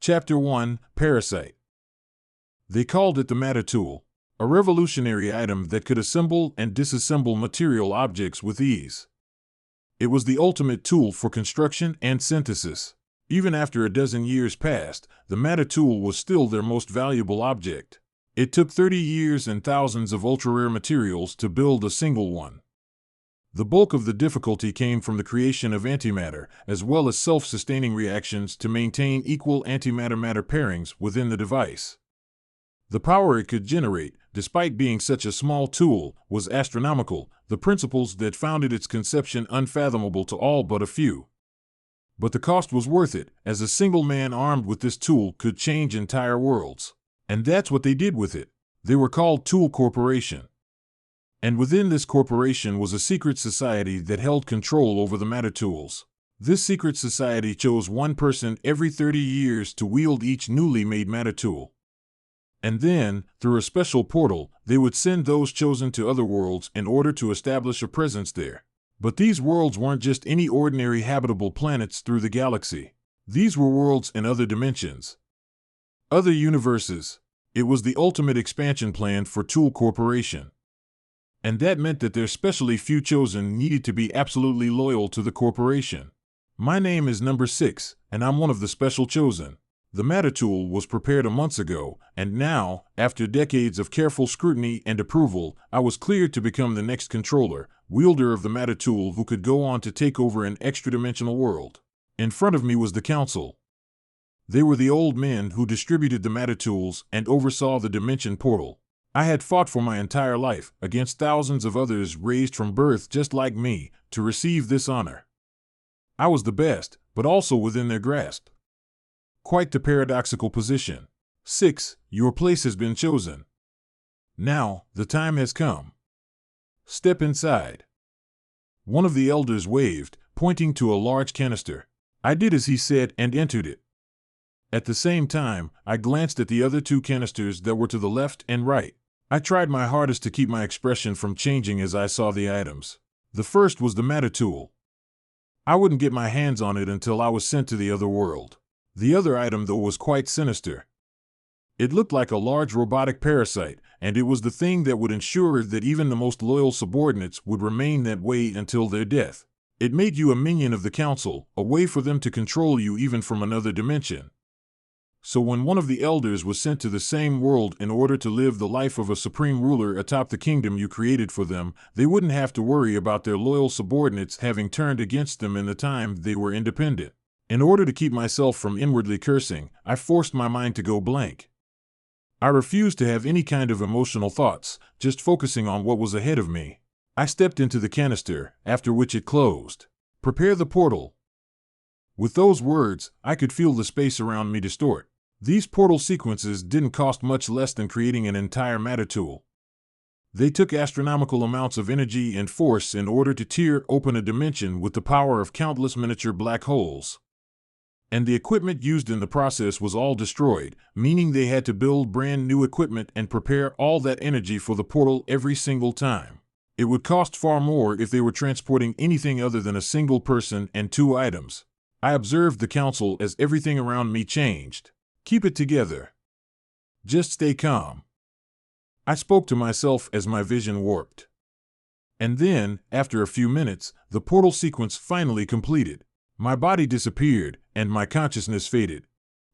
Chapter 1, Parasite. They called it the matter tool, a revolutionary item that could assemble and disassemble material objects with ease. It was the ultimate tool for construction and synthesis. Even after a dozen years passed, the matter tool was still their most valuable object. It took 30 years and thousands of ultra-rare materials to build a single one. The bulk of the difficulty came from the creation of antimatter, as well as self-sustaining reactions to maintain equal antimatter-matter pairings within the device. The power it could generate, despite being such a small tool, was astronomical, the principles that founded its conception unfathomable to all but a few. But the cost was worth it, as a single man armed with this tool could change entire worlds. And that's what they did with it. They were called Tool Corporation. And within this corporation was a secret society that held control over the matter tools. This secret society chose one person every 30 years to wield each newly made matter tool. And then, through a special portal, they would send those chosen to other worlds in order to establish a presence there. But these worlds weren't just any ordinary habitable planets through the galaxy. These were worlds in other dimensions. Other universes. It was the ultimate expansion plan for Tool Corporation. And that meant that their specially few chosen needed to be absolutely loyal to the corporation. My name is number 6, and I'm one of the special chosen. The matter tool was prepared months ago, and now, after decades of careful scrutiny and approval, I was cleared to become the next controller, wielder of the matter tool who could go on to take over an extra-dimensional world. In front of me was the council. They were the old men who distributed the matter tools and oversaw the dimension portal. I had fought for my entire life, against thousands of others raised from birth just like me, to receive this honor. I was the best, but also within their grasp. Quite the paradoxical position. 6. Your place has been chosen. Now, the time has come. Step inside. One of the elders waved, pointing to a large canister. I did as he said and entered it. At the same time, I glanced at the other 2 canisters that were to the left and right. I tried my hardest to keep my expression from changing as I saw the items. The first was the matter tool. I wouldn't get my hands on it until I was sent to the other world. The other item, though, was quite sinister. It looked like a large robotic parasite, and it was the thing that would ensure that even the most loyal subordinates would remain that way until their death. It made you a minion of the council, a way for them to control you even from another dimension. So when one of the elders was sent to the same world in order to live the life of a supreme ruler atop the kingdom you created for them, they wouldn't have to worry about their loyal subordinates having turned against them in the time they were independent. In order to keep myself from inwardly cursing, I forced my mind to go blank. I refused to have any kind of emotional thoughts, just focusing on what was ahead of me. I stepped into the canister, after which it closed. Prepare the portal. With those words, I could feel the space around me distort. These portal sequences didn't cost much less than creating an entire matter tool. They took astronomical amounts of energy and force in order to tear open a dimension with the power of countless miniature black holes. And the equipment used in the process was all destroyed, meaning they had to build brand new equipment and prepare all that energy for the portal every single time. It would cost far more if they were transporting anything other than a single person and 2 items. I observed the council as everything around me changed. Keep it together. Just stay calm. I spoke to myself as my vision warped. And then, after a few minutes, the portal sequence finally completed. My body disappeared, and my consciousness faded.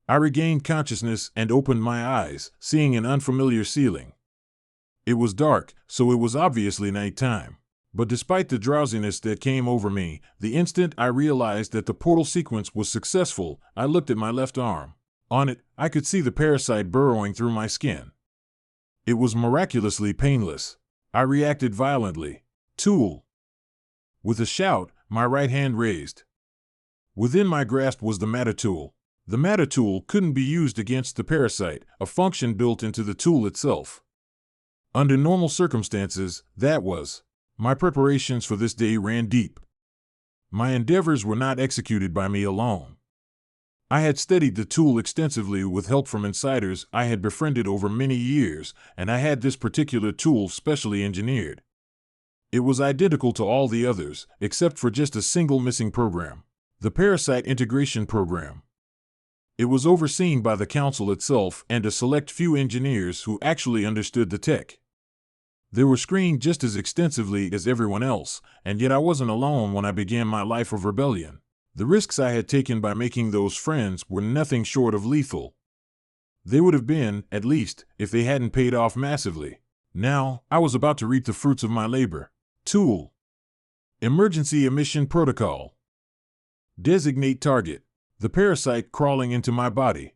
I regained consciousness and opened my eyes, seeing an unfamiliar ceiling. It was dark, so it was obviously nighttime. But despite the drowsiness that came over me, the instant I realized that the portal sequence was successful, I looked at my left arm. On it, I could see the parasite burrowing through my skin. It was miraculously painless. I reacted violently. Tool. With a shout, my right hand raised. Within my grasp was the matter tool. The matter tool couldn't be used against the parasite, a function built into the tool itself. Under normal circumstances, that was. My preparations for this day ran deep. My endeavors were not executed by me alone. I had studied the tool extensively with help from insiders I had befriended over many years, and I had this particular tool specially engineered. It was identical to all the others, except for just a single missing program. The Parasite Integration Program. It was overseen by the council itself and a select few engineers who actually understood the tech. They were screened just as extensively as everyone else, and yet I wasn't alone when I began my life of rebellion. The risks I had taken by making those friends were nothing short of lethal. They would have been, at least, if they hadn't paid off massively. Now, I was about to reap the fruits of my labor. Tool. Emergency emission protocol. Designate target. The parasite crawling into my body.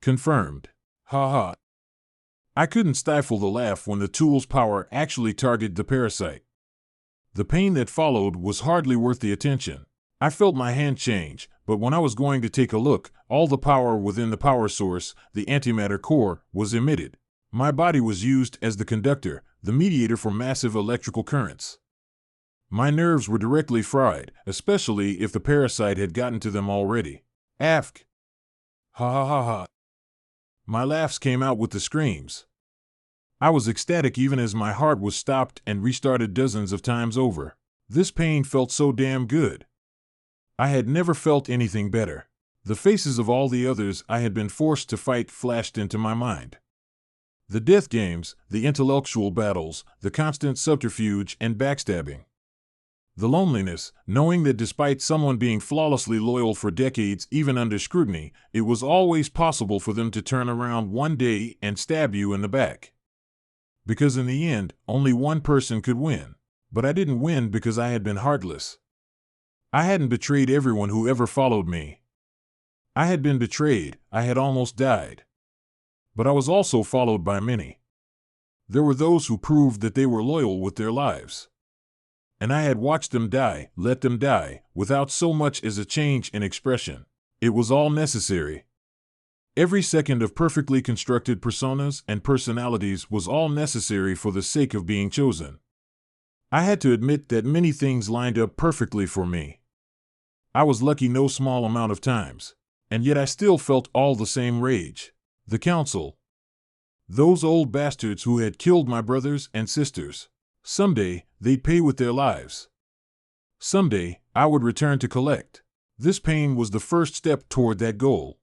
Confirmed. Ha ha. I couldn't stifle the laugh when the tool's power actually targeted the parasite. The pain that followed was hardly worth the attention. I felt my hand change, but when I was going to take a look, all the power within the power source, the antimatter core, was emitted. My body was used as the conductor, the mediator for massive electrical currents. My nerves were directly fried, especially if the parasite had gotten to them already. Afk. Ha ha ha ha. My laughs came out with the screams. I was ecstatic even as my heart was stopped and restarted dozens of times over. This pain felt so damn good. I had never felt anything better. The faces of all the others I had been forced to fight flashed into my mind. The death games, the intellectual battles, the constant subterfuge and backstabbing. The loneliness, knowing that despite someone being flawlessly loyal for decades even under scrutiny, it was always possible for them to turn around one day and stab you in the back. Because in the end, only one person could win. But I didn't win because I had been heartless. I hadn't betrayed everyone who ever followed me. I had been betrayed, I had almost died. But I was also followed by many. There were those who proved that they were loyal with their lives. And I had watched them die, let them die, without so much as a change in expression. It was all necessary. Every second of perfectly constructed personas and personalities was all necessary for the sake of being chosen. I had to admit that many things lined up perfectly for me. I was lucky no small amount of times, and yet I still felt all the same rage. The council. Those old bastards who had killed my brothers and sisters. Someday, they'd pay with their lives. Someday, I would return to collect. This pain was the first step toward that goal.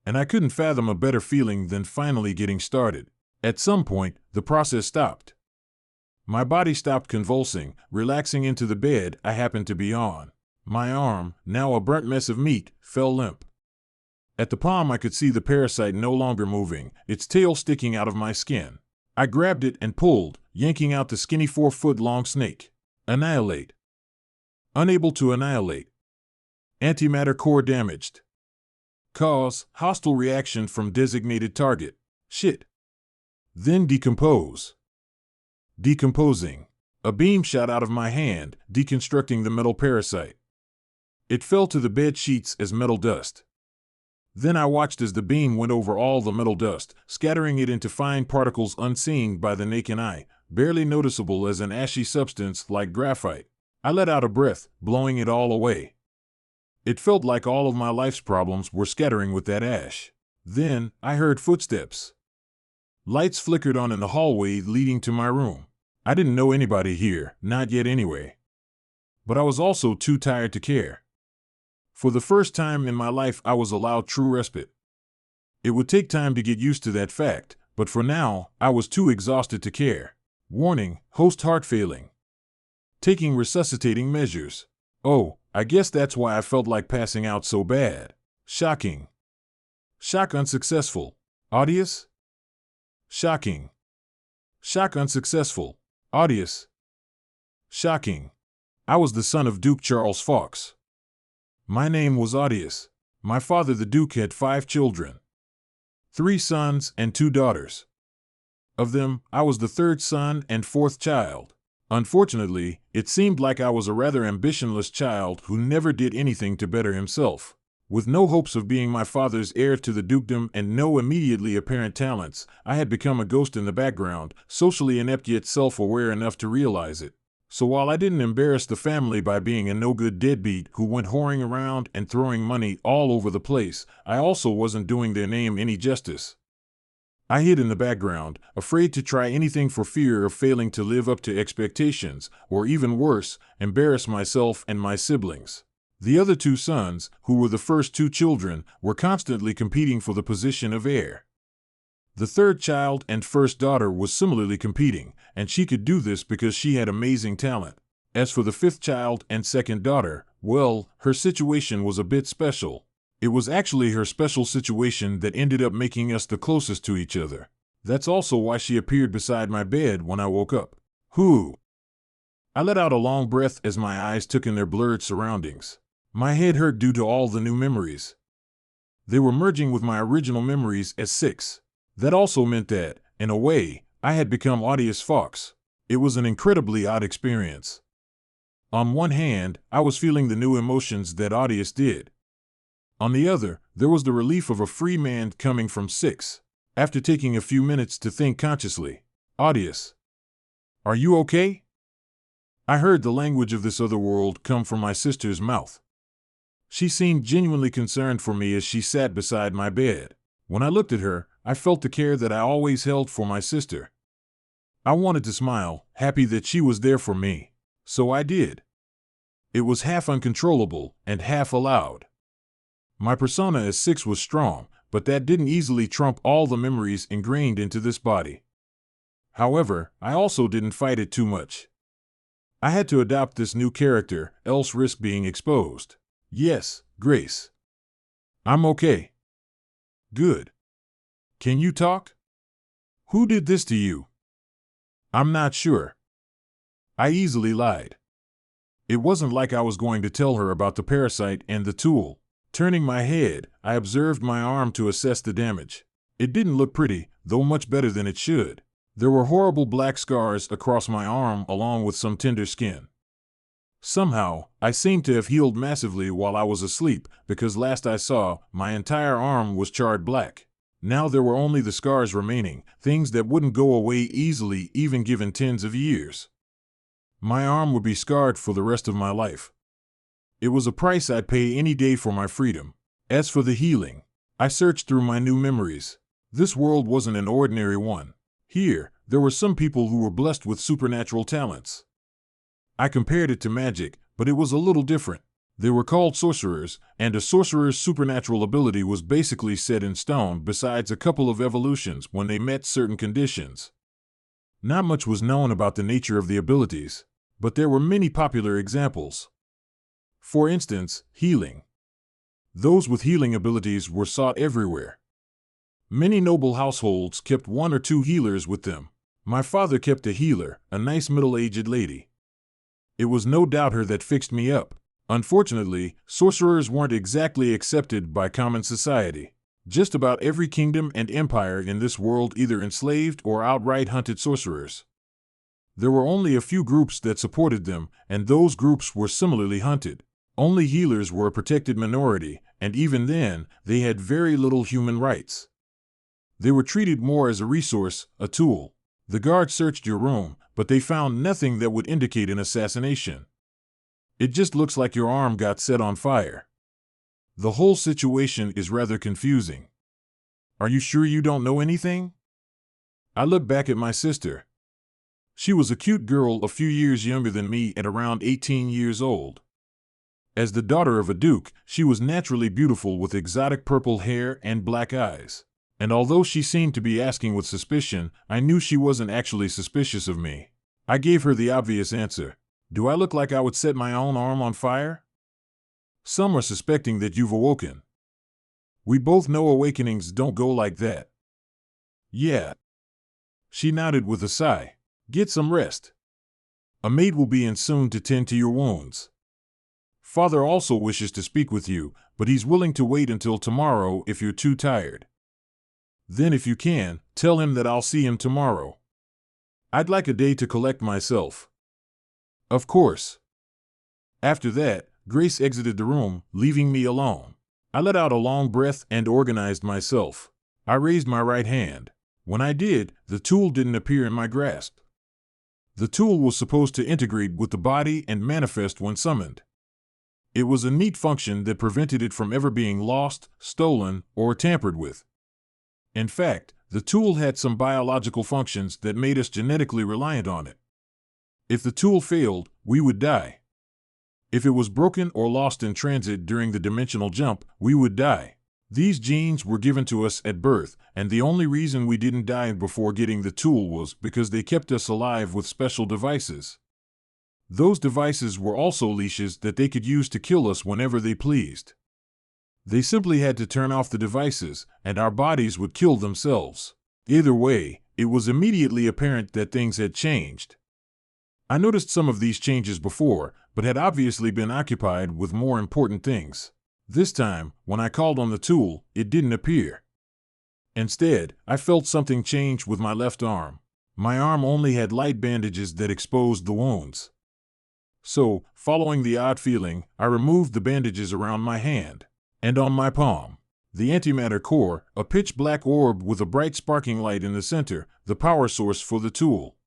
And I couldn't fathom a better feeling than finally getting started. At some point, the process stopped. My body stopped convulsing, relaxing into the bed I happened to be on. My arm, now a burnt mess of meat, fell limp. At the palm I could see the parasite no longer moving, its tail sticking out of my skin. I grabbed it and pulled, yanking out the skinny 4-foot-long snake. Annihilate. Unable to annihilate. Antimatter core damaged. Cause, hostile reaction from designated target. Shit. Then decompose. Decomposing. A beam shot out of my hand, deconstructing the metal parasite. It fell to the bed sheets as metal dust. Then I watched as the beam went over all the metal dust, scattering it into fine particles unseen by the naked eye, barely noticeable as an ashy substance like graphite. I let out a breath, blowing it all away. It felt like all of my life's problems were scattering with that ash. Then, I heard footsteps. Lights flickered on in the hallway leading to my room. I didn't know anybody here, not yet anyway. But I was also too tired to care. For the first time in my life, I was allowed true respite. It would take time to get used to that fact, but for now, I was too exhausted to care. Warning, host heart failing. Taking resuscitating measures. Oh, I guess that's why I felt like passing out so bad. Shocking. Shock unsuccessful. Audius? Shocking. Shock unsuccessful. Audius. Shocking. I was the son of Duke Charles Fawkes. My name was Audius. My father, the Duke, had 5 children. 3 sons and 2 daughters. Of them, I was the 3rd son and 4th child. Unfortunately, it seemed like I was a rather ambitionless child who never did anything to better himself. With no hopes of being my father's heir to the dukedom and no immediately apparent talents, I had become a ghost in the background, socially inept yet self-aware enough to realize it. So while I didn't embarrass the family by being a no-good deadbeat who went whoring around and throwing money all over the place, I also wasn't doing their name any justice. I hid in the background, afraid to try anything for fear of failing to live up to expectations, or even worse, embarrass myself and my siblings. The other two sons, who were the first two children, were constantly competing for the position of heir. The third child and first daughter was similarly competing, and she could do this because she had amazing talent. As for the fifth child and second daughter, well, her situation was a bit special. It was actually her special situation that ended up making us the closest to each other. That's also why she appeared beside my bed when I woke up. Whew! I let out a long breath as my eyes took in their blurred surroundings. My head hurt due to all the new memories. They were merging with my original memories as 6. That also meant that, in a way, I had become Audius Fox. It was an incredibly odd experience. On one hand, I was feeling the new emotions that Audius did. On the other, there was the relief of a free man coming from 6. After taking a few minutes to think consciously, Audius, are you okay? I heard the language of this other world come from my sister's mouth. She seemed genuinely concerned for me as she sat beside my bed. When I looked at her, I felt the care that I always held for my sister. I wanted to smile, happy that she was there for me. So I did. It was half uncontrollable and half allowed. My persona as 6 was strong, but that didn't easily trump all the memories ingrained into this body. However, I also didn't fight it too much. I had to adopt this new character, else risk being exposed. Yes, Grace. I'm okay. Good. Can you talk? Who did this to you? I'm not sure. I easily lied. It wasn't like I was going to tell her about the parasite and the tool. Turning my head, I observed my arm to assess the damage. It didn't look pretty, though much better than it should. There were horrible black scars across my arm along with some tender skin. Somehow, I seemed to have healed massively while I was asleep, because last I saw, my entire arm was charred black. Now there were only the scars remaining, things that wouldn't go away easily even given tens of years. My arm would be scarred for the rest of my life. It was a price I'd pay any day for my freedom. As for the healing, I searched through my new memories. This world wasn't an ordinary one. Here, there were some people who were blessed with supernatural talents. I compared it to magic, but it was a little different. They were called sorcerers, and a sorcerer's supernatural ability was basically set in stone besides a couple of evolutions when they met certain conditions. Not much was known about the nature of the abilities, but there were many popular examples. For instance, healing. Those with healing abilities were sought everywhere. Many noble households kept 1 or 2 healers with them. My father kept a healer, a nice middle-aged lady. It was no doubt her that fixed me up. Unfortunately, sorcerers weren't exactly accepted by common society. Just about every kingdom and empire in this world either enslaved or outright hunted sorcerers. There were only a few groups that supported them, and those groups were similarly hunted. Only healers were a protected minority, and even then, they had very little human rights. They were treated more as a resource, a tool. The guards searched your room, but they found nothing that would indicate an assassination. It just looks like your arm got set on fire. The whole situation is rather confusing. Are you sure you don't know anything? I looked back at my sister. She was a cute girl a few years younger than me at around 18 years old. As the daughter of a duke, she was naturally beautiful with exotic purple hair and black eyes. And although she seemed to be asking with suspicion, I knew she wasn't actually suspicious of me. I gave her the obvious answer. Do I look like I would set my own arm on fire? Some are suspecting that you've awoken. We both know awakenings don't go like that. Yeah. She nodded with a sigh. Get some rest. A maid will be in soon to tend to your wounds. Father also wishes to speak with you, but he's willing to wait until tomorrow if you're too tired. Then if you can, tell him that I'll see him tomorrow. I'd like a day to collect myself. Of course. After that, Grace exited the room, leaving me alone. I let out a long breath and organized myself. I raised my right hand. When I did, the tool didn't appear in my grasp. The tool was supposed to integrate with the body and manifest when summoned. It was a neat function that prevented it from ever being lost, stolen, or tampered with. In fact, the tool had some biological functions that made us genetically reliant on it. If the tool failed, we would die. If it was broken or lost in transit during the dimensional jump, we would die. These genes were given to us at birth, and the only reason we didn't die before getting the tool was because they kept us alive with special devices. Those devices were also leashes that they could use to kill us whenever they pleased. They simply had to turn off the devices, and our bodies would kill themselves. Either way, it was immediately apparent that things had changed. I noticed some of these changes before, but had obviously been occupied with more important things. This time, when I called on the tool, it didn't appear. Instead, I felt something change with my left arm. My arm only had light bandages that exposed the wounds. So, following the odd feeling, I removed the bandages around my hand. And on my palm, the antimatter core, a pitch-black orb with a bright sparking light in the center, the power source for the tool.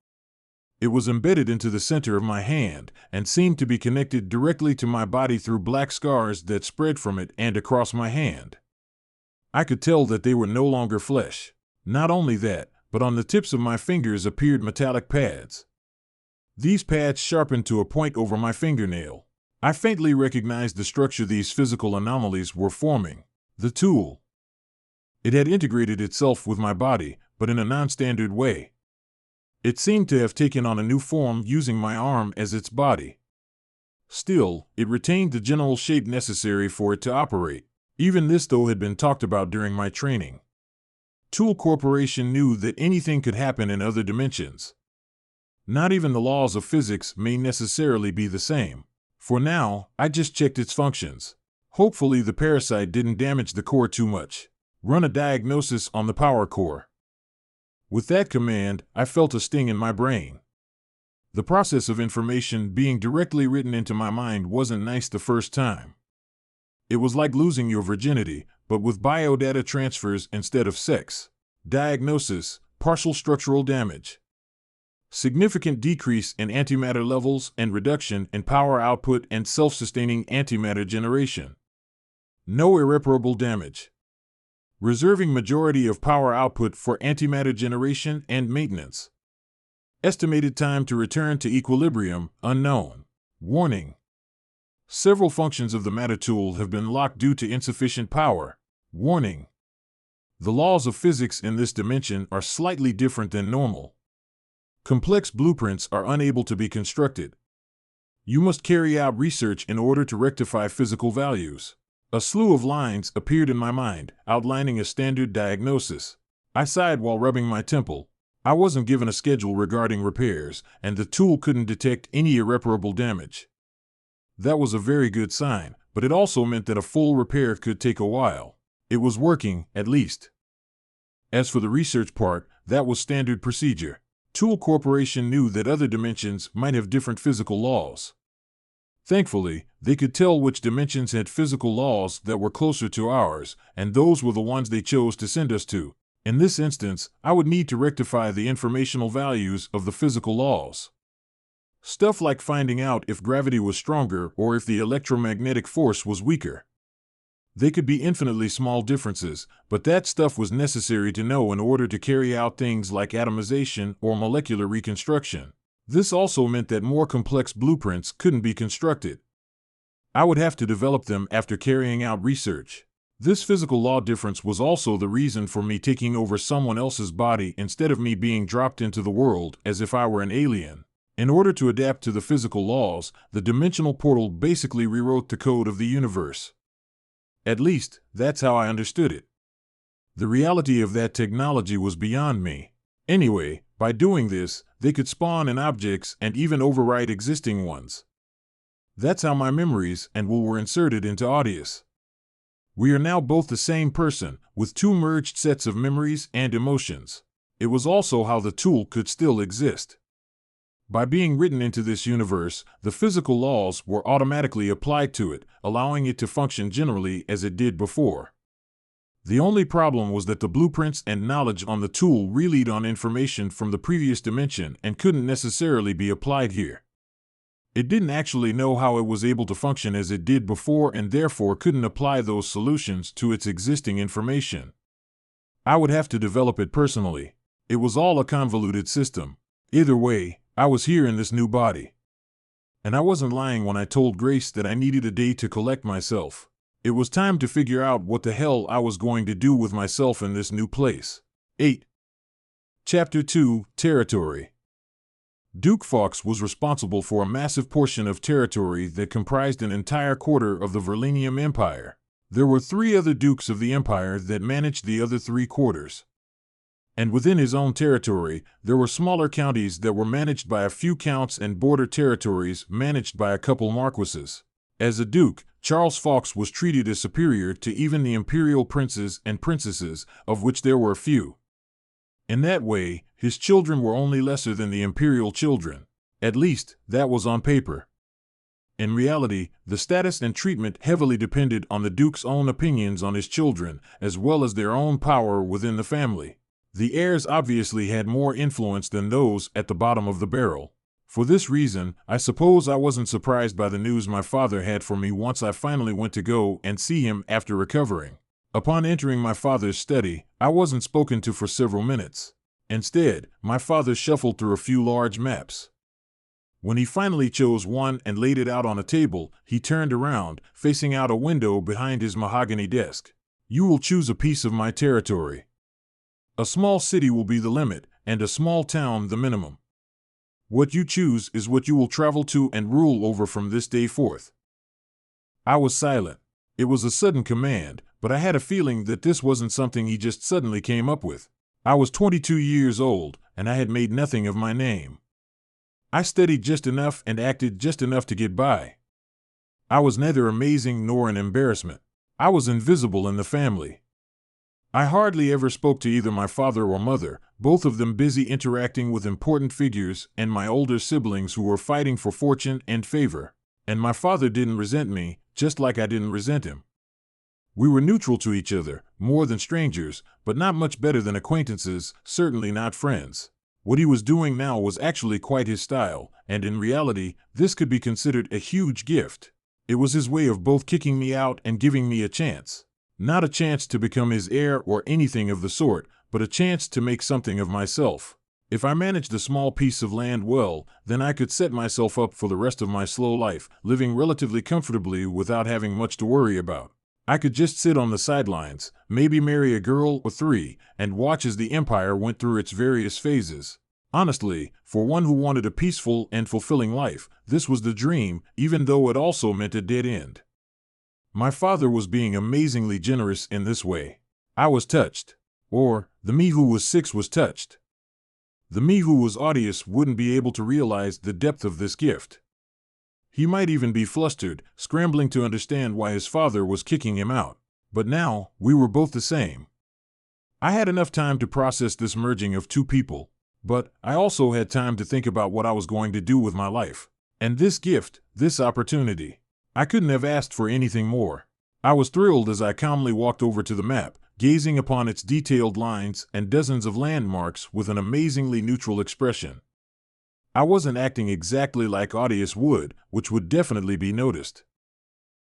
It was embedded into the center of my hand and seemed to be connected directly to my body through black scars that spread from it and across my hand. I could tell that they were no longer flesh. Not only that, but on the tips of my fingers appeared metallic pads. These pads sharpened to a point over my fingernail. I faintly recognized the structure these physical anomalies were forming. The tool. It had integrated itself with my body, but in a non-standard way. It seemed to have taken on a new form using my arm as its body. Still, it retained the general shape necessary for it to operate. Even this, though, had been talked about during my training. Tool Corporation knew that anything could happen in other dimensions. Not even the laws of physics may necessarily be the same. For now, I just checked its functions. Hopefully the parasite didn't damage the core too much. Run a diagnosis on the power core. With that command, I felt a sting in my brain. The process of information being directly written into my mind wasn't nice the first time. It was like losing your virginity, but with biodata transfers instead of sex. Diagnosis: partial structural damage. Significant decrease in antimatter levels and reduction in power output and self-sustaining antimatter generation. No irreparable damage. Reserving majority of power output for antimatter generation and maintenance. Estimated time to return to equilibrium, unknown. Warning. Several functions of the matter tool have been locked due to insufficient power. Warning. The laws of physics in this dimension are slightly different than normal. Complex blueprints are unable to be constructed. You must carry out research in order to rectify physical values. A slew of lines appeared in my mind, outlining a standard diagnosis. I sighed while rubbing my temple. I wasn't given a schedule regarding repairs, and the tool couldn't detect any irreparable damage. That was a very good sign, but it also meant that a full repair could take a while. It was working, at least. As for the research part, that was standard procedure. Tool Corporation knew that other dimensions might have different physical laws. Thankfully, they could tell which dimensions had physical laws that were closer to ours, and those were the ones they chose to send us to. In this instance, I would need to rectify the informational values of the physical laws. Stuff like finding out if gravity was stronger or if the electromagnetic force was weaker. They could be infinitely small differences, but that stuff was necessary to know in order to carry out things like atomization or molecular reconstruction. This also meant that more complex blueprints couldn't be constructed. I would have to develop them after carrying out research. This physical law difference was also the reason for me taking over someone else's body instead of me being dropped into the world as if I were an alien. In order to adapt to the physical laws, the dimensional portal basically rewrote the code of the universe. At least, that's how I understood it. The reality of that technology was beyond me. Anyway, by doing this, they could spawn in objects and even overwrite existing ones. That's how my memories and will were inserted into Audius. We are now both the same person, with two merged sets of memories and emotions. It was also how the tool could still exist. By being written into this universe, the physical laws were automatically applied to it, allowing it to function generally as it did before. The only problem was that the blueprints and knowledge on the tool relied on information from the previous dimension and couldn't necessarily be applied here. It didn't actually know how it was able to function as it did before and therefore couldn't apply those solutions to its existing information. I would have to develop it personally. It was all a convoluted system. Either way, I was here in this new body. And I wasn't lying when I told Grace that I needed a day to collect myself. It was time to figure out what the hell I was going to do with myself in this new place. 8. Chapter 2, Territory. Duke Fawkes was responsible for a massive portion of territory that comprised an entire quarter of the Verlenium Empire. There were 3 other dukes of the empire that managed the other 3 quarters. And within his own territory, there were smaller counties that were managed by a few counts and border territories managed by a couple marquises. As a duke, Charles Fawkes was treated as superior to even the imperial princes and princesses, of which there were a few. In that way, his children were only lesser than the imperial children. At least, that was on paper. In reality, the status and treatment heavily depended on the duke's own opinions on his children, as well as their own power within the family. The heirs obviously had more influence than those at the bottom of the barrel. For this reason, I suppose I wasn't surprised by the news my father had for me once I finally went to go and see him after recovering. Upon entering my father's study, I wasn't spoken to for several minutes. Instead, my father shuffled through a few large maps. When he finally chose one and laid it out on a table, he turned around, facing out a window behind his mahogany desk. "You will choose a piece of my territory. A small city will be the limit, and a small town the minimum. What you choose is what you will travel to and rule over from this day forth." I was silent. It was a sudden command, but I had a feeling that this wasn't something he just suddenly came up with. I was 22 years old, and I had made nothing of my name. I studied just enough and acted just enough to get by. I was neither amazing nor an embarrassment. I was invisible in the family. I hardly ever spoke to either my father or mother, both of them busy interacting with important figures and my older siblings who were fighting for fortune and favor. And my father didn't resent me, just like I didn't resent him. We were neutral to each other, more than strangers, but not much better than acquaintances, certainly not friends. What he was doing now was actually quite his style, and in reality, this could be considered a huge gift. It was his way of both kicking me out and giving me a chance. Not a chance to become his heir or anything of the sort, but a chance to make something of myself. If I managed a small piece of land well, then I could set myself up for the rest of my slow life, living relatively comfortably without having much to worry about. I could just sit on the sidelines, maybe marry a girl or 3, and watch as the empire went through its various phases. Honestly, for one who wanted a peaceful and fulfilling life, this was the dream, even though it also meant a dead end. My father was being amazingly generous in this way. I was touched. Or, the me who was 6 was touched. The me who was odious wouldn't be able to realize the depth of this gift. He might even be flustered, scrambling to understand why his father was kicking him out. But now, we were both the same. I had enough time to process this merging of 2 people, but I also had time to think about what I was going to do with my life. And this gift, this opportunity, I couldn't have asked for anything more. I was thrilled as I calmly walked over to the map, gazing upon its detailed lines and dozens of landmarks with an amazingly neutral expression. I wasn't acting exactly like Odious would, which would definitely be noticed.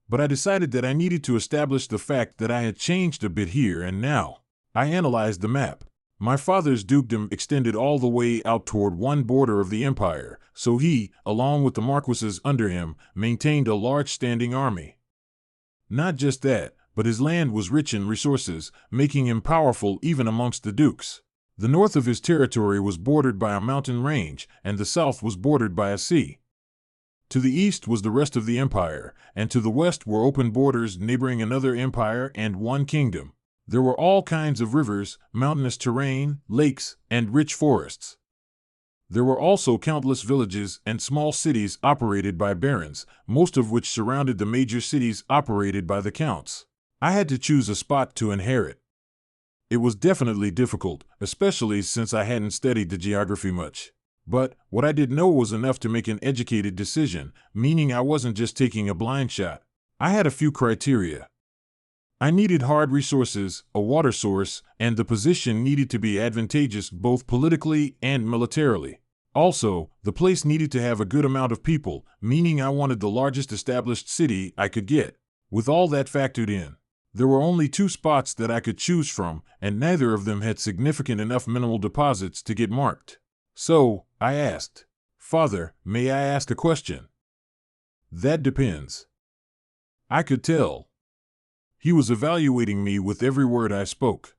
But I decided that I needed to establish the fact that I had changed a bit here and now. I analyzed the map. My father's dukedom extended all the way out toward one border of the empire, so he, along with the marquises under him, maintained a large standing army. Not just that, but his land was rich in resources, making him powerful even amongst the dukes. The north of his territory was bordered by a mountain range, and the south was bordered by a sea. To the east was the rest of the empire, and to the west were open borders neighboring another empire and one kingdom. There were all kinds of rivers, mountainous terrain, lakes, and rich forests. There were also countless villages and small cities operated by barons, most of which surrounded the major cities operated by the counts. I had to choose a spot to inherit. It was definitely difficult, especially since I hadn't studied the geography much. But what I did know was enough to make an educated decision, meaning I wasn't just taking a blind shot. I had a few criteria. I needed hard resources, a water source, and the position needed to be advantageous both politically and militarily. Also, the place needed to have a good amount of people, meaning I wanted the largest established city I could get. With all that factored in, there were only 2 spots that I could choose from, and neither of them had significant enough mineral deposits to get marked. So, I asked, "Father, may I ask a question?" That depends. I could tell. He was evaluating me with every word I spoke.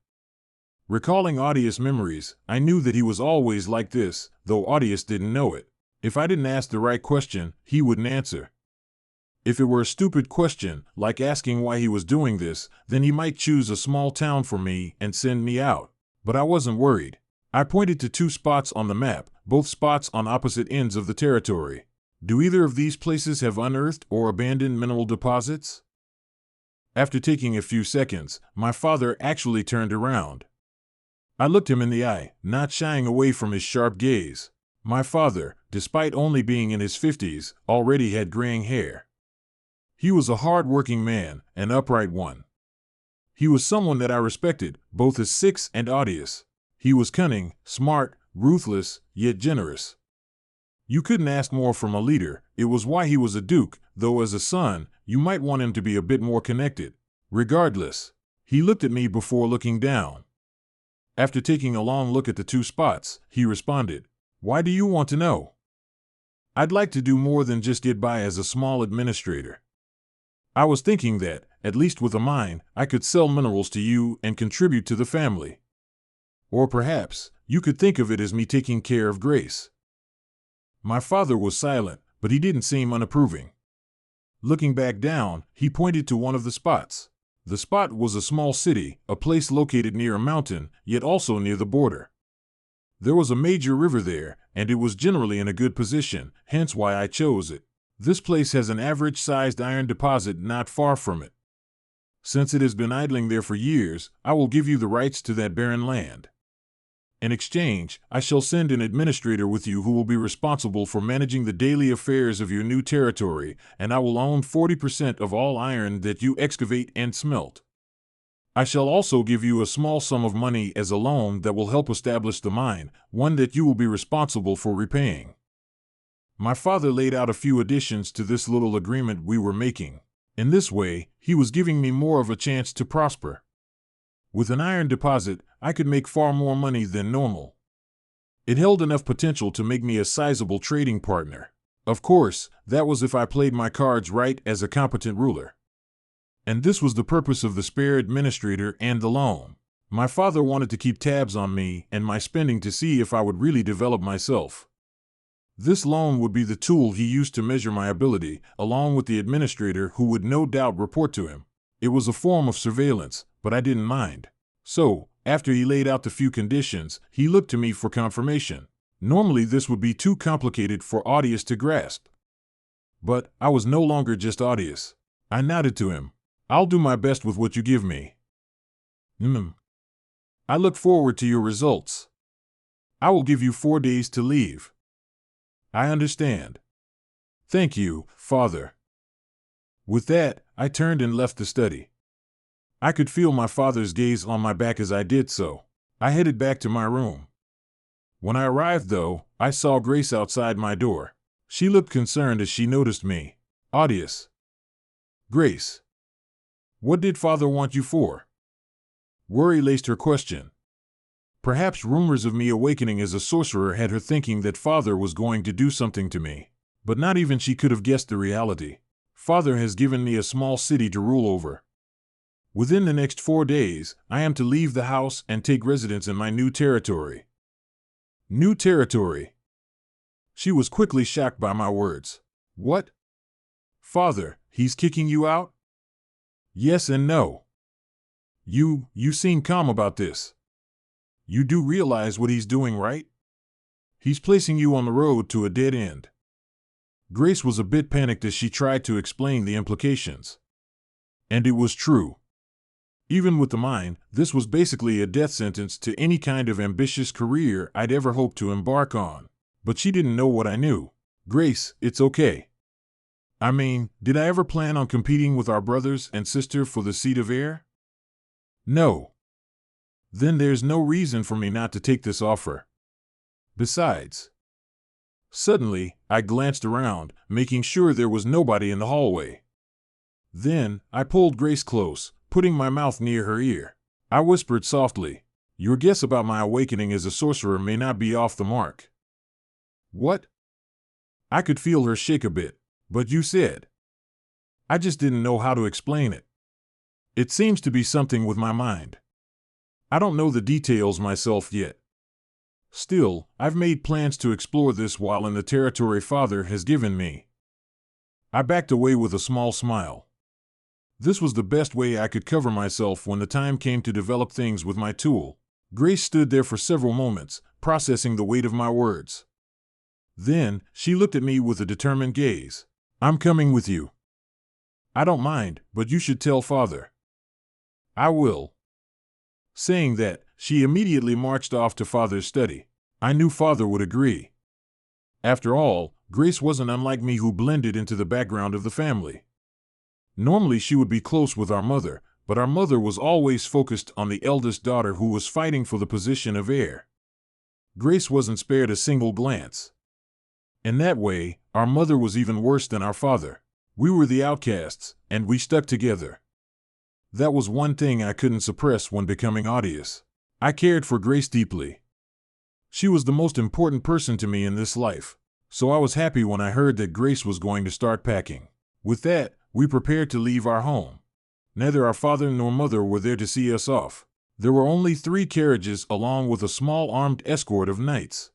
Recalling Audius' memories, I knew that he was always like this, though Audius didn't know it. If I didn't ask the right question, he wouldn't answer. If it were a stupid question, like asking why he was doing this, then he might choose a small town for me and send me out. But I wasn't worried. I pointed to 2 spots on the map, both spots on opposite ends of the territory. Do either of these places have unearthed or abandoned mineral deposits? After taking a few seconds, my father actually turned around. I looked him in the eye, not shying away from his sharp gaze. My father, despite only being in his 50s, already had graying hair. He was a hard-working man, an upright one. He was someone that I respected, both as Six and Audius. He was cunning, smart, ruthless, yet generous. You couldn't ask more from a leader. It was why he was a duke, though as a son, you might want him to be a bit more connected. Regardless, he looked at me before looking down. After taking a long look at the 2 spots, he responded, "Why do you want to know?" "I'd like to do more than just get by as a small administrator. I was thinking that, at least with a mine, I could sell minerals to you and contribute to the family. Or perhaps, you could think of it as me taking care of Grace." My father was silent, but he didn't seem unapproving. Looking back down, he pointed to one of the spots. The spot was a small city, a place located near a mountain, yet also near the border. There was a major river there, and it was generally in a good position, hence why I chose it. This place has an average-sized iron deposit not far from it. Since it has been idling there for years, I will give you the rights to that barren land. In exchange, I shall send an administrator with you who will be responsible for managing the daily affairs of your new territory, and I will own 40% of all iron that you excavate and smelt. I shall also give you a small sum of money as a loan that will help establish the mine, one that you will be responsible for repaying. My father laid out a few additions to this little agreement we were making. In this way, he was giving me more of a chance to prosper. With an iron deposit, I could make far more money than normal. It held enough potential to make me a sizable trading partner. Of course, that was if I played my cards right as a competent ruler. And this was the purpose of the spare administrator and the loan. My father wanted to keep tabs on me and my spending to see if I would really develop myself. This loan would be the tool he used to measure my ability, along with the administrator who would no doubt report to him. It was a form of surveillance, but I didn't mind. So, after he laid out the few conditions, he looked to me for confirmation. Normally this would be too complicated for Audius to grasp. But I was no longer just Audius. I nodded to him. "I'll do my best with what you give me." "I look forward to your results. I will give you 4 days to leave." "I understand." "Thank you, Father." With that, I turned and left the study. I could feel my father's gaze on my back as I did so. I headed back to my room. When I arrived, though, I saw Grace outside my door. She looked concerned as she noticed me. "Audius." "Grace. What did Father want you for?" Worry laced her question. Perhaps rumors of me awakening as a sorcerer had her thinking that Father was going to do something to me. But not even she could have guessed the reality. Father has given me a small city to rule over. Within the next 4 days, I am to leave the house and take residence in my new territory. New territory? She was quickly shocked by my words. "What? Father, he's kicking you out?" "Yes and no. You seem calm about this. You do realize what he's doing, right? He's placing you on the road to a dead end." Grace was a bit panicked as she tried to explain the implications. And it was true. Even with the mine, this was basically a death sentence to any kind of ambitious career I'd ever hoped to embark on. But she didn't know what I knew. "Grace, it's okay. I mean, did I ever plan on competing with our brothers and sister for the seat of heir? No. Then there's no reason for me not to take this offer. Besides..." Suddenly, I glanced around, making sure there was nobody in the hallway. Then, I pulled Grace close, putting my mouth near her ear. I whispered softly, "Your guess about my awakening as a sorcerer may not be off the mark." "What?" I could feel her shake a bit. But you said. I just didn't know how to explain it. It seems to be something with my mind. I don't know the details myself yet. Still, I've made plans to explore this while in the territory Father has given me. I backed away with a small smile. This was the best way I could cover myself when the time came to develop things with my tool. Grace stood there for several moments, processing the weight of my words. Then, she looked at me with a determined gaze. I'm coming with you. I don't mind, but you should tell Father. I will. Saying that, she immediately marched off to Father's study. I knew Father would agree. After all, Grace wasn't unlike me, who blended into the background of the family. Normally she would be close with our mother, but our mother was always focused on the eldest daughter who was fighting for the position of heir. Grace wasn't spared a single glance. In that way, our mother was even worse than our father. We were the outcasts, and we stuck together. That was one thing I couldn't suppress when becoming odious. I cared for Grace deeply. She was the most important person to me in this life, so I was happy when I heard that Grace was going to start packing. With that, we prepared to leave our home. Neither our father nor mother were there to see us off. There were only 3 carriages along with a small armed escort of knights.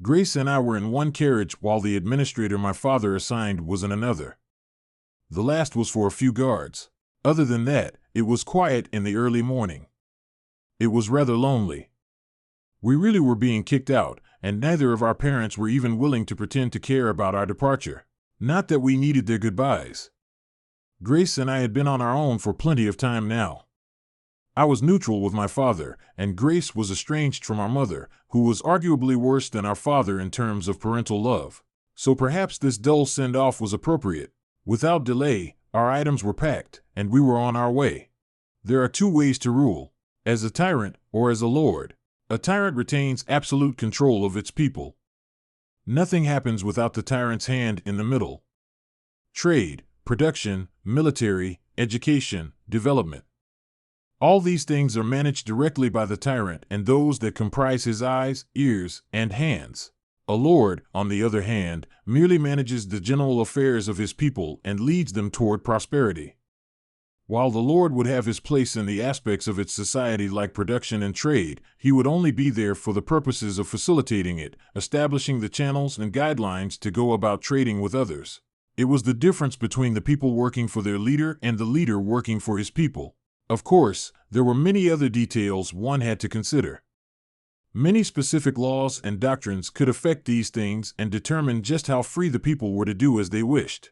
Grace and I were in one carriage while the administrator my father assigned was in another. The last was for a few guards. Other than that, it was quiet in the early morning. It was rather lonely. We really were being kicked out, and neither of our parents were even willing to pretend to care about our departure. Not that we needed their goodbyes. Grace and I had been on our own for plenty of time now. I was neutral with my father, and Grace was estranged from our mother, who was arguably worse than our father in terms of parental love. So perhaps this dull send-off was appropriate. Without delay, our items were packed, and we were on our way. There are 2 ways to rule: as a tyrant or as a lord. A tyrant retains absolute control of its people. Nothing happens without the tyrant's hand in the middle. Trade, production, military, education, development. All these things are managed directly by the tyrant and those that comprise his eyes, ears, and hands. A lord, on the other hand, merely manages the general affairs of his people and leads them toward prosperity. While the lord would have his place in the aspects of its society like production and trade, he would only be there for the purposes of facilitating it, establishing the channels and guidelines to go about trading with others. It was the difference between the people working for their leader and the leader working for his people. Of course, there were many other details one had to consider. Many specific laws and doctrines could affect these things and determine just how free the people were to do as they wished.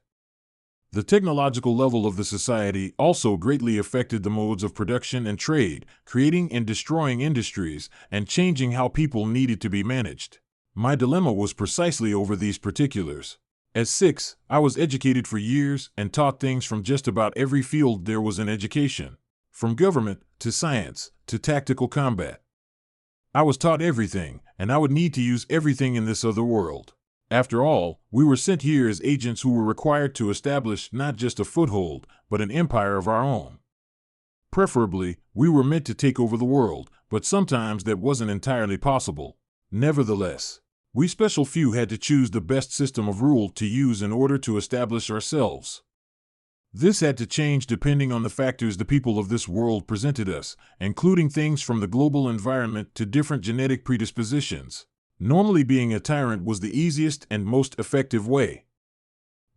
The technological level of the society also greatly affected the modes of production and trade, creating and destroying industries, and changing how people needed to be managed. My dilemma was precisely over these particulars. At 6, I was educated for years and taught things from just about every field there was in education. From government, to science, to tactical combat. I was taught everything, and I would need to use everything in this other world. After all, we were sent here as agents who were required to establish not just a foothold, but an empire of our own. Preferably, we were meant to take over the world, but sometimes that wasn't entirely possible. Nevertheless, we special few had to choose the best system of rule to use in order to establish ourselves. This had to change depending on the factors the people of this world presented us, including things from the global environment to different genetic predispositions. Normally, being a tyrant was the easiest and most effective way.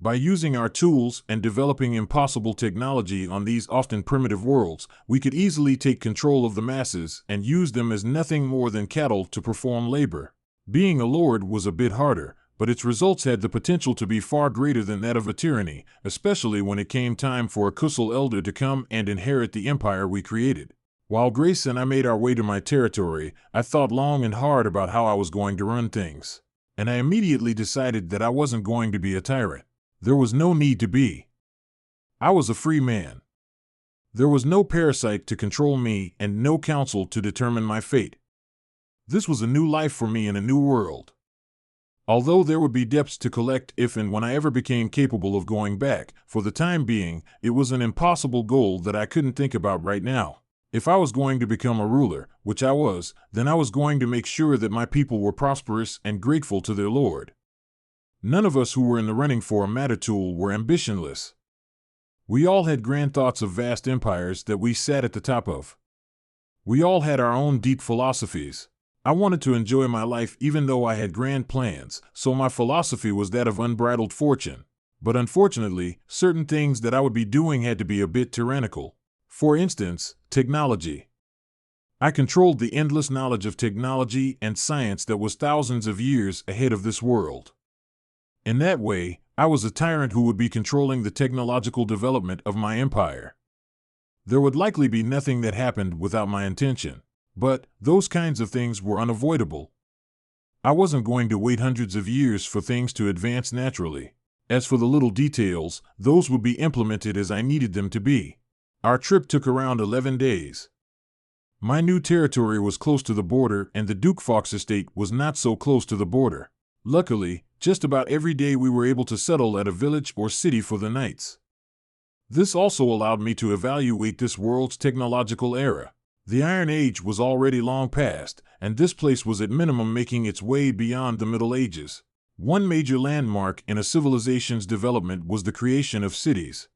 By using our tools and developing impossible technology on these often primitive worlds, we could easily take control of the masses and use them as nothing more than cattle to perform labor. Being a lord was a bit harder, but its results had the potential to be far greater than that of a tyranny, especially when it came time for a Kusal elder to come and inherit the empire we created. While Grace and I made our way to my territory, I thought long and hard about how I was going to run things. And I immediately decided that I wasn't going to be a tyrant. There was no need to be. I was a free man. There was no parasite to control me and no council to determine my fate. This was a new life for me in a new world. Although there would be debts to collect if and when I ever became capable of going back, for the time being, it was an impossible goal that I couldn't think about right now. If I was going to become a ruler, which I was, then I was going to make sure that my people were prosperous and grateful to their lord. None of us who were in the running for a matter tool were ambitionless. We all had grand thoughts of vast empires that we sat at the top of. We all had our own deep philosophies. I wanted to enjoy my life even though I had grand plans, so my philosophy was that of unbridled fortune. But unfortunately, certain things that I would be doing had to be a bit tyrannical. For instance, technology. I controlled the endless knowledge of technology and science that was thousands of years ahead of this world. In that way, I was a tyrant who would be controlling the technological development of my empire. There would likely be nothing that happened without my intention, but those kinds of things were unavoidable. I wasn't going to wait hundreds of years for things to advance naturally. As for the little details, those would be implemented as I needed them to be. Our trip took around 11 days. My new territory was close to the border, and the Duke Fox estate was not so close to the border. Luckily, just about every day we were able to settle at a village or city for the nights. This also allowed me to evaluate this world's technological era. The Iron Age was already long past, and this place was at minimum making its way beyond the Middle Ages. One major landmark in a civilization's development was the creation of cities.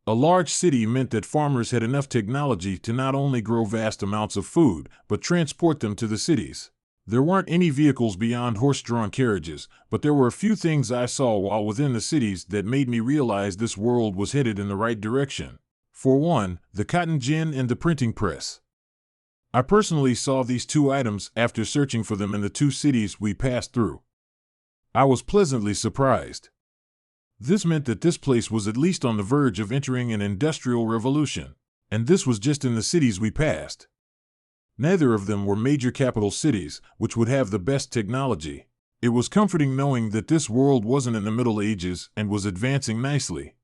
A large city meant that farmers had enough technology to not only grow vast amounts of food, but transport them to the cities. There weren't any vehicles beyond horse-drawn carriages, but there were a few things I saw while within the cities that made me realize this world was headed in the right direction. For one, the cotton gin and the printing press. I personally saw these two items after searching for them in the two cities we passed through. I was pleasantly surprised. This meant that this place was at least on the verge of entering an industrial revolution, and this was just in the cities we passed. Neither of them were major capital cities, which would have the best technology. It was comforting knowing that this world wasn't in the Middle Ages and was advancing nicely.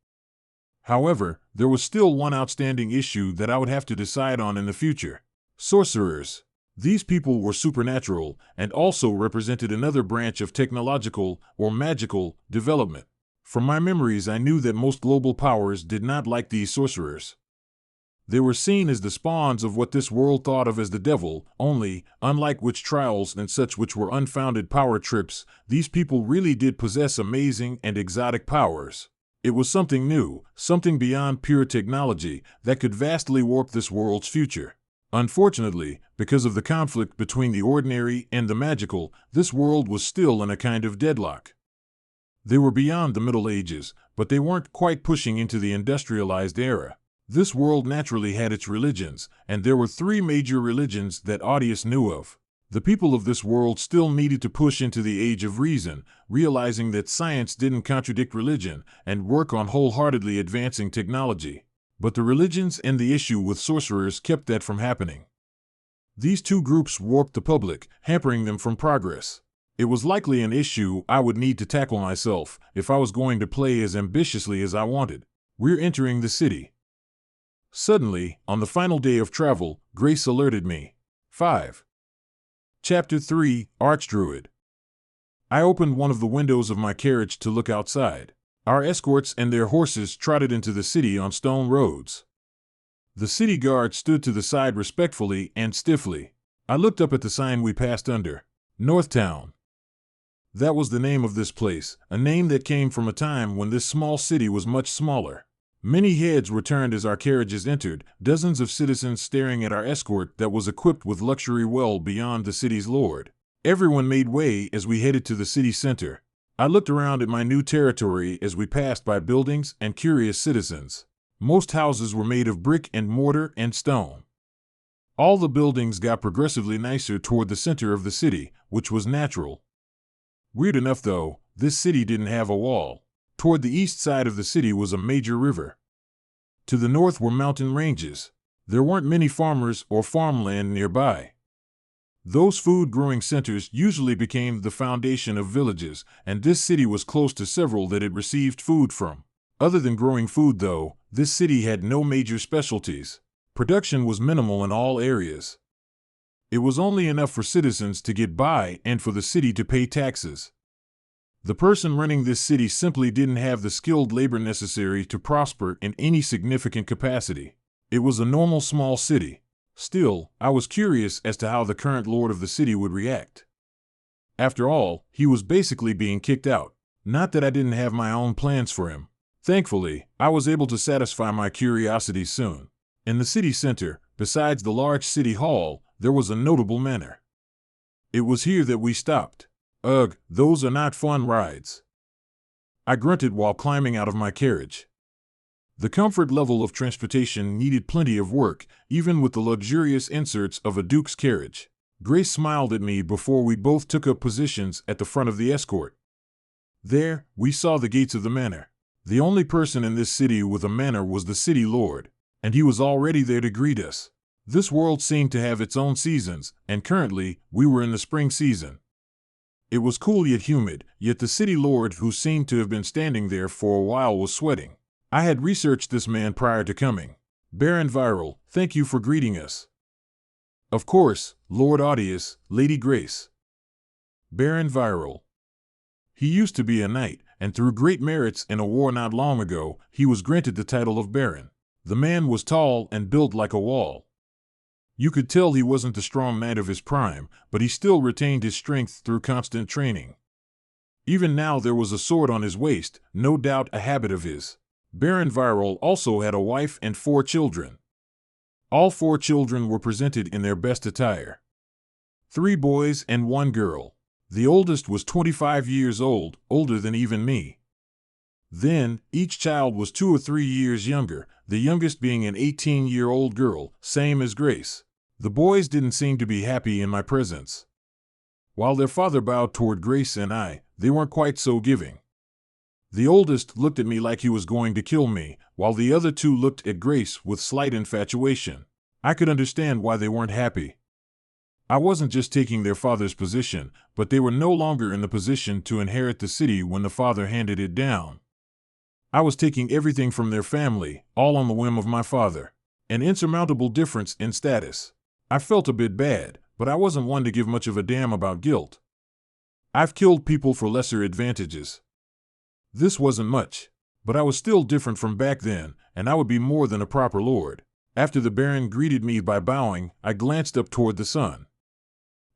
However, there was still one outstanding issue that I would have to decide on in the future. Sorcerers. These people were supernatural and also represented another branch of technological or magical development. From my memories, I knew that most global powers did not like these sorcerers. They were seen as the spawns of what this world thought of as the devil, only, unlike witch trials and such which were unfounded power trips, these people really did possess amazing and exotic powers. It was something new, something beyond pure technology, that could vastly warp this world's future. Unfortunately, because of the conflict between the ordinary and the magical, this world was still in a kind of deadlock. They were beyond the Middle Ages, but they weren't quite pushing into the industrialized era. This world naturally had its religions, and there were three major religions that Audius knew of. The people of this world still needed to push into the age of reason, realizing that science didn't contradict religion, and work on wholeheartedly advancing technology. But the religions and the issue with sorcerers kept that from happening. These two groups warped the public, hampering them from progress. It was likely an issue I would need to tackle myself if I was going to play as ambitiously as I wanted. We're entering the city. Suddenly, on the final day of travel, Grace alerted me. 5. Chapter 3, Archdruid. I opened one of the windows of my carriage to look outside. Our escorts and their horses trotted into the city on stone roads. The city guard stood to the side respectfully and stiffly. I looked up at the sign we passed under. Northtown. That was the name of this place, a name that came from a time when this small city was much smaller. Many heads were turned as our carriages entered, dozens of citizens staring at our escort that was equipped with luxury well beyond the city's lord. Everyone made way as we headed to the city center. I looked around at my new territory as we passed by buildings and curious citizens. Most houses were made of brick and mortar and stone. All the buildings got progressively nicer toward the center of the city, which was natural. Weird enough though, this city didn't have a wall. Toward the east side of the city was a major river. To the north were mountain ranges. There weren't many farmers or farmland nearby. Those food-growing centers usually became the foundation of villages, and this city was close to several that it received food from. Other than growing food, though, this city had no major specialties. Production was minimal in all areas. It was only enough for citizens to get by and for the city to pay taxes. The person running this city simply didn't have the skilled labor necessary to prosper in any significant capacity. It was a normal small city. Still, I was curious as to how the current lord of the city would react. After all, he was basically being kicked out. Not that I didn't have my own plans for him. Thankfully, I was able to satisfy my curiosity soon. In the city center, besides the large city hall, there was a notable manor. It was here that we stopped. Ugh, those are not fun rides. I grunted while climbing out of my carriage. The comfort level of transportation needed plenty of work, even with the luxurious inserts of a duke's carriage. Grace smiled at me before we both took up positions at the front of the escort. There, we saw the gates of the manor. The only person in this city with a manor was the city lord, and he was already there to greet us. This world seemed to have its own seasons, and currently, we were in the spring season. It was cool yet humid, yet the city lord who seemed to have been standing there for a while was sweating. I had researched this man prior to coming. Baron Viral, thank you for greeting us. Of course, Lord Audius, Lady Grace. Baron Viral. He used to be a knight, and through great merits in a war not long ago, he was granted the title of Baron. The man was tall and built like a wall. You could tell he wasn't the strong knight of his prime, but he still retained his strength through constant training. Even now there was a sword on his waist, no doubt a habit of his. Baron Viral also had a wife and 4 children. All 4 children were presented in their best attire. 3 boys and 1 girl. The oldest was 25 years old, older than even me. Then, each child was 2 or 3 years younger, the youngest being an 18-year-old girl, same as Grace. The boys didn't seem to be happy in my presence. While their father bowed toward Grace and I, they weren't quite so giving. The oldest looked at me like he was going to kill me, while the other 2 looked at Grace with slight infatuation. I could understand why they weren't happy. I wasn't just taking their father's position, but they were no longer in the position to inherit the city when the father handed it down. I was taking everything from their family, all on the whim of my father. An insurmountable difference in status. I felt a bit bad, but I wasn't one to give much of a damn about guilt. I've killed people for lesser advantages. This wasn't much, but I was still different from back then, and I would be more than a proper lord. After the Baron greeted me by bowing, I glanced up toward the sun.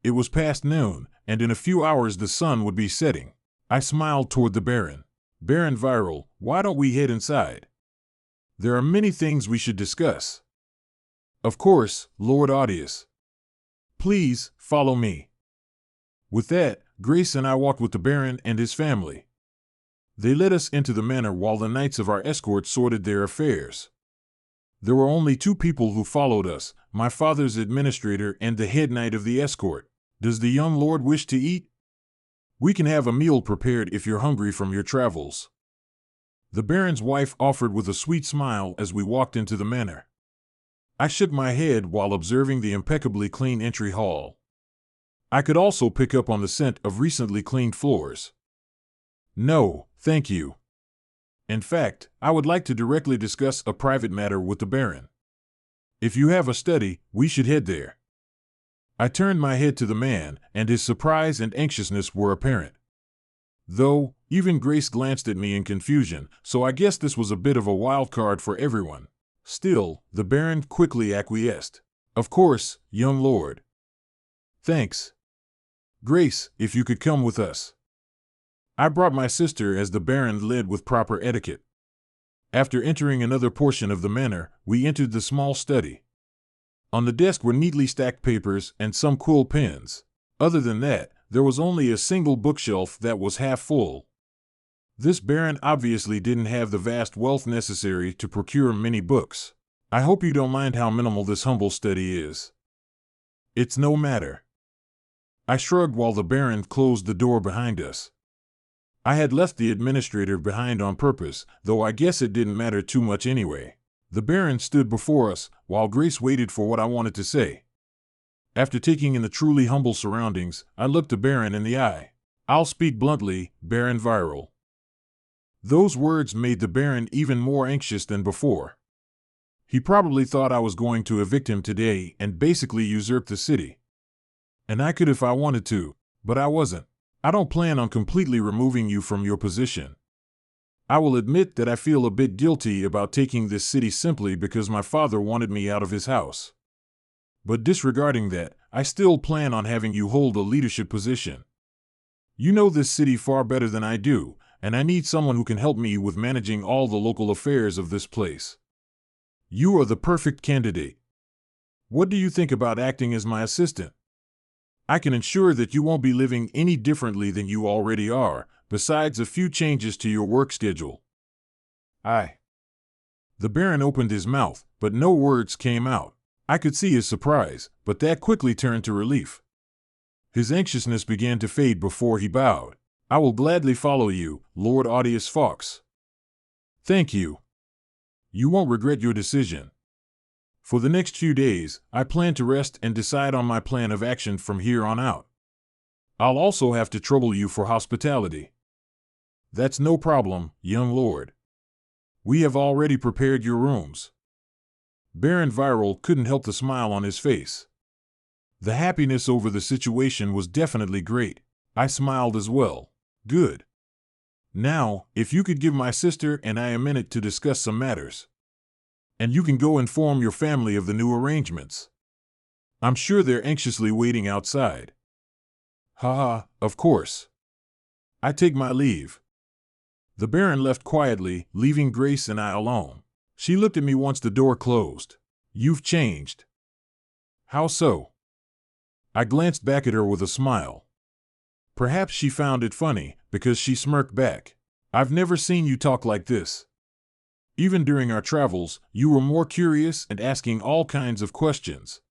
It was past noon, and in a few hours the sun would be setting. I smiled toward the Baron. Baron Viral, why don't we head inside? There are many things we should discuss. Of course, Lord Audius. Please, follow me. With that, Grace and I walked with the Baron and his family. They led us into the manor while the knights of our escort sorted their affairs. There were only 2 people who followed us, my father's administrator and the head knight of the escort. Does the young lord wish to eat? We can have a meal prepared if you're hungry from your travels. The Baron's wife offered with a sweet smile as we walked into the manor. I shook my head while observing the impeccably clean entry hall. I could also pick up on the scent of recently cleaned floors. No, thank you. In fact, I would like to directly discuss a private matter with the Baron. If you have a study, we should head there. I turned my head to the man, and his surprise and anxiousness were apparent. Though, even Grace glanced at me in confusion, so I guess this was a bit of a wild card for everyone. Still, the Baron quickly acquiesced. Of course, young lord. Thanks. Grace, if you could come with us. I brought my sister as the Baron led with proper etiquette. After entering another portion of the manor, we entered the small study. On the desk were neatly stacked papers and some quill pens. Other than that, there was only a single bookshelf that was half full. This Baron obviously didn't have the vast wealth necessary to procure many books. I hope you don't mind how minimal this humble study is. It's no matter. I shrugged while the Baron closed the door behind us. I had left the administrator behind on purpose, though I guess it didn't matter too much anyway. The Baron stood before us, while Grace waited for what I wanted to say. After taking in the truly humble surroundings, I looked the Baron in the eye. I'll speak bluntly, Baron Viral. Those words made the Baron even more anxious than before. He probably thought I was going to evict him today and basically usurp the city. And I could if I wanted to, but I wasn't. I don't plan on completely removing you from your position. I will admit that I feel a bit guilty about taking this city simply because my father wanted me out of his house. But disregarding that, I still plan on having you hold a leadership position. You know this city far better than I do, and I need someone who can help me with managing all the local affairs of this place. You are the perfect candidate. What do you think about acting as my assistant? I can ensure that you won't be living any differently than you already are, besides a few changes to your work schedule." The Baron opened his mouth, but no words came out. I could see his surprise, but that quickly turned to relief. His anxiousness began to fade before he bowed. "I will gladly follow you, Lord Audius Fox." "Thank you. You won't regret your decision. For the next few days, I plan to rest and decide on my plan of action from here on out. I'll also have to trouble you for hospitality." "That's no problem, young lord. We have already prepared your rooms." Baron Viral couldn't help the smile on his face. The happiness over the situation was definitely great. I smiled as well. "Good. Now, if you could give my sister and I a minute to discuss some matters. And you can go inform your family of the new arrangements. I'm sure they're anxiously waiting outside." "Haha, of course. I take my leave." The Baron left quietly, leaving Grace and I alone. She looked at me once the door closed. "You've changed." "How so?" I glanced back at her with a smile. Perhaps she found it funny, because she smirked back. "I've never seen you talk like this. Even during our travels, you were more curious and asking all kinds of questions.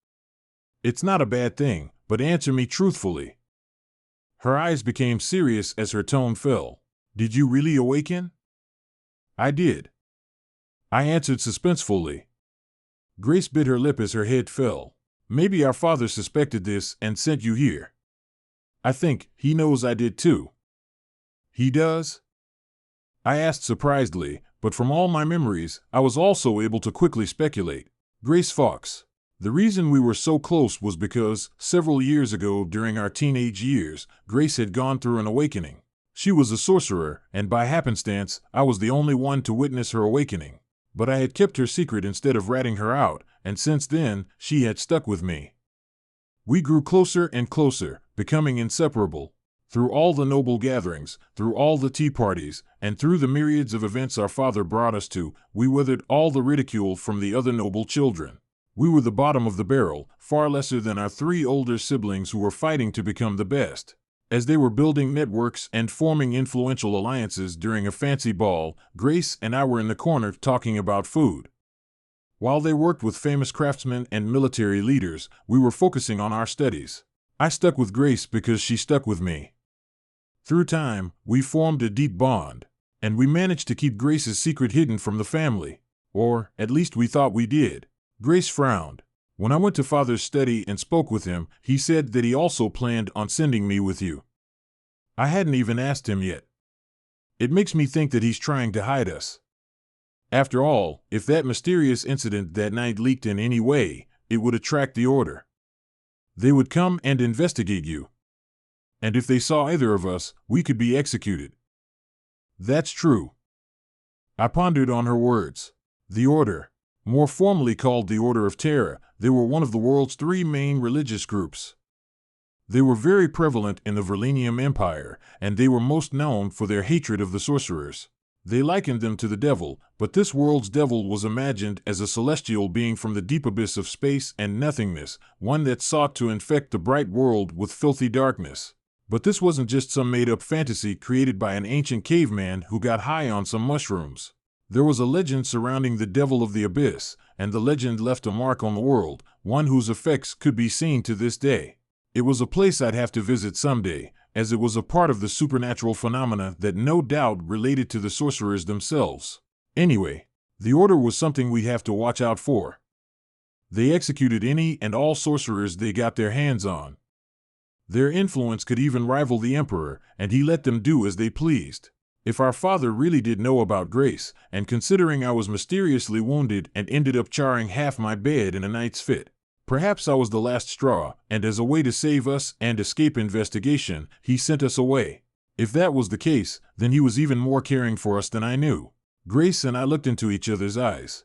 It's not a bad thing, but answer me truthfully." Her eyes became serious as her tone fell. "Did you really awaken?" "I did." I answered suspensefully. Grace bit her lip as her head fell. "Maybe our father suspected this and sent you here. I think he knows I did too." "He does?" I asked surprisedly, but from all my memories, I was also able to quickly speculate. "Grace Fox. The reason we were so close was because, several years ago during our teenage years, Grace had gone through an awakening. She was a sorcerer, and by happenstance, I was the only one to witness her awakening. But I had kept her secret instead of ratting her out, and since then, she had stuck with me. We grew closer and closer, becoming inseparable. Through all the noble gatherings, through all the tea parties, and through the myriads of events our father brought us to, we weathered all the ridicule from the other noble children. We were the bottom of the barrel, far lesser than our 3 older siblings who were fighting to become the best. As they were building networks and forming influential alliances during a fancy ball, Grace and I were in the corner talking about food. While they worked with famous craftsmen and military leaders, we were focusing on our studies. I stuck with Grace because she stuck with me. Through time, we formed a deep bond, and we managed to keep Grace's secret hidden from the family. Or, at least we thought we did." Grace frowned. "When I went to Father's study and spoke with him, he said that he also planned on sending me with you. I hadn't even asked him yet. It makes me think that he's trying to hide us. After all, if that mysterious incident that night leaked in any way, it would attract the Order. They would come and investigate you. And if they saw either of us, we could be executed." "That's true." I pondered on her words. The Order, more formally called the Order of Terra, they were one of the world's 3 main religious groups. They were very prevalent in the Verlenium Empire, and they were most known for their hatred of the sorcerers. They likened them to the devil, but this world's devil was imagined as a celestial being from the deep abyss of space and nothingness, one that sought to infect the bright world with filthy darkness. But this wasn't just some made-up fantasy created by an ancient caveman who got high on some mushrooms. There was a legend surrounding the devil of the abyss, and the legend left a mark on the world, one whose effects could be seen to this day. It was a place I'd have to visit someday, as it was a part of the supernatural phenomena that no doubt related to the sorcerers themselves. Anyway, the Order was something we'd have to watch out for. They executed any and all sorcerers they got their hands on. Their influence could even rival the Emperor, and he let them do as they pleased. If our father really did know about Grace, and considering I was mysteriously wounded and ended up charring half my bed in a night's fit, perhaps I was the last straw, and as a way to save us and escape investigation, he sent us away. If that was the case, then he was even more caring for us than I knew. Grace and I looked into each other's eyes.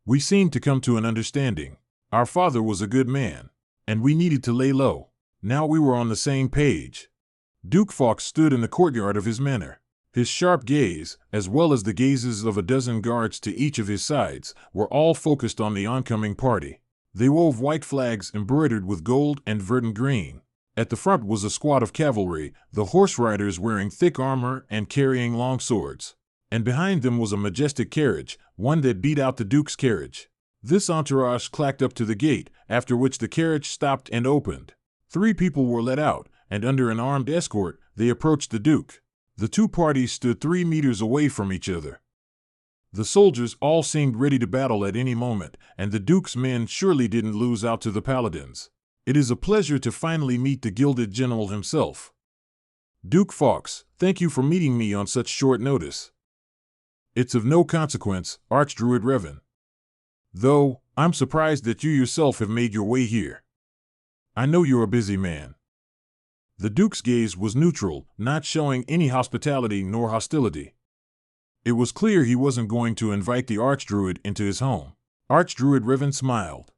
We seemed to come to an understanding. Our father was a good man, and we needed to lay low. Now we were on the same page. Duke Fox stood in the courtyard of his manor. His sharp gaze, as well as the gazes of a dozen guards to each of his sides, were all focused on the oncoming party. They wove white flags embroidered with gold and verdant green. At the front was a squad of cavalry, the horse riders wearing thick armor and carrying long swords. And behind them was a majestic carriage, one that beat out the Duke's carriage. This entourage clacked up to the gate, after which the carriage stopped and opened. 3 people were let out, and under an armed escort, they approached the Duke. The 2 parties stood 3 meters away from each other. The soldiers all seemed ready to battle at any moment, and the Duke's men surely didn't lose out to the paladins. It is a pleasure to finally meet the gilded general himself. Duke Fawkes, thank you for meeting me on such short notice. It's of no consequence, Archdruid Revan. Though, I'm surprised that you yourself have made your way here. I know you're a busy man. The Duke's gaze was neutral, not showing any hospitality nor hostility. It was clear he wasn't going to invite the Archdruid into his home. Archdruid Revan smiled.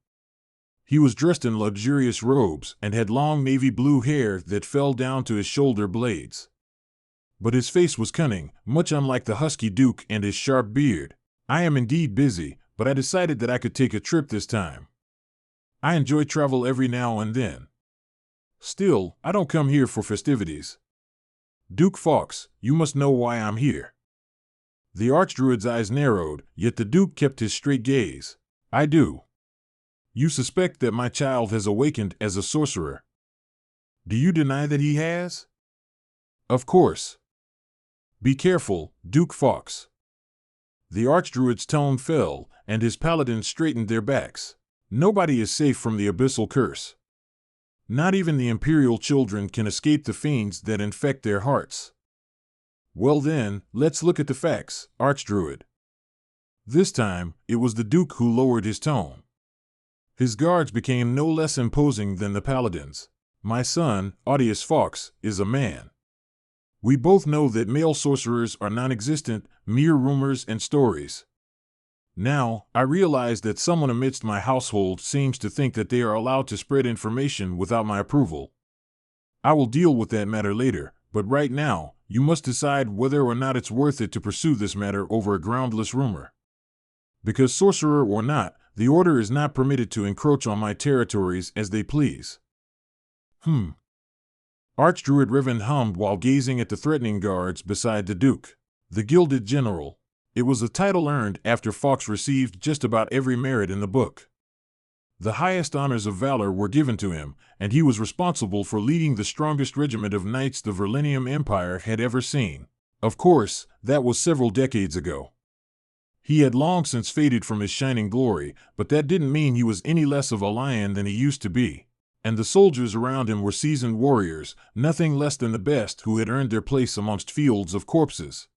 He was dressed in luxurious robes and had long navy blue hair that fell down to his shoulder blades. But his face was cunning, much unlike the husky Duke and his sharp beard. I am indeed busy, but I decided that I could take a trip this time. I enjoy travel every now and then. Still, I don't come here for festivities. Duke Fawkes, you must know why I'm here. The Archdruid's eyes narrowed, yet the Duke kept his straight gaze. I do. You suspect that my child has awakened as a sorcerer. Do you deny that he has? Of course. Be careful, Duke Fawkes. The Archdruid's tone fell, and his paladins straightened their backs. Nobody is safe from the abyssal curse. Not even the Imperial children can escape the fiends that infect their hearts. Well then, let's look at the facts, Archdruid. This time, it was the Duke who lowered his tone. His guards became no less imposing than the paladins. My son, Audius Fawkes, is a man. We both know that male sorcerers are non-existent, mere rumors and stories. Now, I realize that someone amidst my household seems to think that they are allowed to spread information without my approval. I will deal with that matter later, but right now, you must decide whether or not it's worth it to pursue this matter over a groundless rumor. Because sorcerer or not, the Order is not permitted to encroach on my territories as they please. Archdruid Revan hummed while gazing at the threatening guards beside the Duke. The Gilded General. It was a title earned after Fawkes received just about every merit in the book. The highest honors of valor were given to him, and he was responsible for leading the strongest regiment of knights the Verlinium Empire had ever seen. Of course, that was several decades ago. He had long since faded from his shining glory, but that didn't mean he was any less of a lion than he used to be. And the soldiers around him were seasoned warriors, nothing less than the best, who had earned their place amongst fields of corpses.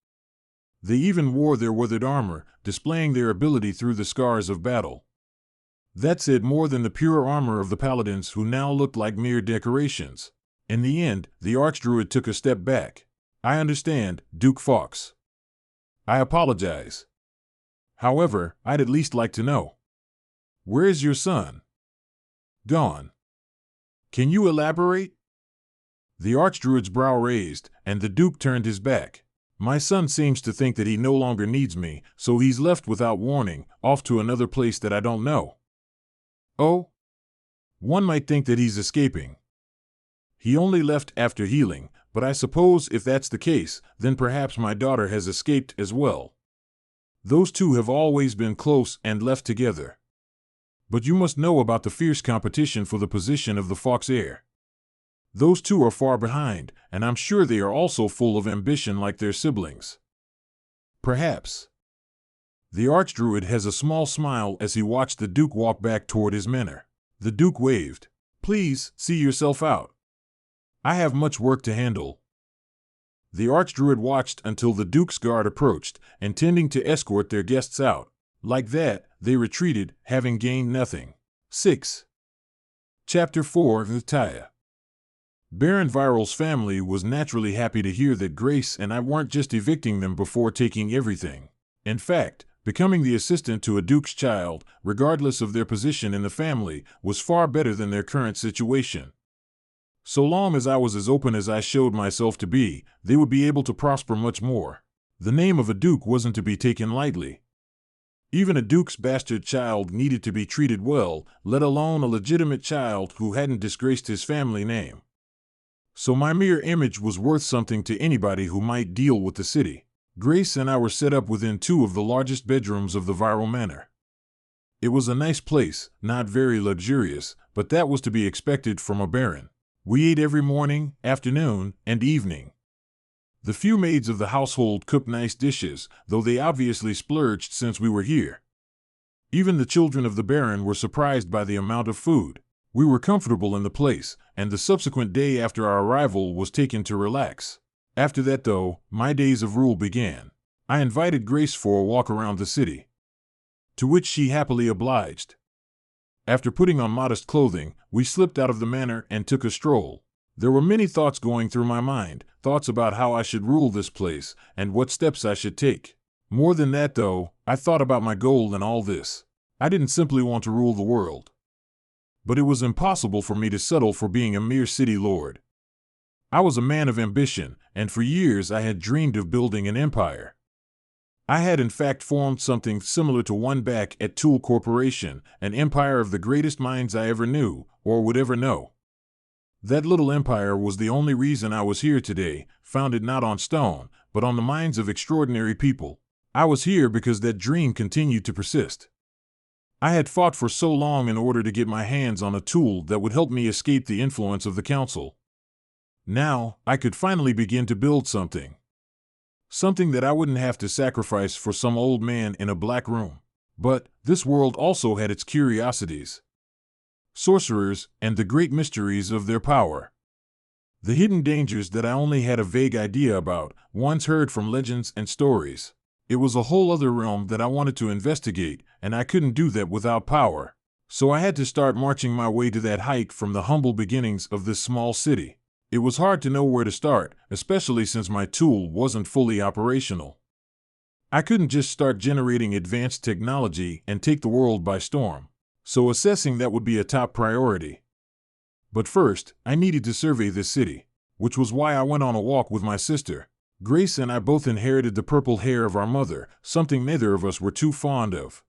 They even wore their weathered armor, displaying their ability through the scars of battle. That said more than the pure armor of the paladins, who now looked like mere decorations. In the end, the Archdruid took a step back. I understand, Duke Fawkes. I apologize. However, I'd at least like to know. Where is your son? Gone. Can you elaborate? The Archdruid's brow raised, and the Duke turned his back. My son seems to think that he no longer needs me, so he's left without warning, off to another place that I don't know. Oh? One might think that he's escaping. He only left after healing, but I suppose if that's the case, then perhaps my daughter has escaped as well. Those two have always been close and left together. But you must know about the fierce competition for the position of the Fawkes heir. Those two are far behind, and I'm sure they are also full of ambition like their siblings. Perhaps. The Archdruid has a small smile as he watched the Duke walk back toward his mentor. The Duke waved. Please, see yourself out. I have much work to handle. The Archdruid watched until the Duke's guard approached, intending to escort their guests out. Like that, they retreated, having gained nothing. 6. Chapter 4 of Taya. Baron Viral's family was naturally happy to hear that Grace and I weren't just evicting them before taking everything. In fact, becoming the assistant to a duke's child, regardless of their position in the family, was far better than their current situation. So long as I was as open as I showed myself to be, they would be able to prosper much more. The name of a duke wasn't to be taken lightly. Even a duke's bastard child needed to be treated well, let alone a legitimate child who hadn't disgraced his family name. So my mere image was worth something to anybody who might deal with the city. Grace and I were set up within 2 of the largest bedrooms of the viral manor. It was a nice place, not very luxurious, but that was to be expected from a baron. We ate every morning, afternoon, and evening. The few maids of the household cooked nice dishes, though they obviously splurged since we were here. Even the children of the baron were surprised by the amount of food. We were comfortable in the place, and the subsequent day after our arrival was taken to relax. After that, though, my days of rule began. I invited Grace for a walk around the city, to which she happily obliged. After putting on modest clothing, we slipped out of the manor and took a stroll. There were many thoughts going through my mind, thoughts about how I should rule this place and what steps I should take. More than that, though, I thought about my goal in all this. I didn't simply want to rule the world. But it was impossible for me to settle for being a mere city lord. I was a man of ambition, and for years I had dreamed of building an empire. I had in fact formed something similar to one back at Tool Corporation, an empire of the greatest minds I ever knew, or would ever know. That little empire was the only reason I was here today, founded not on stone, but on the minds of extraordinary people. I was here because that dream continued to persist. I had fought for so long in order to get my hands on a tool that would help me escape the influence of the council. Now, I could finally begin to build something. Something that I wouldn't have to sacrifice for some old man in a black room. But this world also had its curiosities. Sorcerers and the great mysteries of their power. The hidden dangers that I only had a vague idea about, once heard from legends and stories. It was a whole other realm that I wanted to investigate, and I couldn't do that without power. So I had to start marching my way to that height from the humble beginnings of this small city. It was hard to know where to start, especially since my tool wasn't fully operational. I couldn't just start generating advanced technology and take the world by storm. So assessing that would be a top priority. But first, I needed to survey this city, which was why I went on a walk with my sister. Grace and I both inherited the purple hair of our mother, something neither of us were too fond of.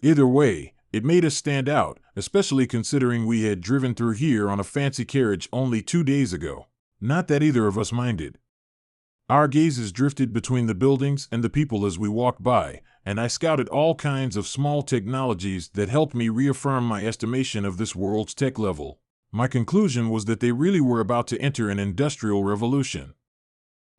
Either way, it made us stand out, especially considering we had driven through here on a fancy carriage only 2 days ago. Not that either of us minded. Our gazes drifted between the buildings and the people as we walked by, and I scouted all kinds of small technologies that helped me reaffirm my estimation of this world's tech level. My conclusion was that they really were about to enter an industrial revolution.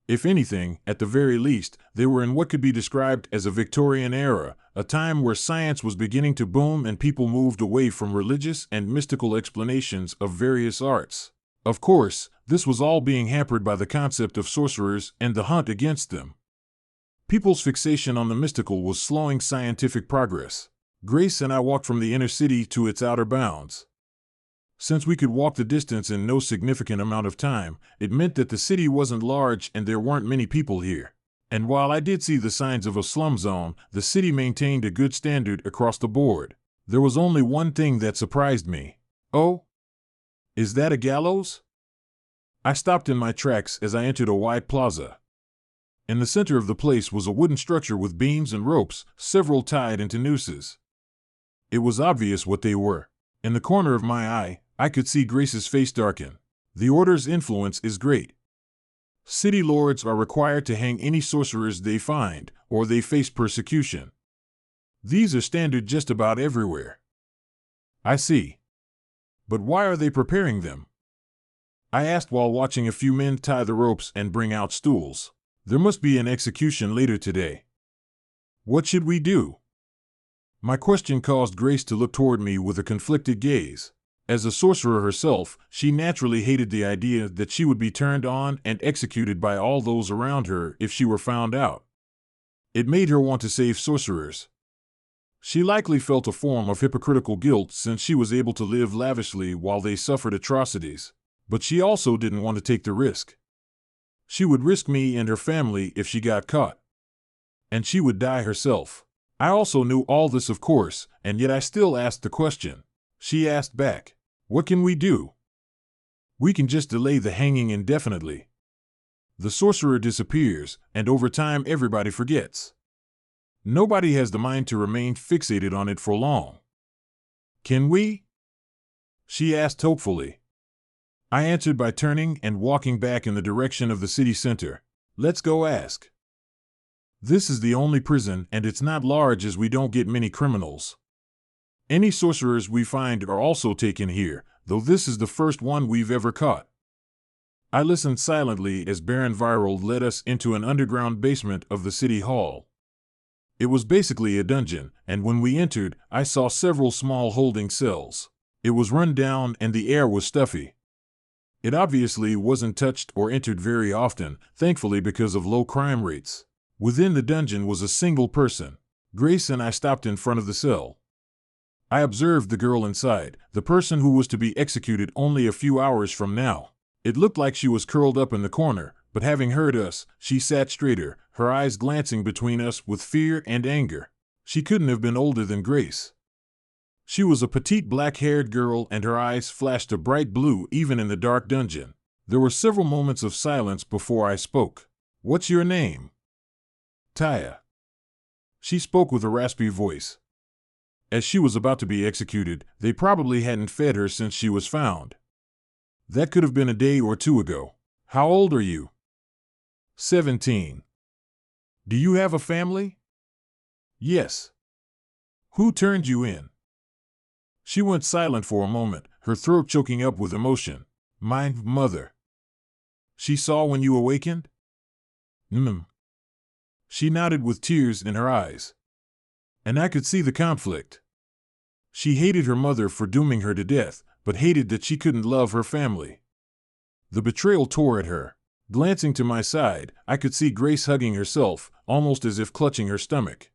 If anything, at the very least, they were in what could be described as a Victorian era, a time where science was beginning to boom and people moved away from religious and mystical explanations of various arts. Of course, this was all being hampered by the concept of sorcerers and the hunt against them. People's fixation on the mystical was slowing scientific progress. Grace and I walked from the inner city to its outer bounds. Since we could walk the distance in no significant amount of time, it meant that the city wasn't large and there weren't many people here. And while I did see the signs of a slum zone, the city maintained a good standard across the board. There was only one thing that surprised me. Oh? Is that a gallows? I stopped in my tracks as I entered a wide plaza. In the center of the place was a wooden structure with beams and ropes, several tied into nooses. It was obvious what they were. In the corner of my eye, I could see Grace's face darken. The order's influence is great. City lords are required to hang any sorcerers they find, or they face persecution. These are standard just about everywhere. I see. But why are they preparing them? I asked while watching a few men tie the ropes and bring out stools. There must be an execution later today. What should we do? My question caused Grace to look toward me with a conflicted gaze. As a sorcerer herself, she naturally hated the idea that she would be turned on and executed by all those around her if she were found out. It made her want to save sorcerers. She likely felt a form of hypocritical guilt since she was able to live lavishly while they suffered atrocities. But she also didn't want to take the risk. She would risk me and her family if she got caught. And she would die herself. I also knew all this, of course, and yet I still asked the question. She asked back, "What can we do?" We can just delay the hanging indefinitely. The sorcerer disappears, and over time everybody forgets. Nobody has the mind to remain fixated on it for long. Can we? She asked hopefully. I answered by turning and walking back in the direction of the city center. Let's go ask. This is the only prison, and it's not large as we don't get many criminals. Any sorcerers we find are also taken here, though this is the first one we've ever caught. I listened silently as Baron Viral led us into an underground basement of the city hall. It was basically a dungeon, and when we entered, I saw several small holding cells. It was run down and the air was stuffy. It obviously wasn't touched or entered very often, thankfully because of low crime rates. Within the dungeon was a single person. Grace and I stopped in front of the cell. I observed the girl inside, the person who was to be executed only a few hours from now. It looked like she was curled up in the corner, but having heard us, she sat straighter, her eyes glancing between us with fear and anger. She couldn't have been older than Grace. She was a petite black-haired girl, and her eyes flashed a bright blue even in the dark dungeon. There were several moments of silence before I spoke. "What's your name?" "Taya." She spoke with a raspy voice. As she was about to be executed, they probably hadn't fed her since she was found. That could have been a day or two ago. "How old are you?" 17. "Do you have a family?" "Yes." "Who turned you in?" She went silent for a moment, her throat choking up with emotion. "My mother." "She saw when you awakened?" She nodded with tears in her eyes. And I could see the conflict. She hated her mother for dooming her to death, but hated that she couldn't love her family. The betrayal tore at her. Glancing to my side, I could see Grace hugging herself, almost as if clutching her stomach.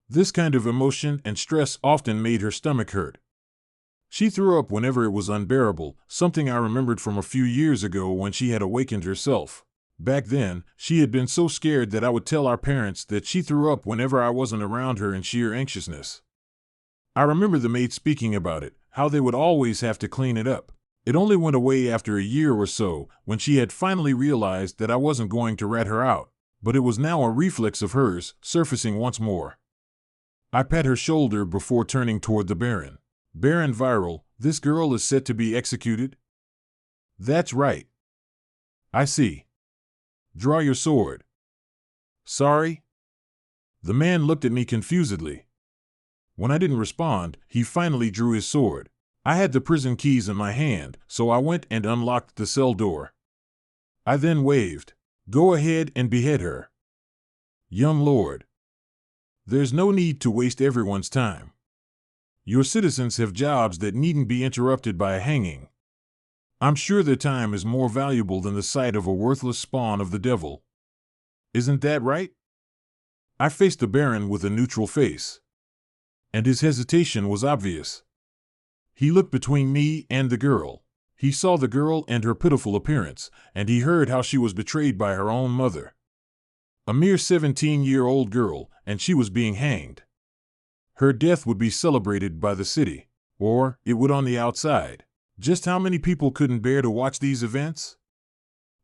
This kind of emotion and stress often made her stomach hurt. She threw up whenever it was unbearable, something I remembered from a few years ago when she had awakened herself. Back then, she had been so scared that I would tell our parents that she threw up whenever I wasn't around her in sheer anxiousness. I remember the maid speaking about it, how they would always have to clean it up. It only went away after a year or so, when she had finally realized that I wasn't going to rat her out, but it was now a reflex of hers, surfacing once more. I pat her shoulder before turning toward the Baron. "Baron Viral, this girl is set to be executed?" "That's right." "I see. Draw your sword." "Sorry?" The man looked at me confusedly. When I didn't respond, he finally drew his sword. I had the prison keys in my hand, so I went and unlocked the cell door. I then waved. "Go ahead and behead her." "Young lord, there's no need to waste everyone's time. Your citizens have jobs that needn't be interrupted by a hanging. I'm sure their time is more valuable than the sight of a worthless spawn of the devil. Isn't that right?" I faced the Baron with a neutral face. And his hesitation was obvious. He looked between me and the girl. He saw the girl and her pitiful appearance, and he heard how she was betrayed by her own mother. A mere 17-year-old girl, and she was being hanged. Her death would be celebrated by the city, or it would on the outside. Just how many people couldn't bear to watch these events?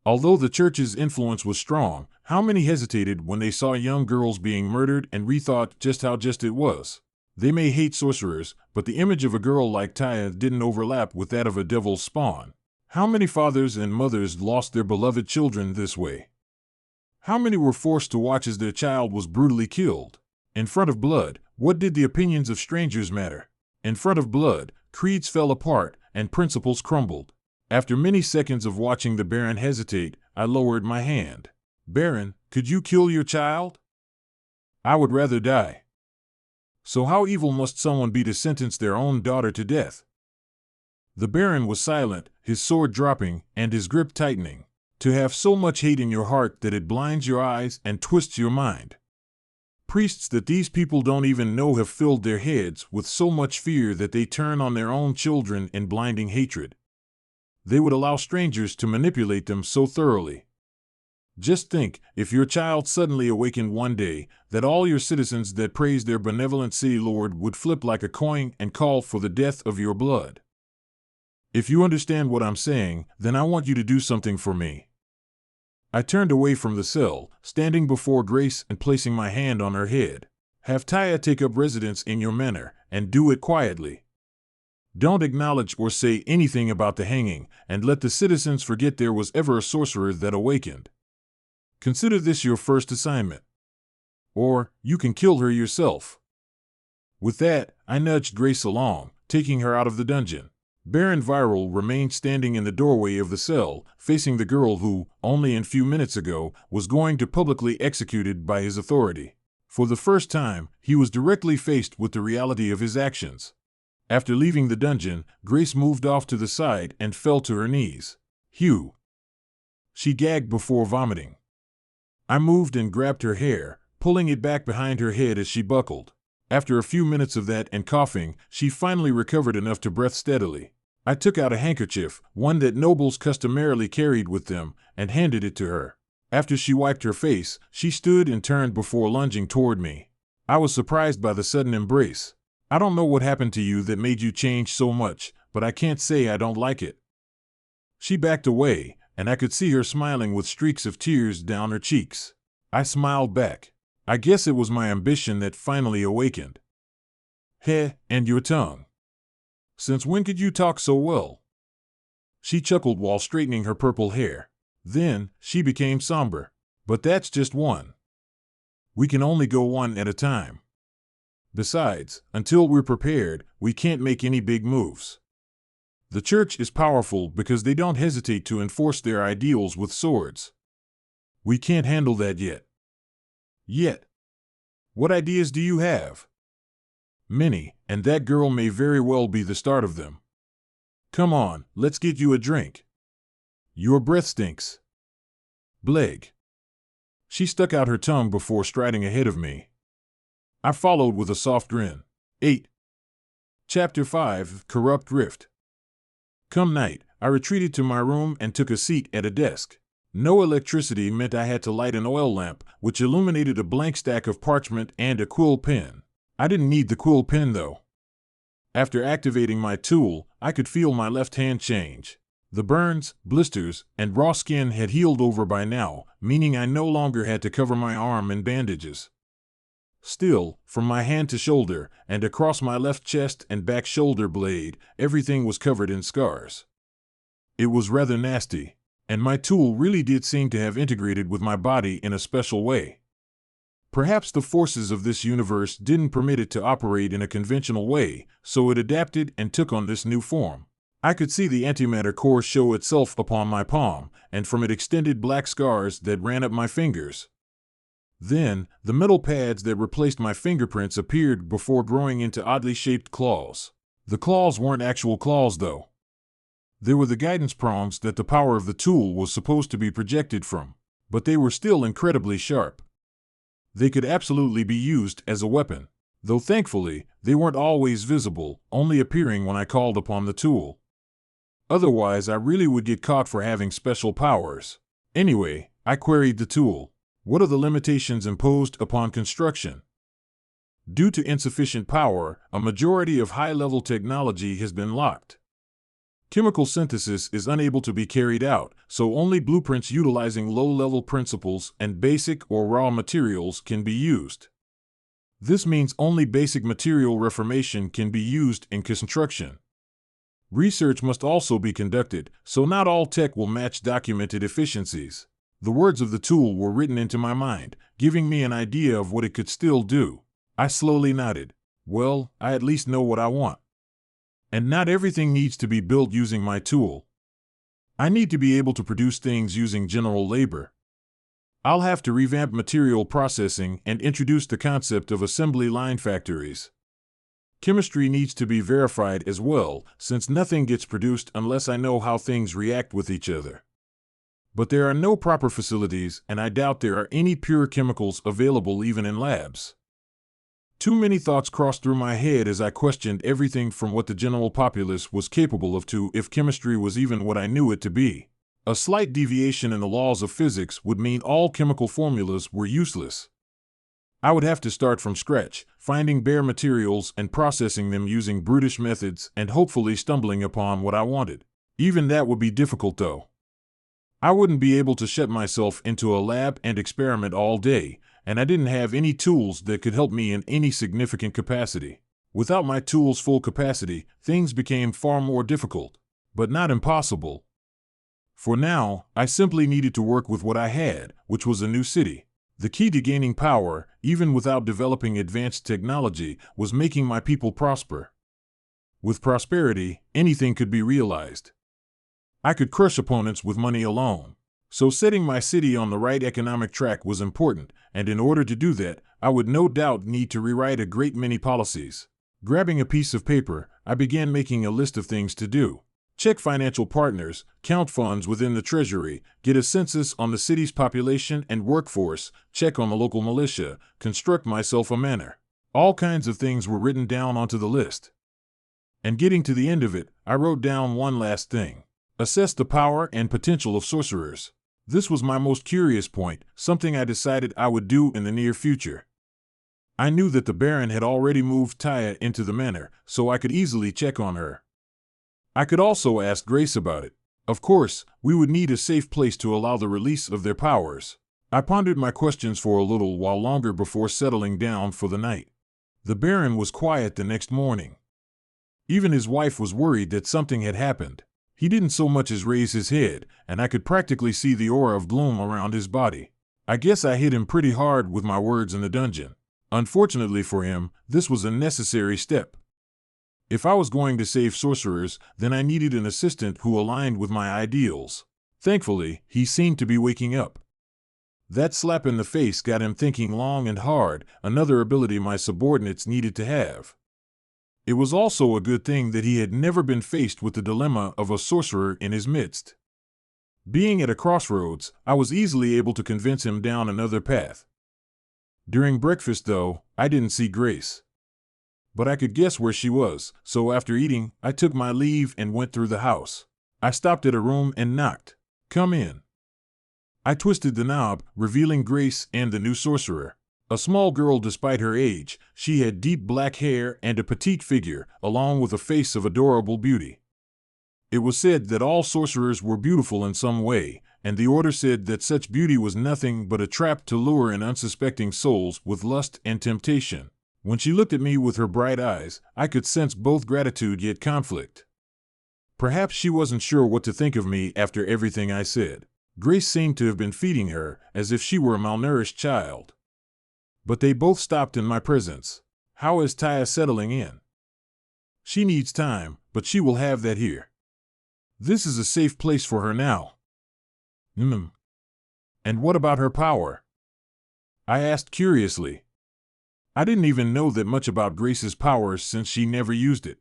Although the church's influence was strong, how many hesitated when they saw young girls being murdered and rethought just how just it was? They may hate sorcerers, but the image of a girl like Taya didn't overlap with that of a devil's spawn. How many fathers and mothers lost their beloved children this way? How many were forced to watch as their child was brutally killed? In front of blood, what did the opinions of strangers matter? In front of blood, creeds fell apart and principles crumbled. After many seconds of watching the Baron hesitate, I lowered my hand. "Baron, could you kill your child?" "I would rather die." "So how evil must someone be to sentence their own daughter to death?" The Baron was silent, his sword dropping and his grip tightening. "To have so much hate in your heart that it blinds your eyes and twists your mind. Priests that these people don't even know have filled their heads with so much fear that they turn on their own children in blinding hatred. They would allow strangers to manipulate them so thoroughly. Just think, if your child suddenly awakened one day, that all your citizens that praise their benevolent city lord would flip like a coin and call for the death of your blood." If you understand what I'm saying, then I want you to do something for me. I turned away from the cell, standing before Grace and placing my hand on her head. Have Taya take up residence in your manor, and do it quietly. Don't acknowledge or say anything about the hanging, and let the citizens forget there was ever a sorcerer that awakened. Consider this your first assignment. Or, you can kill her yourself. With that, I nudged Grace along, taking her out of the dungeon. Baron Viral remained standing in the doorway of the cell, facing the girl who, only a few minutes ago, was going to publicly executed by his authority. For the first time, he was directly faced with the reality of his actions. After leaving the dungeon, Grace moved off to the side and fell to her knees. Hugh! She gagged before vomiting. I moved and grabbed her hair, pulling it back behind her head as she buckled. After a few minutes of that and coughing, she finally recovered enough to breathe steadily. I took out a handkerchief, one that nobles customarily carried with them, and handed it to her. After she wiped her face, she stood and turned before lunging toward me. I was surprised by the sudden embrace. I don't know what happened to you that made you change so much, but I can't say I don't like it. She backed away, and I could see her smiling with streaks of tears down her cheeks. I smiled back. I guess it was my ambition that finally awakened. Heh, and your tongue. Since when could you talk so well? She chuckled while straightening her purple hair. Then, she became somber. But that's just one. We can only go one at a time. Besides, until we're prepared, we can't make any big moves. The church is powerful because they don't hesitate to enforce their ideals with swords. We can't handle that yet. Yet. What ideas do you have? Many, and that girl may very well be the start of them. Come on, let's get you a drink. Your breath stinks. Bleg. She stuck out her tongue before striding ahead of me. I followed with a soft grin. 8. Chapter 5, Corrupt Rift. Come night, I retreated to my room and took a seat at a desk. No electricity meant I had to light an oil lamp, which illuminated a blank stack of parchment and a quill pen. I didn't need the quill pen, though. After activating my tool, I could feel my left hand change. The burns, blisters, and raw skin had healed over by now, meaning I no longer had to cover my arm in bandages. Still, from my hand to shoulder, and across my left chest and back shoulder blade, everything was covered in scars. It was rather nasty. And my tool really did seem to have integrated with my body in a special way. Perhaps the forces of this universe didn't permit it to operate in a conventional way, so it adapted and took on this new form. I could see the antimatter core show itself upon my palm, and from it extended black scars that ran up my fingers. Then, the metal pads that replaced my fingerprints appeared before growing into oddly shaped claws. The claws weren't actual claws, though. They were the guidance prongs that the power of the tool was supposed to be projected from, but they were still incredibly sharp. They could absolutely be used as a weapon, though thankfully, they weren't always visible, only appearing when I called upon the tool. Otherwise, I really would get caught for having special powers. Anyway, I queried the tool. What are the limitations imposed upon construction? Due to insufficient power, a majority of high-level technology has been locked. Chemical synthesis is unable to be carried out, so only blueprints utilizing low-level principles and basic or raw materials can be used. This means only basic material reformation can be used in construction. Research must also be conducted, so not all tech will match documented efficiencies. The words of the tool were written into my mind, giving me an idea of what it could still do. I slowly nodded. Well, I at least know what I want. And not everything needs to be built using my tool. I need to be able to produce things using general labor. I'll have to revamp material processing and introduce the concept of assembly line factories. Chemistry needs to be verified as well, since nothing gets produced unless I know how things react with each other. But there are no proper facilities, and I doubt there are any pure chemicals available even in labs. Too many thoughts crossed through my head as I questioned everything from what the general populace was capable of to if chemistry was even what I knew it to be. A slight deviation in the laws of physics would mean all chemical formulas were useless. I would have to start from scratch, finding bare materials and processing them using brutish methods and hopefully stumbling upon what I wanted. Even that would be difficult though. I wouldn't be able to shut myself into a lab and experiment all day, and I didn't have any tools that could help me in any significant capacity. Without my tools' full capacity, things became far more difficult, but not impossible. For now, I simply needed to work with what I had, which was a new city. The key to gaining power, even without developing advanced technology, was making my people prosper. With prosperity, anything could be realized. I could crush opponents with money alone. So setting my city on the right economic track was important, and in order to do that, I would no doubt need to rewrite a great many policies. Grabbing a piece of paper, I began making a list of things to do. Check financial partners, count funds within the treasury, get a census on the city's population and workforce, check on the local militia, construct myself a manor. All kinds of things were written down onto the list. And getting to the end of it, I wrote down one last thing. Assess the power and potential of sorcerers. This was my most curious point, something I decided I would do in the near future. I knew that the Baron had already moved Taya into the manor, so I could easily check on her. I could also ask Grace about it. Of course, we would need a safe place to allow the release of their powers. I pondered my questions for a little while longer before settling down for the night. The Baron was quiet the next morning. Even his wife was worried that something had happened. He didn't so much as raise his head, and I could practically see the aura of gloom around his body. I guess I hit him pretty hard with my words in the dungeon. Unfortunately for him, this was a necessary step. If I was going to save sorcerers, then I needed an assistant who aligned with my ideals. Thankfully, he seemed to be waking up. That slap in the face got him thinking long and hard, another ability my subordinates needed to have. It was also a good thing that he had never been faced with the dilemma of a sorcerer in his midst. Being at a crossroads, I was easily able to convince him down another path. During breakfast, though, I didn't see Grace. But I could guess where she was, so after eating, I took my leave and went through the house. I stopped at a room and knocked. "Come in." I twisted the knob, revealing Grace and the new sorcerer. A small girl despite her age, she had deep black hair and a petite figure, along with a face of adorable beauty. It was said that all sorcerers were beautiful in some way, and the order said that such beauty was nothing but a trap to lure in unsuspecting souls with lust and temptation. When she looked at me with her bright eyes, I could sense both gratitude yet conflict. Perhaps she wasn't sure what to think of me after everything I said. Grace seemed to have been feeding her, as if she were a malnourished child. But they both stopped in my presence. "How is Taya settling in?" "She needs time, but she will have that here. This is a safe place for her now." "And what about her power?" I asked curiously. I didn't even know that much about Grace's powers since she never used it.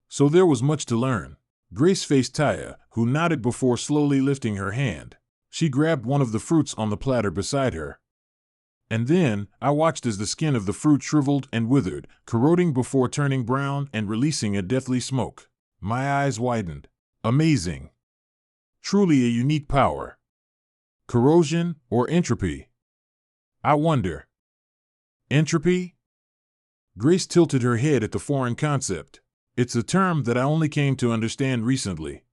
So there was much to learn. Grace faced Taya, who nodded before slowly lifting her hand. She grabbed one of the fruits on the platter beside her. And then, I watched as the skin of the fruit shriveled and withered, corroding before turning brown and releasing a deathly smoke. My eyes widened. Amazing. Truly a unique power. Corrosion or entropy? I wonder. Entropy? Grace tilted her head at the foreign concept. It's a term that I only came to understand recently.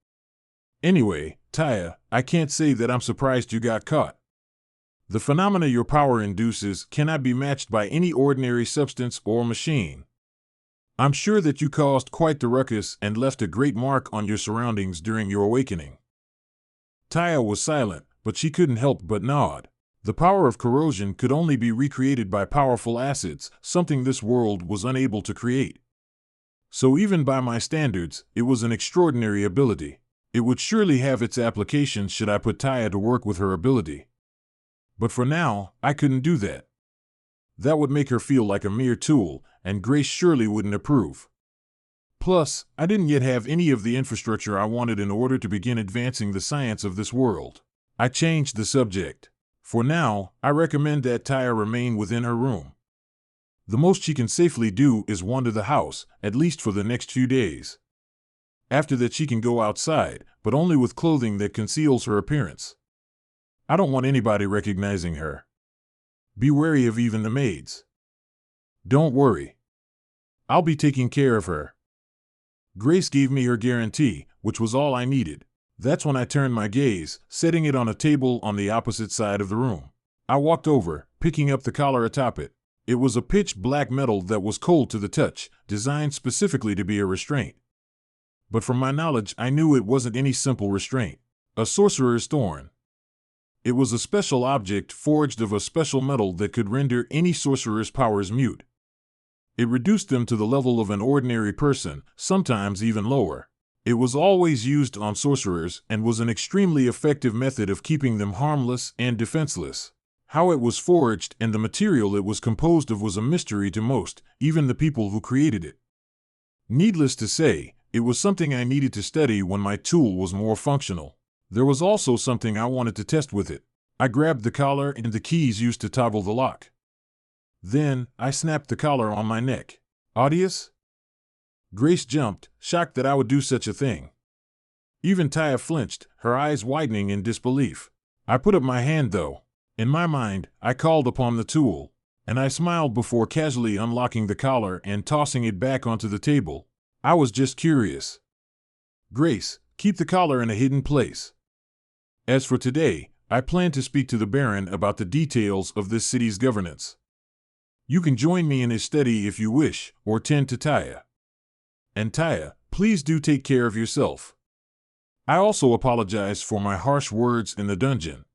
Anyway, Taya, I can't say that I'm surprised you got caught. The phenomena your power induces cannot be matched by any ordinary substance or machine. I'm sure that you caused quite the ruckus and left a great mark on your surroundings during your awakening. Taya was silent, but she couldn't help but nod. The power of corrosion could only be recreated by powerful acids, something this world was unable to create. So even by my standards, it was an extraordinary ability. It would surely have its applications should I put Taya to work with her ability. But for now, I couldn't do that. That would make her feel like a mere tool, and Grace surely wouldn't approve. Plus, I didn't yet have any of the infrastructure I wanted in order to begin advancing the science of this world. I changed the subject. For now, I recommend that Taya remain within her room. The most she can safely do is wander the house, at least for the next few days. After that she can go outside, but only with clothing that conceals her appearance. I don't want anybody recognizing her. Be wary of even the maids. Don't worry. I'll be taking care of her. Grace gave me her guarantee, which was all I needed. That's when I turned my gaze, setting it on a table on the opposite side of the room. I walked over, picking up the collar atop it. It was a pitch black metal that was cold to the touch, designed specifically to be a restraint. But from my knowledge, I knew it wasn't any simple restraint. A sorcerer's thorn. It was a special object forged of a special metal that could render any sorcerer's powers mute. It reduced them to the level of an ordinary person, sometimes even lower. It was always used on sorcerers and was an extremely effective method of keeping them harmless and defenseless. How it was forged and the material it was composed of was a mystery to most, even the people who created it. Needless to say, it was something I needed to study when my tool was more functional. There was also something I wanted to test with it. I grabbed the collar and the keys used to toggle the lock. Then, I snapped the collar on my neck. Audius? Grace jumped, shocked that I would do such a thing. Even Taya flinched, her eyes widening in disbelief. I put up my hand though. In my mind, I called upon the tool, and I smiled before casually unlocking the collar and tossing it back onto the table. I was just curious. Grace, keep the collar in a hidden place. As for today, I plan to speak to the Baron about the details of this city's governance. You can join me in his study if you wish, or tend to Taya. And Taya, please do take care of yourself. I also apologize for my harsh words in the dungeon.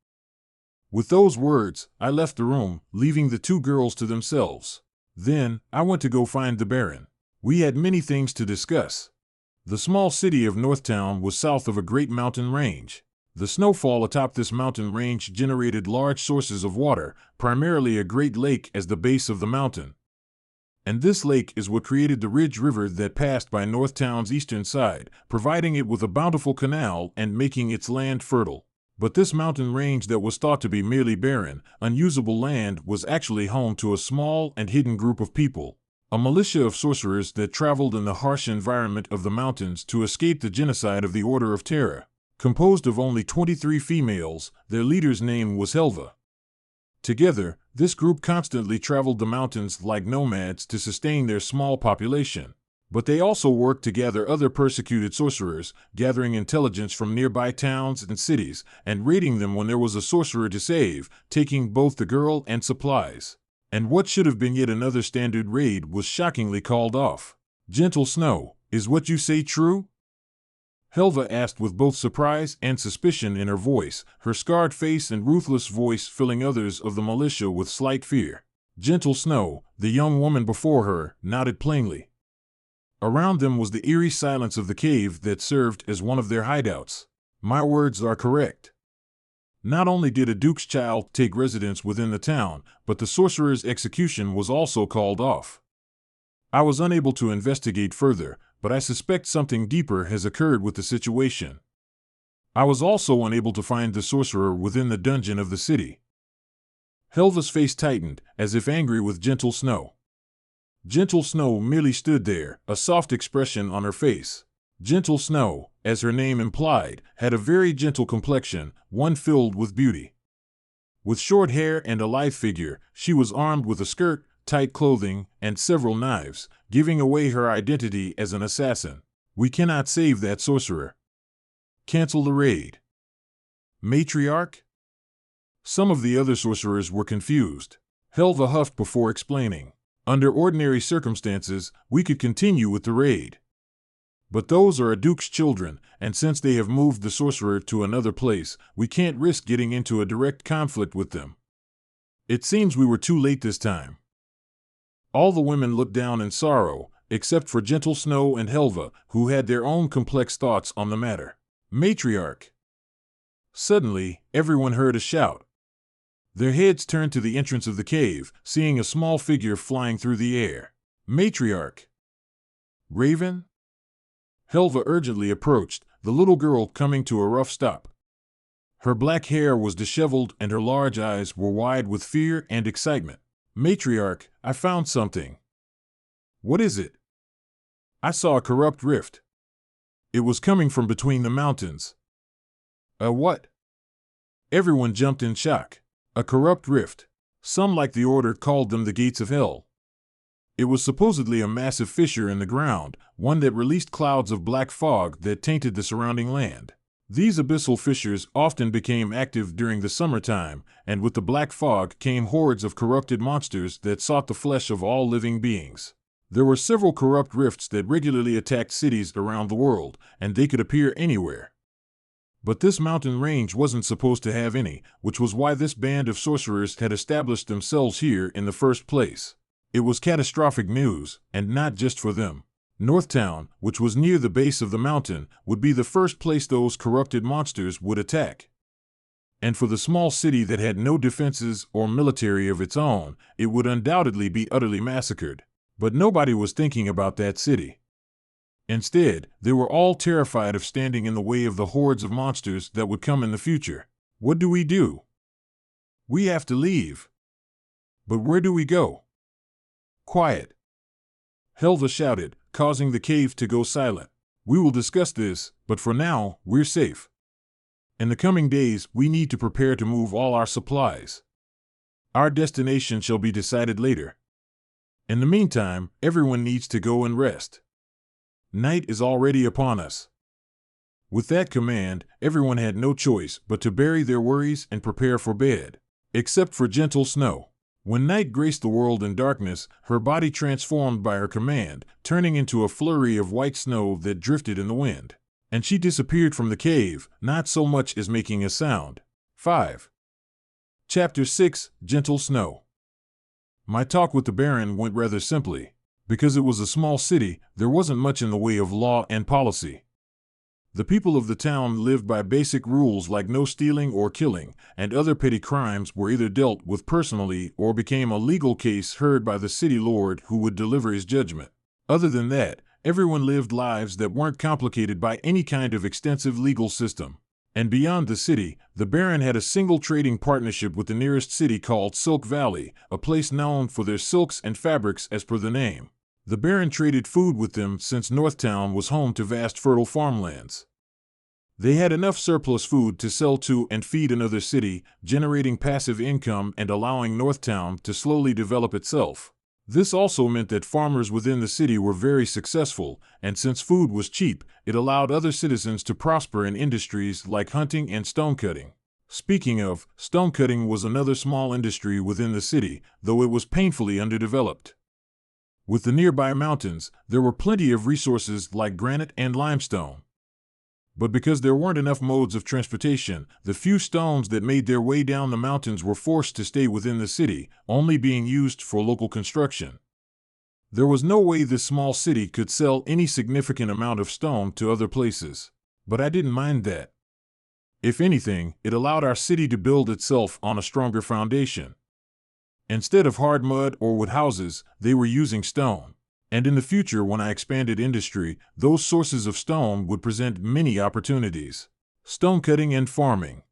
With those words, I left the room, leaving the two girls to themselves. Then, I went to go find the Baron. We had many things to discuss. The small city of Northtown was south of a great mountain range. The snowfall atop this mountain range generated large sources of water, primarily a great lake as the base of the mountain. And this lake is what created the Ridge River that passed by Northtown's eastern side, providing it with a bountiful canal and making its land fertile. But this mountain range that was thought to be merely barren, unusable land was actually home to a small and hidden group of people, a militia of sorcerers that traveled in the harsh environment of the mountains to escape the genocide of the Order of Terra. Composed of only 23 females, their leader's name was Helva. Together, this group constantly traveled the mountains like nomads to sustain their small population. But they also worked to gather other persecuted sorcerers, gathering intelligence from nearby towns and cities, and raiding them when there was a sorcerer to save, taking both the girl and supplies. And what should have been yet another standard raid was shockingly called off. Gentle Snow, is what you say true? Helva asked with both surprise and suspicion in her voice, her scarred face and ruthless voice filling others of the militia with slight fear. Gentle Snow, the young woman before her, nodded plainly. Around them was the eerie silence of the cave that served as one of their hideouts. My words are correct. Not only did a duke's child take residence within the town, but the sorcerer's execution was also called off. I was unable to investigate further, but I suspect something deeper has occurred with the situation. I was also unable to find the sorcerer within the dungeon of the city. Helva's face tightened, as if angry with Gentle Snow. Gentle Snow merely stood there, a soft expression on her face. Gentle Snow, as her name implied, had a very gentle complexion, one filled with beauty. With short hair and a lithe figure, she was armed with a skirt, tight clothing, and several knives, giving away her identity as an assassin. We cannot save that sorcerer. Cancel the raid. Matriarch? Some of the other sorcerers were confused. Helva huffed before explaining. Under ordinary circumstances, we could continue with the raid. But those are a duke's children, and since they have moved the sorcerer to another place, we can't risk getting into a direct conflict with them. It seems we were too late this time. All the women looked down in sorrow, except for Gentle Snow and Helva, who had their own complex thoughts on the matter. Matriarch. Suddenly, everyone heard a shout. Their heads turned to the entrance of the cave, seeing a small figure flying through the air. Matriarch. Raven? Helva urgently approached, the little girl coming to a rough stop. Her black hair was disheveled and her large eyes were wide with fear and excitement. Matriarch, I found something. What is it? I saw a corrupt rift. It was coming from between the mountains. A what? Everyone jumped in shock. A corrupt rift. Some, like the Order, called them the Gates of Hell. It was supposedly a massive fissure in the ground, one that released clouds of black fog that tainted the surrounding land. These abyssal fissures often became active during the summertime, and with the black fog came hordes of corrupted monsters that sought the flesh of all living beings. There were several corrupt rifts that regularly attacked cities around the world, and they could appear anywhere. But this mountain range wasn't supposed to have any, which was why this band of sorcerers had established themselves here in the first place. It was catastrophic news, and not just for them. Northtown, which was near the base of the mountain, would be the first place those corrupted monsters would attack. And for the small city that had no defenses or military of its own, it would undoubtedly be utterly massacred. But nobody was thinking about that city. Instead, they were all terrified of standing in the way of the hordes of monsters that would come in the future. What do? We have to leave. But where do we go? Quiet. Helva shouted, causing the cave to go silent. We will discuss this, but for now, we're safe. In the coming days, we need to prepare to move all our supplies. Our destination shall be decided later. In the meantime, everyone needs to go and rest. Night is already upon us. With that command, everyone had no choice but to bury their worries and prepare for bed. Except for gentle Snow. When night graced the world in darkness, her body transformed by her command, turning into a flurry of white snow that drifted in the wind. And she disappeared from the cave, not so much as making a sound. 5. Chapter 6, Gentle Snow. My talk with the Baron went rather simply. Because it was a small city, there wasn't much in the way of law and policy. The people of the town lived by basic rules like no stealing or killing, and other petty crimes were either dealt with personally or became a legal case heard by the city lord who would deliver his judgment. Other than that, everyone lived lives that weren't complicated by any kind of extensive legal system. And beyond the city, the Baron had a single trading partnership with the nearest city called Silk Valley, a place known for their silks and fabrics as per the name. The Baron traded food with them since Northtown was home to vast fertile farmlands. They had enough surplus food to sell to and feed another city, generating passive income and allowing Northtown to slowly develop itself. This also meant that farmers within the city were very successful, and since food was cheap, it allowed other citizens to prosper in industries like hunting and stonecutting. Speaking of, stonecutting was another small industry within the city, though it was painfully underdeveloped. With the nearby mountains, there were plenty of resources like granite and limestone. But because there weren't enough modes of transportation, the few stones that made their way down the mountains were forced to stay within the city, only being used for local construction. There was no way this small city could sell any significant amount of stone to other places. But I didn't mind that. If anything, it allowed our city to build itself on a stronger foundation. Instead of hard mud or wood houses, they were using stone. And in the future, when I expanded industry, those sources of stone would present many opportunities. Stonecutting and farming.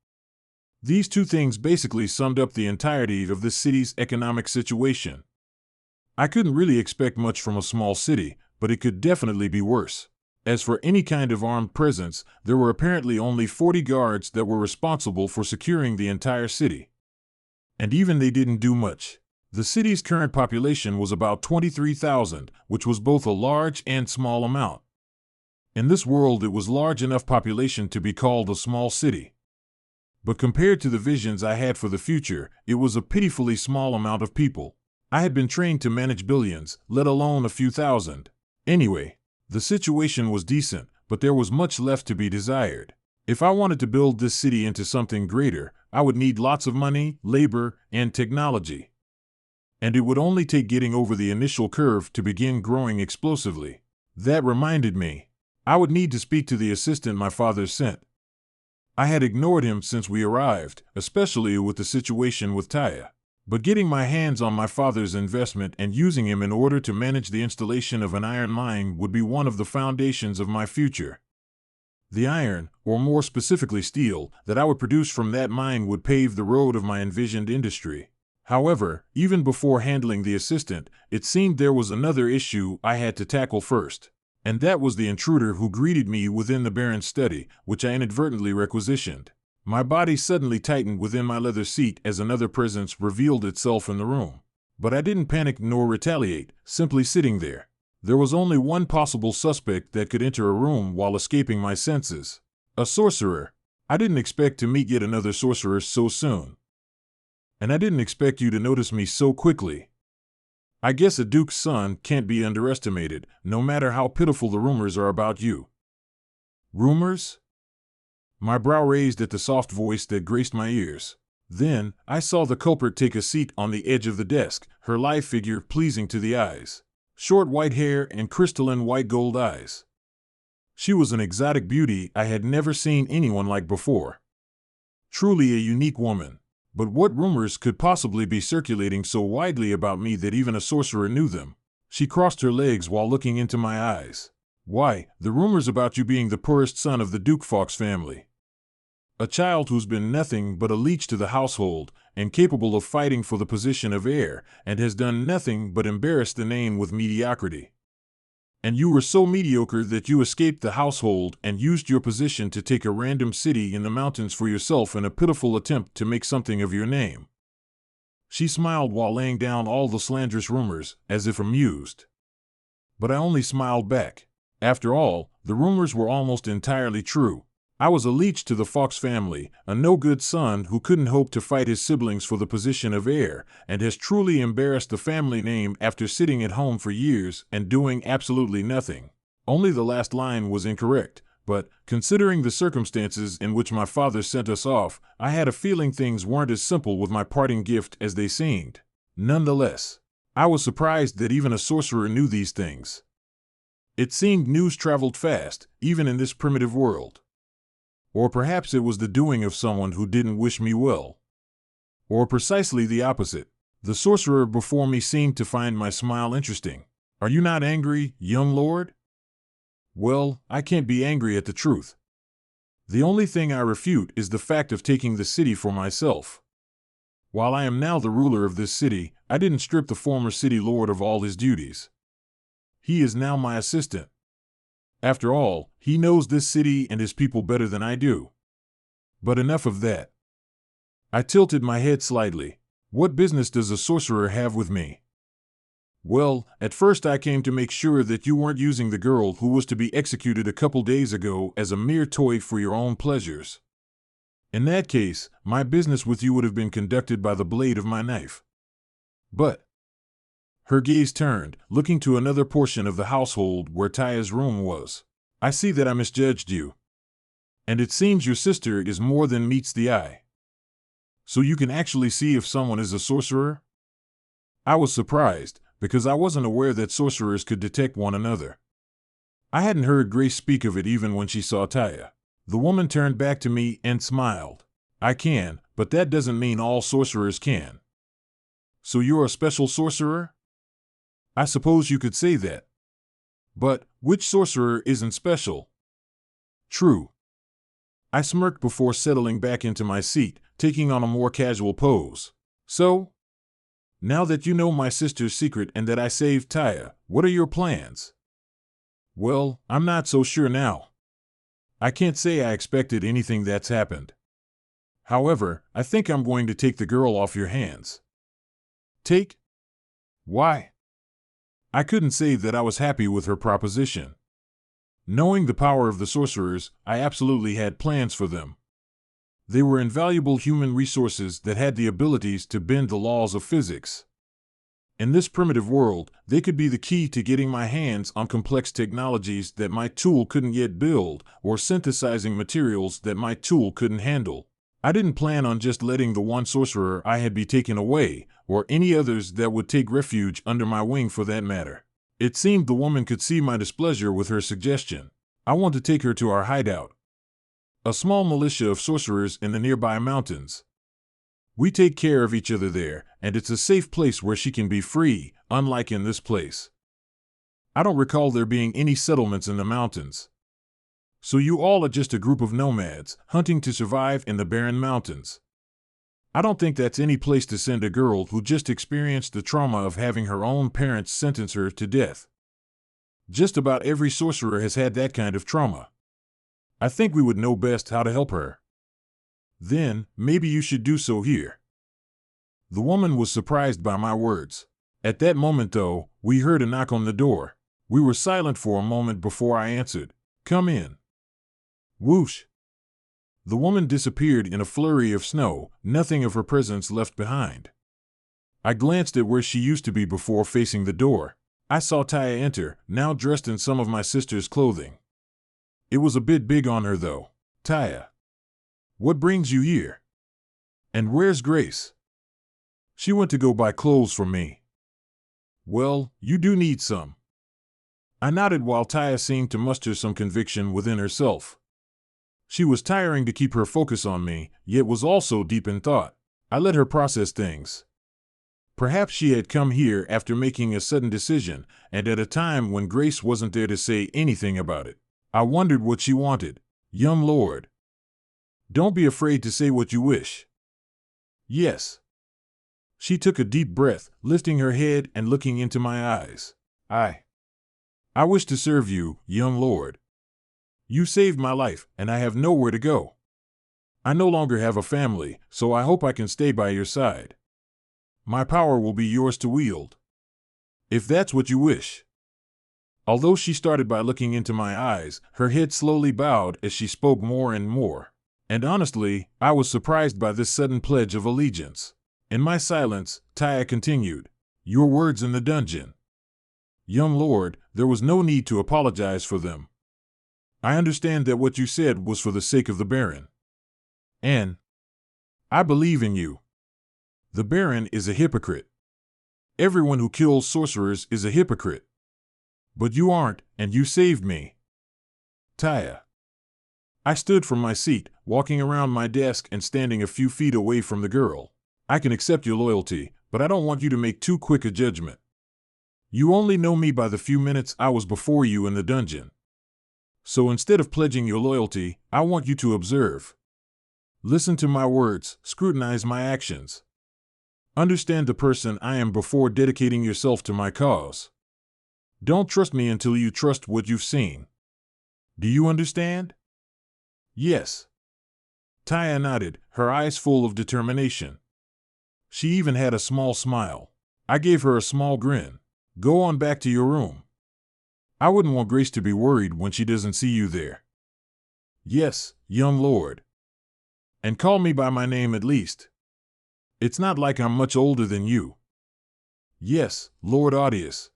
These two things basically summed up the entirety of this city's economic situation. I couldn't really expect much from a small city, but it could definitely be worse. As for any kind of armed presence, there were apparently only 40 guards that were responsible for securing the entire city. And even they didn't do much. The city's current population was about 23,000, which was both a large and small amount. In this world, it was large enough population to be called a small city. But compared to the visions I had for the future, it was a pitifully small amount of people. I had been trained to manage billions, let alone a few thousand. Anyway, the situation was decent, but there was much left to be desired. If I wanted to build this city into something greater, I would need lots of money, labor, and technology. And it would only take getting over the initial curve to begin growing explosively. That reminded me. I would need to speak to the assistant my father sent. I had ignored him since we arrived, especially with the situation with Taya. But getting my hands on my father's investment and using him in order to manage the installation of an iron mine would be one of the foundations of my future. The iron, or more specifically steel, that I would produce from that mine would pave the road of my envisioned industry. However, even before handling the assistant, it seemed there was another issue I had to tackle first. And that was the intruder who greeted me within the Baron's study, which I inadvertently requisitioned. My body suddenly tightened within my leather seat as another presence revealed itself in the room. But I didn't panic nor retaliate, simply sitting there. There was only one possible suspect that could enter a room while escaping my senses. A sorcerer. I didn't expect to meet yet another sorcerer so soon. And I didn't expect you to notice me so quickly. I guess a duke's son can't be underestimated, no matter how pitiful the rumors are about you. Rumors? My brow raised at the soft voice that graced my ears. Then, I saw the culprit take a seat on the edge of the desk, her lithe figure pleasing to the eyes. Short white hair and crystalline white gold eyes. She was an exotic beauty I had never seen anyone like before. Truly a unique woman. But what rumors could possibly be circulating so widely about me that even a sorcerer knew them? She crossed her legs while looking into my eyes. Why, the rumors about you being the poorest son of the Duke Fox family. A child who's been nothing but a leech to the household, and capable of fighting for the position of heir, and has done nothing but embarrass the name with mediocrity. And you were so mediocre that you escaped the household and used your position to take a random city in the mountains for yourself in a pitiful attempt to make something of your name. She smiled while laying down all the slanderous rumors, as if amused. But I only smiled back. After all, the rumors were almost entirely true. I was a leech to the Fox family, a no-good son who couldn't hope to fight his siblings for the position of heir, and has truly embarrassed the family name after sitting at home for years and doing absolutely nothing. Only the last line was incorrect, but, considering the circumstances in which my father sent us off, I had a feeling things weren't as simple with my parting gift as they seemed. Nonetheless, I was surprised that even a sorcerer knew these things. It seemed news traveled fast, even in this primitive world. Or perhaps it was the doing of someone who didn't wish me well. Or precisely the opposite. The sorcerer before me seemed to find my smile interesting. Are you not angry, young lord? Well, I can't be angry at the truth. The only thing I refute is the fact of taking the city for myself. While I am now the ruler of this city, I didn't strip the former city lord of all his duties. He is now my assistant. After all, he knows this city and his people better than I do. But enough of that. I tilted my head slightly. What business does a sorcerer have with me? Well, at first I came to make sure that you weren't using the girl who was to be executed a couple days ago as a mere toy for your own pleasures. In that case, my business with you would have been conducted by the blade of my knife. But her gaze turned, looking to another portion of the household where Taya's room was. I see that I misjudged you. And it seems your sister is more than meets the eye. So you can actually see if someone is a sorcerer? I was surprised, because I wasn't aware that sorcerers could detect one another. I hadn't heard Grace speak of it even when she saw Taya. The woman turned back to me and smiled. I can, but that doesn't mean all sorcerers can. So you're a special sorcerer? I suppose you could say that. But which sorcerer isn't special? True. I smirked before settling back into my seat, taking on a more casual pose. So? Now that you know my sister's secret and that I saved Taya, what are your plans? Well, I'm not so sure now. I can't say I expected anything that's happened. However, I think I'm going to take the girl off your hands. Take? Why? I couldn't say that I was happy with her proposition. Knowing the power of the sorcerers, I absolutely had plans for them. They were invaluable human resources that had the abilities to bend the laws of physics. In this primitive world, they could be the key to getting my hands on complex technologies that my tool couldn't yet build, or synthesizing materials that my tool couldn't handle. I didn't plan on just letting the one sorcerer I had be taken away, or any others that would take refuge under my wing for that matter. It seemed the woman could see my displeasure with her suggestion. I want to take her to our hideout. A small militia of sorcerers in the nearby mountains. We take care of each other there, and it's a safe place where she can be free, unlike in this place. I don't recall there being any settlements in the mountains. So you all are just a group of nomads, hunting to survive in the barren mountains. I don't think that's any place to send a girl who just experienced the trauma of having her own parents sentence her to death. Just about every sorcerer has had that kind of trauma. I think we would know best how to help her. Then, maybe you should do so here. The woman was surprised by my words. At that moment, though, we heard a knock on the door. We were silent for a moment before I answered. Come in. Whoosh. The woman disappeared in a flurry of snow, nothing of her presence left behind. I glanced at where she used to be before facing the door. I saw Taya enter, now dressed in some of my sister's clothing. It was a bit big on her, though. Taya. What brings you here? And where's Grace? She went to go buy clothes for me. Well, you do need some. I nodded while Taya seemed to muster some conviction within herself. She was tiring to keep her focus on me, yet was also deep in thought. I let her process things. Perhaps she had come here after making a sudden decision, and at a time when Grace wasn't there to say anything about it. I wondered what she wanted. Young lord. Don't be afraid to say what you wish. Yes. She took a deep breath, lifting her head and looking into my eyes. I wish to serve you, young lord. You saved my life, and I have nowhere to go. I no longer have a family, so I hope I can stay by your side. My power will be yours to wield. If that's what you wish. Although she started by looking into my eyes, her head slowly bowed as she spoke more and more. And honestly, I was surprised by this sudden pledge of allegiance. In my silence, Taya continued. Your words in the dungeon. Young lord, there was no need to apologize for them. I understand that what you said was for the sake of the Baron. And I believe in you. The Baron is a hypocrite. Everyone who kills sorcerers is a hypocrite. But you aren't, and you saved me. Taya. I stood from my seat, walking around my desk and standing a few feet away from the girl. I can accept your loyalty, but I don't want you to make too quick a judgment. You only know me by the few minutes I was before you in the dungeon. So instead of pledging your loyalty, I want you to observe. Listen to my words, scrutinize my actions. Understand the person I am before dedicating yourself to my cause. Don't trust me until you trust what you've seen. Do you understand? Yes. Taya nodded, her eyes full of determination. She even had a small smile. I gave her a small grin. Go on back to your room. I wouldn't want Grace to be worried when she doesn't see you there. Yes, young lord. And call me by my name at least. It's not like I'm much older than you. Yes, Lord Audius.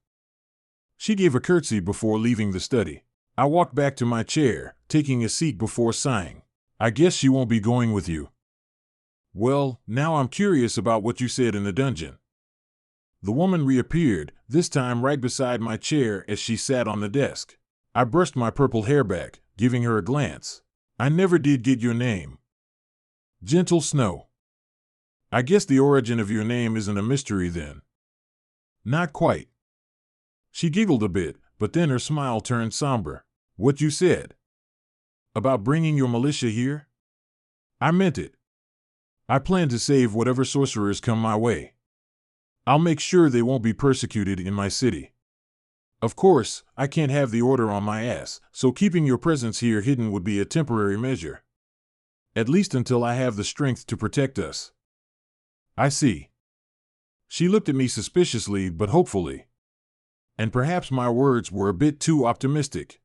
She gave a curtsy before leaving the study. I walked back to my chair, taking a seat before sighing. I guess she won't be going with you. Well, now I'm curious about what you said in the dungeon. The woman reappeared, this time right beside my chair as she sat on the desk. I brushed my purple hair back, giving her a glance. I never did get your name. Gentle Snow. I guess the origin of your name isn't a mystery then. Not quite. She giggled a bit, but then her smile turned somber. What you said? About bringing your militia here? I meant it. I plan to save whatever sorcerers come my way. I'll make sure they won't be persecuted in my city. Of course, I can't have the order on my ass, so keeping your presence here hidden would be a temporary measure. At least until I have the strength to protect us. I see. She looked at me suspiciously but hopefully. And perhaps my words were a bit too optimistic.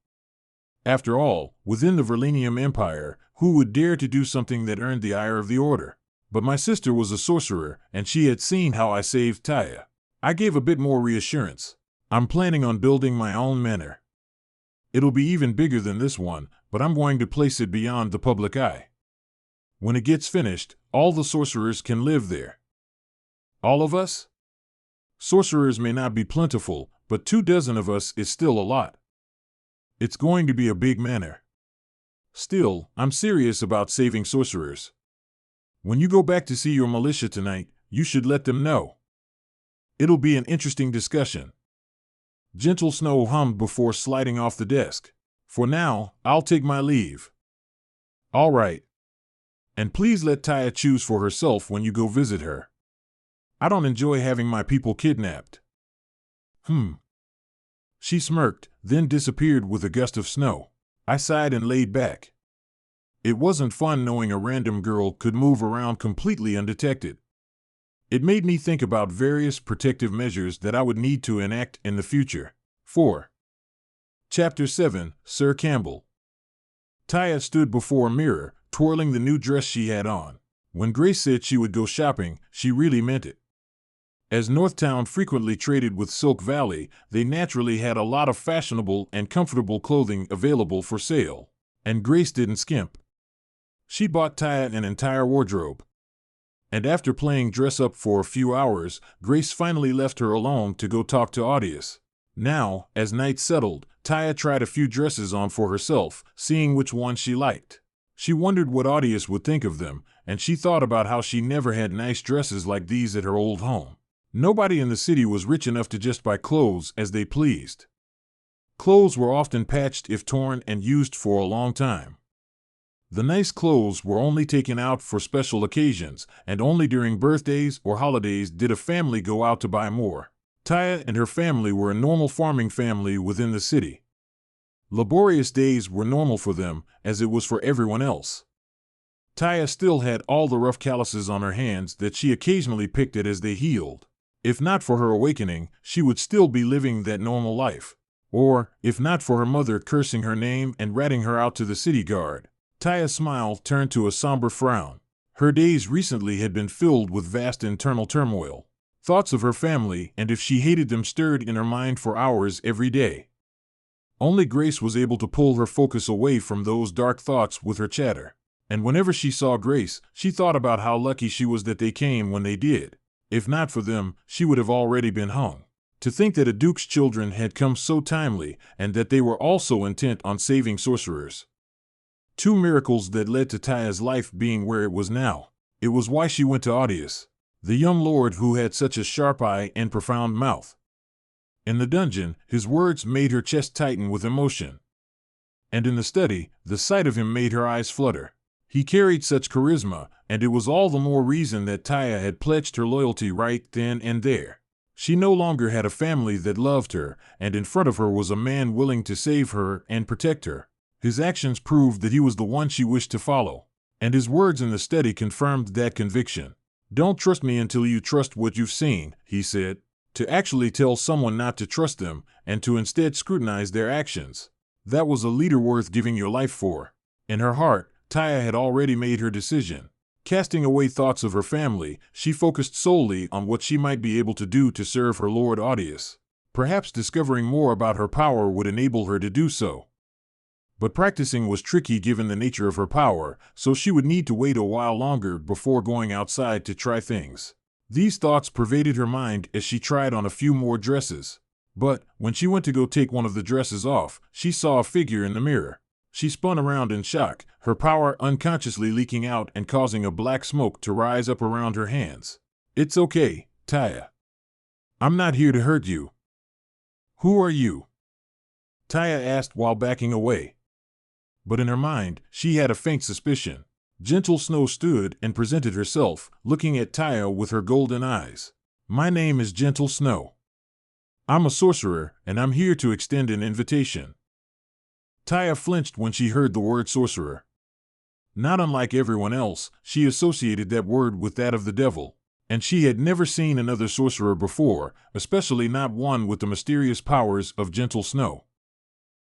After all, within the Verlenium Empire, who would dare to do something that earned the ire of the order? But my sister was a sorcerer, and she had seen how I saved Taya. I gave a bit more reassurance. I'm planning on building my own manor. It'll be even bigger than this one, but I'm going to place it beyond the public eye. When it gets finished, all the sorcerers can live there. All of us? Sorcerers may not be plentiful, but 24 of us is still a lot. It's going to be a big manor. Still, I'm serious about saving sorcerers. When you go back to see your militia tonight, you should let them know. It'll be an interesting discussion. Gentle Snow hummed before sliding off the desk. For now, I'll take my leave. All right. And please let Taya choose for herself when you go visit her. I don't enjoy having my people kidnapped. She smirked, then disappeared with a gust of snow. I sighed and laid back. It wasn't fun knowing a random girl could move around completely undetected. It made me think about various protective measures that I would need to enact in the future. 4. Chapter 7, Sir Campbell. Taya stood before a mirror, twirling the new dress she had on. When Grace said she would go shopping, she really meant it. As Northtown frequently traded with Silk Valley, they naturally had a lot of fashionable and comfortable clothing available for sale. And Grace didn't skimp. She bought Taya an entire wardrobe. And after playing dress-up for a few hours, Grace finally left her alone to go talk to Audius. Now, as night settled, Taya tried a few dresses on for herself, seeing which one she liked. She wondered what Audius would think of them, and she thought about how she never had nice dresses like these at her old home. Nobody in the city was rich enough to just buy clothes as they pleased. Clothes were often patched if torn and used for a long time. The nice clothes were only taken out for special occasions, and only during birthdays or holidays did a family go out to buy more. Taya and her family were a normal farming family within the city. Laborious days were normal for them, as it was for everyone else. Taya still had all the rough calluses on her hands that she occasionally picked at as they healed. If not for her awakening, she would still be living that normal life. Or, if not for her mother cursing her name and ratting her out to the city guard. Taya's smile turned to a somber frown. Her days recently had been filled with vast internal turmoil. Thoughts of her family and if she hated them stirred in her mind for hours every day. Only Grace was able to pull her focus away from those dark thoughts with her chatter. And whenever she saw Grace, she thought about how lucky she was that they came when they did. If not for them, she would have already been hung. To think that a duke's children had come so timely, and that they were also intent on saving sorcerers. 2 miracles that led to Taya's life being where it was now. It was why she went to Audius, the young lord who had such a sharp eye and profound mouth. In the dungeon, his words made her chest tighten with emotion. And in the study, the sight of him made her eyes flutter. He carried such charisma, and it was all the more reason that Taya had pledged her loyalty right then and there. She no longer had a family that loved her, and in front of her was a man willing to save her and protect her. His actions proved that he was the one she wished to follow, and his words in the study confirmed that conviction. "Don't trust me until you trust what you've seen," he said. To actually tell someone not to trust them, and to instead scrutinize their actions. That was a leader worth giving your life for. In her heart, Taya had already made her decision. Casting away thoughts of her family, she focused solely on what she might be able to do to serve her Lord Audius. Perhaps discovering more about her power would enable her to do so. But practicing was tricky given the nature of her power, so she would need to wait a while longer before going outside to try things. These thoughts pervaded her mind as she tried on a few more dresses. But, when she went to go take one of the dresses off, she saw a figure in the mirror. She spun around in shock, her power unconsciously leaking out and causing a black smoke to rise up around her hands. "It's okay, Taya. I'm not here to hurt you." "Who are you?" Taya asked while backing away. But in her mind, she had a faint suspicion. Gentle Snow stood and presented herself, looking at Taya with her golden eyes. "My name is Gentle Snow. I'm a sorcerer, and I'm here to extend an invitation." Taya flinched when she heard the word sorcerer. Not unlike everyone else, she associated that word with that of the devil, and she had never seen another sorcerer before, especially not one with the mysterious powers of Gentle Snow.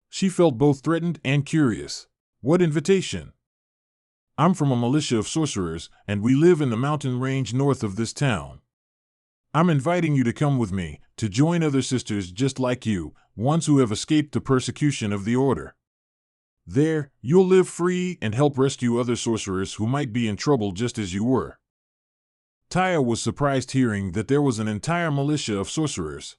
She felt both threatened and curious. "What invitation?" "I'm from a militia of sorcerers, and we live in the mountain range north of this town. I'm inviting you to come with me, to join other sisters just like you, ones who have escaped the persecution of the Order. There, you'll live free and help rescue other sorcerers who might be in trouble just as you were." Taya was surprised hearing that there was an entire militia of sorcerers.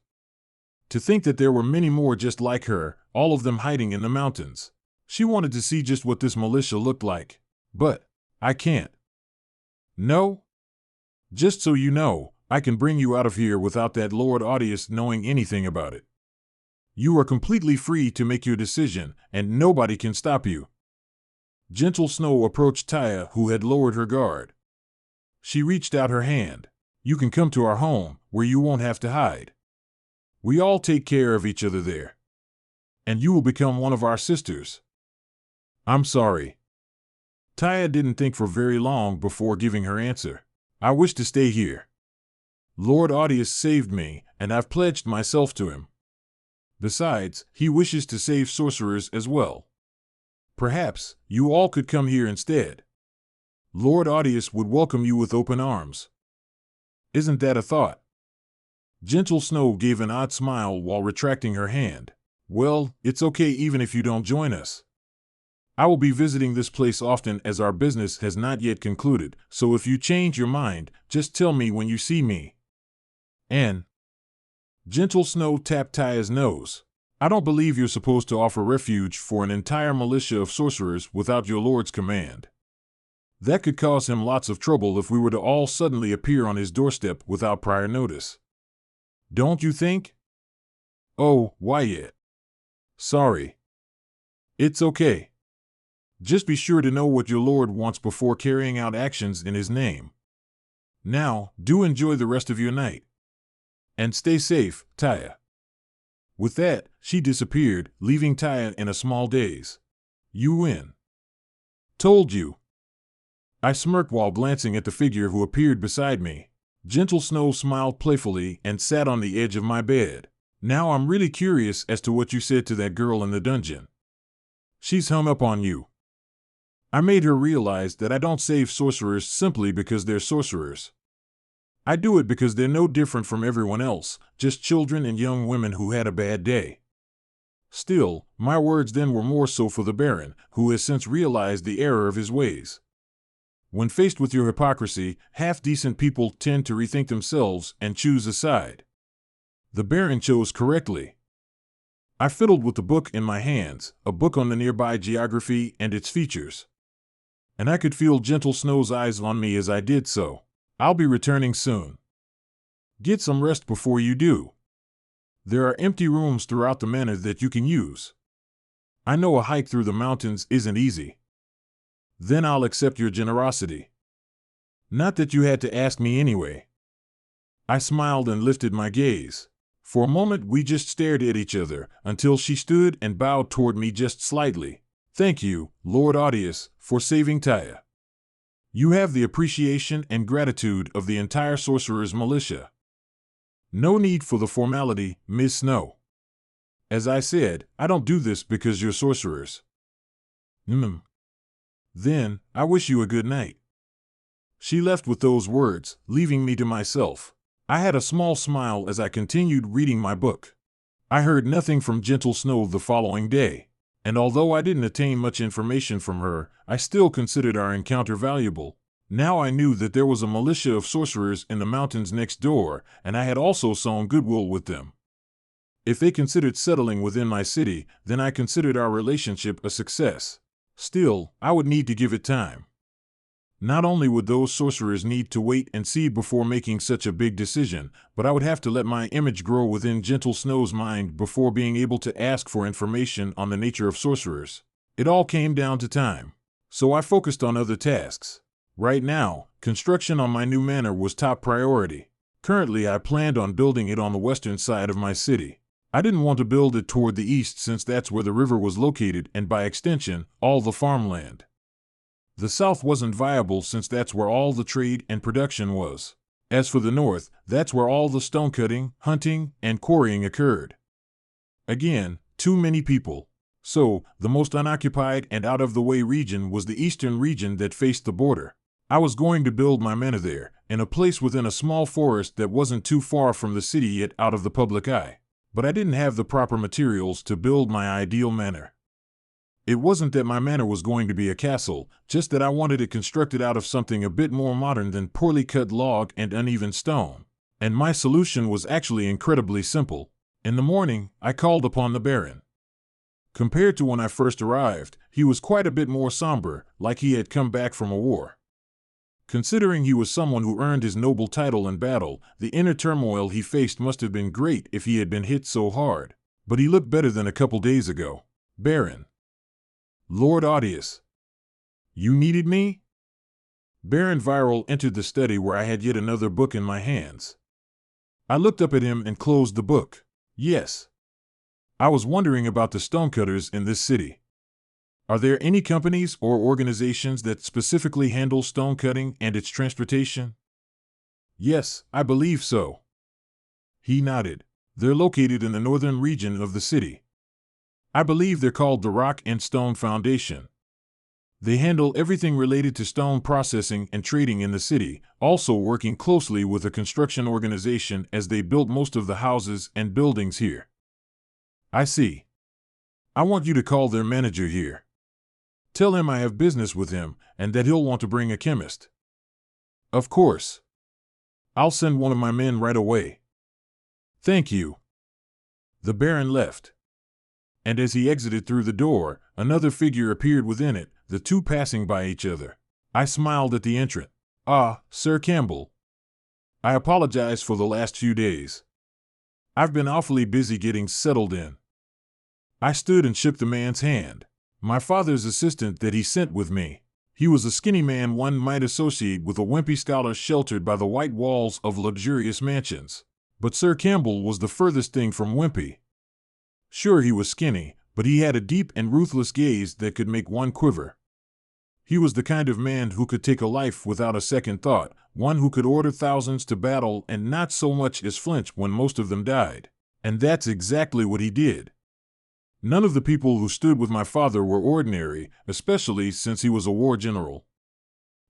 To think that there were many more just like her, all of them hiding in the mountains. She wanted to see just what this militia looked like. "But I can't." "No? Just so you know, I can bring you out of here without that Lord Audius knowing anything about it. You are completely free to make your decision, and nobody can stop you." Gentle Snow approached Taya, who had lowered her guard. She reached out her hand. "You can come to our home, where you won't have to hide. We all take care of each other there. And you will become one of our sisters." "I'm sorry." Taya didn't think for very long before giving her answer. I wish to stay here. Lord Audius saved me, and I've pledged myself to him. Besides, he wishes to save sorcerers as well. Perhaps you all could come here instead. Lord Audius would welcome you with open arms. Isn't that a thought? Gentle Snow gave an odd smile while retracting her hand. Well, it's okay even if you don't join us. I will be visiting this place often as our business has not yet concluded, so if you change your mind, just tell me when you see me. And Gentle Snow tapped Taya's nose. I don't believe you're supposed to offer refuge for an entire militia of sorcerers without your lord's command. That could cause him lots of trouble if we were to all suddenly appear on his doorstep without prior notice. Don't you think? Oh, why yet? Sorry. It's okay. Just be sure to know what your lord wants before carrying out actions in his name. Now, do enjoy the rest of your night. And stay safe, Taya. With that, she disappeared, leaving Taya in a small daze. You win. Told you. I smirked while glancing at the figure who appeared beside me. Gentle Snow smiled playfully and sat on the edge of my bed. Now I'm really curious as to what you said to that girl in the dungeon. She's hung up on you. I made her realize that I don't save sorcerers simply because they're sorcerers. I do it because they're no different from everyone else, just children and young women who had a bad day. Still, my words then were more so for the Baron, who has since realized the error of his ways. When faced with your hypocrisy, half-decent people tend to rethink themselves and choose a side. The Baron chose correctly. I fiddled with the book in my hands, a book on the nearby geography and its features. And I could feel Gentle Snow's eyes on me as I did so. I'll be returning soon. Get some rest before you do. There are empty rooms throughout the manor that you can use. I know a hike through the mountains isn't easy. Then I'll accept your generosity. Not that you had to ask me anyway. I smiled and lifted my gaze. For a moment we just stared at each other, until she stood and bowed toward me just slightly. Thank you, Lord Audius, for saving Taya. You have the appreciation and gratitude of the entire sorcerer's militia. No need for the formality, Miss Snow. As I said, I don't do this because you're sorcerers. Then, I wish you a good night. She left with those words, leaving me to myself. I had a small smile as I continued reading my book. I heard nothing from Gentle Snow the following day, and although I didn't attain much information from her, I still considered our encounter valuable. Now I knew that there was a militia of sorcerers in the mountains next door, and I had also sown goodwill with them. If they considered settling within my city, then I considered our relationship a success. Still, I would need to give it time. Not only would those sorcerers need to wait and see before making such a big decision, but I would have to let my image grow within Gentle Snow's mind before being able to ask for information on the nature of sorcerers. It all came down to time. So I focused on other tasks. Right now, construction on my new manor was top priority. Currently, I planned on building it on the western side of my city. I didn't want to build it toward the east since that's where the river was located and by extension, all the farmland. The south wasn't viable since that's where all the trade and production was. As for the north, that's where all the stonecutting, hunting, and quarrying occurred. Again, too many people. So, the most unoccupied and out-of-the-way region was the eastern region that faced the border. I was going to build my manor there, in a place within a small forest that wasn't too far from the city yet out of the public eye. But I didn't have the proper materials to build my ideal manor. It wasn't that my manor was going to be a castle, just that I wanted it constructed out of something a bit more modern than poorly cut log and uneven stone. And my solution was actually incredibly simple. In the morning, I called upon the Baron. Compared to when I first arrived, he was quite a bit more somber, like he had come back from a war. Considering he was someone who earned his noble title in battle, the inner turmoil he faced must have been great if he had been hit so hard. But he looked better than a couple days ago. Baron. Lord Audius. You needed me? Baron Viral entered the study where I had yet another book in my hands. I looked up at him and closed the book. Yes. I was wondering about the stonecutters in this city. Are there any companies or organizations that specifically handle stone cutting and its transportation? Yes, I believe so. He nodded. They're located in the northern region of the city. I believe they're called the Rock and Stone Foundation. They handle everything related to stone processing and trading in the city, also working closely with a construction organization as they built most of the houses and buildings here. I see. I want you to call their manager here. Tell him I have business with him and that he'll want to bring a chemist. Of course. I'll send one of my men right away. Thank you. The Baron left. And as he exited through the door, another figure appeared within it, the two passing by each other. I smiled at the entrant. Ah, Sir Campbell. I apologize for the last few days. I've been awfully busy getting settled in. I stood and shook the man's hand. My father's assistant that he sent with me. He was a skinny man one might associate with a wimpy scholar sheltered by the white walls of luxurious mansions. But Sir Campbell was the furthest thing from wimpy. Sure, he was skinny, but he had a deep and ruthless gaze that could make one quiver. He was the kind of man who could take a life without a second thought, one who could order thousands to battle and not so much as flinch when most of them died. And that's exactly what he did. None of the people who stood with my father were ordinary, especially since he was a war general.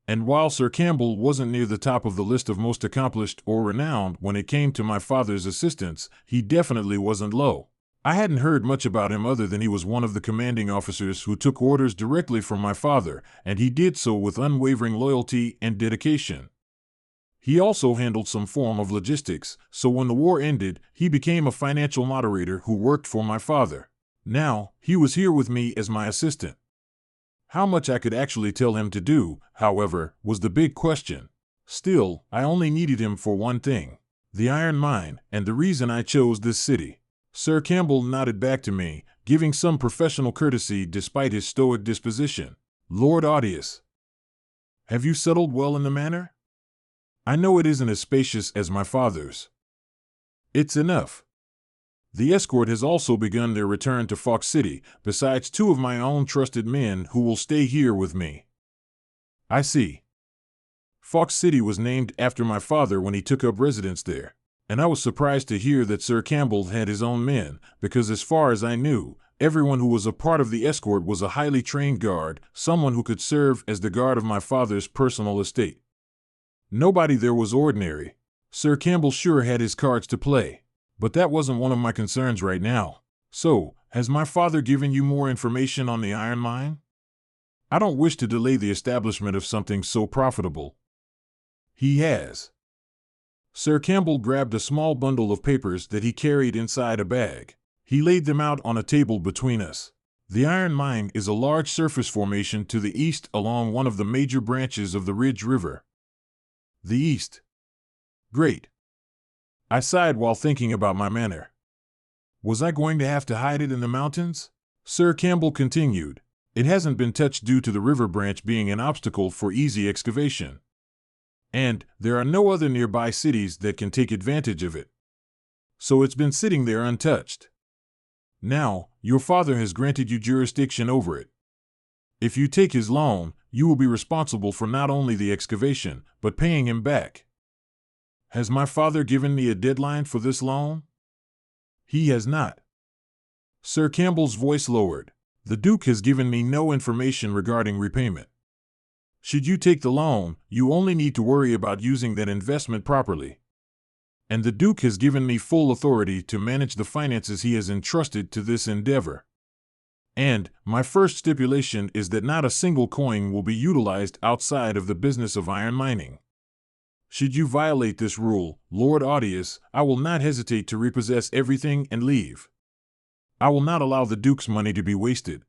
And while Sir Campbell wasn't near the top of the list of most accomplished or renowned when it came to my father's assistants, he definitely wasn't low. I hadn't heard much about him other than he was one of the commanding officers who took orders directly from my father, and he did so with unwavering loyalty and dedication. He also handled some form of logistics, so when the war ended, he became a financial moderator who worked for my father. Now, he was here with me as my assistant. How much I could actually tell him to do, however, was the big question. Still, I only needed him for one thing: the iron mine, and the reason I chose this city. Sir Campbell nodded back to me, giving some professional courtesy despite his stoic disposition. Lord Audius. Have you settled well in the manor? I know it isn't as spacious as my father's. It's enough. The escort has also begun their return to Fox City, besides two of my own trusted men who will stay here with me. I see. Fox City was named after my father when he took up residence there. And I was surprised to hear that Sir Campbell had his own men, because as far as I knew, everyone who was a part of the escort was a highly trained guard, someone who could serve as the guard of my father's personal estate. Nobody there was ordinary. Sir Campbell sure had his cards to play. But that wasn't one of my concerns right now. So, has my father given you more information on the iron mine? I don't wish to delay the establishment of something so profitable. He has. Sir Campbell grabbed a small bundle of papers that he carried inside a bag. He laid them out on a table between us. The iron mine is a large surface formation to the east along one of the major branches of the Ridge River. The east. Great. I sighed while thinking about my manor. Was I going to have to hide it in the mountains? Sir Campbell continued. It hasn't been touched due to the river branch being an obstacle for easy excavation. And there are no other nearby cities that can take advantage of it. So it's been sitting there untouched. Now, your father has granted you jurisdiction over it. If you take his loan, you will be responsible for not only the excavation, but paying him back. Has my father given me a deadline for this loan? He has not. Sir Campbell's voice lowered. The Duke has given me no information regarding repayment. Should you take the loan, you only need to worry about using that investment properly. And the Duke has given me full authority to manage the finances he has entrusted to this endeavor. And my first stipulation is that not a single coin will be utilized outside of the business of iron mining. Should you violate this rule, Lord Audius, I will not hesitate to repossess everything and leave. I will not allow the Duke's money to be wasted.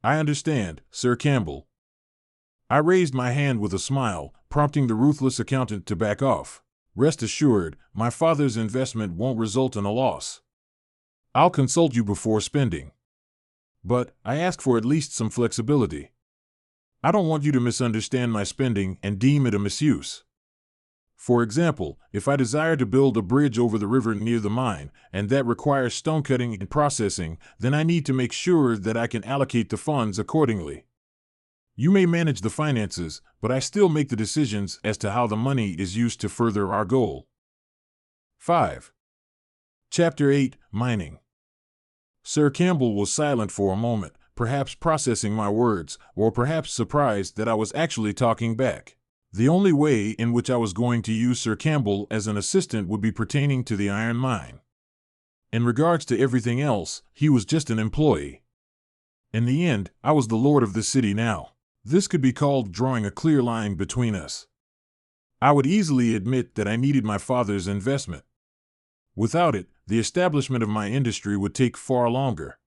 I understand, Sir Campbell. I raised my hand with a smile, prompting the ruthless accountant to back off. Rest assured, my father's investment won't result in a loss. I'll consult you before spending. But I ask for at least some flexibility. I don't want you to misunderstand my spending and deem it a misuse. For example, if I desire to build a bridge over the river near the mine, and that requires stone cutting and processing, then I need to make sure that I can allocate the funds accordingly. You may manage the finances, but I still make the decisions as to how the money is used to further our goal. 5. Chapter 8, Mining. Sir Campbell was silent for a moment, perhaps processing my words, or perhaps surprised that I was actually talking back. The only way in which I was going to use Sir Campbell as an assistant would be pertaining to the iron mine. In regards to everything else, he was just an employee. In the end, I was the lord of the city now. This could be called drawing a clear line between us. I would easily admit that I needed my father's investment. Without it, the establishment of my industry would take far longer.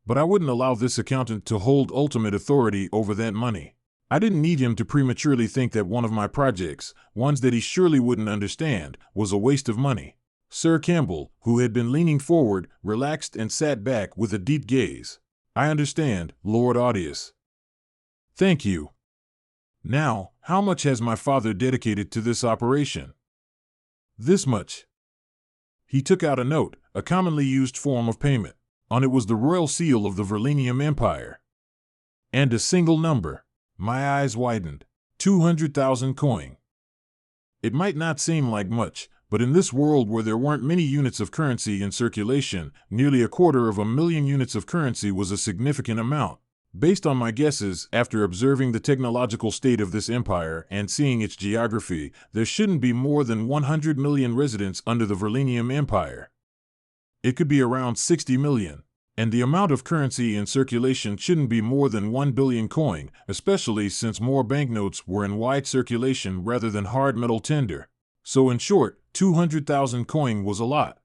But I wouldn't allow this accountant to hold ultimate authority over that money. I didn't need him to prematurely think that one of my projects, ones that he surely wouldn't understand, was a waste of money. Sir Campbell, who had been leaning forward, relaxed and sat back with a deep gaze. I understand, Lord Audius. Thank you. Now, how much has my father dedicated to this operation? This much. He took out a note, a commonly used form of payment. On it was the royal seal of the Verlenium Empire. And a single number. My eyes widened. 200,000 coin. It might not seem like much, but in this world where there weren't many units of currency in circulation, nearly 250,000 units of currency was a significant amount. Based on my guesses, after observing the technological state of this empire and seeing its geography, there shouldn't be more than 100 million residents under the Verlenium Empire. It could be around 60 million. And the amount of currency in circulation shouldn't be more than 1 billion coin, especially since more banknotes were in wide circulation rather than hard metal tender. So in short, 200,000 coin was a lot.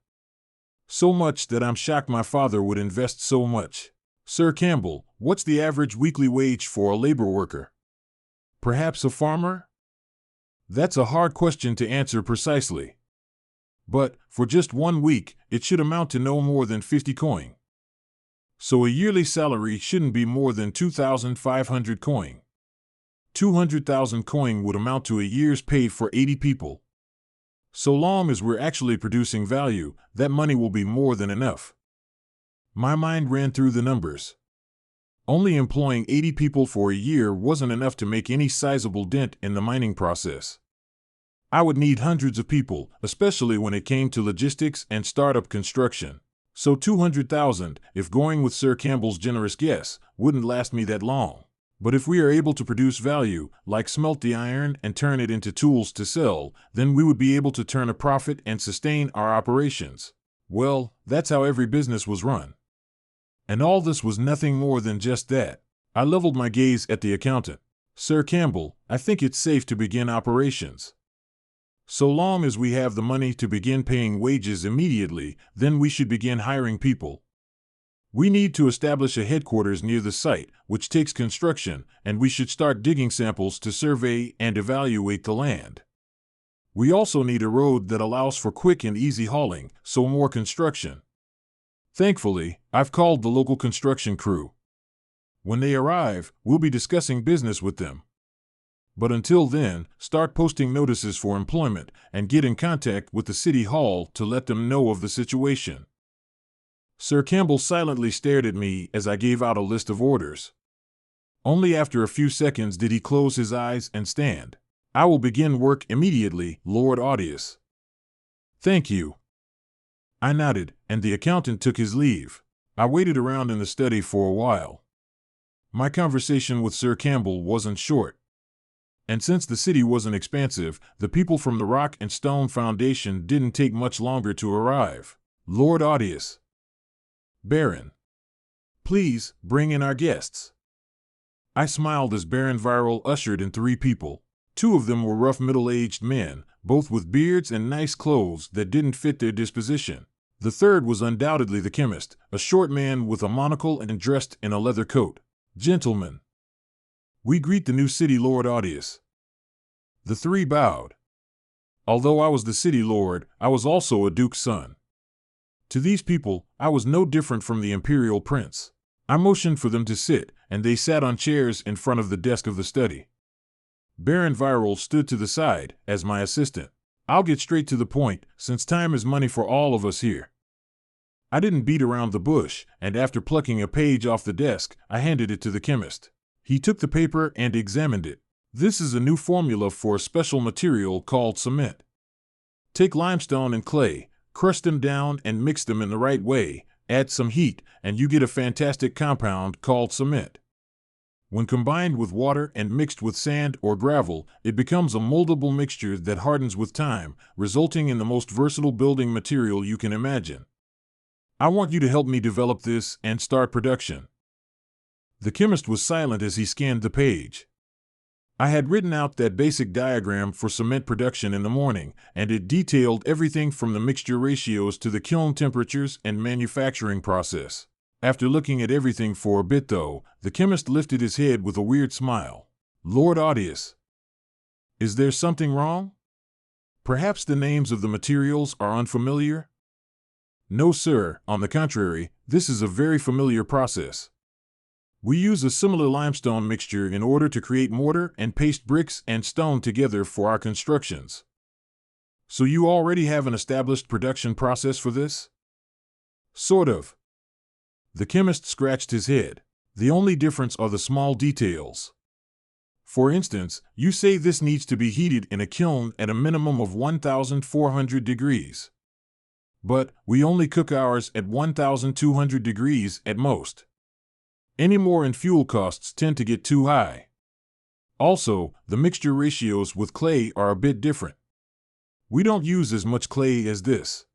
So much that I'm shocked my father would invest so much. Sir Campbell, what's the average weekly wage for a labor worker? Perhaps a farmer? That's a hard question to answer precisely. But, for just 1 week, it should amount to no more than 50 coin. So a yearly salary shouldn't be more than 2,500 coin. 200,000 coin would amount to a year's pay for 80 people. So long as we're actually producing value, that money will be more than enough. My mind ran through the numbers. Only employing 80 people for a year wasn't enough to make any sizable dent in the mining process. I would need hundreds of people, especially when it came to logistics and startup construction. So 200,000, if going with Sir Campbell's generous guess, wouldn't last me that long. But if we are able to produce value, like smelt the iron and turn it into tools to sell, then we would be able to turn a profit and sustain our operations. Well, that's how every business was run. And all this was nothing more than just that. I leveled my gaze at the accountant. Sir Campbell, I think it's safe to begin operations. So long as we have the money to begin paying wages immediately, then we should begin hiring people. We need to establish a headquarters near the site, which takes construction, and we should start digging samples to survey and evaluate the land. We also need a road that allows for quick and easy hauling, so more construction. Thankfully, I've called the local construction crew. When they arrive, we'll be discussing business with them. But until then, start posting notices for employment and get in contact with the city hall to let them know of the situation. Sir Campbell silently stared at me as I gave out a list of orders. Only after a few seconds did he close his eyes and stand. I will begin work immediately, Lord Audius. Thank you. I nodded, and the accountant took his leave. I waited around in the study for a while. My conversation with Sir Campbell wasn't short. And since the city wasn't expansive, the people from the Rock and Stone Foundation didn't take much longer to arrive. Lord Audius. Baron. Please, bring in our guests. I smiled as Baron Viral ushered in 3 people. 2 of them were rough middle-aged men, both with beards and nice clothes that didn't fit their disposition. The third was undoubtedly the chemist, a short man with a monocle and dressed in a leather coat. Gentlemen. We greet the new city lord Audius. The 3 bowed. Although I was the city lord, I was also a duke's son. To these people, I was no different from the imperial prince. I motioned for them to sit, and they sat on chairs in front of the desk of the study. Baron Viral stood to the side as my assistant. I'll get straight to the point, since time is money for all of us here. I didn't beat around the bush, and after plucking a page off the desk, I handed it to the chemist. He took the paper and examined it. This is a new formula for a special material called cement. Take limestone and clay, crush them down and mix them in the right way, add some heat, and you get a fantastic compound called cement. When combined with water and mixed with sand or gravel, it becomes a moldable mixture that hardens with time, resulting in the most versatile building material you can imagine. I want you to help me develop this and start production. The chemist was silent as he scanned the page. I had written out that basic diagram for cement production in the morning, and it detailed everything from the mixture ratios to the kiln temperatures and manufacturing process. After looking at everything for a bit, though, the chemist lifted his head with a weird smile. Lord Audius, is there something wrong? Perhaps the names of the materials are unfamiliar? No, sir, on the contrary, this is a very familiar process. We use a similar limestone mixture in order to create mortar and paste bricks and stone together for our constructions. So you already have an established production process for this? Sort of. The chemist scratched his head. The only difference are the small details. For instance, you say this needs to be heated in a kiln at a minimum of 1,400 degrees. But we only cook ours at 1,200 degrees at most. Any more and fuel costs tend to get too high. Also, the mixture ratios with clay are a bit different. We don't use as much clay as this.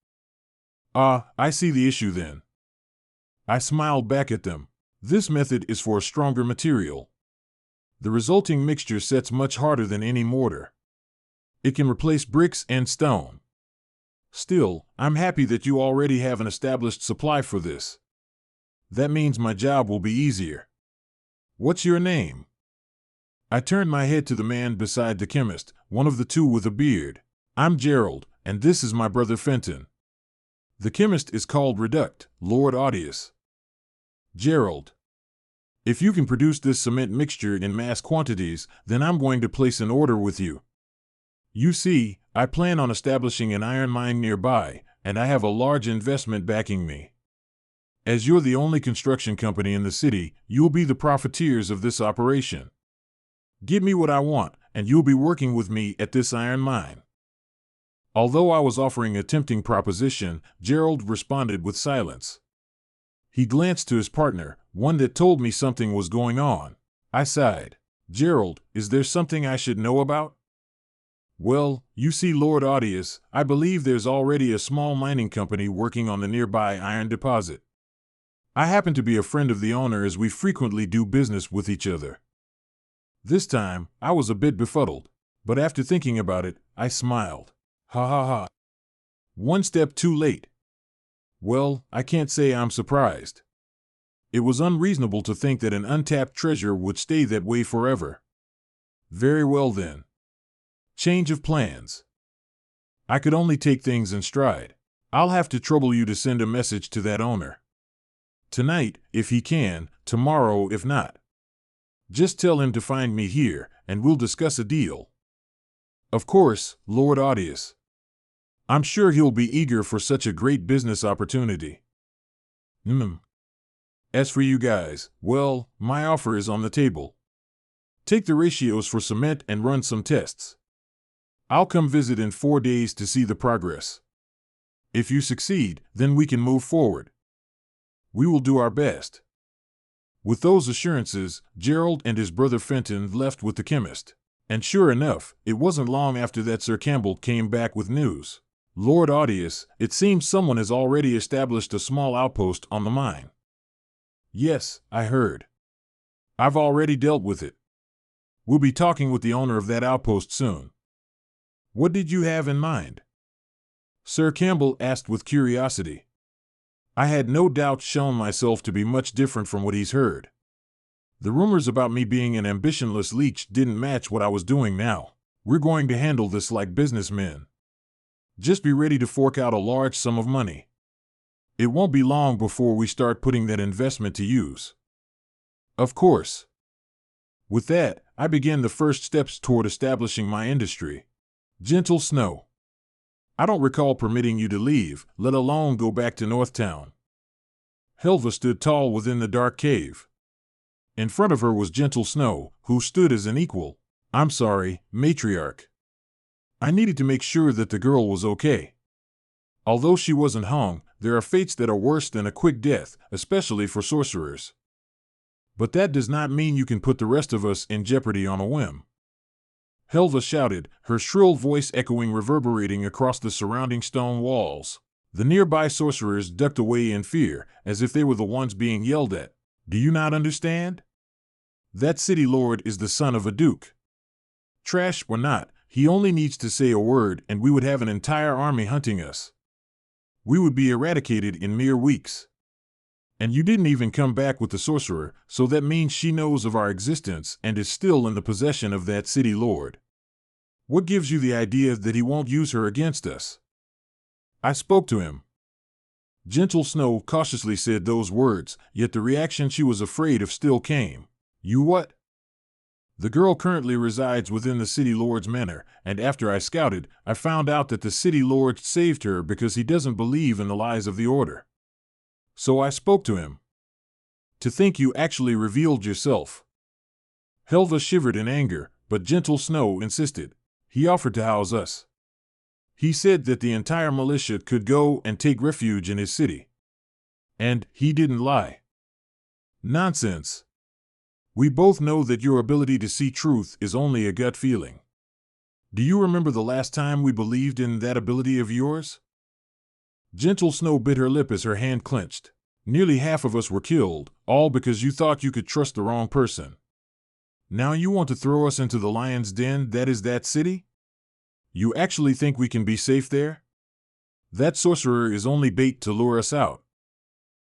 I see the issue then. I smiled back at them. This method is for a stronger material. The resulting mixture sets much harder than any mortar. It can replace bricks and stone. Still, I'm happy that you already have an established supply for this. That means my job will be easier. What's your name? I turned my head to the man beside the chemist, one of the two with a beard. I'm Gerald, and this is my brother Fenton. The chemist is called Reduct, Lord Audius. Gerald, if you can produce this cement mixture in mass quantities, then I'm going to place an order with you. You see, I plan on establishing an iron mine nearby, and I have a large investment backing me. As you're the only construction company in the city, you'll be the profiteers of this operation. Give me what I want, and you'll be working with me at this iron mine. Although I was offering a tempting proposition, Gerald responded with silence. He glanced to his partner, one that told me something was going on. I sighed. Gerald, is there something I should know about? Well, you see, Lord Audius, I believe there's already a small mining company working on the nearby iron deposit. I happen to be a friend of the owner as we frequently do business with each other. This time, I was a bit befuddled, but after thinking about it, I smiled. Ha ha ha. One step too late. Well, I can't say I'm surprised. It was unreasonable to think that an untapped treasure would stay that way forever. Very well then. Change of plans. I could only take things in stride. I'll have to trouble you to send a message to that owner. Tonight, if he can, tomorrow if not. Just tell him to find me here, and we'll discuss a deal. Of course, Lord Audius. I'm sure he'll be eager for such a great business opportunity. As for you guys, well, my offer is on the table. Take the ratios for cement and run some tests. I'll come visit in 4 days to see the progress. If you succeed, then we can move forward. We will do our best. With those assurances, Gerald and his brother Fenton left with the chemist. And sure enough, it wasn't long after that Sir Campbell came back with news. Lord Audius, it seems someone has already established a small outpost on the mine. Yes, I heard. I've already dealt with it. We'll be talking with the owner of that outpost soon. What did you have in mind? Sir Campbell asked with curiosity. I had no doubt shown myself to be much different from what he's heard. The rumors about me being an ambitionless leech didn't match what I was doing now. We're going to handle this like businessmen. Just be ready to fork out a large sum of money. It won't be long before we start putting that investment to use. Of course. With that, I began the first steps toward establishing my industry. Gentle Snow. I don't recall permitting you to leave, let alone go back to Northtown. Helva stood tall within the dark cave. In front of her was Gentle Snow, who stood as an equal. I'm sorry, matriarch. I needed to make sure that the girl was okay. Although she wasn't hung, there are fates that are worse than a quick death, especially for sorcerers. But that does not mean you can put the rest of us in jeopardy on a whim. Helva shouted, her shrill voice echoing reverberating across the surrounding stone walls. The nearby sorcerers ducked away in fear, as if they were the ones being yelled at. Do you not understand? That city lord is the son of a duke. Trash or not, he only needs to say a word and we would have an entire army hunting us. We would be eradicated in mere weeks. And you didn't even come back with the sorcerer, so that means she knows of our existence and is still in the possession of that city lord. What gives you the idea that he won't use her against us? I spoke to him. Gentle Snow cautiously said those words, yet the reaction she was afraid of still came. You what? The girl currently resides within the city lord's manor, and after I scouted, I found out that the city lord saved her because he doesn't believe in the lies of the order. So I spoke to him. To think you actually revealed yourself. Helva shivered in anger, but Gentle Snow insisted. He offered to house us. He said that the entire militia could go and take refuge in his city. And he didn't lie. Nonsense. We both know that your ability to see truth is only a gut feeling. Do you remember the last time we believed in that ability of yours? Gentle Snow bit her lip as her hand clenched. Nearly half of us were killed, all because you thought you could trust the wrong person. Now you want to throw us into the lion's den that is that city? You actually think we can be safe there? That sorcerer is only bait to lure us out.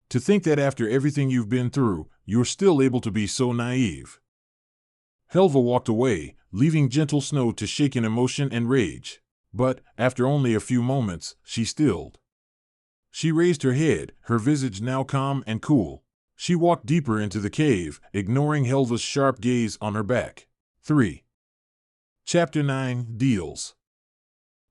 To think that after everything you've been through, you're still able to be so naive. Helva walked away, leaving Gentle Snow to shake in emotion and rage. But, after only a few moments, she stilled. She raised her head, her visage now calm and cool. She walked deeper into the cave, ignoring Helva's sharp gaze on her back. 3. Chapter 9, Deals.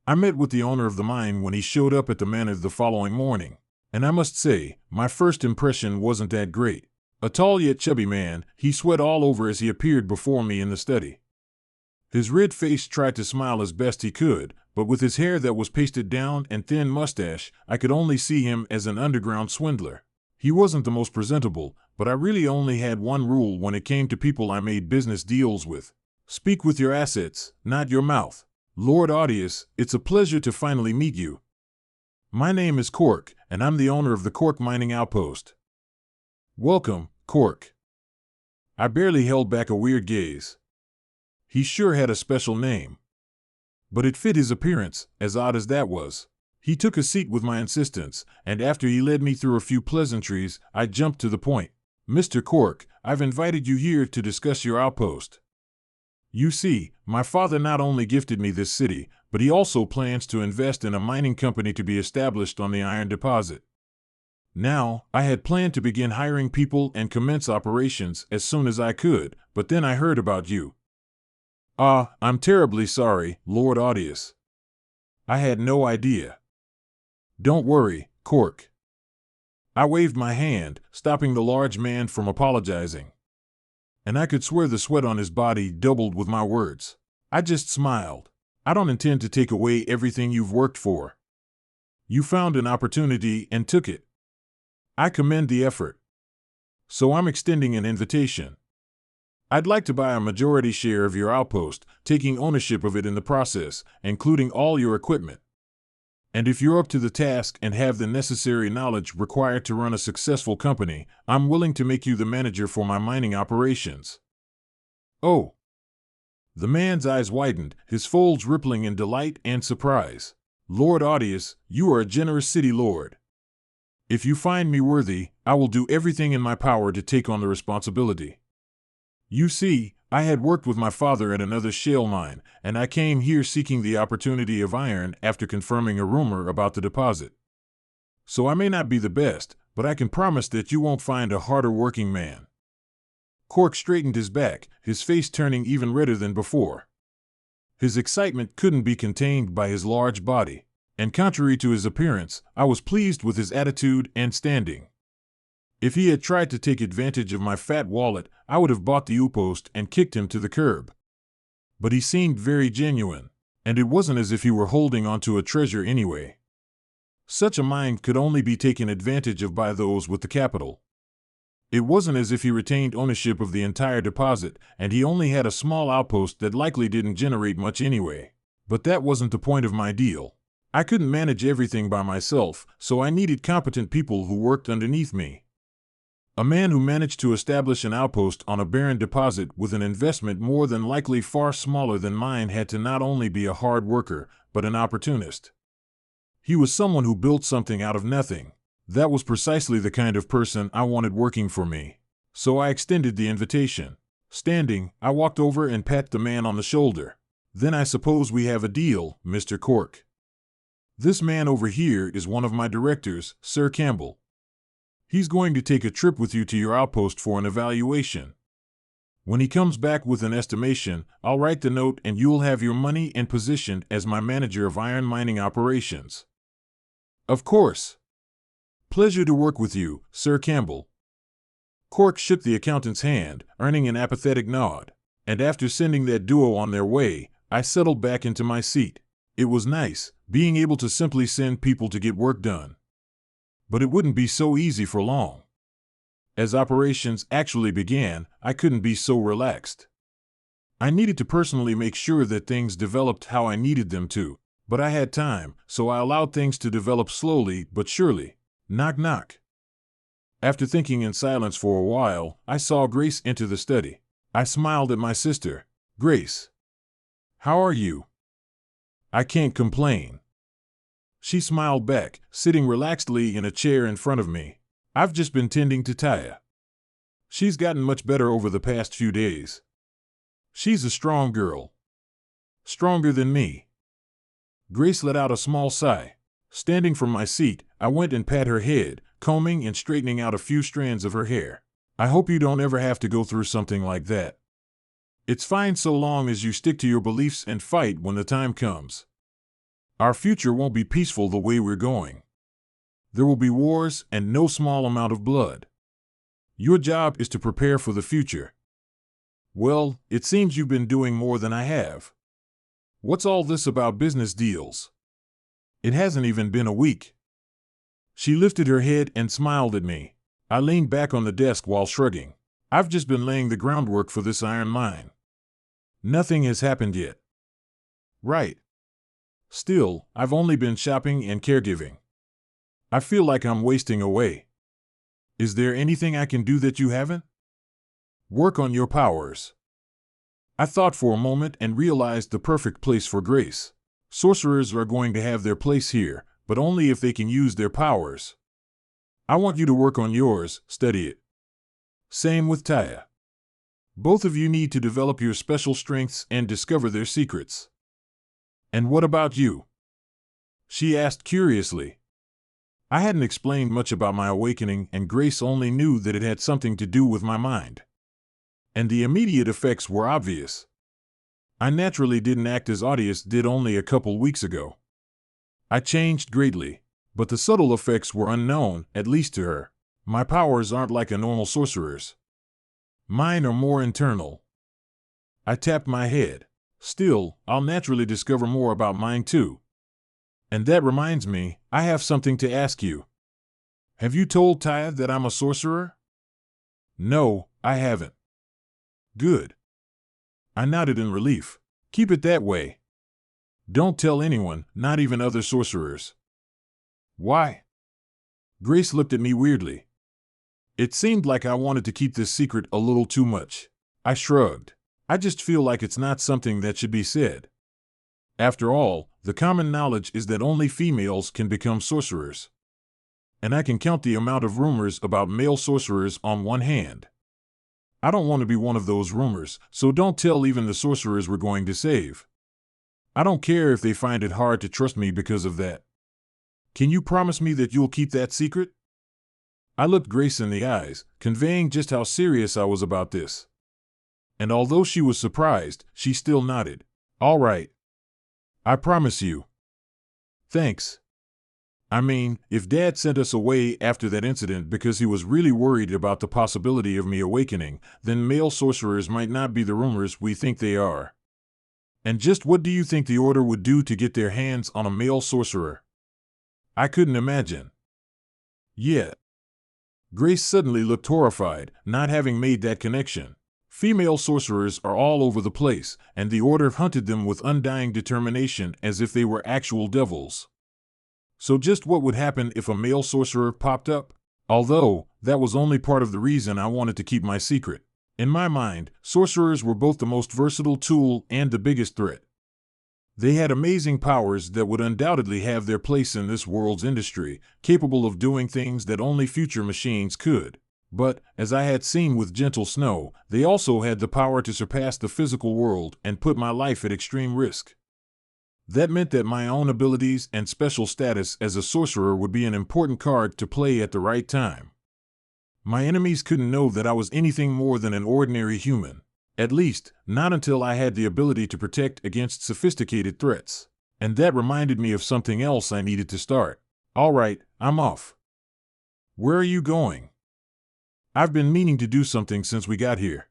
I met with the owner of the mine when he showed up at the manor the following morning, and I must say, my first impression wasn't that great. A tall yet chubby man, he sweat all over as he appeared before me in the study. His red face tried to smile as best he could, but with his hair that was pasted down and thin mustache, I could only see him as an underground swindler. He wasn't the most presentable, but I really only had one rule when it came to people I made business deals with. Speak with your assets, not your mouth. Lord Audius, it's a pleasure to finally meet you. My name is Cork, and I'm the owner of the Cork Mining Outpost. Welcome, Cork. I barely held back a weird gaze. He sure had a special name. But it fit his appearance, as odd as that was. He took a seat with my insistence, and after he led me through a few pleasantries, I jumped to the point. Mr. Cork, I've invited you here to discuss your outpost. You see, my father not only gifted me this city, but he also plans to invest in a mining company to be established on the iron deposit. Now, I had planned to begin hiring people and commence operations as soon as I could, but then I heard about you. I'm terribly sorry, Lord Audius. I had no idea. Don't worry, Cork. I waved my hand, stopping the large man from apologizing. And I could swear the sweat on his body doubled with my words. I just smiled. I don't intend to take away everything you've worked for. You found an opportunity and took it. I commend the effort. So I'm extending an invitation. I'd like to buy a majority share of your outpost, taking ownership of it in the process, including all your equipment. And if you're up to the task and have the necessary knowledge required to run a successful company, I'm willing to make you the manager for my mining operations. Oh. The man's eyes widened, his folds rippling in delight and surprise. Lord Audius, you are a generous city lord. If you find me worthy, I will do everything in my power to take on the responsibility. You see, I had worked with my father at another shale mine, and I came here seeking the opportunity of iron after confirming a rumor about the deposit. So I may not be the best, but I can promise that you won't find a harder working man. Cork straightened his back, his face turning even redder than before. His excitement couldn't be contained by his large body, and contrary to his appearance, I was pleased with his attitude and standing. If he had tried to take advantage of my fat wallet, I would have bought the outpost and kicked him to the curb. But he seemed very genuine, and it wasn't as if he were holding onto a treasure anyway. Such a mind could only be taken advantage of by those with the capital. It wasn't as if he retained ownership of the entire deposit, and he only had a small outpost that likely didn't generate much anyway. But that wasn't the point of my deal. I couldn't manage everything by myself, so I needed competent people who worked underneath me. A man who managed to establish an outpost on a barren deposit with an investment more than likely far smaller than mine had to not only be a hard worker, but an opportunist. He was someone who built something out of nothing. That was precisely the kind of person I wanted working for me. So I extended the invitation. Standing, I walked over and patted the man on the shoulder. "Then I suppose we have a deal, Mr. Cork. This man over here is one of my directors, Sir Campbell. He's going to take a trip with you to your outpost for an evaluation. When he comes back with an estimation, I'll write the note and you'll have your money and position as my manager of iron mining operations." "Of course. Pleasure to work with you, Sir Campbell." Cork shook the accountant's hand, earning an apathetic nod, and after sending that duo on their way, I settled back into my seat. It was nice, being able to simply send people to get work done. But it wouldn't be so easy for long. As operations actually began, I couldn't be so relaxed. I needed to personally make sure that things developed how I needed them to, but I had time, so I allowed things to develop slowly but surely. Knock knock. After thinking in silence for a while, I saw Grace enter the study. I smiled at my sister. "Grace. How are you?" "I can't complain." She smiled back, sitting relaxedly in a chair in front of me. "I've just been tending to Taya. She's gotten much better over the past few days. She's a strong girl. Stronger than me." Grace let out a small sigh. Standing from my seat, I went and pat her head, combing and straightening out a few strands of her hair. "I hope you don't ever have to go through something like that. It's fine so long as you stick to your beliefs and fight when the time comes. Our future won't be peaceful the way we're going. There will be wars and no small amount of blood. Your job is to prepare for the future." "Well, it seems you've been doing more than I have. What's all this about business deals? It hasn't even been a week." She lifted her head and smiled at me. I leaned back on the desk while shrugging. "I've just been laying the groundwork for this iron mine. Nothing has happened yet." "Right. Still, I've only been shopping and caregiving. I feel like I'm wasting away. Is there anything I can do that you haven't?" "Work on your powers." I thought for a moment and realized the perfect place for Grace. Sorcerers are going to have their place here, but only if they can use their powers. I want you to work on yours, study it. Same with Taya. Both of you need to develop your special strengths and discover their secrets. "And what about you?" she asked curiously. I hadn't explained much about my awakening, and Grace only knew that it had something to do with my mind. And the immediate effects were obvious. I naturally didn't act as Audiobook did only a couple weeks ago. I changed greatly, but the subtle effects were unknown, at least to her. My powers aren't like a normal sorcerer's. Mine are more internal. I tapped my head. Still, I'll naturally discover more about mine too. And that reminds me, I have something to ask you. Have you told Taya that I'm a sorcerer? No, I haven't. Good. I nodded in relief. Keep it that way. Don't tell anyone, not even other sorcerers. Why? Grace looked at me weirdly. It seemed like I wanted to keep this secret a little too much. I shrugged. I just feel like it's not something that should be said. After all, the common knowledge is that only females can become sorcerers. And I can count the amount of rumors about male sorcerers on one hand. I don't want to be one of those rumors, so don't tell even the sorcerers we're going to save. I don't care if they find it hard to trust me because of that. Can you promise me that you'll keep that secret? I looked Grace in the eyes, conveying just how serious I was about this. And although she was surprised, she still nodded. All right. I promise you. Thanks. I mean, if Dad sent us away after that incident because he was really worried about the possibility of me awakening, then male sorcerers might not be the rumors we think they are. And just what do you think the Order would do to get their hands on a male sorcerer? I couldn't imagine. Yet. Grace suddenly looked horrified, not having made that connection. Female sorcerers are all over the place, and the Order hunted them with undying determination as if they were actual devils. So just what would happen if a male sorcerer popped up? Although, that was only part of the reason I wanted to keep my secret. In my mind, sorcerers were both the most versatile tool and the biggest threat. They had amazing powers that would undoubtedly have their place in this world's industry, capable of doing things that only future machines could. But, as I had seen with Gentle Snow, they also had the power to surpass the physical world and put my life at extreme risk. That meant that my own abilities and special status as a sorcerer would be an important card to play at the right time. My enemies couldn't know that I was anything more than an ordinary human. At least, not until I had the ability to protect against sophisticated threats. And that reminded me of something else I needed to start. All right, I'm off. Where are you going? I've been meaning to do something since we got here.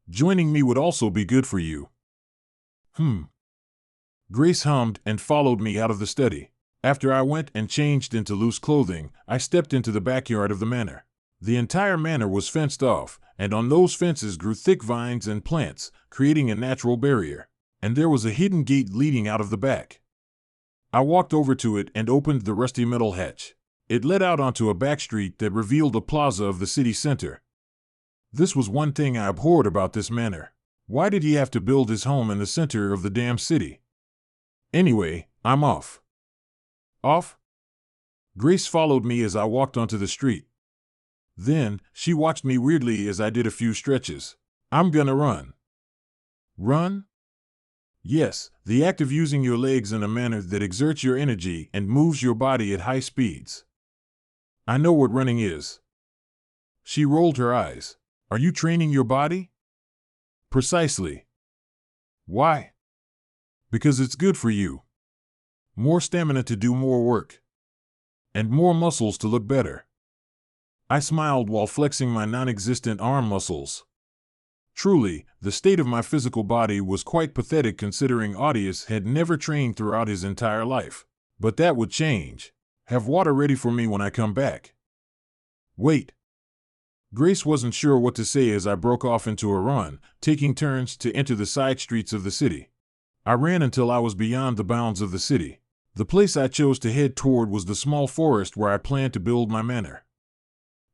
Joining me would also be good for you. Grace hummed and followed me out of the study. After I went and changed into loose clothing, I stepped into the backyard of the manor. The entire manor was fenced off, and on those fences grew thick vines and plants, creating a natural barrier. And there was a hidden gate leading out of the back. I walked over to it and opened the rusty metal hatch. It led out onto a back street that revealed a plaza of the city center. This was one thing I abhorred about this manor. Why did he have to build his home in the center of the damn city? Anyway, I'm off. Off? Grace followed me as I walked onto the street. Then, she watched me weirdly as I did a few stretches. I'm gonna run. Run? Yes, the act of using your legs in a manner that exerts your energy and moves your body at high speeds. I know what running is. She rolled her eyes. Are you training your body? Precisely. Why? Because it's good for you. More stamina to do more work. And more muscles to look better. I smiled while flexing my non-existent arm muscles. Truly, the state of my physical body was quite pathetic considering Audius had never trained throughout his entire life. But that would change. Have water ready for me when I come back. Wait. Grace wasn't sure what to say as I broke off into a run, taking turns to enter the side streets of the city. I ran until I was beyond the bounds of the city. The place I chose to head toward was the small forest where I planned to build my manor.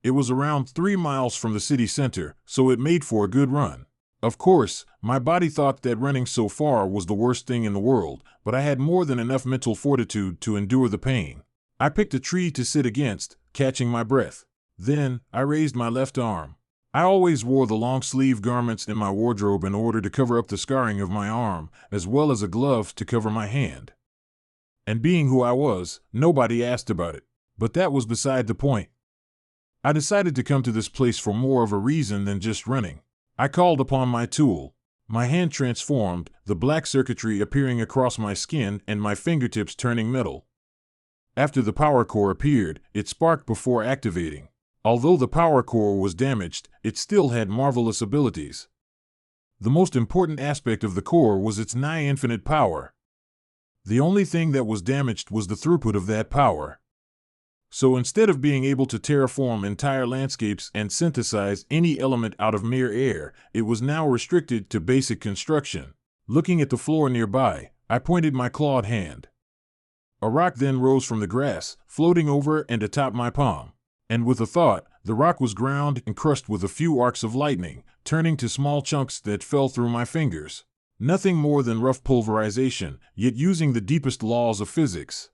It was around 3 miles from the city center, so it made for a good run. Of course, my body thought that running so far was the worst thing in the world, but I had more than enough mental fortitude to endure the pain. I picked a tree to sit against, catching my breath. Then, I raised my left arm. I always wore the long-sleeve garments in my wardrobe in order to cover up the scarring of my arm, as well as a glove to cover my hand. And being who I was, nobody asked about it. But that was beside the point. I decided to come to this place for more of a reason than just running. I called upon my tool. My hand transformed, the black circuitry appearing across my skin and my fingertips turning metal. After the power core appeared, it sparked before activating. Although the power core was damaged, it still had marvelous abilities. The most important aspect of the core was its nigh-infinite power. The only thing that was damaged was the throughput of that power. So instead of being able to terraform entire landscapes and synthesize any element out of mere air, it was now restricted to basic construction. Looking at the floor nearby, I pointed my clawed hand. A rock then rose from the grass, floating over and atop my palm. And with a thought, the rock was ground and crushed with a few arcs of lightning, turning to small chunks that fell through my fingers. Nothing more than rough pulverization, yet using the deepest laws of physics.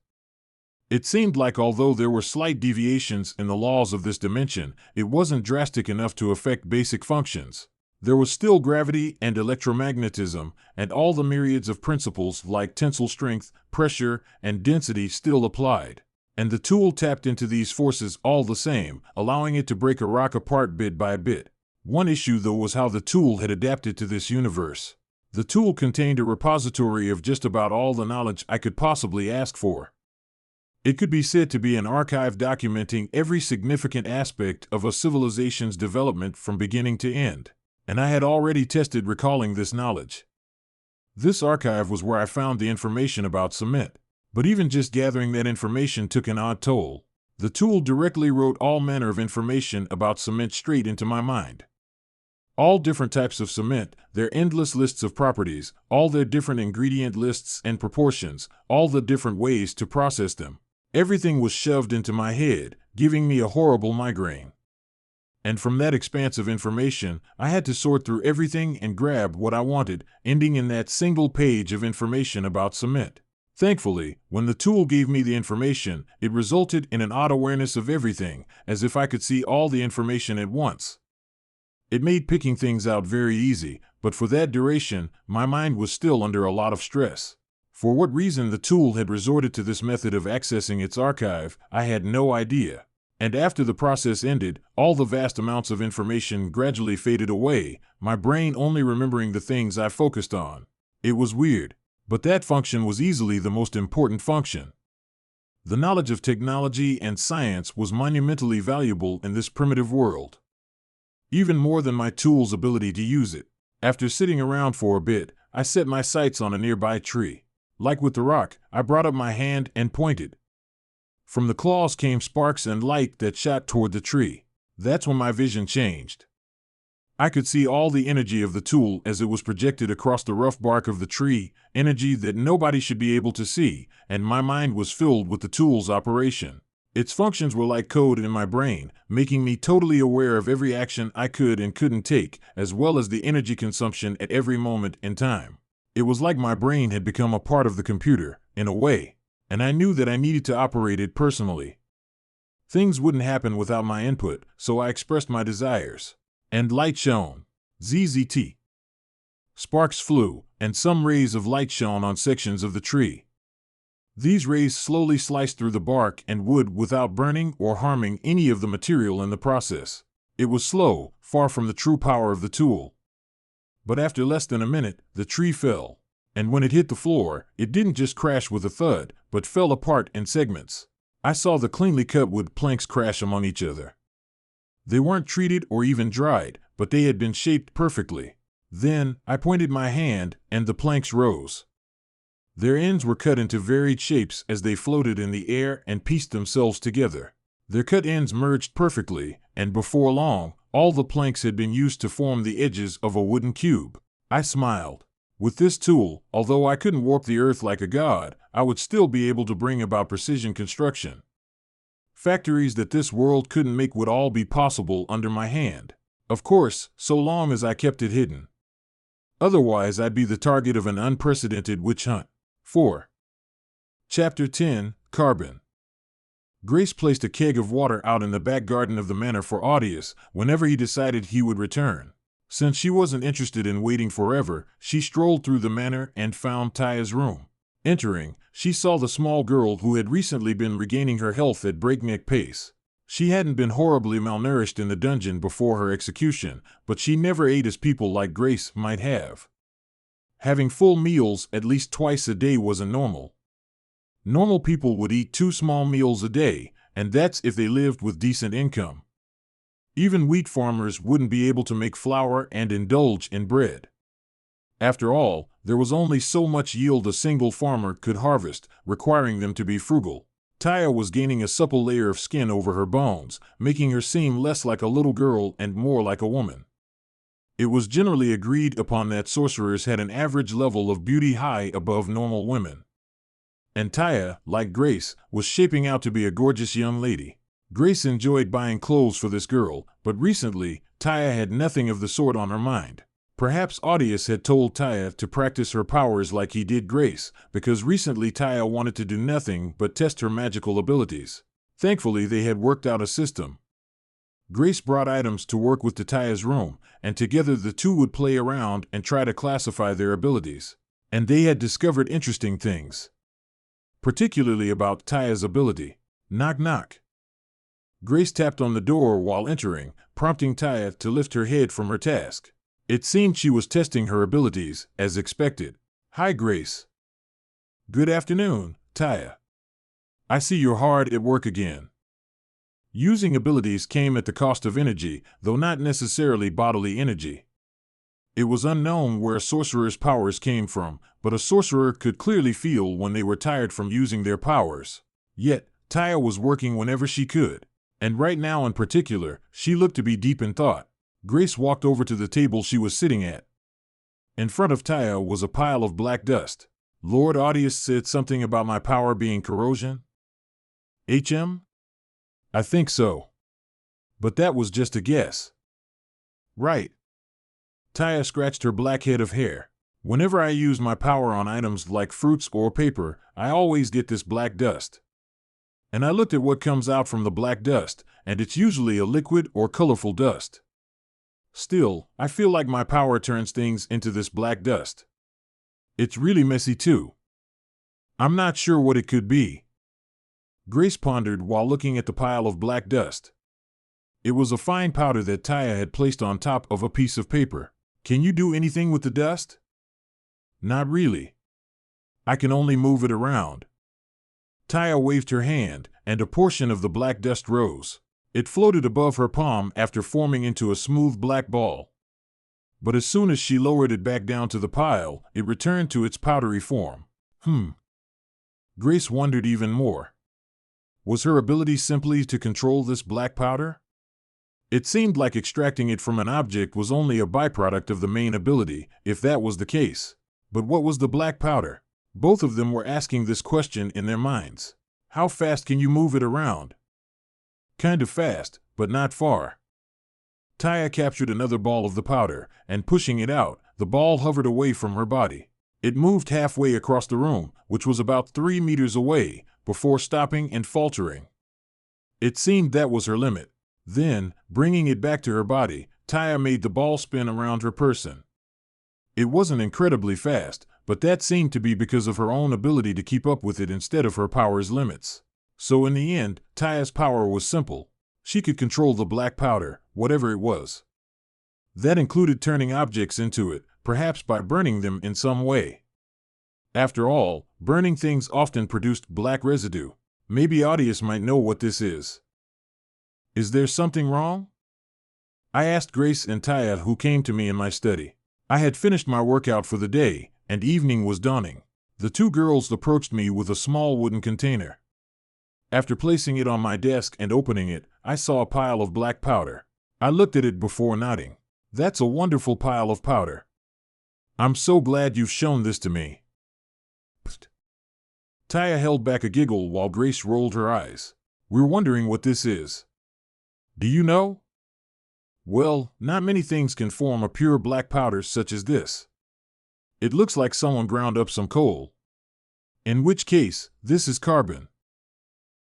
It seemed like although there were slight deviations in the laws of this dimension, it wasn't drastic enough to affect basic functions. There was still gravity and electromagnetism, and all the myriads of principles like tensile strength, pressure, and density still applied. And the tool tapped into these forces all the same, allowing it to break a rock apart bit by bit. One issue, though, was how the tool had adapted to this universe. The tool contained a repository of just about all the knowledge I could possibly ask for. It could be said to be an archive documenting every significant aspect of a civilization's development from beginning to end, and I had already tested recalling this knowledge. This archive was where I found the information about cement, but even just gathering that information took an odd toll. The tool directly wrote all manner of information about cement straight into my mind. All different types of cement, their endless lists of properties, all their different ingredient lists and proportions, all the different ways to process them. Everything was shoved into my head, giving me a horrible migraine. And from that expanse of information, I had to sort through everything and grab what I wanted, ending in that single page of information about cement. Thankfully, when the tool gave me the information, it resulted in an odd awareness of everything, as if I could see all the information at once. It made picking things out very easy, but for that duration, my mind was still under a lot of stress. For what reason the tool had resorted to this method of accessing its archive, I had no idea. And after the process ended, all the vast amounts of information gradually faded away, my brain only remembering the things I focused on. It was weird, but that function was easily the most important function. The knowledge of technology and science was monumentally valuable in this primitive world. Even more than my tool's ability to use it. After sitting around for a bit, I set my sights on a nearby tree. Like with the rock, I brought up my hand and pointed. From the claws came sparks and light that shot toward the tree. That's when my vision changed. I could see all the energy of the tool as it was projected across the rough bark of the tree, energy that nobody should be able to see, and my mind was filled with the tool's operation. Its functions were like code in my brain, making me totally aware of every action I could and couldn't take, as well as the energy consumption at every moment in time. It was like my brain had become a part of the computer, in a way, and I knew that I needed to operate it personally. Things wouldn't happen without my input, so I expressed my desires. And light shone. ZZT. Sparks flew, and some rays of light shone on sections of the tree. These rays slowly sliced through the bark and wood without burning or harming any of the material in the process. It was slow, far from the true power of the tool. But after less than a minute, the tree fell. And when it hit the floor, it didn't just crash with a thud, but fell apart in segments. I saw the cleanly cut wood planks crash among each other. They weren't treated or even dried, but they had been shaped perfectly. Then, I pointed my hand, and the planks rose. Their ends were cut into varied shapes as they floated in the air and pieced themselves together. Their cut ends merged perfectly, and before long, all the planks had been used to form the edges of a wooden cube. I smiled. With this tool, although I couldn't warp the earth like a god, I would still be able to bring about precision construction. Factories that this world couldn't make would all be possible under my hand. Of course, so long as I kept it hidden. Otherwise, I'd be the target of an unprecedented witch hunt. 4. Chapter 10, Carbon. Grace placed a keg of water out in the back garden of the manor for Audius whenever he decided he would return. Since she wasn't interested in waiting forever, she strolled through the manor and found Taya's room. Entering, she saw the small girl who had recently been regaining her health at breakneck pace. She hadn't been horribly malnourished in the dungeon before her execution, but she never ate as people like Grace might have. Having full meals at least twice a day wasn't normal. Normal people would eat 2 small meals a day, and that's if they lived with decent income. Even wheat farmers wouldn't be able to make flour and indulge in bread. After all, there was only so much yield a single farmer could harvest, requiring them to be frugal. Taya was gaining a supple layer of skin over her bones, making her seem less like a little girl and more like a woman. It was generally agreed upon that sorcerers had an average level of beauty high above normal women. And Taya, like Grace, was shaping out to be a gorgeous young lady. Grace enjoyed buying clothes for this girl, but recently, Taya had nothing of the sort on her mind. Perhaps Audius had told Taya to practice her powers like he did Grace, because recently Taya wanted to do nothing but test her magical abilities. Thankfully, they had worked out a system. Grace brought items to work with to Taya's room, and together the two would play around and try to classify their abilities. And they had discovered interesting things. Particularly about Taya's ability. Knock knock. Grace tapped on the door while entering, prompting Taya to lift her head from her task. It seemed she was testing her abilities, as expected. Hi, Grace. Good afternoon, Taya. I see you're hard at work again. Using abilities came at the cost of energy, though not necessarily bodily energy. It was unknown where a sorcerer's powers came from, but a sorcerer could clearly feel when they were tired from using their powers. Yet, Taya was working whenever she could. And right now in particular, she looked to be deep in thought. Grace walked over to the table she was sitting at. In front of Taya was a pile of black dust. Lord Audius said something about my power being corrosion? HM? I think so. But that was just a guess. Right. Taya scratched her black head of hair. Whenever I use my power on items like fruits or paper, I always get this black dust. And I looked at what comes out from the black dust, and it's usually a liquid or colorful dust. Still, I feel like my power turns things into this black dust. It's really messy too. I'm not sure what it could be. Grace pondered while looking at the pile of black dust. It was a fine powder that Taya had placed on top of a piece of paper. Can you do anything with the dust? Not really. I can only move it around. Taya waved her hand, and a portion of the black dust rose. It floated above her palm after forming into a smooth black ball. But as soon as she lowered it back down to the pile, it returned to its powdery form. Grace wondered even more. Was her ability simply to control this black powder? It seemed like extracting it from an object was only a byproduct of the main ability, if that was the case. But what was the black powder? Both of them were asking this question in their minds. How fast can you move it around? Kind of fast, but not far. Taya captured another ball of the powder, and pushing it out, the ball hovered away from her body. It moved halfway across the room, which was about 3 meters away, before stopping and faltering. It seemed that was her limit. Then, bringing it back to her body, Taya made the ball spin around her person. It wasn't incredibly fast, but that seemed to be because of her own ability to keep up with it instead of her power's limits. So in the end, Taya's power was simple. She could control the black powder, whatever it was. That included turning objects into it, perhaps by burning them in some way. After all, burning things often produced black residue. Maybe Audius might know what this is. Is there something wrong? I asked Grace and Taya, who came to me in my study. I had finished my workout for the day, and evening was dawning. The two girls approached me with a small wooden container. After placing it on my desk and opening it, I saw a pile of black powder. I looked at it before nodding. That's a wonderful pile of powder. I'm so glad you've shown this to me. Psst. Taya held back a giggle while Grace rolled her eyes. We're wondering what this is. Do you know? Well, not many things can form a pure black powder such as this. It looks like someone ground up some coal. In which case, this is carbon.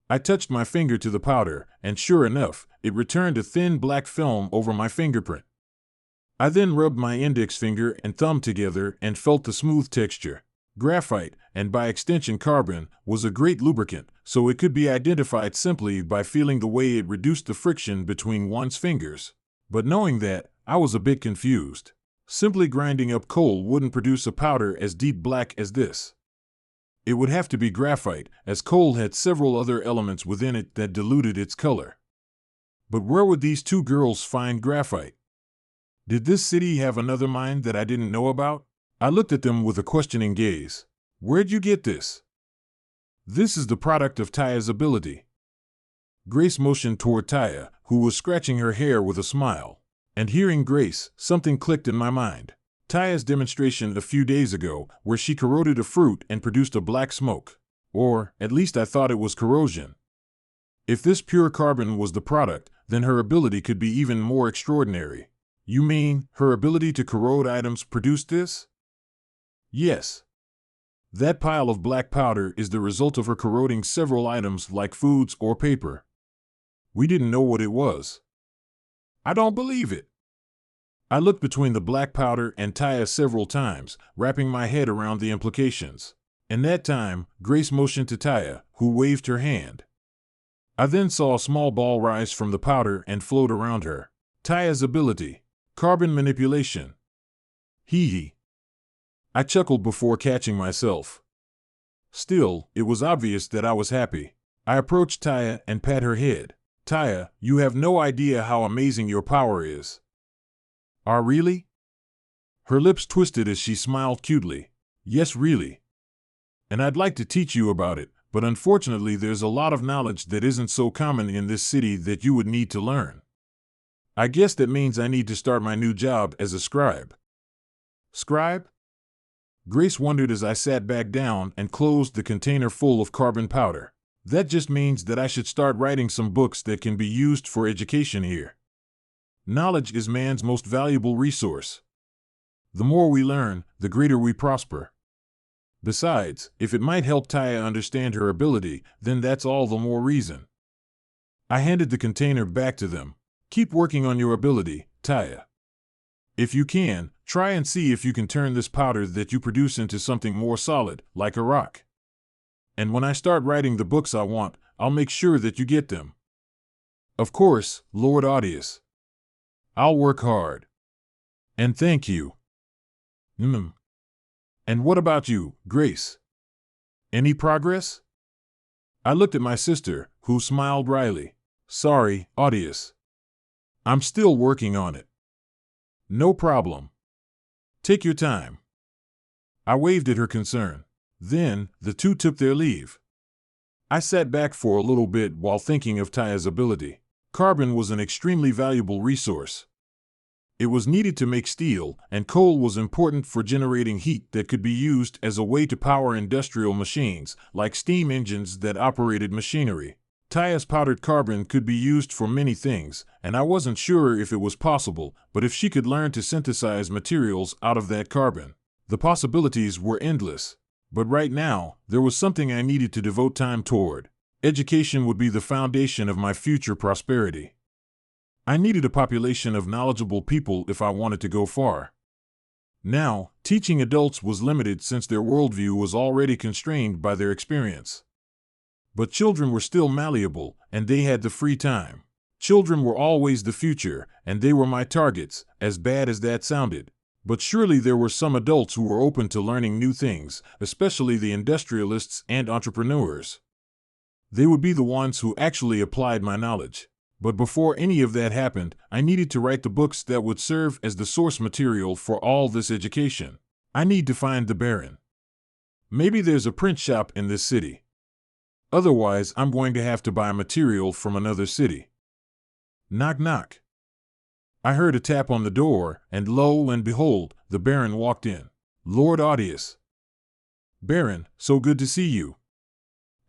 I touched my finger to the powder, and sure enough, it returned a thin black film over my fingerprint. I then rubbed my index finger and thumb together and felt the smooth texture. Graphite, and by extension carbon, was a great lubricant, so it could be identified simply by feeling the way it reduced the friction between one's fingers. But knowing that, I was a bit confused. Simply grinding up coal wouldn't produce a powder as deep black as this. It would have to be graphite, as coal had several other elements within it that diluted its color. But where would these two girls find graphite? Did this city have another mine that I didn't know about? I looked at them with a questioning gaze. Where'd you get this? This is the product of Taya's ability. Grace motioned toward Taya, who was scratching her hair with a smile. And hearing Grace, something clicked in my mind. Taya's demonstration a few days ago, where she corroded a fruit and produced a black smoke. Or, at least I thought it was corrosion. If this pure carbon was the product, then her ability could be even more extraordinary. You mean, her ability to corrode items produced this? Yes. That pile of black powder is the result of her corroding several items like foods or paper. We didn't know what it was. I don't believe it. I looked between the black powder and Taya several times, wrapping my head around the implications. In that time, Grace motioned to Taya, who waved her hand. I then saw a small ball rise from the powder and float around her. Taya's ability. Carbon manipulation. Hee hee. I chuckled before catching myself. Still, it was obvious that I was happy. I approached Taya and pat her head. Taya, you have no idea how amazing your power is. Ah, really? Her lips twisted as she smiled cutely. Yes, really. And I'd like to teach you about it, but unfortunately there's a lot of knowledge that isn't so common in this city that you would need to learn. I guess that means I need to start my new job as a scribe. Scribe? Grace wondered as I sat back down and closed the container full of carbon powder. That just means that I should start writing some books that can be used for education here. Knowledge is man's most valuable resource. The more we learn, the greater we prosper. Besides, if it might help Taya understand her ability, then that's all the more reason. I handed the container back to them. Keep working on your ability, Taya. If you can, try and see if you can turn this powder that you produce into something more solid, like a rock. And when I start writing the books I want, I'll make sure that you get them. Of course, Lord Audius. I'll work hard. And thank you. And what about you, Grace? Any progress? I looked at my sister, who smiled wryly. Sorry, Audius. I'm still working on it. No problem. Take your time. I waved at her concern. Then, the two took their leave. I sat back for a little bit while thinking of Taya's ability. Carbon was an extremely valuable resource. It was needed to make steel, and coal was important for generating heat that could be used as a way to power industrial machines, like steam engines that operated machinery. Taya's powdered carbon could be used for many things, and I wasn't sure if it was possible, but if she could learn to synthesize materials out of that carbon, the possibilities were endless. But right now, there was something I needed to devote time toward. Education would be the foundation of my future prosperity. I needed a population of knowledgeable people if I wanted to go far. Now, teaching adults was limited since their worldview was already constrained by their experience. But children were still malleable, and they had the free time. Children were always the future, and they were my targets, as bad as that sounded. But surely there were some adults who were open to learning new things, especially the industrialists and entrepreneurs. They would be the ones who actually applied my knowledge. But before any of that happened, I needed to write the books that would serve as the source material for all this education. I need to find the Baron. Maybe there's a print shop in this city. Otherwise, I'm going to have to buy material from another city. Knock knock. I heard a tap on the door, and lo and behold, the Baron walked in. Lord Audius. Baron, so good to see you.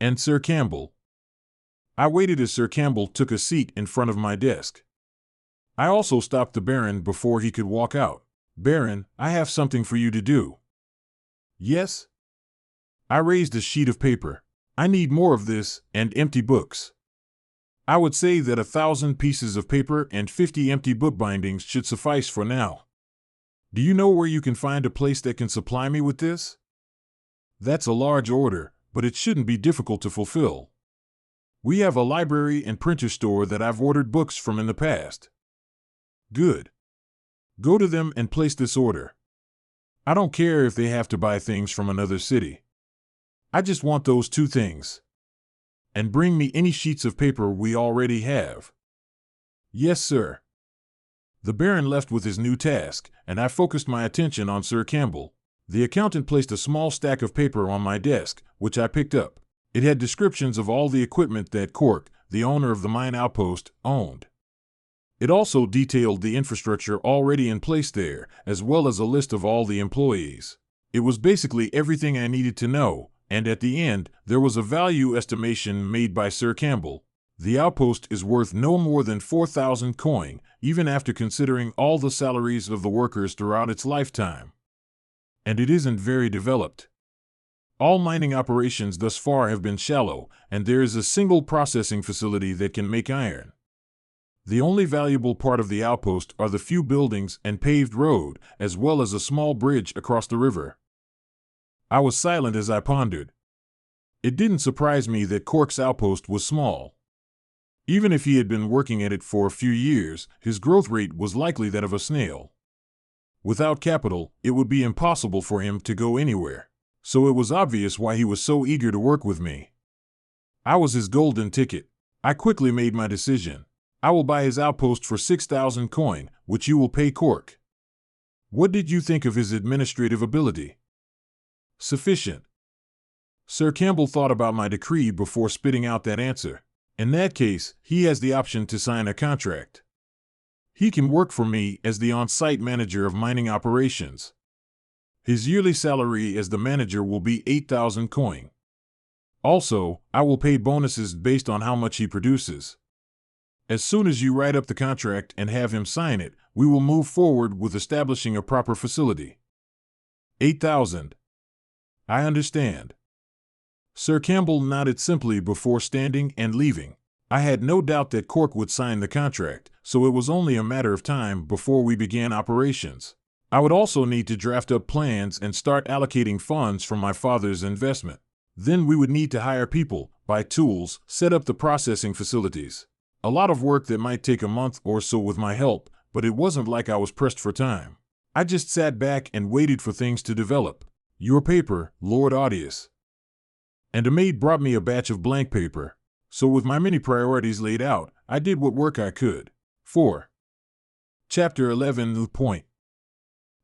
And Sir Campbell. I waited as Sir Campbell took a seat in front of my desk. I also stopped the Baron before he could walk out. Baron, I have something for you to do. Yes? I raised a sheet of paper. I need more of this, and empty books. I would say that 1,000 pieces of paper and 50 empty book bindings should suffice for now. Do you know where you can find a place that can supply me with this? That's a large order, but it shouldn't be difficult to fulfill. We have a library and printer store that I've ordered books from in the past. Good. Go to them and place this order. I don't care if they have to buy things from another city. I just want those two things. And bring me any sheets of paper we already have. Yes, sir. The Baron left with his new task, and I focused my attention on Sir Campbell. The accountant placed a small stack of paper on my desk, which I picked up. It had descriptions of all the equipment that Cork, the owner of the mine outpost, owned. It also detailed the infrastructure already in place there, as well as a list of all the employees. It was basically everything I needed to know, and at the end, there was a value estimation made by Sir Campbell. The outpost is worth no more than 4,000 coin, even after considering all the salaries of the workers throughout its lifetime. And it isn't very developed. All mining operations thus far have been shallow, and there is a single processing facility that can make iron. The only valuable part of the outpost are the few buildings and paved road, as well as a small bridge across the river. I was silent as I pondered. It didn't surprise me that Cork's outpost was small. Even if he had been working at it for a few years, his growth rate was likely that of a snail. Without capital, it would be impossible for him to go anywhere. So it was obvious why he was so eager to work with me. I was his golden ticket. I quickly made my decision. I will buy his outpost for 6,000 coin, which you will pay Cork. What did you think of his administrative ability? Sufficient. Sir Campbell thought about my decree before spitting out that answer. In that case, he has the option to sign a contract. He can work for me as the on-site manager of mining operations. His yearly salary as the manager will be 8,000 coin. Also, I will pay bonuses based on how much he produces. As soon as you write up the contract and have him sign it, we will move forward with establishing a proper facility. 8,000. I understand. Sir Campbell nodded simply before standing and leaving. I had no doubt that Cork would sign the contract, so it was only a matter of time before we began operations. I would also need to draft up plans and start allocating funds from my father's investment. Then we would need to hire people, buy tools, set up the processing facilities. A lot of work that might take a month or so with my help, but it wasn't like I was pressed for time. I just sat back and waited for things to develop. Your paper, Lord Audius. And a maid brought me a batch of blank paper. So with my many priorities laid out, I did what work I could. 4. Chapter 11. The point.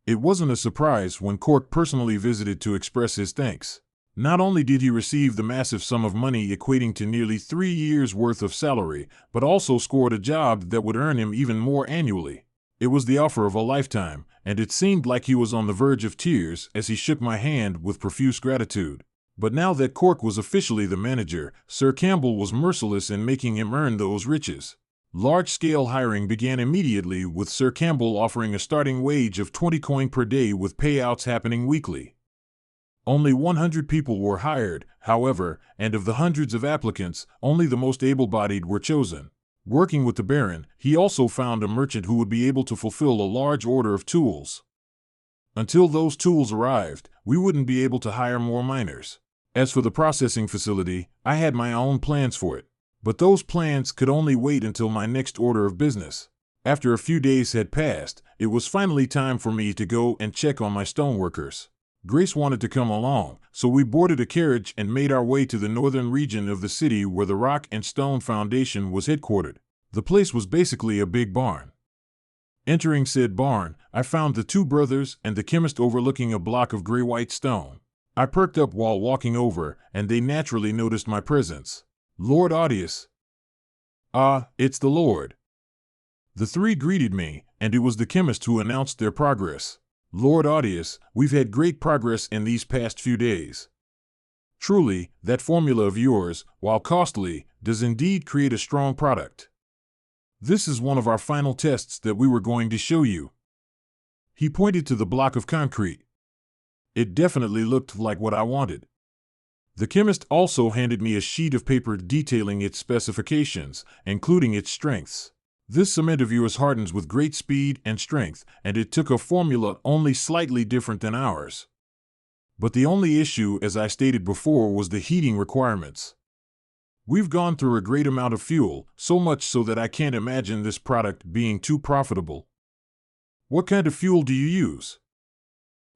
It wasn't a surprise when Cork personally visited to express his thanks. Not only did he receive the massive sum of money equating to nearly 3 years' worth of salary, but also scored a job that would earn him even more annually. It was the offer of a lifetime, and it seemed like he was on the verge of tears as he shook my hand with profuse gratitude. But now that Cork was officially the manager, Sir Campbell was merciless in making him earn those riches. Large-scale hiring began immediately, with Sir Campbell offering a starting wage of 20 coin per day with payouts happening weekly. Only 100 people were hired, however, and of the hundreds of applicants, only the most able-bodied were chosen. Working with the Baron, he also found a merchant who would be able to fulfill a large order of tools. Until those tools arrived, we wouldn't be able to hire more miners. As for the processing facility, I had my own plans for it. But those plans could only wait until my next order of business. After a few days had passed, it was finally time for me to go and check on my stoneworkers. Grace wanted to come along, so we boarded a carriage and made our way to the northern region of the city where the Rock and Stone Foundation was headquartered. The place was basically a big barn. Entering said barn, I found the two brothers and the chemist overlooking a block of gray-white stone. I perked up while walking over, and they naturally noticed my presence. Lord Audius. Ah, it's the Lord. The three greeted me, and it was the chemist who announced their progress. Lord Audius, we've had great progress in these past few days. Truly, that formula of yours, while costly, does indeed create a strong product. This is one of our final tests that we were going to show you. He pointed to the block of concrete. It definitely looked like what I wanted. The chemist also handed me a sheet of paper detailing its specifications, including its strengths. This cement of yours hardens with great speed and strength, and it took a formula only slightly different than ours. But the only issue, as I stated before, was the heating requirements. We've gone through a great amount of fuel, so much so that I can't imagine this product being too profitable. What kind of fuel do you use?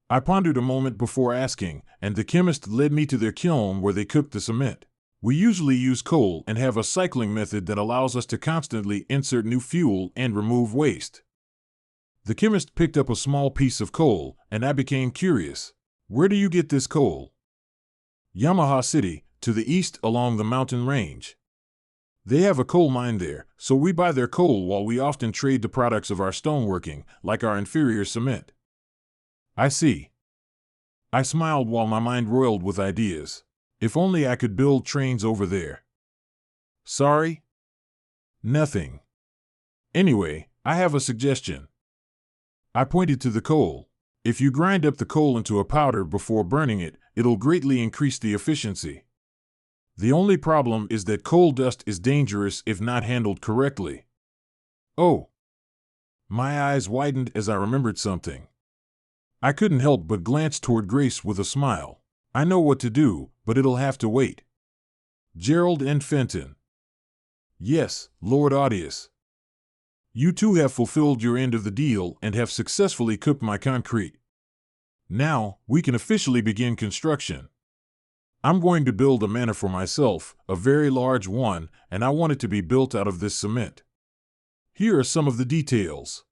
I pondered a moment before asking, and the chemist led me to their kiln where they cooked the cement. We usually use coal and have a cycling method that allows us to constantly insert new fuel and remove waste. The chemist picked up a small piece of coal, and I became curious. Where do you get this coal? Yamaha City, to the east along the mountain range. They have a coal mine there, so we buy their coal while we often trade the products of our stoneworking, like our inferior cement. I see. I smiled while my mind roiled with ideas. If only I could build trains over there. Sorry? Nothing. Anyway, I have a suggestion. I pointed to the coal. If you grind up the coal into a powder before burning it, it'll greatly increase the efficiency. The only problem is that coal dust is dangerous if not handled correctly. Oh. My eyes widened as I remembered something. I couldn't help but glance toward Grace with a smile. I know what to do, but it'll have to wait. Gerald and Fenton. Yes, Lord Audius. You too have fulfilled your end of the deal and have successfully cooked my concrete. Now, we can officially begin construction. I'm going to build a manor for myself, a very large one, and I want it to be built out of this cement. Here are some of the details.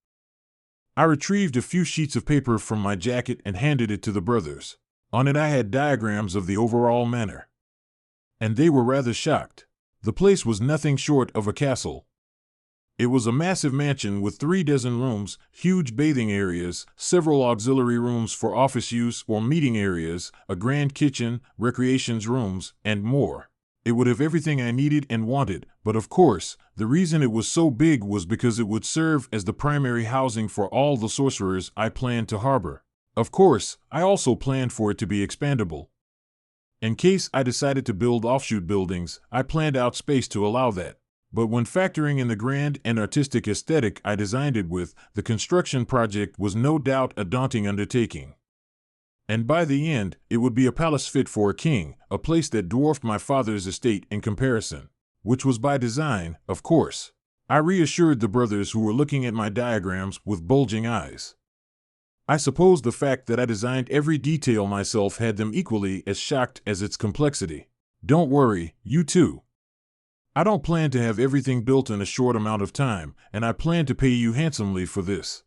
I retrieved a few sheets of paper from my jacket and handed it to the brothers. On it I had diagrams of the overall manor. And they were rather shocked. The place was nothing short of a castle. It was a massive mansion with 36 rooms, huge bathing areas, several auxiliary rooms for office use or meeting areas, a grand kitchen, recreations rooms, and more. It would have everything I needed and wanted, but of course, the reason it was so big was because it would serve as the primary housing for all the sorcerers I planned to harbor. Of course, I also planned for it to be expandable. In case I decided to build offshoot buildings, I planned out space to allow that. But when factoring in the grand and artistic aesthetic I designed it with, the construction project was no doubt a daunting undertaking. And by the end, it would be a palace fit for a king, a place that dwarfed my father's estate in comparison, which was by design, of course. I reassured the brothers who were looking at my diagrams with bulging eyes. I suppose the fact that I designed every detail myself had them equally as shocked as its complexity. Don't worry, you too. I don't plan to have everything built in a short amount of time, and I plan to pay you handsomely for this.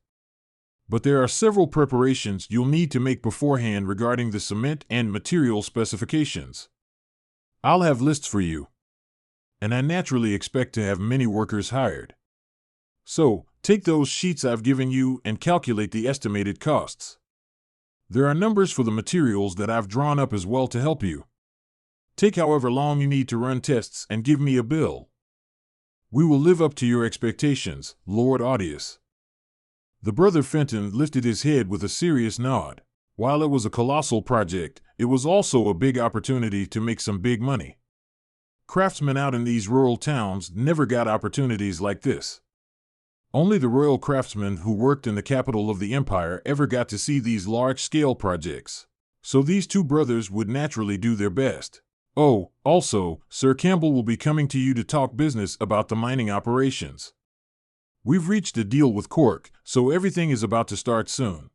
But there are several preparations you'll need to make beforehand regarding the cement and material specifications. I'll have lists for you. And I naturally expect to have many workers hired. So, take those sheets I've given you and calculate the estimated costs. There are numbers for the materials that I've drawn up as well to help you. Take however long you need to run tests and give me a bill. We will live up to your expectations, Lord Audius. The brother Fenton lifted his head with a serious nod. While it was a colossal project, it was also a big opportunity to make some big money. Craftsmen out in these rural towns never got opportunities like this. Only the royal craftsmen who worked in the capital of the empire ever got to see these large-scale projects. So these two brothers would naturally do their best. Oh, also, Sir Campbell will be coming to you to talk business about the mining operations. We've reached a deal with Cork, so everything is about to start soon.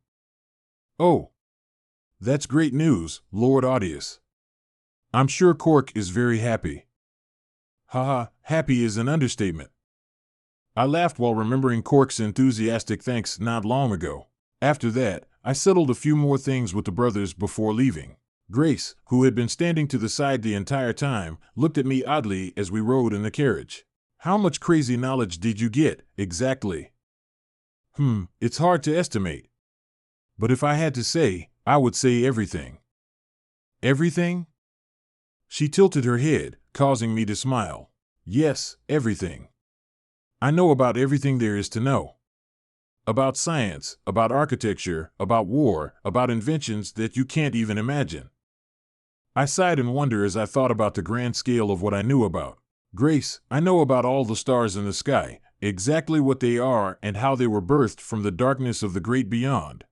Oh, that's great news, Lord Audius. I'm sure Cork is very happy. Haha, happy is an understatement. I laughed while remembering Cork's enthusiastic thanks not long ago. After that, I settled a few more things with the brothers before leaving. Grace, who had been standing to the side the entire time, looked at me oddly as we rode in the carriage. How much crazy knowledge did you get, exactly? It's hard to estimate. But if I had to say, I would say everything. Everything? She tilted her head, causing me to smile. Yes, everything. I know about everything there is to know. About science, about architecture, about war, about inventions that you can't even imagine. I sighed in wonder as I thought about the grand scale of what I knew about. Grace, I know about all the stars in the sky, exactly what they are and how they were birthed from the darkness of the great beyond.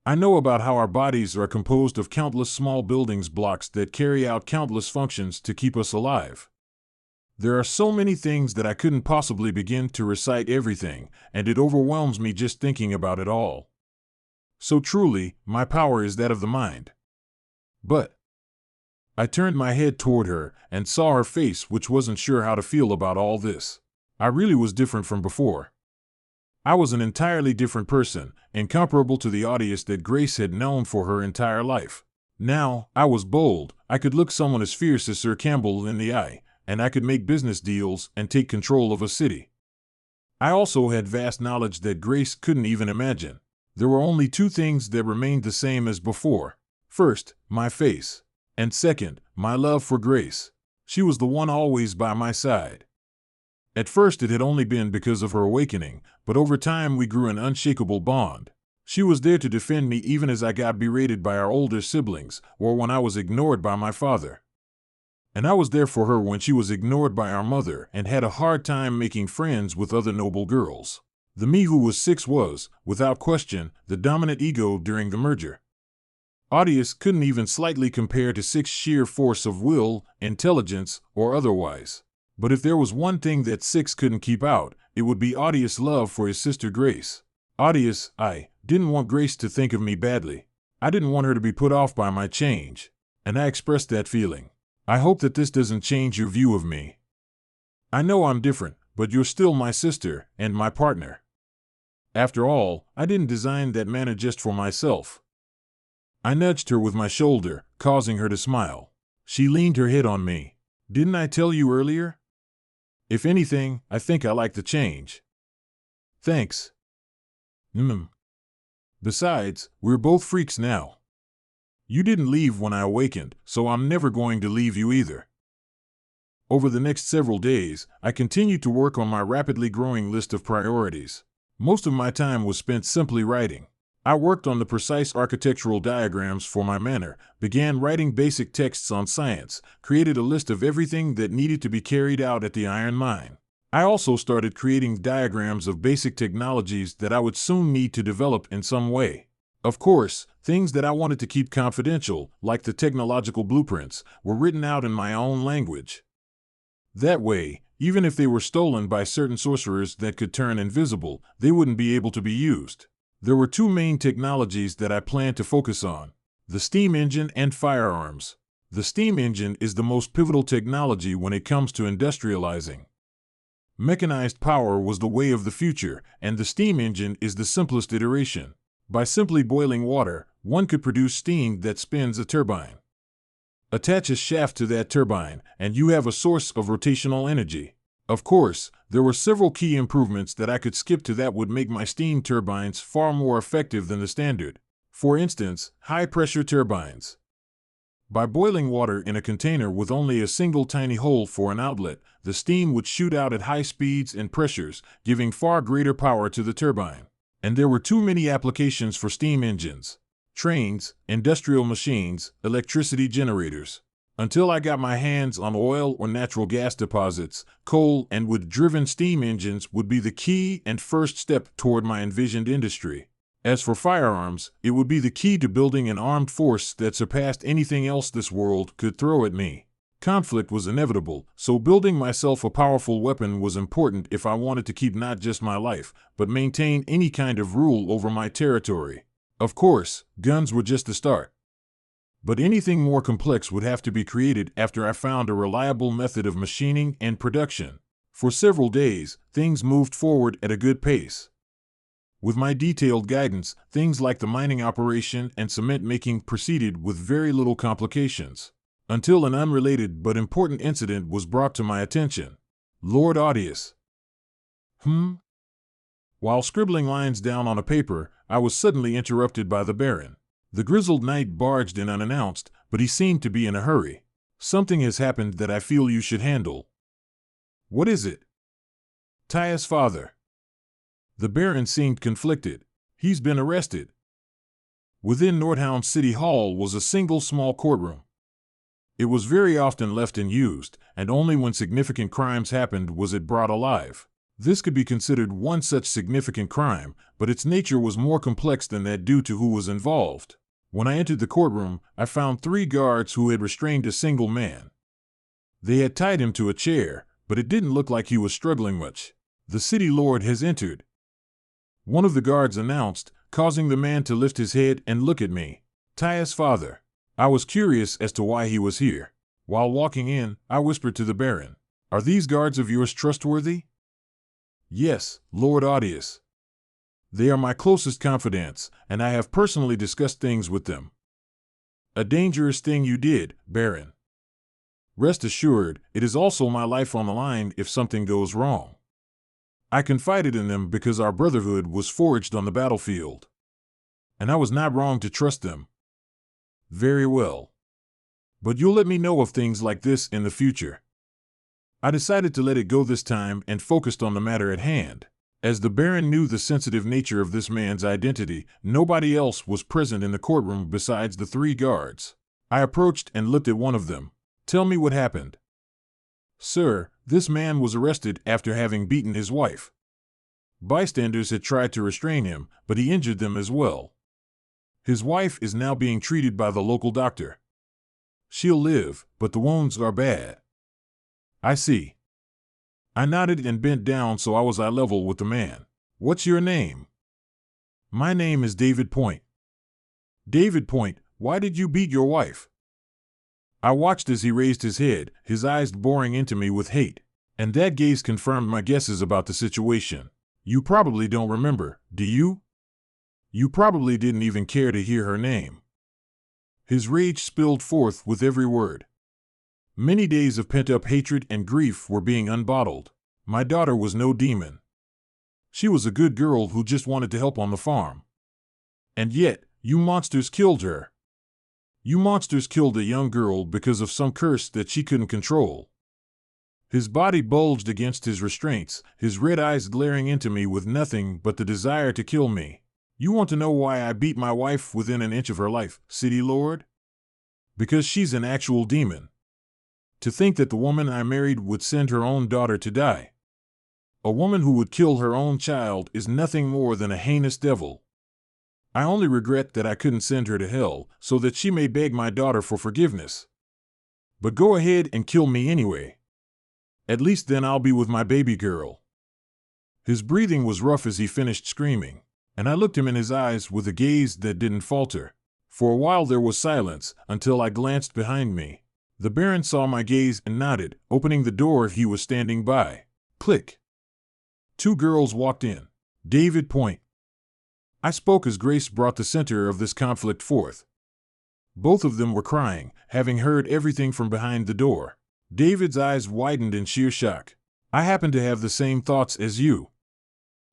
I know about how our bodies are composed of countless small building blocks that carry out countless functions to keep us alive. There are so many things that I couldn't possibly begin to recite everything, and it overwhelms me just thinking about it all. So truly, my power is that of the mind. But I turned my head toward her and saw her face, which wasn't sure how to feel about all this. I really was different from before. I was an entirely different person, incomparable to the Audius that Grace had known for her entire life. Now, I was bold. I could look someone as fierce as Sir Campbell in the eye, and I could make business deals and take control of a city. I also had vast knowledge that Grace couldn't even imagine. There were only two things that remained the same as before. First, my face. And second, my love for Grace. She was the one always by my side. At first it had only been because of her awakening, but over time we grew an unshakable bond. She was there to defend me even as I got berated by our older siblings, or when I was ignored by my father. And I was there for her when she was ignored by our mother and had a hard time making friends with other noble girls. The me who was 6 was, without question, the dominant ego during the merger. Audius couldn't even slightly compare to 6's sheer force of will, intelligence, or otherwise. But if there was one thing that Six couldn't keep out, it would be Audius' love for his sister Grace. Audius, I didn't want Grace to think of me badly. I didn't want her to be put off by my change, and I expressed that feeling. I hope that this doesn't change your view of me. I know I'm different, but you're still my sister and my partner. After all, I didn't design that manner just for myself. I nudged her with my shoulder, causing her to smile. She leaned her head on me. Didn't I tell you earlier? If anything, I think I like the change. Thanks. Besides, we're both freaks now. You didn't leave when I awakened, so I'm never going to leave you either. Over the next several days, I continued to work on my rapidly growing list of priorities. Most of my time was spent simply writing. I worked on the precise architectural diagrams for my manor, began writing basic texts on science, created a list of everything that needed to be carried out at the iron mine. I also started creating diagrams of basic technologies that I would soon need to develop in some way. Of course, things that I wanted to keep confidential, like the technological blueprints, were written out in my own language. That way, even if they were stolen by certain sorcerers that could turn invisible, they wouldn't be able to be used. There were two main technologies that I planned to focus on: the steam engine and firearms. The steam engine is the most pivotal technology when it comes to industrializing. Mechanized power was the way of the future, and the steam engine is the simplest iteration. By simply boiling water, one could produce steam that spins a turbine. Attach a shaft to that turbine, and you have a source of rotational energy. Of course, there were several key improvements that I could skip to that would make my steam turbines far more effective than the standard. For instance, high-pressure turbines. By boiling water in a container with only a single tiny hole for an outlet, the steam would shoot out at high speeds and pressures, giving far greater power to the turbine. And there were too many applications for steam engines: trains, industrial machines, electricity generators. Until I got my hands on oil or natural gas deposits, coal and wood-driven steam engines would be the key and first step toward my envisioned industry. As for firearms, it would be the key to building an armed force that surpassed anything else this world could throw at me. Conflict was inevitable, so building myself a powerful weapon was important if I wanted to keep not just my life, but maintain any kind of rule over my territory. Of course, guns were just the start. But anything more complex would have to be created after I found a reliable method of machining and production. For several days, things moved forward at a good pace. With my detailed guidance, things like the mining operation and cement making proceeded with very little complications. Until an unrelated but important incident was brought to my attention. Lord Audius. While scribbling lines down on a paper, I was suddenly interrupted by the Baron. The grizzled knight barged in unannounced, but he seemed to be in a hurry. Something has happened that I feel you should handle. What is it? Taya's father. The Baron seemed conflicted. He's been arrested. Within Nordhound City Hall was a single small courtroom. It was very often left unused, and only when significant crimes happened was it brought alive. This could be considered one such significant crime, but its nature was more complex than that due to who was involved. When I entered the courtroom, I found 3 guards who had restrained a single man. They had tied him to a chair, but it didn't look like he was struggling much. The city lord has entered. One of the guards announced, causing the man to lift his head and look at me. Taya's father. I was curious as to why he was here. While walking in, I whispered to the Baron, "Are these guards of yours trustworthy?" "Yes, Lord Audius. They are my closest confidants, and I have personally discussed things with them." "A dangerous thing you did, Baron. Rest assured, it is also my life on the line if something goes wrong. I confided in them because our brotherhood was forged on the battlefield. And I was not wrong to trust them." "Very well. But you'll let me know of things like this in the future." I decided to let it go this time and focused on the matter at hand. As the Baron knew the sensitive nature of this man's identity, nobody else was present in the courtroom besides the 3 guards. I approached and looked at one of them. "Tell me what happened." "Sir, this man was arrested after having beaten his wife. Bystanders had tried to restrain him, but he injured them as well. His wife is now being treated by the local doctor. She'll live, but the wounds are bad." "I see. I nodded and bent down so I was eye level with the man. What's your name? My name is David Point. David Point, why did you beat your wife? I watched as he raised his head, his eyes boring into me with hate, and that gaze confirmed my guesses about the situation. You probably don't remember, do you? You probably didn't even care to hear her name. His rage spilled forth with every word. Many days of pent-up hatred and grief were being unbottled. My daughter was no demon. She was a good girl who just wanted to help on the farm. And yet, you monsters killed her. You monsters killed a young girl because of some curse that she couldn't control. His body bulged against his restraints, his red eyes glaring into me with nothing but the desire to kill me. You want to know why I beat my wife within an inch of her life, City Lord? Because she's an actual demon. To think that the woman I married would send her own daughter to die. A woman who would kill her own child is nothing more than a heinous devil. I only regret that I couldn't send her to hell so that she may beg my daughter for forgiveness. But go ahead and kill me anyway. At least then I'll be with my baby girl. His breathing was rough as he finished screaming, and I looked him in his eyes with a gaze that didn't falter. For a while there was silence until I glanced behind me. The Baron saw my gaze and nodded, opening the door he was standing by. Click. 2 girls walked in. David Point. I spoke as Grace brought the center of this conflict forth. Both of them were crying, having heard everything from behind the door. David's eyes widened in sheer shock. I happen to have the same thoughts as you.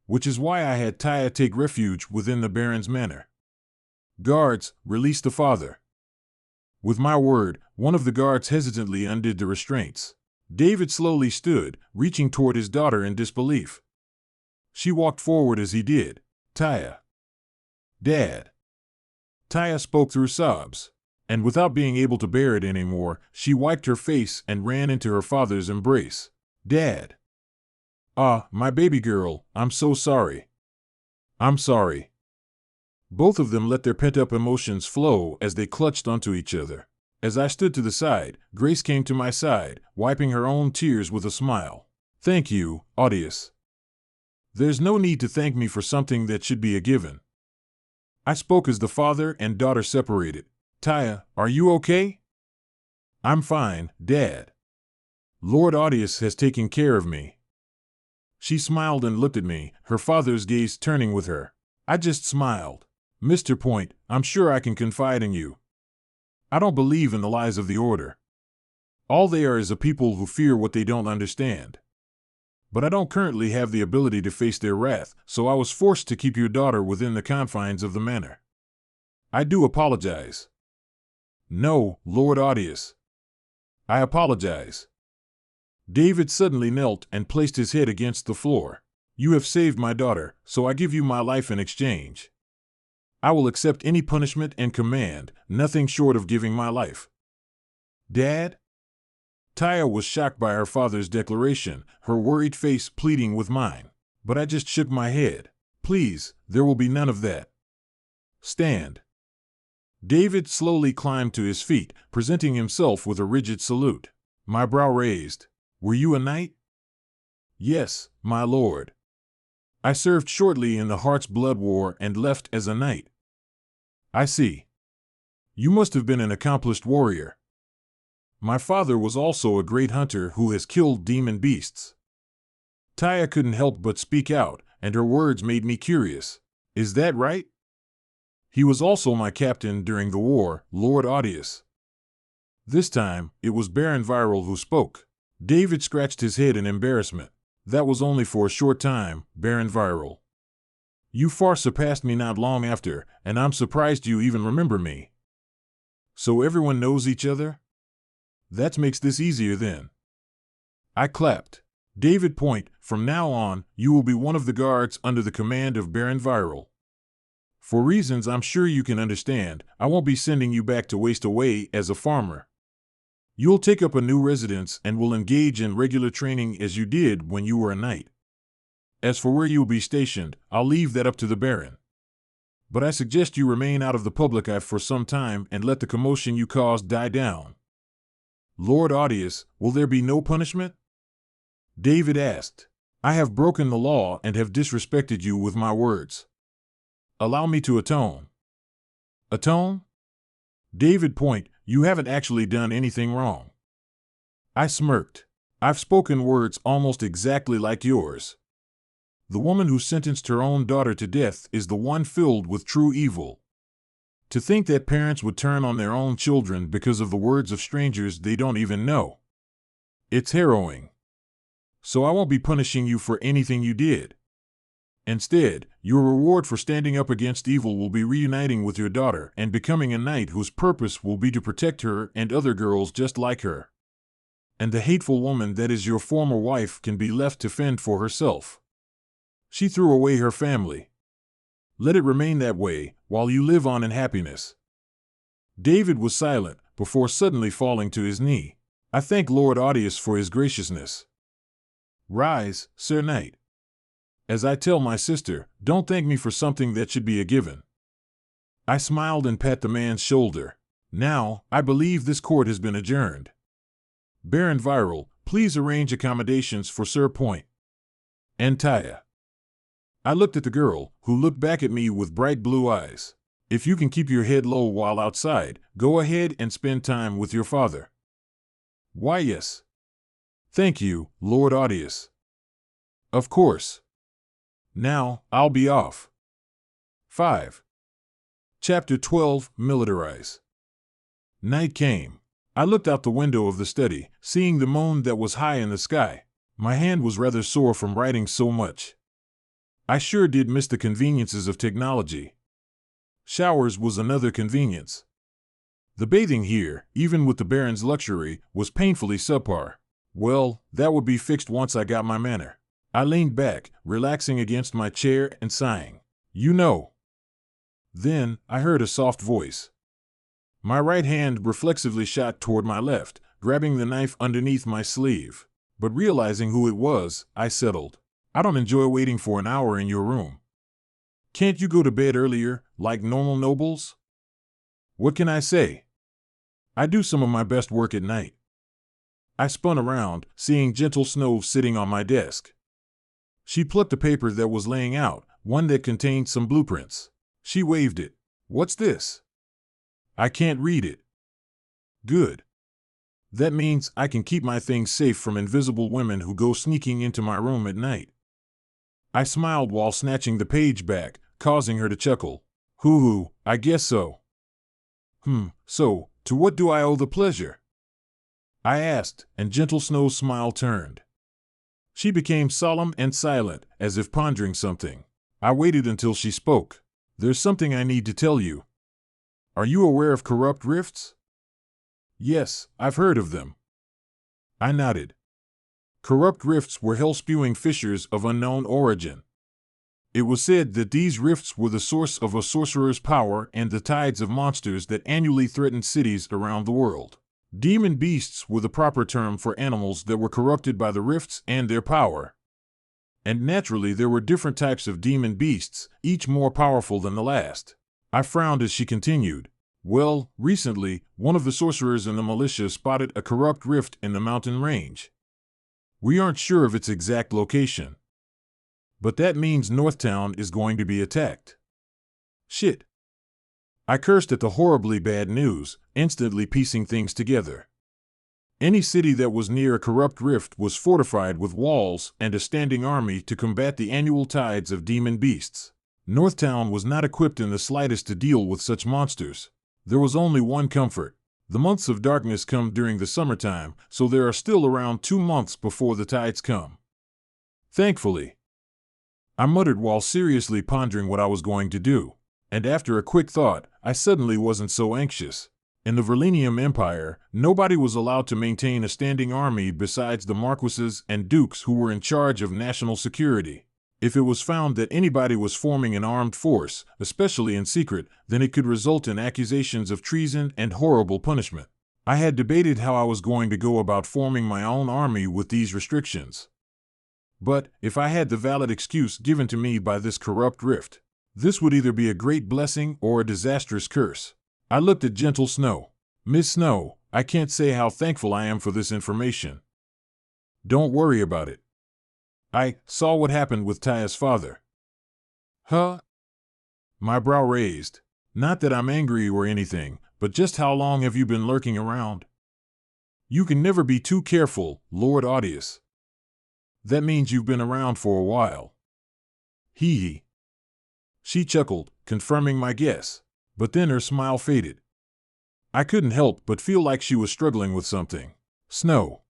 Which is why I had Taya take refuge within the Baron's manor. Guards, release the father. With my word, one of the guards hesitantly undid the restraints. David slowly stood, reaching toward his daughter in disbelief. She walked forward as he did. Taya. Dad. Taya spoke through sobs, and without being able to bear it anymore, she wiped her face and ran into her father's embrace. Dad. Ah, my baby girl, I'm so sorry. I'm sorry. Both of them let their pent-up emotions flow as they clutched onto each other. As I stood to the side, Grace came to my side, wiping her own tears with a smile. Thank you, Audius. There's no need to thank me for something that should be a given. I spoke as the father and daughter separated. Taya, are you okay? I'm fine, Dad. Lord Audius has taken care of me. She smiled and looked at me, her father's gaze turning with her. I just smiled. Mr. Point, I'm sure I can confide in you. I don't believe in the lies of the Order. All they are is a people who fear what they don't understand. But I don't currently have the ability to face their wrath, so I was forced to keep your daughter within the confines of the manor. I do apologize. No, Lord Audius. I apologize. David suddenly knelt and placed his head against the floor. You have saved my daughter, so I give you my life in exchange. I will accept any punishment and command, nothing short of giving my life. Dad? Taya was shocked by her father's declaration, her worried face pleading with mine. But I just shook my head. Please, there will be none of that. Stand. David slowly climbed to his feet, presenting himself with a rigid salute. My brow raised. Were you a knight? Yes, my lord. I served shortly in the Heart's Blood War and left as a knight. I see. You must have been an accomplished warrior. My father was also a great hunter who has killed demon beasts. Taya couldn't help but speak out, and her words made me curious. Is that right? He was also my captain during the war, Lord Audius. This time, it was Baron Viral who spoke. David scratched his head in embarrassment. That was only for a short time, Baron Viral. You far surpassed me not long after, and I'm surprised you even remember me. So everyone knows each other? That makes this easier then. I clapped. David Point, from now on, you will be one of the guards under the command of Baron Viral. For reasons I'm sure you can understand, I won't be sending you back to waste away as a farmer. You'll take up a new residence and will engage in regular training as you did when you were a knight. As for where you'll be stationed, I'll leave that up to the Baron. But I suggest you remain out of the public eye for some time and let the commotion you caused die down. Lord Audius, will there be no punishment? David asked. I have broken the law and have disrespected you with my words. Allow me to atone. Atone? David point, you haven't actually done anything wrong. I smirked. I've spoken words almost exactly like yours. The woman who sentenced her own daughter to death is the one filled with true evil. To think that parents would turn on their own children because of the words of strangers they don't even know. It's harrowing. So I won't be punishing you for anything you did. Instead, your reward for standing up against evil will be reuniting with your daughter and becoming a knight whose purpose will be to protect her and other girls just like her. And the hateful woman that is your former wife can be left to fend for herself. She threw away her family. Let it remain that way while you live on in happiness. David was silent before suddenly falling to his knee. I thank Lord Audius for his graciousness. Rise, Sir Knight. As I tell my sister, don't thank me for something that should be a given. I smiled and pat the man's shoulder. Now, I believe this court has been adjourned. Baron Viral, please arrange accommodations for Sir Point and Taya. I looked at the girl, who looked back at me with bright blue eyes. If you can keep your head low while outside, go ahead and spend time with your father. Why, yes. Thank you, Lord Audius. Of course. Now, I'll be off. 5. Chapter 12, Militarize. Night came. I looked out the window of the study, seeing the moon that was high in the sky. My hand was rather sore from writing so much. I sure did miss the conveniences of technology. Showers was another convenience. The bathing here, even with the Baron's luxury, was painfully subpar. Well, that would be fixed once I got my manner. I leaned back, relaxing against my chair and sighing. You know. Then, I heard a soft voice. My right hand reflexively shot toward my left, grabbing the knife underneath my sleeve. But realizing who it was, I settled. I don't enjoy waiting for an hour in your room. Can't you go to bed earlier, like normal nobles? What can I say? I do some of my best work at night. I spun around, seeing Gentle Snow sitting on my desk. She plucked a paper that was laying out, one that contained some blueprints. She waved it. What's this? I can't read it. Good. That means I can keep my things safe from invisible women who go sneaking into my room at night. I smiled while snatching the page back, causing her to chuckle. Hoo-hoo, I guess so. So, to what do I owe the pleasure? I asked, and Gentle Snow's smile turned. She became solemn and silent, as if pondering something. I waited until she spoke. There's something I need to tell you. Are you aware of corrupt rifts? Yes, I've heard of them. I nodded. Corrupt rifts were hell-spewing fissures of unknown origin. It was said that these rifts were the source of a sorcerer's power and the tides of monsters that annually threatened cities around the world. Demon beasts were the proper term for animals that were corrupted by the rifts and their power. And naturally there were different types of demon beasts, each more powerful than the last. I frowned as she continued. Well, recently, one of the sorcerers in the militia spotted a corrupt rift in the mountain range. We aren't sure of its exact location. But that means Northtown is going to be attacked. Shit. I cursed at the horribly bad news, instantly piecing things together. Any city that was near a corrupt rift was fortified with walls and a standing army to combat the annual tides of demon beasts. Northtown was not equipped in the slightest to deal with such monsters. There was only one comfort. The months of darkness come during the summertime, so there are still around 2 months before the tides come. Thankfully. I muttered while seriously pondering what I was going to do. And after a quick thought, I suddenly wasn't so anxious. In the Verlenium Empire, nobody was allowed to maintain a standing army besides the marquises and dukes who were in charge of national security. If it was found that anybody was forming an armed force, especially in secret, then it could result in accusations of treason and horrible punishment. I had debated how I was going to go about forming my own army with these restrictions. But, if I had the valid excuse given to me by this corrupt rift, this would either be a great blessing or a disastrous curse. I looked at Gentle Snow. Miss Snow, I can't say how thankful I am for this information. Don't worry about it. I saw what happened with Taya's father. Huh? My brow raised. Not that I'm angry or anything, but just how long have you been lurking around? You can never be too careful, Lord Audius. That means you've been around for a while. Hee hee. She chuckled, confirming my guess, but then her smile faded. I couldn't help but feel like she was struggling with something. Snow.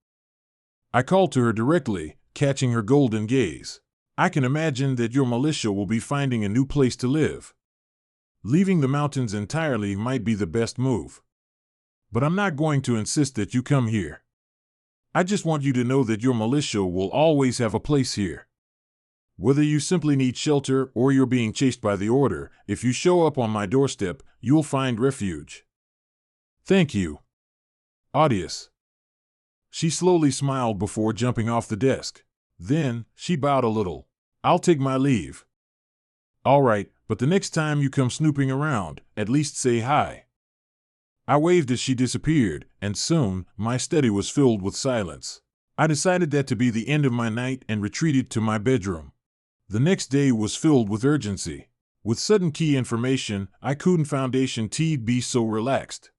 I called to her directly, catching her golden gaze. I can imagine that your militia will be finding a new place to live. Leaving the mountains entirely might be the best move. But I'm not going to insist that you come here. I just want you to know that your militia will always have a place here. Whether you simply need shelter or you're being chased by the Order, if you show up on my doorstep, you'll find refuge. Thank you, Audius. She slowly smiled before jumping off the desk. Then, she bowed a little. I'll take my leave. All right, but the next time you come snooping around, at least say hi. I waved as she disappeared, and soon, my study was filled with silence. I decided that to be the end of my night and retreated to my bedroom. The next day was filled with urgency. With sudden key information, I couldn't foundation be so relaxed.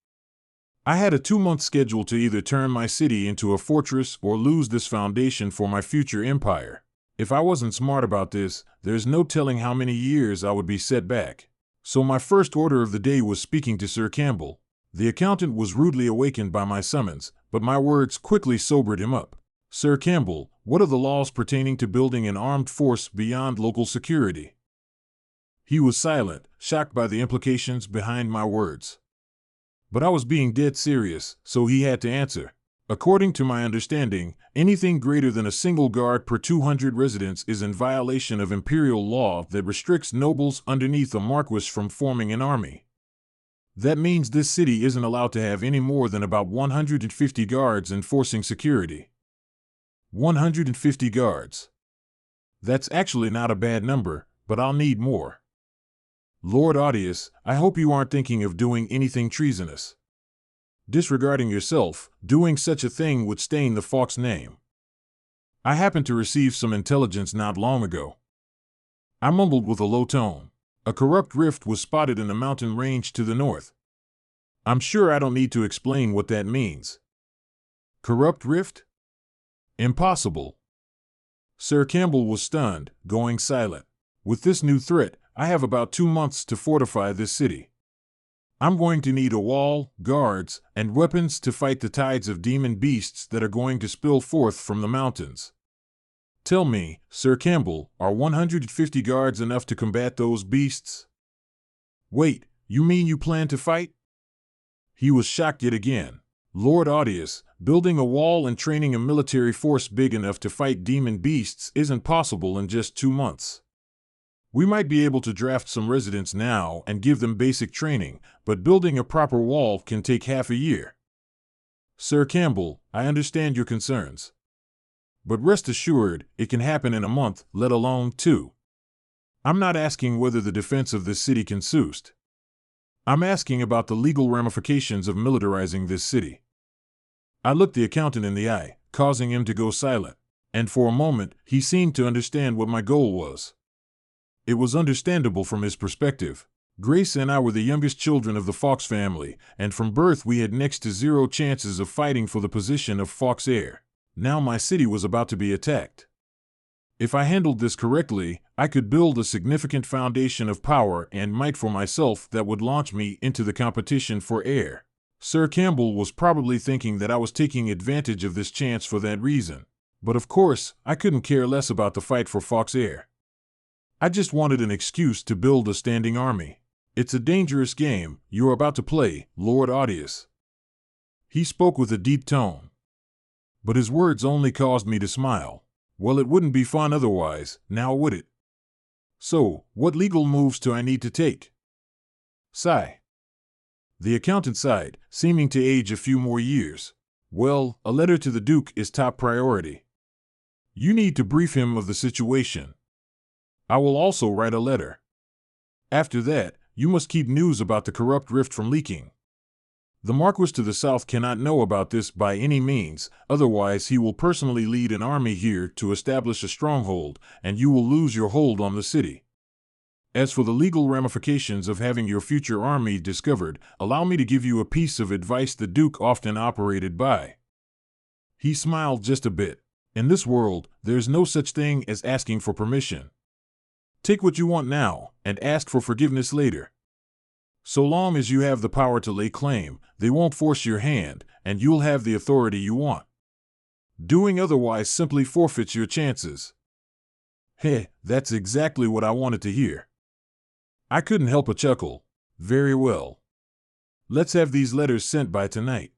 I had a 2-month schedule to either turn my city into a fortress or lose this foundation for my future empire. If I wasn't smart about this, there's no telling how many years I would be set back. So my first order of the day was speaking to Sir Campbell. The accountant was rudely awakened by my summons, but my words quickly sobered him up. Sir Campbell, what are the laws pertaining to building an armed force beyond local security? He was silent, shocked by the implications behind my words. But I was being dead serious, so he had to answer. According to my understanding, anything greater than a single guard per 200 residents is in violation of imperial law that restricts nobles underneath a marquis from forming an army. That means this city isn't allowed to have any more than about 150 guards enforcing security. 150 guards. That's actually not a bad number, but I'll need more. Lord Audius, I hope you aren't thinking of doing anything treasonous. Disregarding yourself, doing such a thing would stain the Fox name. I happened to receive some intelligence not long ago. I mumbled with a low tone. A corrupt rift was spotted in the mountain range to the north. I'm sure I don't need to explain what that means. Corrupt rift? Impossible. Sir Campbell was stunned, going silent. With this new threat, I have about 2 months to fortify this city. I'm going to need a wall, guards, and weapons to fight the tides of demon beasts that are going to spill forth from the mountains. Tell me, Sir Campbell, are 150 guards enough to combat those beasts? Wait, you mean you plan to fight? He was shocked yet again. Lord Audius, building a wall and training a military force big enough to fight demon beasts isn't possible in just 2 months. We might be able to draft some residents now and give them basic training, but building a proper wall can take half a year. Sir Campbell, I understand your concerns. But rest assured, it can happen in a month, let alone 2. I'm not asking whether the defense of this city can suit. I'm asking about the legal ramifications of militarizing this city. I looked the accountant in the eye, causing him to go silent, and for a moment he seemed to understand what my goal was. It was understandable from his perspective. Grace and I were the youngest children of the Fox family, and from birth we had next to 0 chances of fighting for the position of Fox heir. Now my city was about to be attacked. If I handled this correctly, I could build a significant foundation of power and might for myself that would launch me into the competition for heir. Sir Campbell was probably thinking that I was taking advantage of this chance for that reason. But of course, I couldn't care less about the fight for Fox heir. I just wanted an excuse to build a standing army. It's a dangerous game you're about to play, Lord Audius. He spoke with a deep tone. But his words only caused me to smile. Well, it wouldn't be fun otherwise, now would it? So, what legal moves do I need to take? Sigh. The accountant sighed, seeming to age a few more years. Well, a letter to the Duke is top priority. You need to brief him of the situation. I will also write a letter. After that, you must keep news about the corrupt rift from leaking. The Marquis to the south cannot know about this by any means, otherwise he will personally lead an army here to establish a stronghold, and you will lose your hold on the city. As for the legal ramifications of having your future army discovered, allow me to give you a piece of advice the Duke often operated by. He smiled just a bit. In this world, there's no such thing as asking for permission. Take what you want now, and ask for forgiveness later. So long as you have the power to lay claim, they won't force your hand, and you'll have the authority you want. Doing otherwise simply forfeits your chances. Heh, that's exactly what I wanted to hear. I couldn't help but chuckle. Very well. Let's have these letters sent by tonight.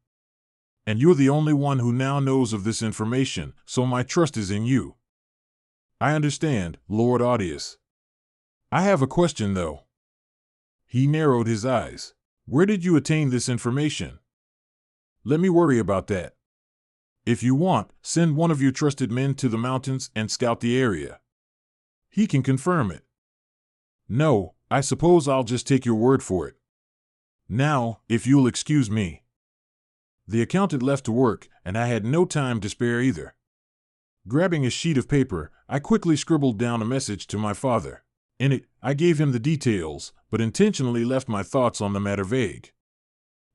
And you're the only one who now knows of this information, so my trust is in you. I understand, Lord Audius. I have a question, though. He narrowed his eyes. Where did you attain this information? Let me worry about that. If you want, send one of your trusted men to the mountains and scout the area. He can confirm it. No, I suppose I'll just take your word for it. Now, if you'll excuse me. The accountant left to work, and I had no time to spare either. Grabbing a sheet of paper, I quickly scribbled down a message to my father. In it, I gave him the details, but intentionally left my thoughts on the matter vague.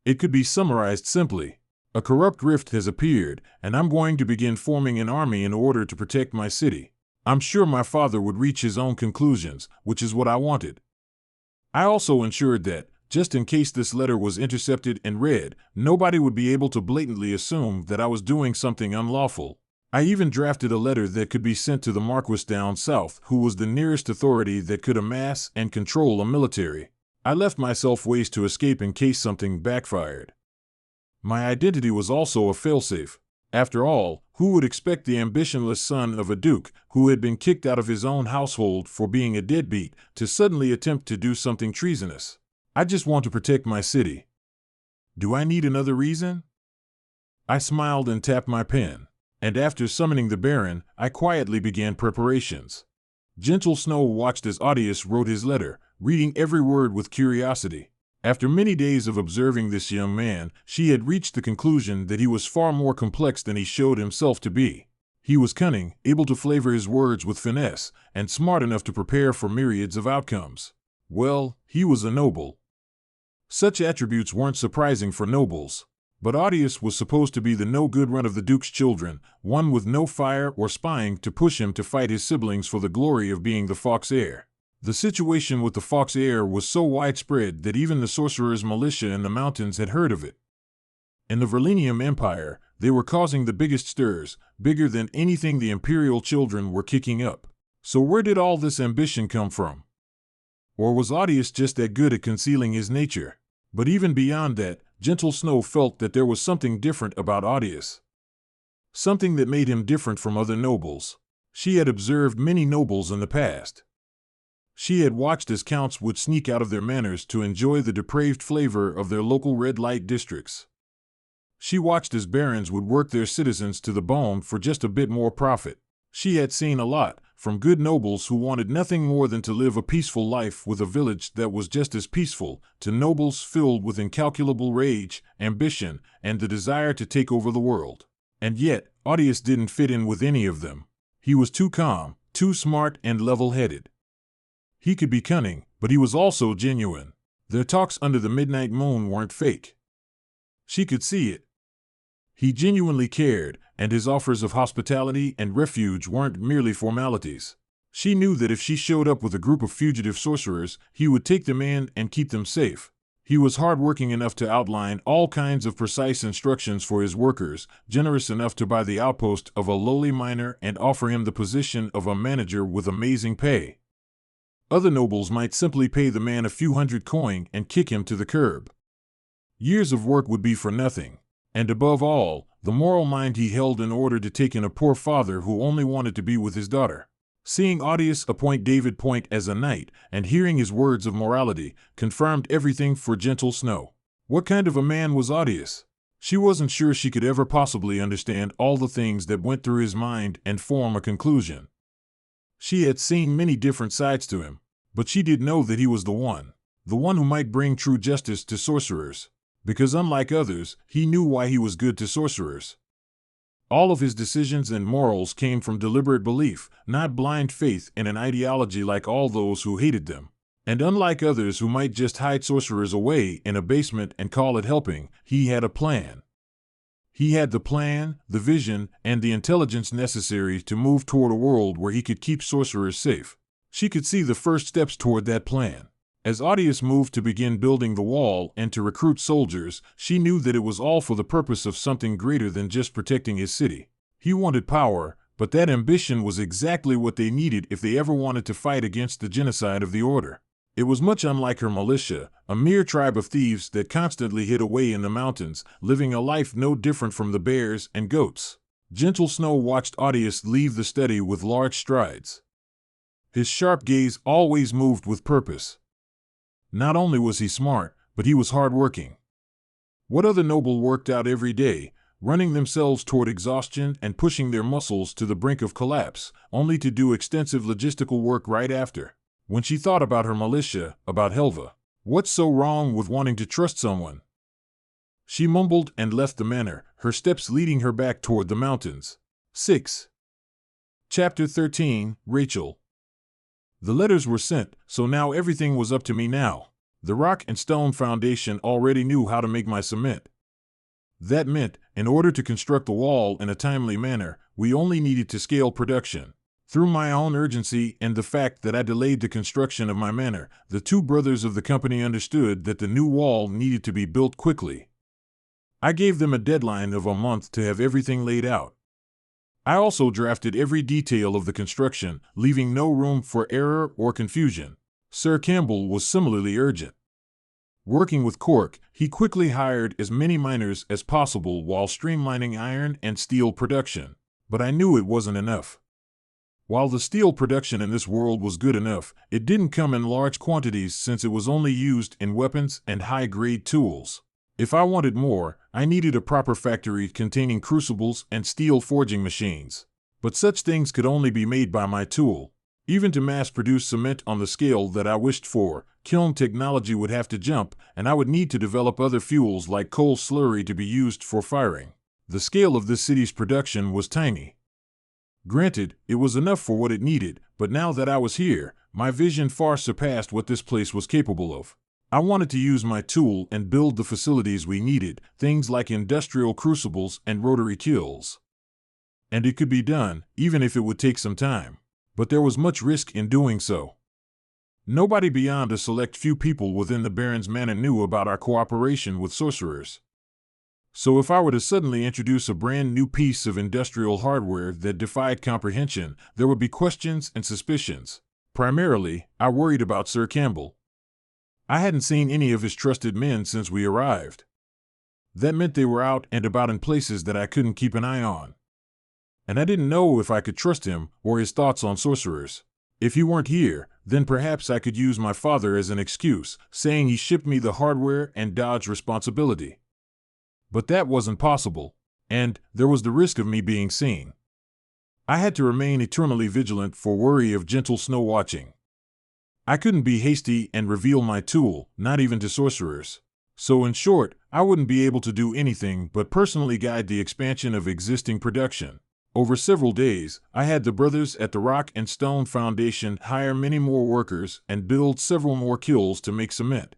It could be summarized simply. A corrupt rift has appeared, and I'm going to begin forming an army in order to protect my city. I'm sure my father would reach his own conclusions, which is what I wanted. I also ensured that, just in case this letter was intercepted and read, nobody would be able to blatantly assume that I was doing something unlawful. I even drafted a letter that could be sent to the Marquis down south, who was the nearest authority that could amass and control a military. I left myself ways to escape in case something backfired. My identity was also a failsafe. After all, who would expect the ambitionless son of a duke, who had been kicked out of his own household for being a deadbeat, to suddenly attempt to do something treasonous? I just want to protect my city. Do I need another reason? I smiled and tapped my pen. And after summoning the Baron, I quietly began preparations. Gentle Snow watched as Audius wrote his letter, reading every word with curiosity. After many days of observing this young man, she had reached the conclusion that he was far more complex than he showed himself to be. He was cunning, able to flavor his words with finesse, and smart enough to prepare for myriads of outcomes. Well, he was a noble. Such attributes weren't surprising for nobles. But Audius was supposed to be the no-good run of the Duke's children, one with no fire or spine to push him to fight his siblings for the glory of being the Fox heir. The situation with the Fox heir was so widespread that even the sorcerer's militia in the mountains had heard of it. In the Verlenium Empire, they were causing the biggest stirs, bigger than anything the Imperial children were kicking up. So where did all this ambition come from? Or was Audius just that good at concealing his nature? But even beyond that, Gentle Snow felt that there was something different about Audius. Something that made him different from other nobles. She had observed many nobles in the past. She had watched as counts would sneak out of their manors to enjoy the depraved flavor of their local red light districts. She watched as barons would work their citizens to the bone for just a bit more profit. She had seen a lot, from good nobles who wanted nothing more than to live a peaceful life with a village that was just as peaceful, to nobles filled with incalculable rage, ambition, and the desire to take over the world. And yet, Audius didn't fit in with any of them. He was too calm, too smart and level-headed. He could be cunning, but he was also genuine. Their talks under the midnight moon weren't fake. She could see it. He genuinely cared, and his offers of hospitality and refuge weren't merely formalities. She knew that if she showed up with a group of fugitive sorcerers, he would take them in and keep them safe. He was hardworking enough to outline all kinds of precise instructions for his workers, generous enough to buy the outpost of a lowly miner and offer him the position of a manager with amazing pay. Other nobles might simply pay the man a few hundred coin and kick him to the curb. Years of work would be for nothing. And above all, the moral mind he held in order to take in a poor father who only wanted to be with his daughter. Seeing Audius appoint David Point as a knight, and hearing his words of morality, confirmed everything for Gentle Snow. What kind of a man was Audius? She wasn't sure she could ever possibly understand all the things that went through his mind and form a conclusion. She had seen many different sides to him, but she did know that he was the one who might bring true justice to sorcerers. because unlike others, he knew why he was good to sorcerers. All of his decisions and morals came from deliberate belief, not blind faith in an ideology like all those who hated them. And unlike others who might just hide sorcerers away in a basement and call it helping, he had a plan. He had the plan, the vision, and the intelligence necessary to move toward a world where he could keep sorcerers safe. She could see the first steps toward that plan. As Audius moved to begin building the wall and to recruit soldiers, she knew that it was all for the purpose of something greater than just protecting his city. He wanted power, but that ambition was exactly what they needed if they ever wanted to fight against the genocide of the Order. It was much unlike her militia, a mere tribe of thieves that constantly hid away in the mountains, living a life no different from the bears and goats. Gentle Snow watched Audius leave the study with large strides. His sharp gaze always moved with purpose. Not only was he smart, but he was hard-working. What other noble worked out every day, running themselves toward exhaustion and pushing their muscles to the brink of collapse, only to do extensive logistical work right after? When she thought about her militia, about Helva, what's so wrong with wanting to trust someone? She mumbled and left the manor, her steps leading her back toward the mountains. 6. Chapter 13, Rachel. The letters were sent, so now everything was up to me now. The Rock and Stone Foundation already knew how to make my cement. That meant, in order to construct the wall in a timely manner, we only needed to scale production. Through my own urgency and the fact that I delayed the construction of my manor, the two brothers of the company understood that the new wall needed to be built quickly. I gave them a deadline of a month to have everything laid out. I also drafted every detail of the construction, leaving no room for error or confusion. Sir Campbell was similarly urgent. Working with Cork, he quickly hired as many miners as possible while streamlining iron and steel production. But I knew it wasn't enough. While the steel production in this world was good enough, it didn't come in large quantities since it was only used in weapons and high-grade tools. If I wanted more, I needed a proper factory containing crucibles and steel forging machines. But such things could only be made by my tool. Even to mass-produce cement on the scale that I wished for, kiln technology would have to jump, and I would need to develop other fuels like coal slurry to be used for firing. The scale of this city's production was tiny. Granted, it was enough for what it needed, but now that I was here, my vision far surpassed what this place was capable of. I wanted to use my tool and build the facilities we needed, things like industrial crucibles and rotary kilns. And it could be done, even if it would take some time. But there was much risk in doing so. Nobody beyond a select few people within the Baron's manor knew about our cooperation with sorcerers. So if I were to suddenly introduce a brand new piece of industrial hardware that defied comprehension, there would be questions and suspicions. Primarily, I worried about Sir Campbell. I hadn't seen any of his trusted men since we arrived. That meant they were out and about in places that I couldn't keep an eye on. And I didn't know if I could trust him or his thoughts on sorcerers. If he weren't here, then perhaps I could use my father as an excuse, saying he shipped me the hardware and dodged responsibility. But that wasn't possible, and there was the risk of me being seen. I had to remain eternally vigilant for worry of Gentle Snow watching. I couldn't be hasty and reveal my tool, not even to sorcerers. So in short, I wouldn't be able to do anything but personally guide the expansion of existing production. Over several days, I had the brothers at the Rock and Stone Foundation hire many more workers and build several more kilns to make cement.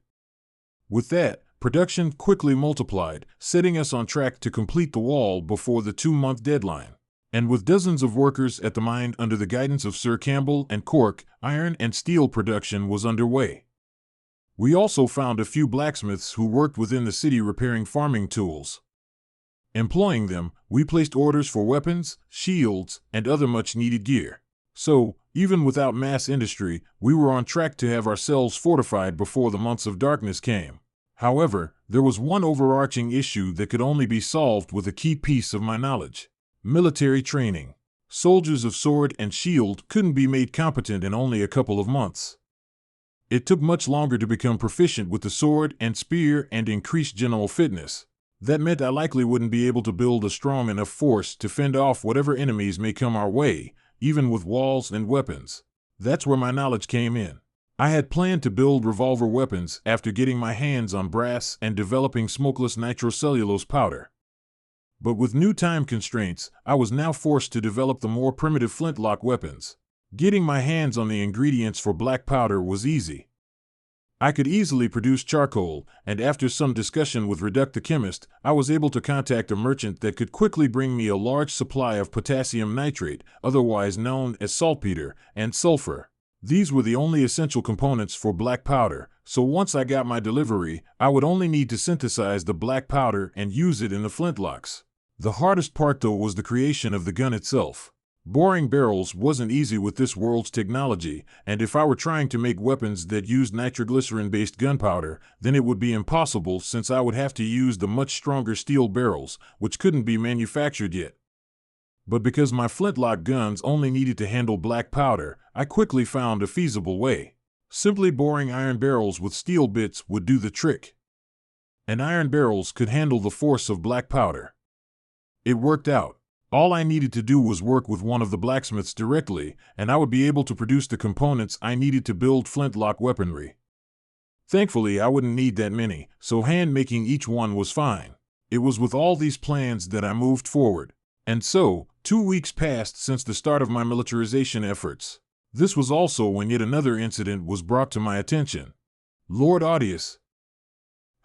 With that, production quickly multiplied, setting us on track to complete the wall before the 2-month deadline. And with dozens of workers at the mine under the guidance of Sir Campbell and Cork, iron and steel production was underway. We also found a few blacksmiths who worked within the city repairing farming tools. Employing them, we placed orders for weapons, shields, and other much-needed gear. So, even without mass industry, we were on track to have ourselves fortified before the months of darkness came. However, there was one overarching issue that could only be solved with a key piece of my knowledge. Military training. Soldiers of sword and shield couldn't be made competent in only a couple of months. It took much longer to become proficient with the sword and spear and increase general fitness. That meant I likely wouldn't be able to build a strong enough force to fend off whatever enemies may come our way, even with walls and weapons. That's where my knowledge came in. I had planned to build revolver weapons after getting my hands on brass and developing smokeless nitrocellulose powder. But with new time constraints, I was now forced to develop the more primitive flintlock weapons. Getting my hands on the ingredients for black powder was easy. I could easily produce charcoal, and after some discussion with Reduct the chemist, I was able to contact a merchant that could quickly bring me a large supply of potassium nitrate, otherwise known as saltpeter, and sulfur. These were the only essential components for black powder, so once I got my delivery, I would only need to synthesize the black powder and use it in the flintlocks. The hardest part, though, was the creation of the gun itself. Boring barrels wasn't easy with this world's technology, and if I were trying to make weapons that used nitroglycerin-based gunpowder, then it would be impossible since I would have to use the much stronger steel barrels, which couldn't be manufactured yet. But because my flintlock guns only needed to handle black powder, I quickly found a feasible way. Simply boring iron barrels with steel bits would do the trick. And iron barrels could handle the force of black powder. It worked out. All I needed to do was work with one of the blacksmiths directly, and I would be able to produce the components I needed to build flintlock weaponry. Thankfully, I wouldn't need that many, so hand-making each one was fine. It was with all these plans that I moved forward. And so, 2 weeks passed since the start of my militarization efforts. This was also when yet another incident was brought to my attention. Lord Audius.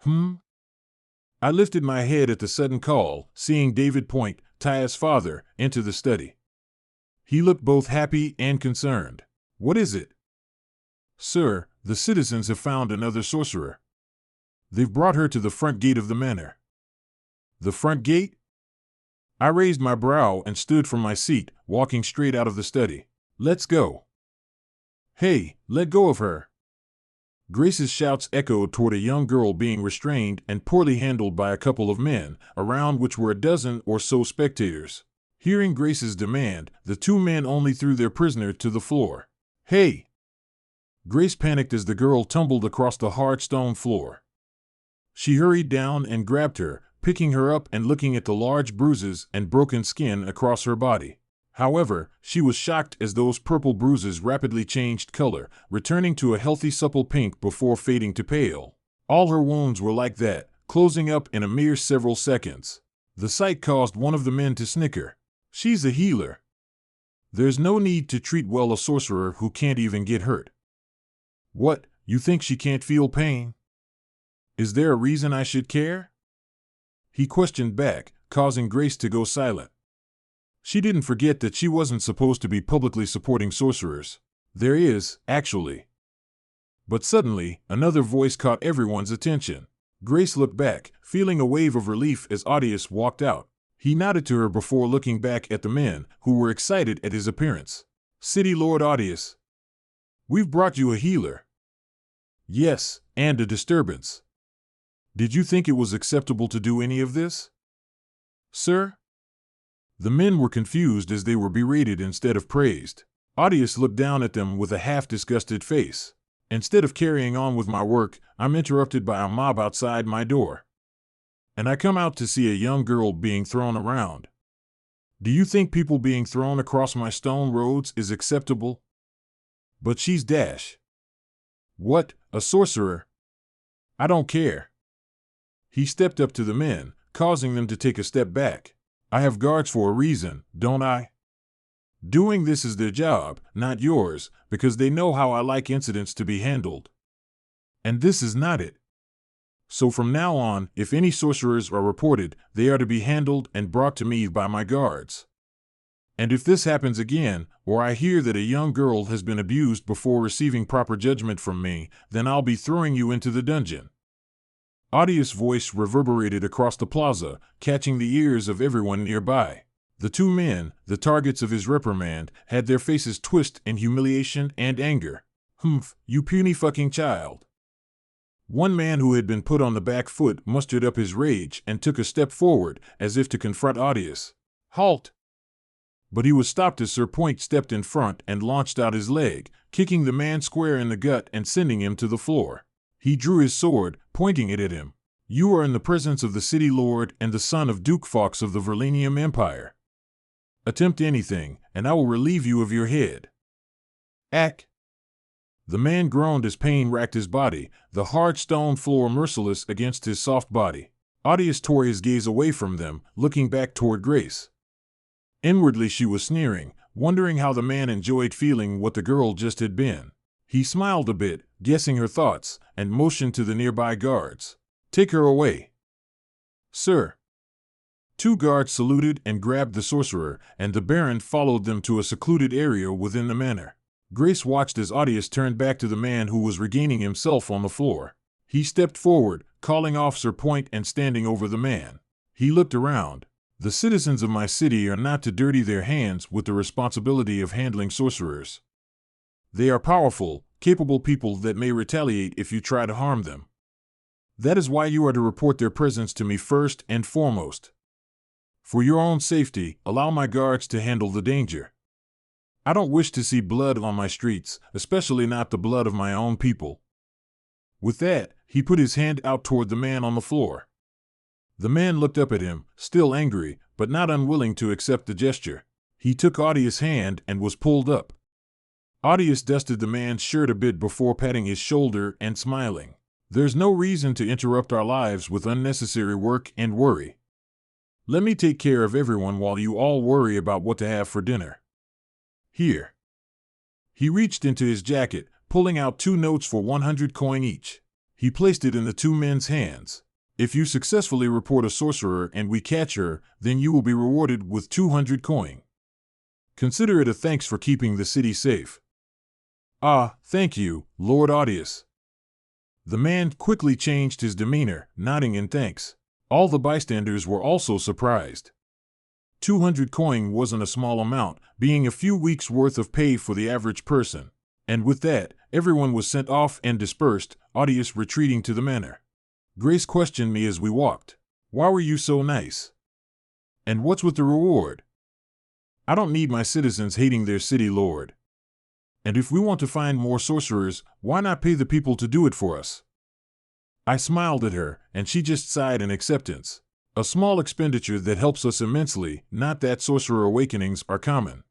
I lifted my head at the sudden call, seeing David Point, Taya's father, enter the study. He looked both happy and concerned. What is it? Sir, the citizens have found another sorcerer. They've brought her to the front gate of the manor. The front gate? I raised my brow and stood from my seat, walking straight out of the study. Let's go. Hey, let go of her. Grace's shouts echoed toward a young girl being restrained and poorly handled by a couple of men, around which were a dozen or so spectators. Hearing Grace's demand, the two men only threw their prisoner to the floor. Hey! Grace panicked as the girl tumbled across the hard stone floor. She hurried down and grabbed her, picking her up and looking at the large bruises and broken skin across her body. However, she was shocked as those purple bruises rapidly changed color, returning to a healthy supple pink before fading to pale. All her wounds were like that, closing up in a mere several seconds. The sight caused one of the men to snicker. She's a healer. There's no need to treat well a sorcerer who can't even get hurt. What, you think she can't feel pain? Is there a reason I should care? He questioned back, causing Grace to go silent. She didn't forget that she wasn't supposed to be publicly supporting sorcerers. There is, actually. But suddenly, another voice caught everyone's attention. Grace looked back, feeling a wave of relief as Audius walked out. He nodded to her before looking back at the men, who were excited at his appearance. City Lord Audius. We've brought you a healer. Yes, and a disturbance. Did you think it was acceptable to do any of this? Sir? The men were confused as they were berated instead of praised. Audius looked down at them with a half-disgusted face. Instead of carrying on with my work, I'm interrupted by a mob outside my door. And I come out to see a young girl being thrown around. Do you think people being thrown across my stone roads is acceptable? But she's Dash. What, a sorcerer? I don't care. He stepped up to the men, causing them to take a step back. I have guards for a reason, don't I? Doing this is their job, not yours, because they know how I like incidents to be handled. And this is not it. So from now on, if any sorcerers are reported, they are to be handled and brought to me by my guards. And if this happens again, or I hear that a young girl has been abused before receiving proper judgment from me, then I'll be throwing you into the dungeon. Audius' voice reverberated across the plaza, catching the ears of everyone nearby. The two men, the targets of his reprimand, had their faces twist in humiliation and anger. Humph, you puny fucking child. One man who had been put on the back foot mustered up his rage and took a step forward, as if to confront Audius. Halt! But he was stopped as Sir Point stepped in front and launched out his leg, kicking the man square in the gut and sending him to the floor. He drew his sword, pointing it at him. You are in the presence of the city lord and the son of Duke Fox of the Verlenium Empire. Attempt anything, and I will relieve you of your head. Ack! The man groaned as pain racked his body, the hard stone floor merciless against his soft body. Audius tore his gaze away from them, looking back toward Grace. Inwardly she was sneering, wondering how the man enjoyed feeling what the girl just had been. He smiled a bit, guessing her thoughts, and motioned to the nearby guards. "Take her away." "Sir." 2 guards saluted and grabbed the sorcerer, and the Baron followed them to a secluded area within the manor. Grace watched as Audius turned back to the man who was regaining himself on the floor. He stepped forward, calling Officer Point and standing over the man. He looked around. "The citizens of my city are not to dirty their hands with the responsibility of handling sorcerers. They are powerful, capable people that may retaliate if you try to harm them. That is why you are to report their presence to me first and foremost. For your own safety, allow my guards to handle the danger. I don't wish to see blood on my streets, especially not the blood of my own people." With that, he put his hand out toward the man on the floor. The man looked up at him, still angry, but not unwilling to accept the gesture. He took Audius' hand and was pulled up. Audius dusted the man's shirt a bit before patting his shoulder and smiling. "There's no reason to interrupt our lives with unnecessary work and worry. Let me take care of everyone while you all worry about what to have for dinner. Here." He reached into his jacket, pulling out 2 notes for 100 coin each. He placed it in the 2 men's hands. "If you successfully report a sorcerer and we catch her, then you will be rewarded with 200 coin. Consider it a thanks for keeping the city safe." "Ah, thank you, Lord Audius." The man quickly changed his demeanor, nodding in thanks. All the bystanders were also surprised. 200 coin wasn't a small amount, being a few weeks' worth of pay for the average person. And with that, everyone was sent off and dispersed, Audius retreating to the manor. Grace questioned me as we walked. "Why were you so nice? And what's with the reward? I don't need my citizens hating their city lord. And if we want to find more sorcerers, why not pay the people to do it for us?" I smiled at her, and she just sighed in acceptance. A small expenditure that helps us immensely, not that sorcerer awakenings are common.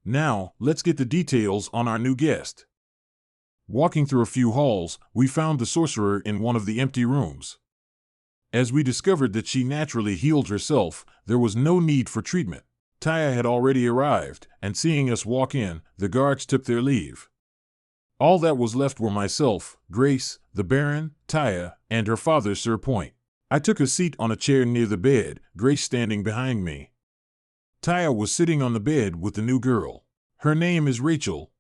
Now, let's get the details on our new guest. Walking through a few halls, we found the sorcerer in one of the empty rooms. As we discovered that she naturally healed herself, there was no need for treatment. Taya had already arrived, and seeing us walk in, the guards took their leave. All that was left were myself, Grace, the Baron, Taya, and her father, Sir Point. I took a seat on a chair near the bed, Grace standing behind me. Taya was sitting on the bed with the new girl. "Her name is Rachel."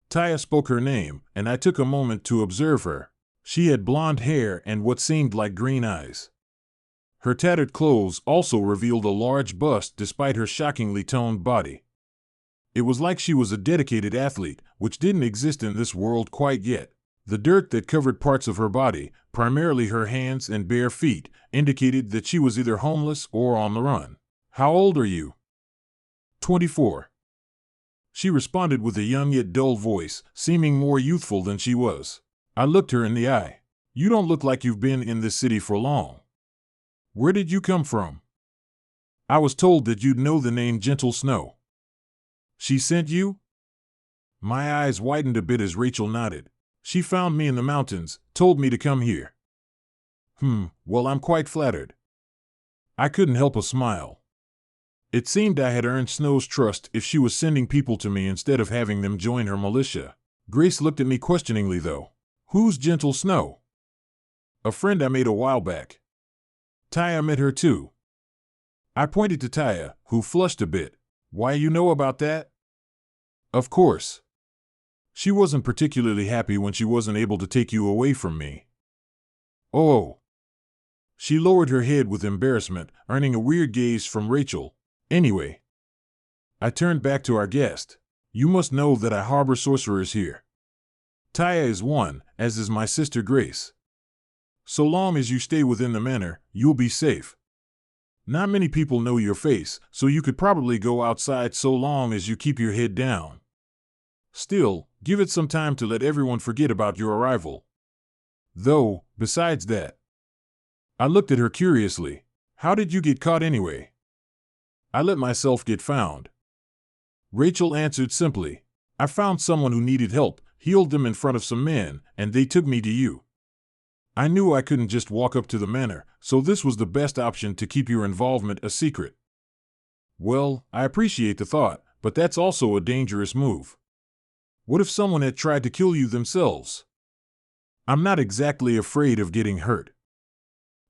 Taya spoke her name, and I took a moment to observe her. She had blonde hair and what seemed like green eyes. Her tattered clothes also revealed a large bust despite her shockingly toned body. It was like she was a dedicated athlete, which didn't exist in this world quite yet. The dirt that covered parts of her body, primarily her hands and bare feet, indicated that she was either homeless or on the run. "How old are you?" 24. She responded with a young yet dull voice, seeming more youthful than she was. I looked her in the eye. "You don't look like you've been in this city for long. Where did you come from?" "I was told that you'd know the name Gentle Snow." "She sent you?" My eyes widened a bit as Rachel nodded. "She found me in the mountains, told me to come here." Well, I'm quite flattered." I couldn't help a smile. It seemed I had earned Snow's trust if she was sending people to me instead of having them join her militia. Grace looked at me questioningly though. "Who's Gentle Snow?" "A friend I made a while back." "Taya met her too." I pointed to Taya, who flushed a bit. "Why, you know about that?" "Of course. She wasn't particularly happy when she wasn't able to take you away from me." "Oh." She lowered her head with embarrassment, earning a weird gaze from Rachel. "Anyway." I turned back to our guest. "You must know that I harbor sorcerers here. Taya is one, as is my sister Grace. So long as you stay within the manor, you'll be safe. Not many people know your face, so you could probably go outside so long as you keep your head down. Still, give it some time to let everyone forget about your arrival. Though, besides that." I looked at her curiously. "How did you get caught anyway?" "I let myself get found." Rachel answered simply. "I found someone who needed help, healed them in front of some men, and they took me to you. I knew I couldn't just walk up to the manor, so this was the best option to keep your involvement a secret. Well, I appreciate the thought, but that's also a dangerous move. What if someone had tried to kill you themselves? I'm not exactly afraid of getting hurt.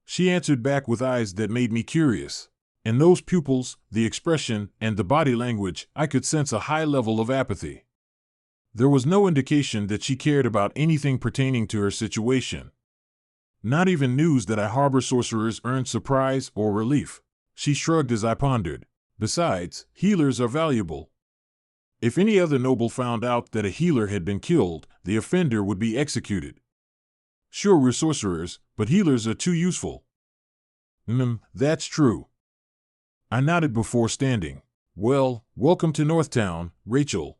She answered back with eyes that made me curious. In those pupils, the expression, and the body language, I could sense a high level of apathy. There was no indication that she cared about anything pertaining to her situation. Not even news that I harbor sorcerers earned surprise or relief. She shrugged as I pondered. Besides, healers are valuable. If any other noble found out that a healer had been killed, the offender would be executed. Sure, we're sorcerers, but healers are too useful. That's true. I nodded before standing. Well, welcome to Northtown, Rachel.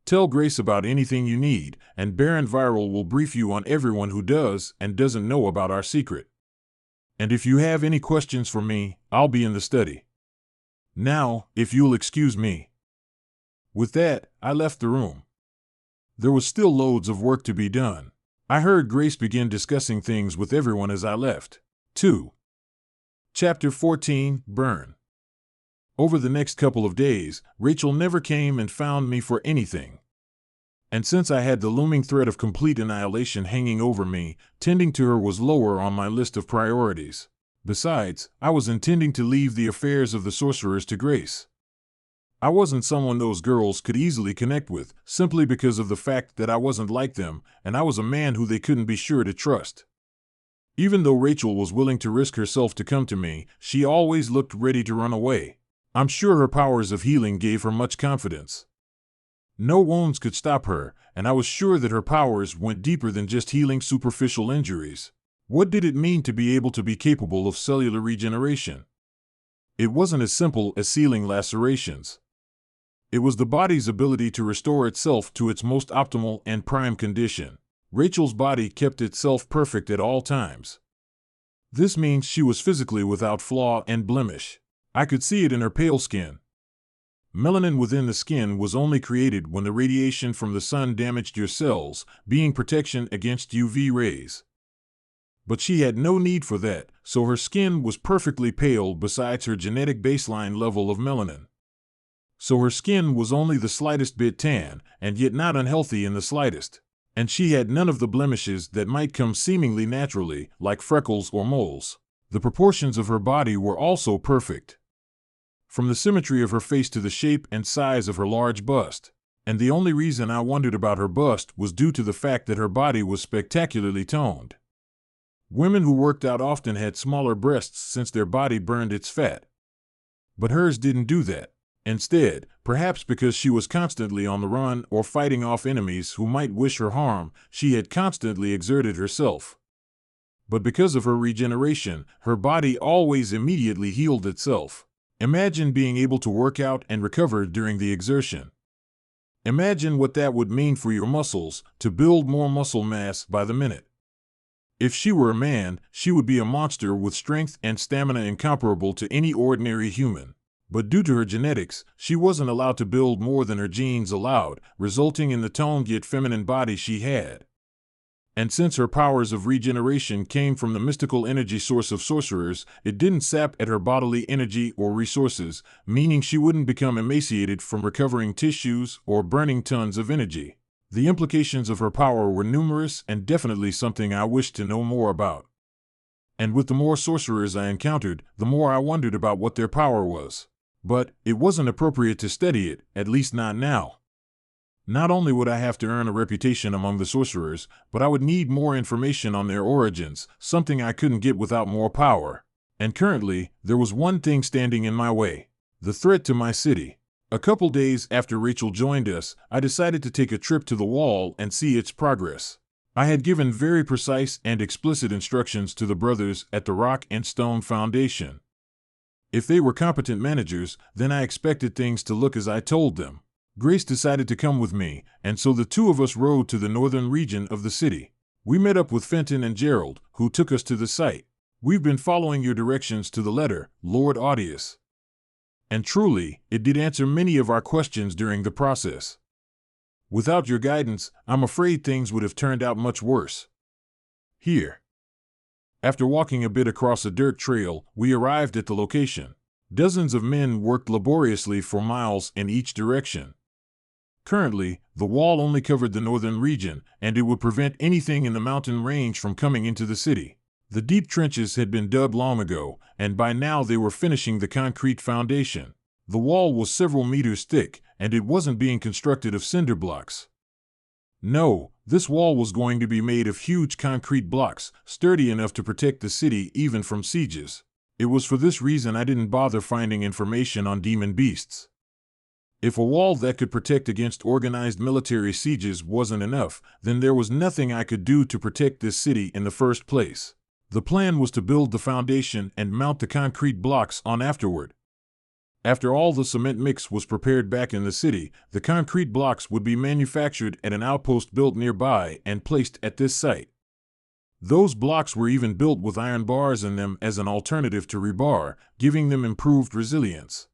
Tell Grace about anything you need, and Baron Viral will brief you on everyone who does and doesn't know about our secret. And if you have any questions for me, I'll be in the study. Now, if you'll excuse me. With that, I left the room. There was still loads of work to be done. I heard Grace begin discussing things with everyone as I left. 2. Chapter 14, Burn. Over the next couple of days, Rachel never came and found me for anything. And since I had the looming threat of complete annihilation hanging over me, tending to her was lower on my list of priorities. Besides, I was intending to leave the affairs of the sorcerers to Grace. I wasn't someone those girls could easily connect with, simply because of the fact that I wasn't like them, and I was a man who they couldn't be sure to trust. Even though Rachel was willing to risk herself to come to me, she always looked ready to run away. I'm sure her powers of healing gave her much confidence. No wounds could stop her, and I was sure that her powers went deeper than just healing superficial injuries. What did it mean to be able to be capable of cellular regeneration? It wasn't as simple as sealing lacerations. It was the body's ability to restore itself to its most optimal and prime condition. Rachel's body kept itself perfect at all times. This means she was physically without flaw and blemish. I could see it in her pale skin. Melanin within the skin was only created when the radiation from the sun damaged your cells, being protection against UV rays. But she had no need for that, so her skin was perfectly pale besides her genetic baseline level of melanin. So her skin was only the slightest bit tan, and yet not unhealthy in the slightest. And she had none of the blemishes that might come seemingly naturally, like freckles or moles. The proportions of her body were also perfect. From the symmetry of her face to the shape and size of her large bust. And the only reason I wondered about her bust was due to the fact that her body was spectacularly toned. Women who worked out often had smaller breasts since their body burned its fat. But hers didn't do that. Instead, perhaps because she was constantly on the run or fighting off enemies who might wish her harm, she had constantly exerted herself. But because of her regeneration, her body always immediately healed itself. Imagine being able to work out and recover during the exertion. Imagine what that would mean for your muscles, to build more muscle mass by the minute. If she were a man, she would be a monster with strength and stamina incomparable to any ordinary human. But due to her genetics, she wasn't allowed to build more than her genes allowed, resulting in the toned yet feminine body she had. And since her powers of regeneration came from the mystical energy source of sorcerers, it didn't sap at her bodily energy or resources, meaning she wouldn't become emaciated from recovering tissues or burning tons of energy. The implications of her power were numerous and definitely something I wished to know more about. And with the more sorcerers I encountered, the more I wondered about what their power was. But it wasn't appropriate to study it, at least not now. Not only would I have to earn a reputation among the sorcerers, but I would need more information on their origins, something I couldn't get without more power. And currently, there was one thing standing in my way: the threat to my city. A couple days after Rachel joined us, I decided to take a trip to the wall and see its progress. I had given very precise and explicit instructions to the brothers at the Rock and Stone Foundation. If they were competent managers, then I expected things to look as I told them. Grace decided to come with me, and so the two of us rode to the northern region of the city. We met up with Fenton and Gerald, who took us to the site. We've been following your directions to the letter, Lord Audius. And truly, it did answer many of our questions during the process. Without your guidance, I'm afraid things would have turned out much worse. Here. After walking a bit across a dirt trail, we arrived at the location. Dozens of men worked laboriously for miles in each direction. Currently, the wall only covered the northern region, and it would prevent anything in the mountain range from coming into the city. The deep trenches had been dug long ago, and by now they were finishing the concrete foundation. The wall was several meters thick, and it wasn't being constructed of cinder blocks. No, this wall was going to be made of huge concrete blocks, sturdy enough to protect the city even from sieges. It was for this reason I didn't bother finding information on demon beasts. If a wall that could protect against organized military sieges wasn't enough, then there was nothing I could do to protect this city in the first place. The plan was to build the foundation and mount the concrete blocks on afterward. After all the cement mix was prepared back in the city, the concrete blocks would be manufactured at an outpost built nearby and placed at this site. Those blocks were even built with iron bars in them as an alternative to rebar, giving them improved resilience.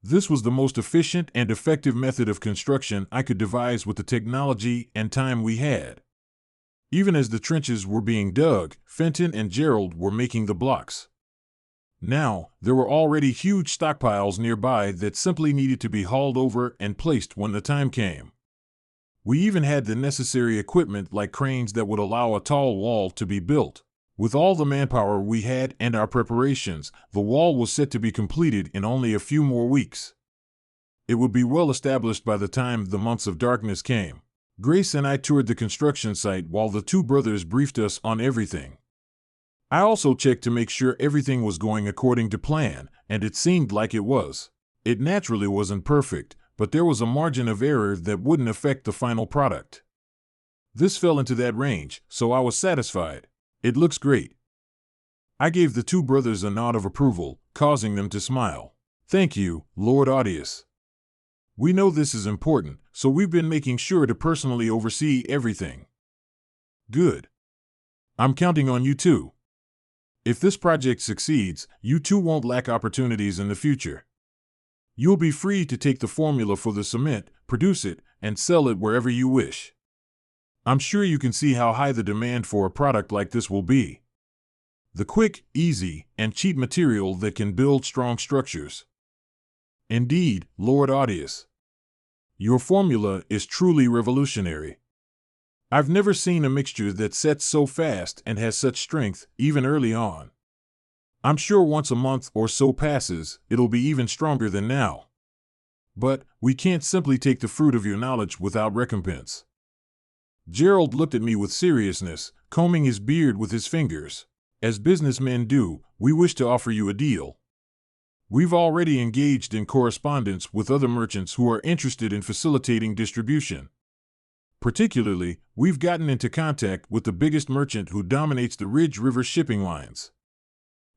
This was the most efficient and effective method of construction I could devise with the technology and time we had. Even as the trenches were being dug, Fenton and Gerald were making the blocks. Now, there were already huge stockpiles nearby that simply needed to be hauled over and placed when the time came. We even had the necessary equipment like cranes that would allow a tall wall to be built. With all the manpower we had and our preparations, the wall was set to be completed in only a few more weeks. It would be well established by the time the months of darkness came. Grace and I toured the construction site while the two brothers briefed us on everything. I also checked to make sure everything was going according to plan, and it seemed like it was. It naturally wasn't perfect, but there was a margin of error that wouldn't affect the final product. This fell into that range, so I was satisfied. It looks great. I gave the two brothers a nod of approval, causing them to smile. Thank you, Lord Audius. We know this is important, so we've been making sure to personally oversee everything. Good. I'm counting on you too. If this project succeeds, you too won't lack opportunities in the future. You'll be free to take the formula for the cement, produce it, and sell it wherever you wish. I'm sure you can see how high the demand for a product like this will be. The quick, easy, and cheap material that can build strong structures. Indeed, Lord Audius. Your formula is truly revolutionary. I've never seen a mixture that sets so fast and has such strength, even early on. I'm sure once a month or so passes, it'll be even stronger than now. But we can't simply take the fruit of your knowledge without recompense. Gerald looked at me with seriousness, combing his beard with his fingers. As businessmen do, we wish to offer you a deal. We've already engaged in correspondence with other merchants who are interested in facilitating distribution. Particularly, we've gotten into contact with the biggest merchant who dominates the Ridge River shipping lines.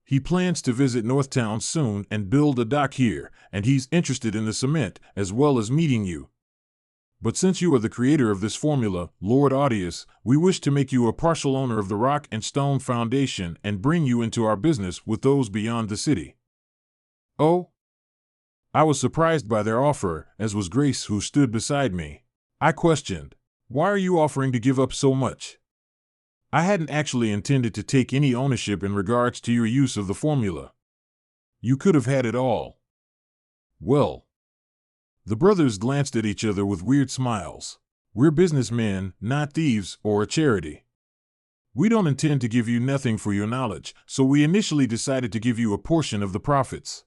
He plans to visit Northtown soon and build a dock here, and he's interested in the cement as well as meeting you. But since you are the creator of this formula, Lord Audius, we wish to make you a partial owner of the Rock and Stone Foundation and bring you into our business with those beyond the city. Oh? I was surprised by their offer, as was Grace, who stood beside me. I questioned, why are you offering to give up so much? I hadn't actually intended to take any ownership in regards to your use of the formula. You could have had it all. Well. The brothers glanced at each other with weird smiles. We're businessmen, not thieves or a charity. We don't intend to give you nothing for your knowledge, so we initially decided to give you a portion of the profits.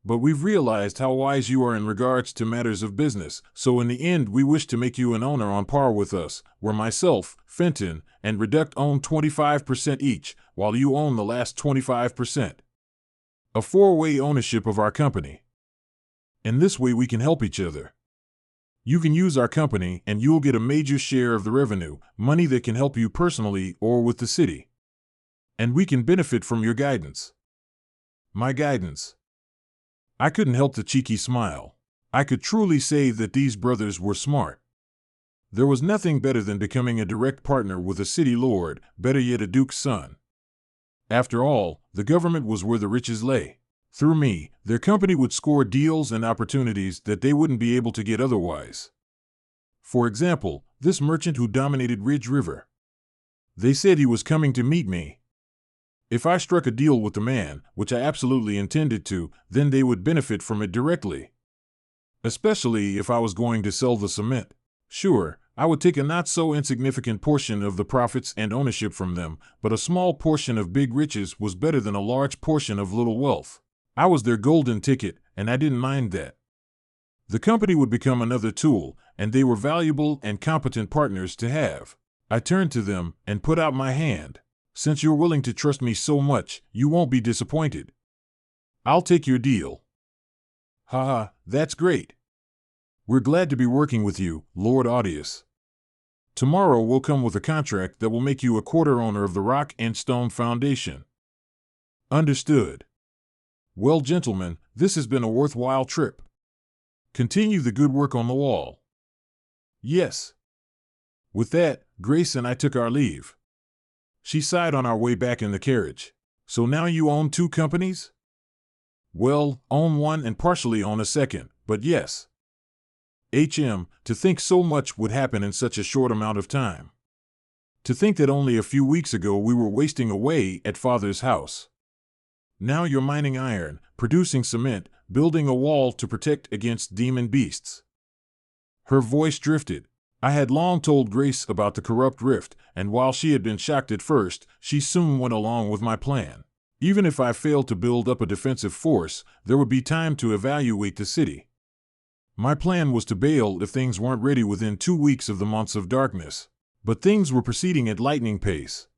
But we've realized how wise you are in regards to matters of business, so in the end we wish to make you an owner on par with us, where myself, Fenton, and Reduct own 25% each, while you own the last 25%. A four-way ownership of our company. In this way we can help each other. You can use our company and you'll get a major share of the revenue, money that can help you personally or with the city. And we can benefit from your guidance. My guidance. I couldn't help the cheeky smile. I could truly say that these brothers were smart. There was nothing better than becoming a direct partner with a city lord, better yet a duke's son. After all, the government was where the riches lay. Through me, their company would score deals and opportunities that they wouldn't be able to get otherwise. For example, this merchant who dominated Ridge River. They said he was coming to meet me. If I struck a deal with the man, which I absolutely intended to, then they would benefit from it directly. Especially if I was going to sell the cement. Sure, I would take a not-so-insignificant portion of the profits and ownership from them, but a small portion of big riches was better than a large portion of little wealth. I was their golden ticket, and I didn't mind that. The company would become another tool, and they were valuable and competent partners to have. I turned to them and put out my hand. Since you're willing to trust me so much, you won't be disappointed. I'll take your deal. Haha, that's great. We're glad to be working with you, Lord Audius. Tomorrow we'll come with a contract that will make you a quarter owner of the Rock and Stone Foundation. Understood. Well, gentlemen, this has been a worthwhile trip. Continue the good work on the wall. Yes. With that, Grace and I took our leave. She sighed on our way back in the carriage. So now you own 2 companies? Well, own one and partially own a second, but yes. To think so much would happen in such a short amount of time. To think that only a few weeks ago we were wasting away at Father's house. Now you're mining iron, producing cement, building a wall to protect against demon beasts. Her voice drifted. I had long told Grace about the corrupt rift, and while she had been shocked at first, she soon went along with my plan. Even if I failed to build up a defensive force, there would be time to evaluate the city. My plan was to bail if things weren't ready within 2 weeks of the months of darkness. But things were proceeding at lightning pace.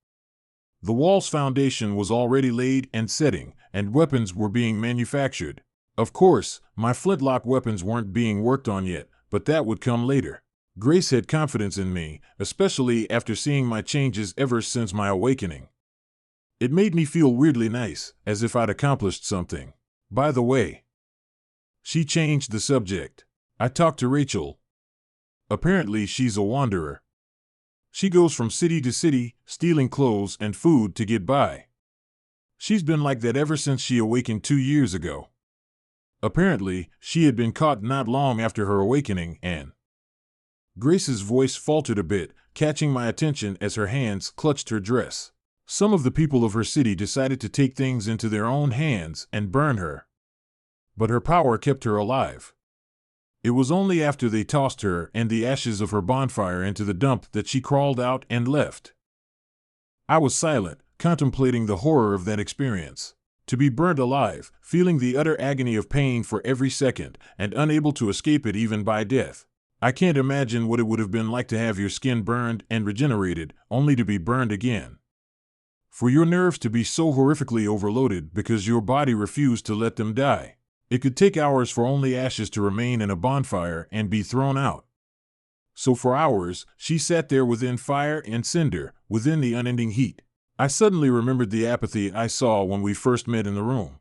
The wall's foundation was already laid and setting, and weapons were being manufactured. Of course, my flintlock weapons weren't being worked on yet, but that would come later. Grace had confidence in me, especially after seeing my changes ever since my awakening. It made me feel weirdly nice, as if I'd accomplished something. By the way, she changed the subject. I talked to Rachel. Apparently she's a wanderer. She goes from city to city, stealing clothes and food to get by. She's been like that ever since she awakened 2 years ago. Apparently, she had been caught not long after her awakening, and Grace's voice faltered a bit, catching my attention as her hands clutched her dress. Some of the people of her city decided to take things into their own hands and burn her. But her power kept her alive. It was only after they tossed her and the ashes of her bonfire into the dump that she crawled out and left. I was silent, contemplating the horror of that experience. To be burnt alive, feeling the utter agony of pain for every second, and unable to escape it even by death. I can't imagine what it would have been like to have your skin burned and regenerated, only to be burned again. For your nerves to be so horrifically overloaded because your body refused to let them die. It could take hours for only ashes to remain in a bonfire and be thrown out. So for hours, she sat there within fire and cinder, within the unending heat. I suddenly remembered the apathy I saw when we first met in the room.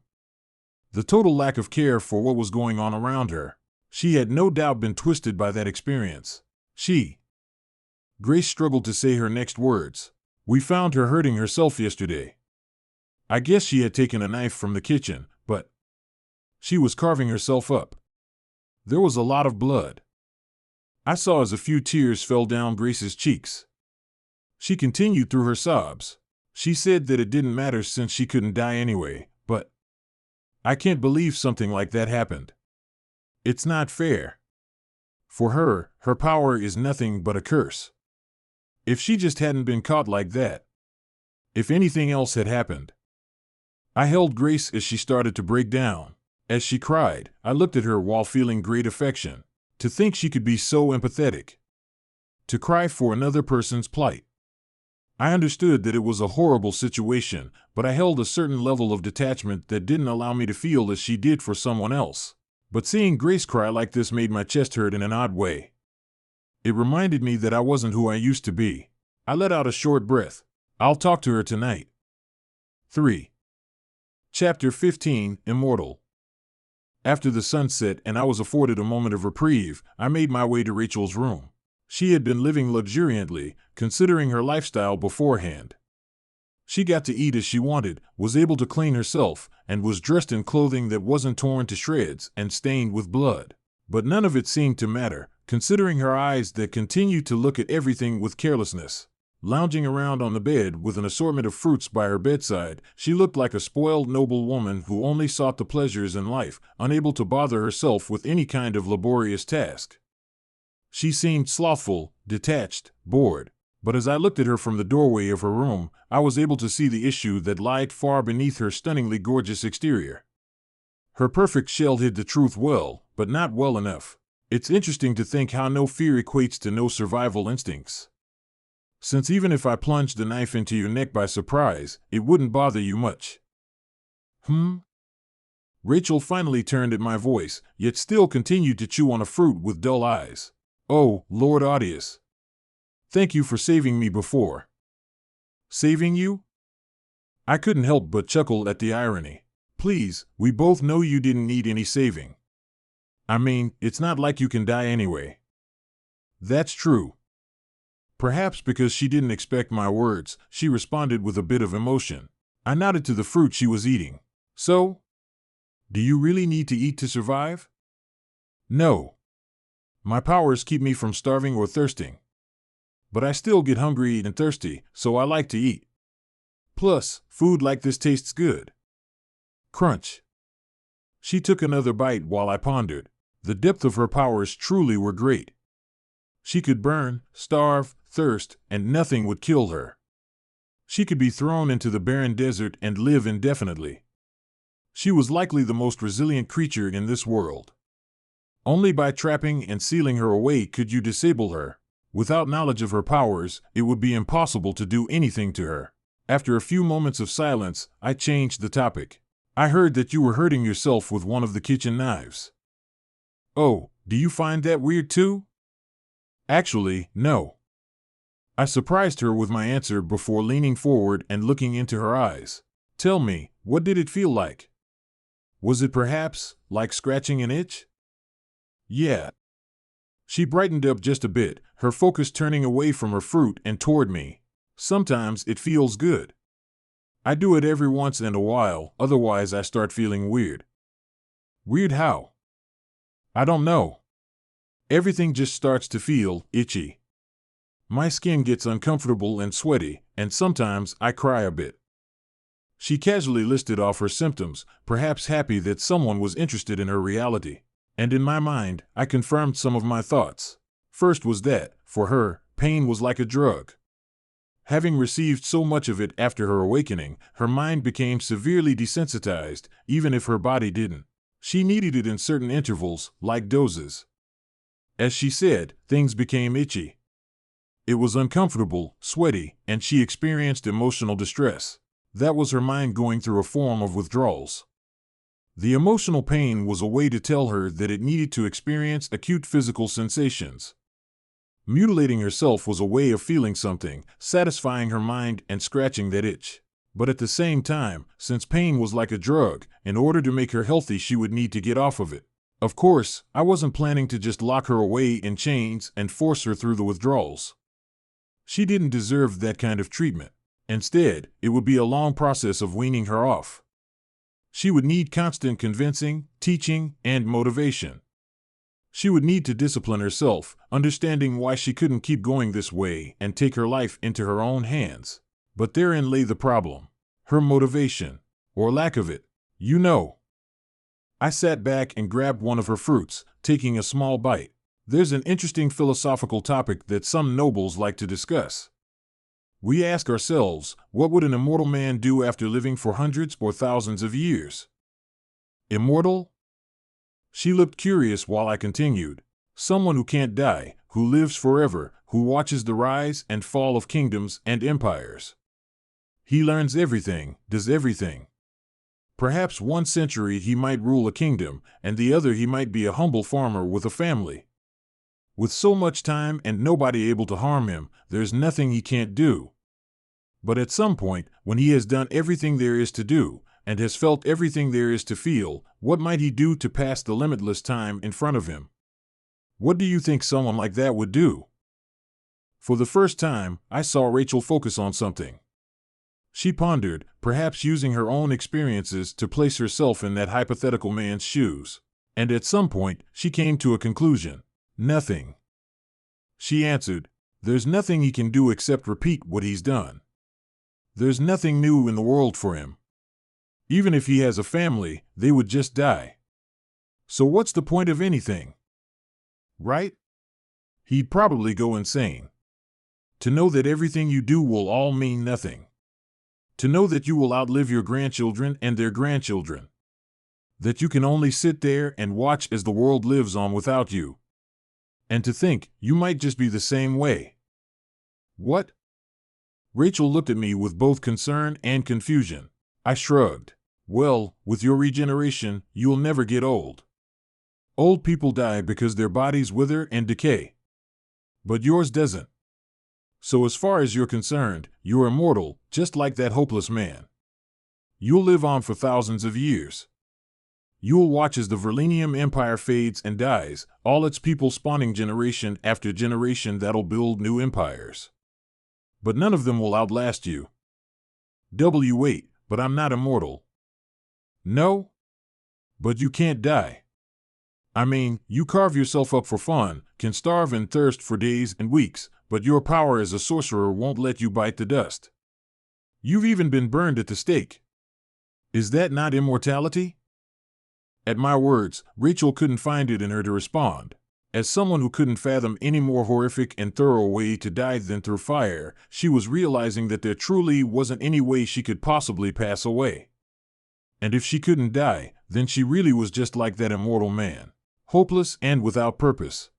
The total lack of care for what was going on around her. She had no doubt been twisted by that experience. Grace struggled to say her next words. We found her hurting herself yesterday. I guess she had taken a knife from the kitchen, but she was carving herself up. There was a lot of blood. I saw as a few tears fell down Grace's cheeks. She continued through her sobs. She said that it didn't matter since she couldn't die anyway, but I can't believe something like that happened. It's not fair. For her, her power is nothing but a curse. If she just hadn't been caught like that. If anything else had happened. I held Grace as she started to break down. As she cried, I looked at her while feeling great affection. To think she could be so empathetic. To cry for another person's plight. I understood that it was a horrible situation, but I held a certain level of detachment that didn't allow me to feel as she did for someone else. But seeing Grace cry like this made my chest hurt in an odd way. It reminded me that I wasn't who I used to be. I let out a short breath. I'll talk to her tonight. 3. Chapter 15, Immortal. After the sun set and I was afforded a moment of reprieve, I made my way to Rachel's room. She had been living luxuriantly, considering her lifestyle beforehand. She got to eat as she wanted, was able to clean herself, and was dressed in clothing that wasn't torn to shreds and stained with blood. But none of it seemed to matter, considering her eyes that continued to look at everything with carelessness. Lounging around on the bed with an assortment of fruits by her bedside, she looked like a spoiled noble woman who only sought the pleasures in life, unable to bother herself with any kind of laborious task. She seemed slothful, detached, bored. But as I looked at her from the doorway of her room, I was able to see the issue that lied far beneath her stunningly gorgeous exterior. Her perfect shell hid the truth well, but not well enough. It's interesting to think how no fear equates to no survival instincts. Since even if I plunged the knife into your neck by surprise, it wouldn't bother you much. Rachel finally turned at my voice, yet still continued to chew on a fruit with dull eyes. Oh, Lord Audius. Thank you for saving me before. Saving you? I couldn't help but chuckle at the irony. Please, we both know you didn't need any saving. I mean, it's not like you can die anyway. That's true. Perhaps because she didn't expect my words, she responded with a bit of emotion. I nodded to the fruit she was eating. So? Do you really need to eat to survive? No. My powers keep me from starving or thirsting. But I still get hungry and thirsty, so I like to eat. Plus, food like this tastes good. Crunch. She took another bite while I pondered. The depth of her powers truly were great. She could burn, starve, thirst, and nothing would kill her. She could be thrown into the barren desert and live indefinitely. She was likely the most resilient creature in this world. Only by trapping and sealing her away could you disable her. Without knowledge of her powers, it would be impossible to do anything to her. After a few moments of silence, I changed the topic. I heard that you were hurting yourself with one of the kitchen knives. Oh, do you find that weird too? Actually, no. I surprised her with my answer before leaning forward and looking into her eyes. Tell me, what did it feel like? Was it perhaps like scratching an itch? Yeah. She brightened up just a bit, her focus turning away from her fruit and toward me. Sometimes it feels good. I do it every once in a while, otherwise I start feeling weird. Weird how? I don't know. Everything just starts to feel itchy. My skin gets uncomfortable and sweaty, and sometimes I cry a bit. She casually listed off her symptoms, perhaps happy that someone was interested in her reality. And in my mind, I confirmed some of my thoughts. First was that, for her, pain was like a drug. Having received so much of it after her awakening, her mind became severely desensitized, even if her body didn't. She needed it in certain intervals, like doses. As she said, things became itchy. It was uncomfortable, sweaty, and she experienced emotional distress. That was her mind going through a form of withdrawals. The emotional pain was a way to tell her that it needed to experience acute physical sensations. Mutilating herself was a way of feeling something, satisfying her mind and scratching that itch. But at the same time, since pain was like a drug, in order to make her healthy she would need to get off of it. Of course, I wasn't planning to just lock her away in chains and force her through the withdrawals. She didn't deserve that kind of treatment. Instead, it would be a long process of weaning her off. She would need constant convincing, teaching, and motivation. She would need to discipline herself, understanding why she couldn't keep going this way and take her life into her own hands. But therein lay the problem. Her motivation, or lack of it. You know. I sat back and grabbed one of her fruits, taking a small bite. There's an interesting philosophical topic that some nobles like to discuss. We ask ourselves, what would an immortal man do after living for hundreds or thousands of years? Immortal? She looked curious while I continued. Someone who can't die, who lives forever, who watches the rise and fall of kingdoms and empires. He learns everything, does everything. Perhaps 1 century he might rule a kingdom, and the other he might be a humble farmer with a family. With so much time and nobody able to harm him, there's nothing he can't do. But at some point, when he has done everything there is to do, and has felt everything there is to feel, what might he do to pass the limitless time in front of him? What do you think someone like that would do? For the first time, I saw Rachel focus on something. She pondered, perhaps using her own experiences to place herself in that hypothetical man's shoes. And at some point, she came to a conclusion. Nothing. She answered, "There's nothing he can do except repeat what he's done. There's nothing new in the world for him. Even if he has a family, they would just die. So what's the point of anything? Right? He'd probably go insane. To know that everything you do will all mean nothing. To know that you will outlive your grandchildren and their grandchildren. That you can only sit there and watch as the world lives on without you. And to think you might just be the same way." "What?" Rachel looked at me with both concern and confusion. I shrugged. "Well, with your regeneration, you'll never get old. Old people die because their bodies wither and decay. But yours doesn't. So as far as you're concerned, you're immortal, just like that hopeless man. You'll live on for thousands of years. You'll watch as the Verlenium Empire fades and dies, all its people spawning generation after generation that'll build new empires. But none of them will outlast you. Wait, but I'm not immortal." "No? But you can't die. I mean, you carve yourself up for fun, can starve and thirst for days and weeks, but your power as a sorcerer won't let you bite the dust. You've even been burned at the stake. Is that not immortality?" At my words, Rachel couldn't find it in her to respond. As someone who couldn't fathom any more horrific and thorough way to die than through fire, she was realizing that there truly wasn't any way she could possibly pass away. And if she couldn't die, then she really was just like that immortal man, hopeless and without purpose.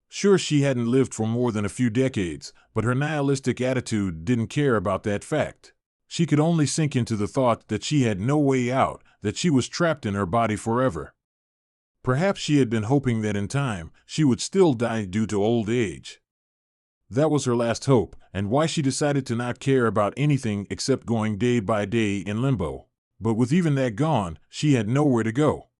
Sure, she hadn't lived for more than a few decades, but her nihilistic attitude didn't care about that fact. She could only sink into the thought that she had no way out, that she was trapped in her body forever. Perhaps she had been hoping that in time, she would still die due to old age. That was her last hope, and why she decided to not care about anything except going day by day in limbo. But with even that gone, she had nowhere to go.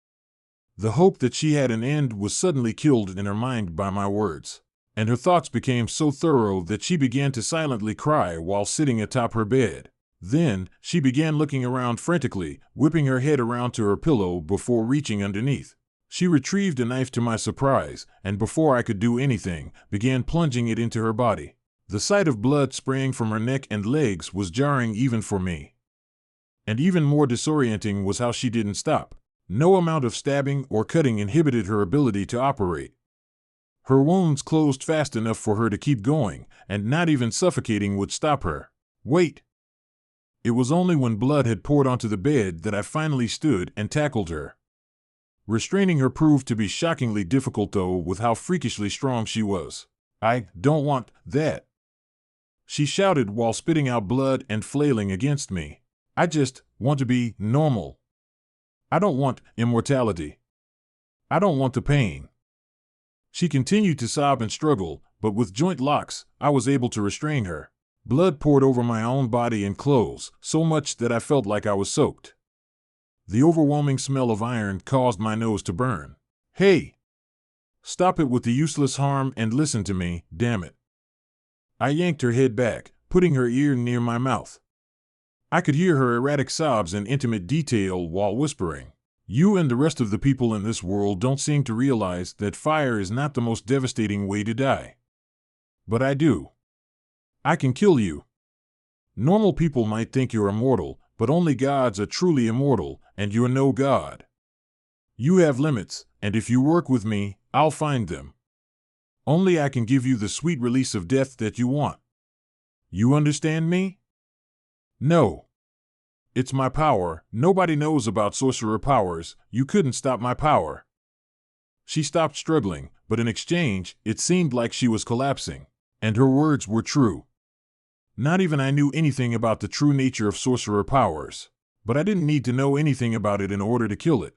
The hope that she had an end was suddenly killed in her mind by my words, and her thoughts became so thorough that she began to silently cry while sitting atop her bed. Then, she began looking around frantically, whipping her head around to her pillow before reaching underneath. She retrieved a knife to my surprise, and before I could do anything, began plunging it into her body. The sight of blood spraying from her neck and legs was jarring even for me. And even more disorienting was how she didn't stop. No amount of stabbing or cutting inhibited her ability to operate. Her wounds closed fast enough for her to keep going, and not even suffocating would stop her. Wait! It was only when blood had poured onto the bed that I finally stood and tackled her. Restraining her proved to be shockingly difficult, though, with how freakishly strong she was. "I don't want that," she shouted while spitting out blood and flailing against me. "I just want to be normal. I don't want immortality. I don't want the pain." She continued to sob and struggle, but with joint locks, I was able to restrain her. Blood poured over my own body and clothes, so much that I felt like I was soaked. The overwhelming smell of iron caused my nose to burn. "Hey! Stop it with the useless harm and listen to me, damn it." I yanked her head back, putting her ear near my mouth. I could hear her erratic sobs in intimate detail while whispering, "You and the rest of the people in this world don't seem to realize that fire is not the most devastating way to die. But I do. I can kill you. Normal people might think you're immortal, but only gods are truly immortal, and you're no god. You have limits, and if you work with me, I'll find them. Only I can give you the sweet release of death that you want. You understand me?" "No. It's my power. Nobody knows about sorcerer powers. You couldn't stop my power." She stopped struggling, but in exchange, it seemed like she was collapsing. And her words were true. Not even I knew anything about the true nature of sorcerer powers. But I didn't need to know anything about it in order to kill it.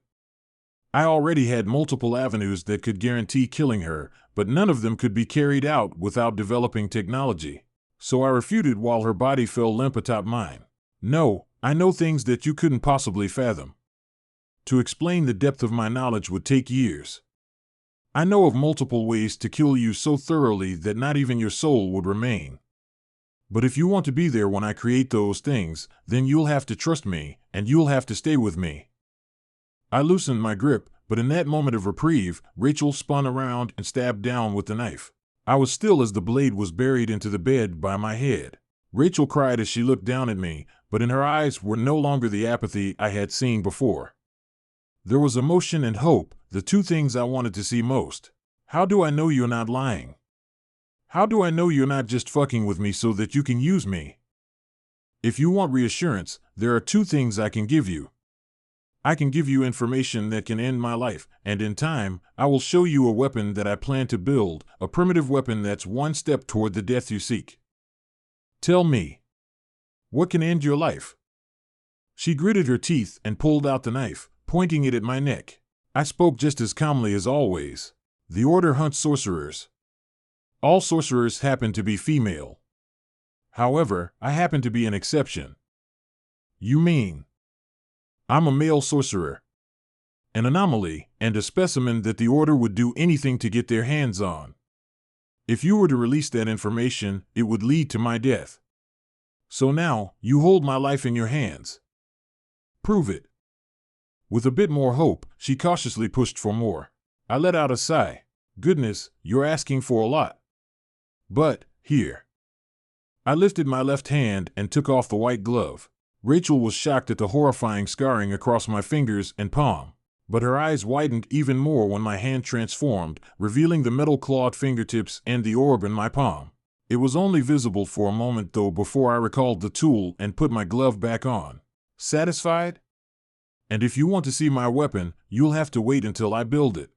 I already had multiple avenues that could guarantee killing her, but none of them could be carried out without developing technology. So I refuted while her body fell limp atop mine. "No, I know things that you couldn't possibly fathom. To explain the depth of my knowledge would take years. I know of multiple ways to kill you so thoroughly that not even your soul would remain. But if you want to be there when I create those things, then you'll have to trust me, and you'll have to stay with me." I loosened my grip, but in that moment of reprieve, Rachel spun around and stabbed down with the knife. I was still as the blade was buried into the bed by my head. Rachel cried as she looked down at me, but in her eyes were no longer the apathy I had seen before. There was emotion and hope, the two things I wanted to see most. How do I know you're not lying? How do I know you're not just fucking with me so that you can use me? If you want reassurance, there are two things I can give you. I can give you information that can end my life, and in time, I will show you a weapon that I plan to build, a primitive weapon that's one step toward the death you seek. Tell me, what can end your life? She gritted her teeth and pulled out the knife, pointing it at my neck. I spoke just as calmly as always. The Order hunts sorcerers. All sorcerers happen to be female. However, I happen to be an exception. You mean? I'm a male sorcerer. An anomaly, and a specimen that the Order would do anything to get their hands on. If you were to release that information, it would lead to my death. So now, you hold my life in your hands. Prove it. With a bit more hope, she cautiously pushed for more. I let out a sigh. Goodness, you're asking for a lot. But, here. I lifted my left hand and took off the white glove. Rachel was shocked at the horrifying scarring across my fingers and palm, but her eyes widened even more when my hand transformed, revealing the metal-clawed fingertips and the orb in my palm. It was only visible for a moment, though, before I recalled the tool and put my glove back on. Satisfied? And if you want to see my weapon, you'll have to wait until I build it.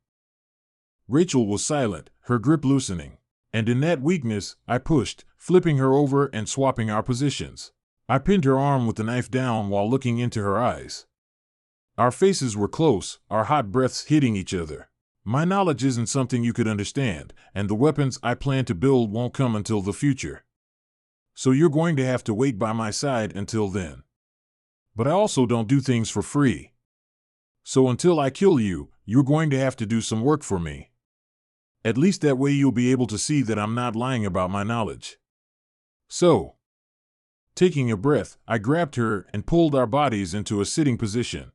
Rachel was silent, her grip loosening, and in that weakness, I pushed, flipping her over and swapping our positions. I pinned her arm with the knife down while looking into her eyes. Our faces were close, our hot breaths hitting each other. My knowledge isn't something you could understand, and the weapons I plan to build won't come until the future. So you're going to have to wait by my side until then. But I also don't do things for free. So until I kill you, you're going to have to do some work for me. At least that way you'll be able to see that I'm not lying about my knowledge. So, taking a breath, I grabbed her and pulled our bodies into a sitting position.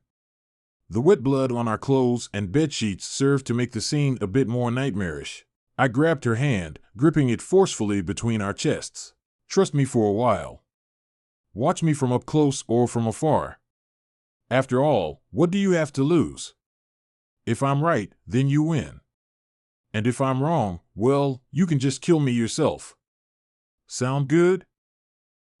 The wet blood on our clothes and bedsheets served to make the scene a bit more nightmarish. I grabbed her hand, gripping it forcefully between our chests. Trust me for a while. Watch me from up close or from afar. After all, what do you have to lose? If I'm right, then you win. And if I'm wrong, well, you can just kill me yourself. Sound good?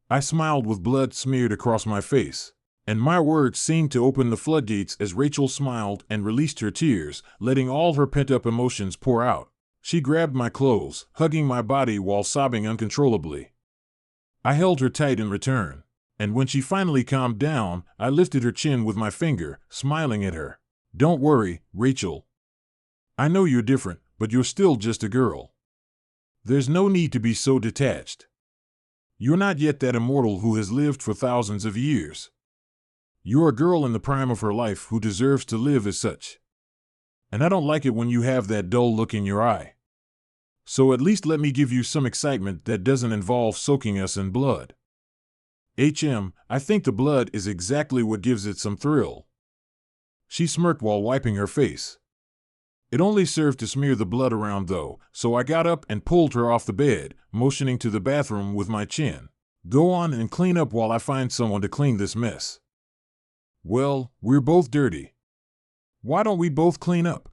I smiled with blood smeared across my face, and my words seemed to open the floodgates as Rachel smiled and released her tears, letting all her pent-up emotions pour out. She grabbed my clothes, hugging my body while sobbing uncontrollably. I held her tight in return, and when she finally calmed down, I lifted her chin with my finger, smiling at her. Don't worry, Rachel. I know you're different, but you're still just a girl. There's no need to be so detached. You're not yet that immortal who has lived for thousands of years. You're a girl in the prime of her life who deserves to live as such. And I don't like it when you have that dull look in your eye. So at least let me give you some excitement that doesn't involve soaking us in blood. I think the blood is exactly what gives it some thrill. She smirked while wiping her face. It only served to smear the blood around, though, so I got up and pulled her off the bed, motioning to the bathroom with my chin. Go on and clean up while I find someone to clean this mess. Well, we're both dirty. Why don't we both clean up?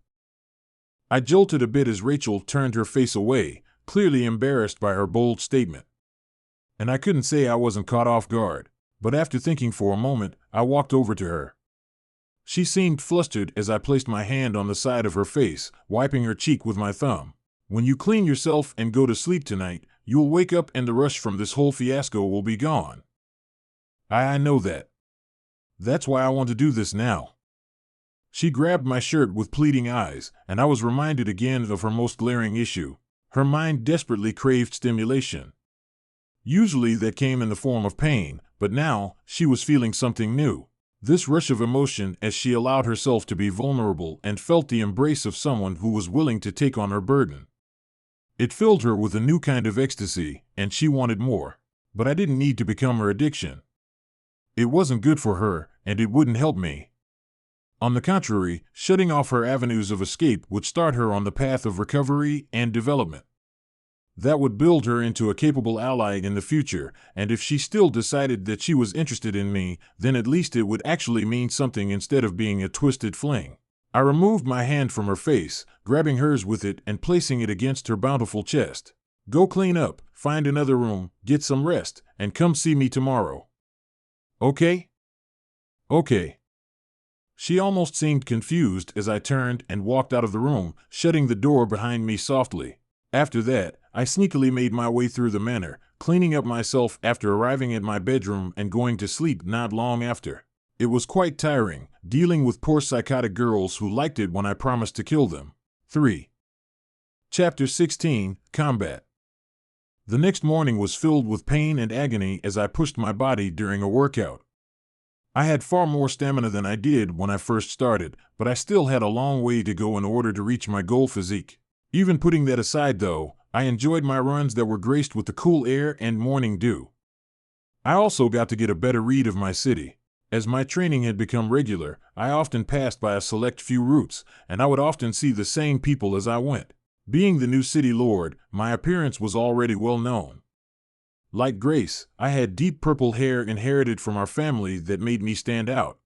I jolted a bit as Rachel turned her face away, clearly embarrassed by her bold statement. And I couldn't say I wasn't caught off guard, but after thinking for a moment, I walked over to her. She seemed flustered as I placed my hand on the side of her face, wiping her cheek with my thumb. When you clean yourself and go to sleep tonight, you'll wake up and the rush from this whole fiasco will be gone. I know that. That's why I want to do this now. She grabbed my shirt with pleading eyes, and I was reminded again of her most glaring issue. Her mind desperately craved stimulation. Usually that came in the form of pain, but now she was feeling something new. This rush of emotion as she allowed herself to be vulnerable and felt the embrace of someone who was willing to take on her burden. It filled her with a new kind of ecstasy, and she wanted more. But I didn't need to become her addiction. It wasn't good for her, and it wouldn't help me. On the contrary, shutting off her avenues of escape would start her on the path of recovery and development. That would build her into a capable ally in the future, and if she still decided that she was interested in me, then at least it would actually mean something instead of being a twisted fling. I removed my hand from her face, grabbing hers with it and placing it against her bountiful chest. Go clean up, find another room, get some rest, and come see me tomorrow. Okay? Okay. She almost seemed confused as I turned and walked out of the room, shutting the door behind me softly. After that, I sneakily made my way through the manor, cleaning up myself after arriving at my bedroom and going to sleep not long after. It was quite tiring, dealing with poor psychotic girls who liked it when I promised to kill them. 3. Chapter 16, Combat. The next morning was filled with pain and agony as I pushed my body during a workout. I had far more stamina than I did when I first started, but I still had a long way to go in order to reach my goal physique. Even putting that aside though, I enjoyed my runs that were graced with the cool air and morning dew. I also got to get a better read of my city. As my training had become regular, I often passed by a select few routes, and I would often see the same people as I went. Being the new city lord, my appearance was already well known. Like Grace, I had deep purple hair inherited from our family that made me stand out.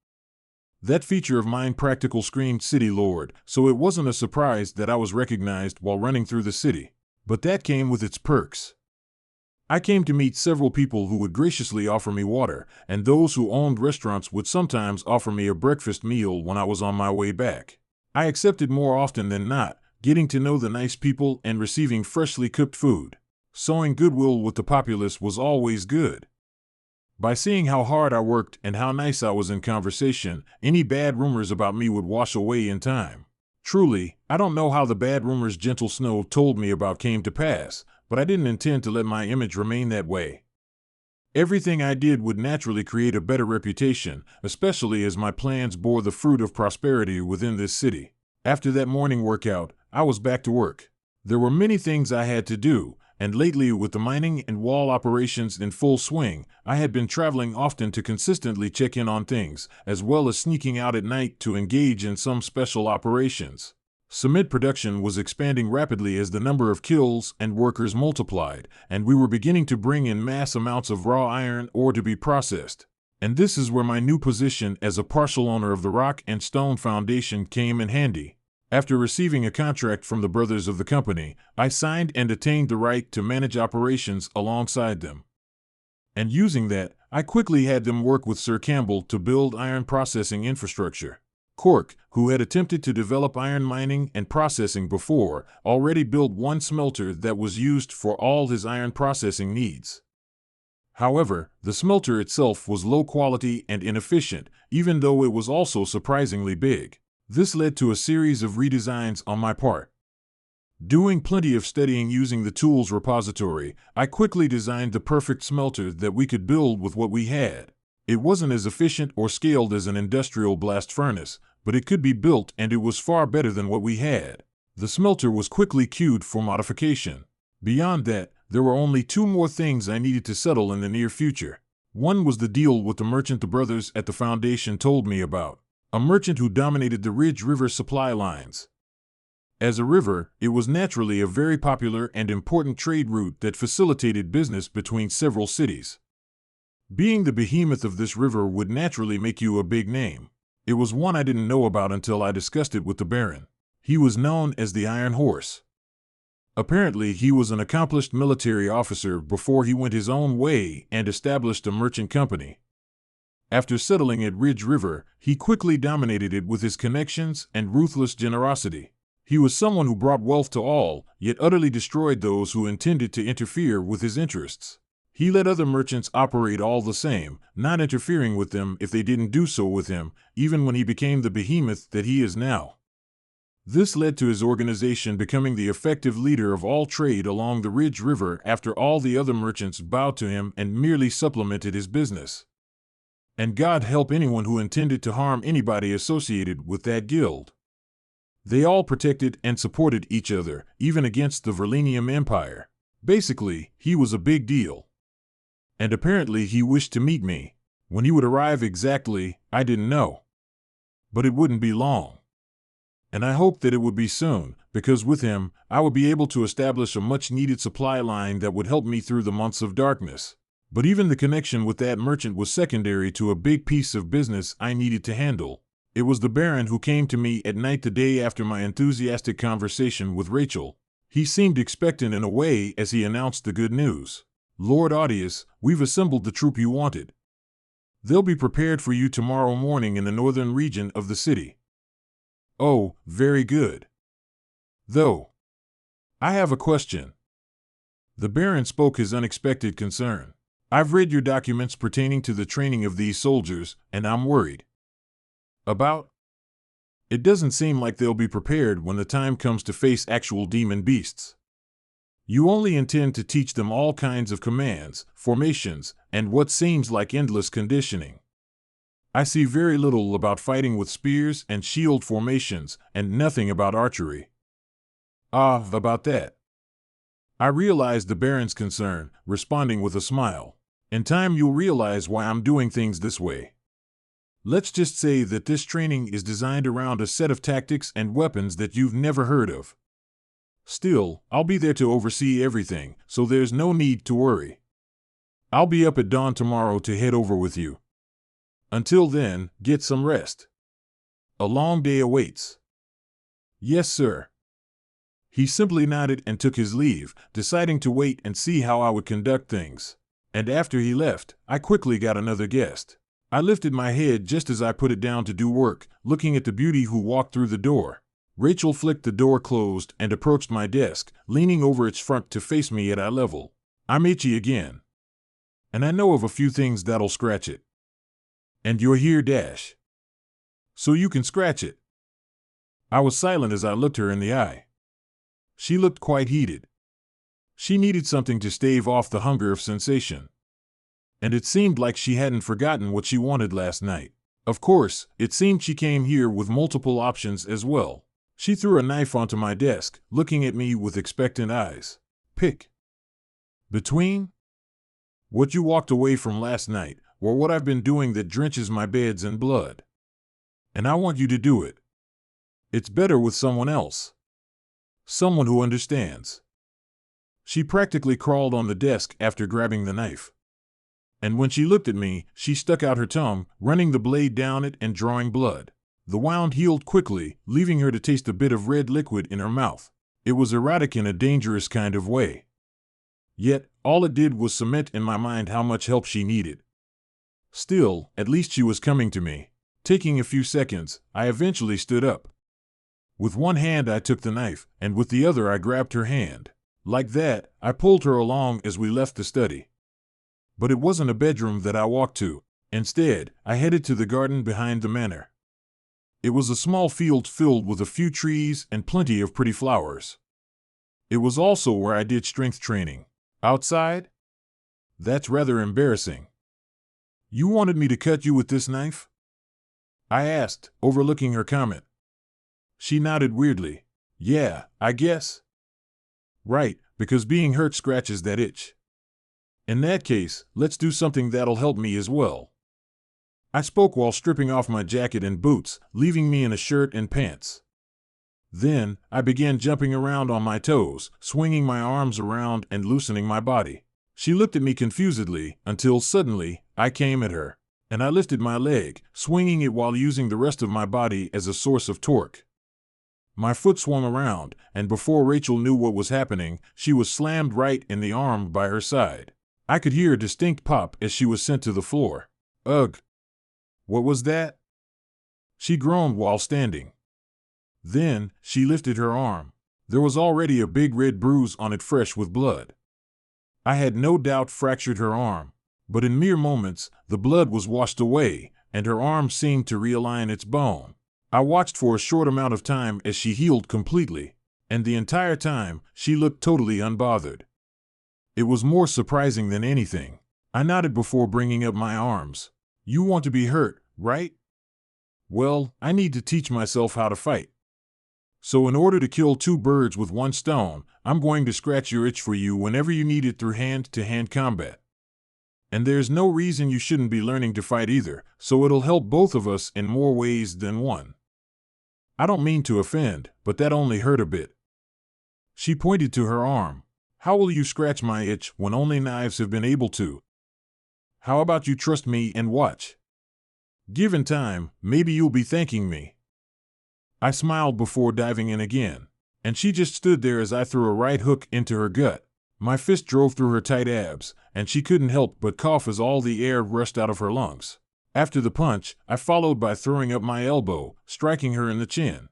That feature of mine practically screamed city lord, so it wasn't a surprise that I was recognized while running through the city. But that came with its perks. I came to meet several people who would graciously offer me water, and those who owned restaurants would sometimes offer me a breakfast meal when I was on my way back. I accepted more often than not, getting to know the nice people and receiving freshly cooked food. Sowing goodwill with the populace was always good. By seeing how hard I worked and how nice I was in conversation, any bad rumors about me would wash away in time. Truly, I don't know how the bad rumors Gentle Snow told me about came to pass, but I didn't intend to let my image remain that way. Everything I did would naturally create a better reputation, especially as my plans bore the fruit of prosperity within this city. After that morning workout, I was back to work. There were many things I had to do, and lately with the mining and wall operations in full swing, I had been traveling often to consistently check in on things, as well as sneaking out at night to engage in some special operations. Cement production was expanding rapidly as the number of kills and workers multiplied, and we were beginning to bring in mass amounts of raw iron ore to be processed. And this is where my new position as a partial owner of the Rock and Stone Foundation came in handy. After receiving a contract from the brothers of the company, I signed and attained the right to manage operations alongside them. And using that, I quickly had them work with Sir Campbell to build iron processing infrastructure. Cork, who had attempted to develop iron mining and processing before, already built one smelter that was used for all his iron processing needs. However, the smelter itself was low quality and inefficient, even though it was also surprisingly big. This led to a series of redesigns on my part. Doing plenty of studying using the tools repository, I quickly designed the perfect smelter that we could build with what we had. It wasn't as efficient or scaled as an industrial blast furnace, but it could be built and it was far better than what we had. The smelter was quickly queued for modification. Beyond that, there were only two more things I needed to settle in the near future. One was the deal with the merchant the brothers at the Foundation told me about. A merchant who dominated the Ridge River supply lines. As a river, it was naturally a very popular and important trade route that facilitated business between several cities. Being the behemoth of this river would naturally make you a big name. It was one I didn't know about until I discussed it with the Baron. He was known as the Iron Horse. Apparently, he was an accomplished military officer before he went his own way and established a merchant company. After settling at Ridge River, he quickly dominated it with his connections and ruthless generosity. He was someone who brought wealth to all, yet utterly destroyed those who intended to interfere with his interests. He let other merchants operate all the same, not interfering with them if they didn't do so with him, even when he became the behemoth that he is now. This led to his organization becoming the effective leader of all trade along the Ridge River after all the other merchants bowed to him and merely supplemented his business. And God help anyone who intended to harm anybody associated with that guild. They all protected and supported each other, even against the Verlenium Empire. Basically, he was a big deal. And apparently he wished to meet me. When he would arrive exactly, I didn't know. But it wouldn't be long. And I hoped that it would be soon, because with him, I would be able to establish a much-needed supply line that would help me through the months of darkness. But even the connection with that merchant was secondary to a big piece of business I needed to handle. It was the Baron who came to me at night the day after my enthusiastic conversation with Rachel. He seemed expectant in a way as he announced the good news. "Lord Audius, we've assembled the troop you wanted. They'll be prepared for you tomorrow morning in the northern region of the city." "Oh, very good. Though, I have a question." The Baron spoke his unexpected concern. "I've read your documents pertaining to the training of these soldiers, and I'm worried. About? It doesn't seem like they'll be prepared when the time comes to face actual demon beasts. You only intend to teach them all kinds of commands, formations, and what seems like endless conditioning. I see very little about fighting with spears and shield formations, and nothing about archery." "Ah, about that." I realized the Baron's concern, responding with a smile. "In time you'll realize why I'm doing things this way. Let's just say that this training is designed around a set of tactics and weapons that you've never heard of. Still, I'll be there to oversee everything, so there's no need to worry. I'll be up at dawn tomorrow to head over with you. Until then, get some rest. A long day awaits." "Yes, sir." He simply nodded and took his leave, deciding to wait and see how I would conduct things. And after he left, I quickly got another guest. I lifted my head just as I put it down to do work, looking at the beauty who walked through the door. Rachel flicked the door closed and approached my desk, leaning over its front to face me at eye level. "I'm itchy again. And I know of a few things that'll scratch it. And you're here, Dash. So you can scratch it." I was silent as I looked her in the eye. She looked quite heated. She needed something to stave off the hunger of sensation. And it seemed like she hadn't forgotten what she wanted last night. Of course, it seemed she came here with multiple options as well. She threw a knife onto my desk, looking at me with expectant eyes. "Pick between what you walked away from last night, or what I've been doing that drenches my beds in blood. And I want you to do it. It's better with someone else. Someone who understands." She practically crawled on the desk after grabbing the knife. And when she looked at me, she stuck out her tongue, running the blade down it and drawing blood. The wound healed quickly, leaving her to taste a bit of red liquid in her mouth. It was erotic in a dangerous kind of way. Yet, all it did was cement in my mind how much help she needed. Still, at least she was coming to me. Taking a few seconds, I eventually stood up. With one hand I took the knife, and with the other I grabbed her hand. Like that, I pulled her along as we left the study. But it wasn't a bedroom that I walked to. Instead, I headed to the garden behind the manor. It was a small field filled with a few trees and plenty of pretty flowers. It was also where I did strength training. Outside? That's rather embarrassing. "You wanted me to cut you with this knife?" I asked, overlooking her comment. She nodded weirdly. "Yeah, I guess." "Right, because being hurt scratches that itch. In that case, let's do something that'll help me as well." I spoke while stripping off my jacket and boots, leaving me in a shirt and pants. Then, I began jumping around on my toes, swinging my arms around and loosening my body. She looked at me confusedly, until suddenly, I came at her. And I lifted my leg, swinging it while using the rest of my body as a source of torque. My foot swung around, and before Rachel knew what was happening, she was slammed right in the arm by her side. I could hear a distinct pop as she was sent to the floor. "Ugh! What was that?" She groaned while standing. Then, she lifted her arm. There was already a big red bruise on it, fresh with blood. I had no doubt fractured her arm, but in mere moments, the blood was washed away, and her arm seemed to realign its bone. I watched for a short amount of time as she healed completely, and the entire time, she looked totally unbothered. It was more surprising than anything. I nodded before bringing up my arms. "You want to be hurt, right? Well, I need to teach myself how to fight. So in order to kill two birds with one stone, I'm going to scratch your itch for you whenever you need it through hand-to-hand combat. And there's no reason you shouldn't be learning to fight either, so it'll help both of us in more ways than one." I don't mean to offend, but that only hurt a bit. She pointed to her arm. How will you scratch my itch when only knives have been able to? How about you trust me and watch? Given time, maybe you'll be thanking me. I smiled before diving in again, and she just stood there as I threw a right hook into her gut. My fist drove through her tight abs, and she couldn't help but cough as all the air rushed out of her lungs. After the punch, I followed by throwing up my elbow, striking her in the chin.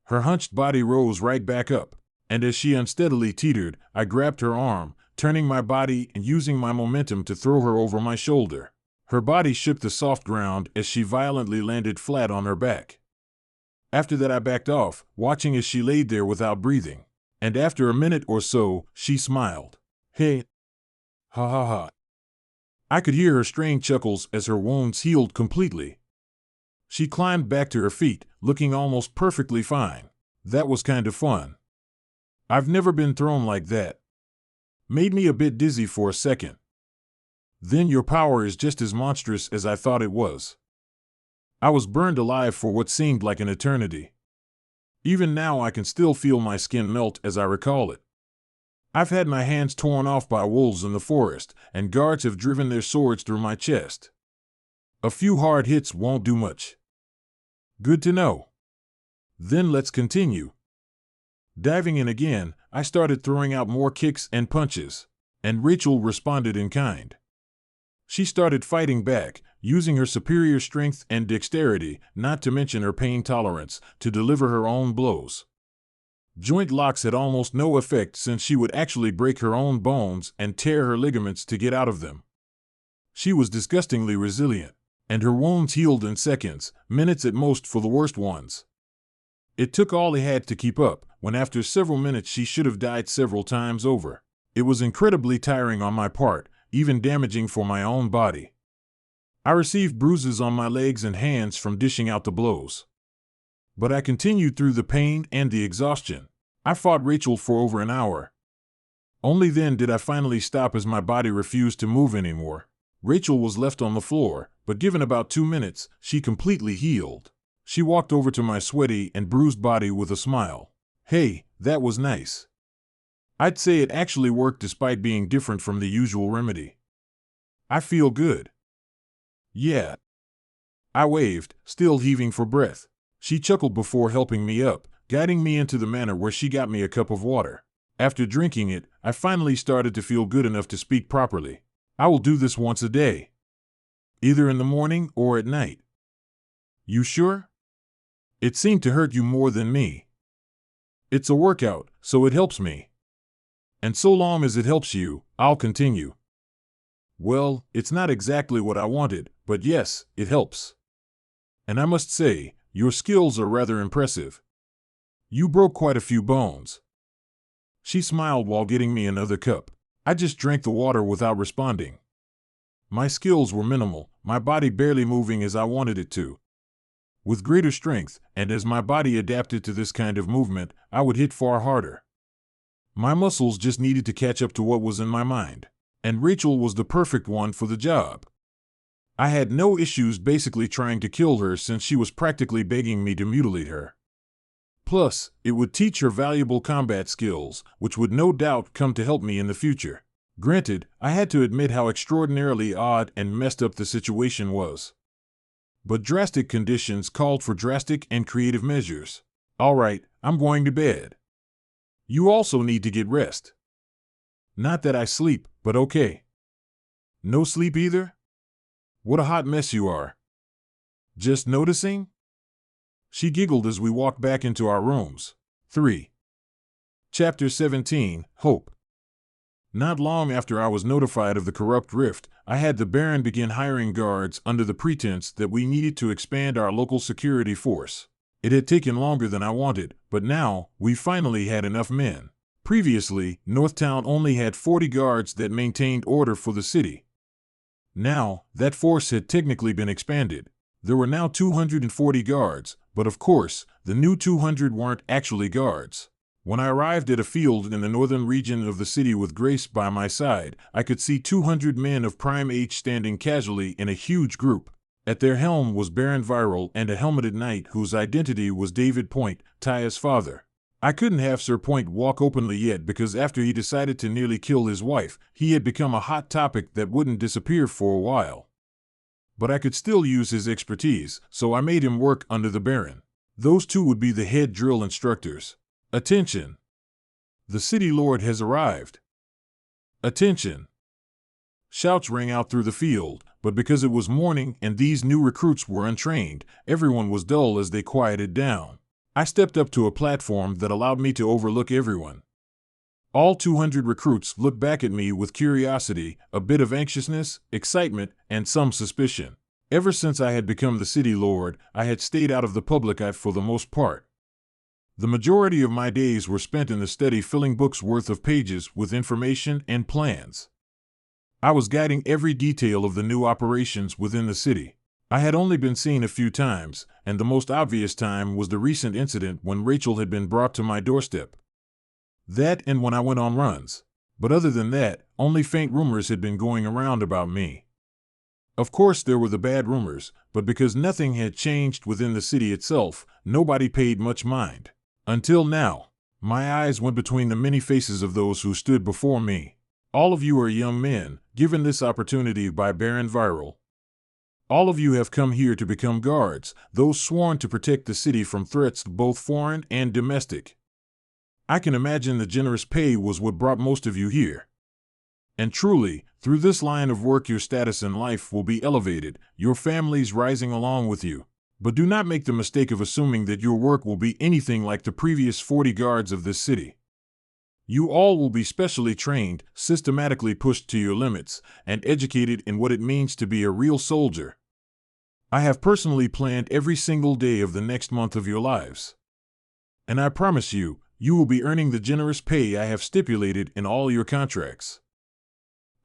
Her hunched body rose right back up, and as she unsteadily teetered, I grabbed her arm, turning my body and using my momentum to throw her over my shoulder. Her body shook the soft ground as she violently landed flat on her back. After that I backed off, watching as she laid there without breathing. And after a minute or so, she smiled. Hey. Ha ha ha. I could hear her strained chuckles as her wounds healed completely. She climbed back to her feet, looking almost perfectly fine. That was kind of fun. I've never been thrown like that. Made me a bit dizzy for a second. Then your power is just as monstrous as I thought it was. I was burned alive for what seemed like an eternity. Even now I can still feel my skin melt as I recall it. I've had my hands torn off by wolves in the forest, and guards have driven their swords through my chest. A few hard hits won't do much. Good to know. Then let's continue. Diving in again, I started throwing out more kicks and punches, and Rachel responded in kind. She started fighting back, using her superior strength and dexterity, not to mention her pain tolerance, to deliver her own blows. Joint locks had almost no effect since she would actually break her own bones and tear her ligaments to get out of them. She was disgustingly resilient, and her wounds healed in seconds, minutes at most for the worst ones. It took all he had to keep up, when after several minutes she should have died several times over. It was incredibly tiring on my part, even damaging for my own body. I received bruises on my legs and hands from dishing out the blows. But I continued through the pain and the exhaustion. I fought Rachel for over an hour. Only then did I finally stop as my body refused to move anymore. Rachel was left on the floor, but given about 2 minutes, she completely healed. She walked over to my sweaty and bruised body with a smile. Hey, that was nice. I'd say it actually worked despite being different from the usual remedy. I feel good. Yeah. I waved, still heaving for breath. She chuckled before helping me up, guiding me into the manor where she got me a cup of water. After drinking it, I finally started to feel good enough to speak properly. I will do this once a day. Either in the morning or at night. You sure? It seemed to hurt you more than me. It's a workout, so it helps me. And so long as it helps you, I'll continue. Well, it's not exactly what I wanted, but yes, it helps. And I must say, your skills are rather impressive. You broke quite a few bones. She smiled while getting me another cup. I just drank the water without responding. My skills were minimal, my body barely moving as I wanted it to. With greater strength, and as my body adapted to this kind of movement, I would hit far harder. My muscles just needed to catch up to what was in my mind, and Rachel was the perfect one for the job. I had no issues basically trying to kill her since she was practically begging me to mutilate her. Plus, it would teach her valuable combat skills, which would no doubt come to help me in the future. Granted, I had to admit how extraordinarily odd and messed up the situation was. But drastic conditions called for drastic and creative measures. All right, I'm going to bed. You also need to get rest. Not that I sleep, but okay. No sleep either? What a hot mess you are. Just noticing? She giggled as we walked back into our rooms. 3. Chapter 17, Hope. Not long after I was notified of the corrupt rift, I had the Baron begin hiring guards under the pretense that we needed to expand our local security force. It had taken longer than I wanted, but now, we finally had enough men. Previously, Northtown only had 40 guards that maintained order for the city. Now, that force had technically been expanded. There were now 240 guards, but of course, the new 200 weren't actually guards. When I arrived at a field in the northern region of the city with Grace by my side, I could see 200 men of prime age standing casually in a huge group. At their helm was Baron Viral and a helmeted knight whose identity was David Point, Taya's father. I couldn't have Sir Point walk openly yet because after he decided to nearly kill his wife, he had become a hot topic that wouldn't disappear for a while. But I could still use his expertise, so I made him work under the Baron. Those two would be the head drill instructors. Attention! The city lord has arrived. Attention! Shouts rang out through the field, but because it was morning and these new recruits were untrained, everyone was dull as they quieted down. I stepped up to a platform that allowed me to overlook everyone. All 200 recruits looked back at me with curiosity, a bit of anxiousness, excitement, and some suspicion. Ever since I had become the city lord, I had stayed out of the public eye for the most part. The majority of my days were spent in the study filling books worth of pages with information and plans. I was guiding every detail of the new operations within the city. I had only been seen a few times, and the most obvious time was the recent incident when Rachel had been brought to my doorstep. That and when I went on runs. But other than that, only faint rumors had been going around about me. Of course there were the bad rumors, but because nothing had changed within the city itself, nobody paid much mind. Until now, my eyes went between the many faces of those who stood before me. All of you are young men, given this opportunity by Baron Viral. All of you have come here to become guards, those sworn to protect the city from threats both foreign and domestic. I can imagine the generous pay was what brought most of you here. And truly, through this line of work your status in life will be elevated, your families rising along with you. But do not make the mistake of assuming that your work will be anything like the previous 40 guards of this city. You all will be specially trained, systematically pushed to your limits, and educated in what it means to be a real soldier. I have personally planned every single day of the next month of your lives. And I promise you, you will be earning the generous pay I have stipulated in all your contracts.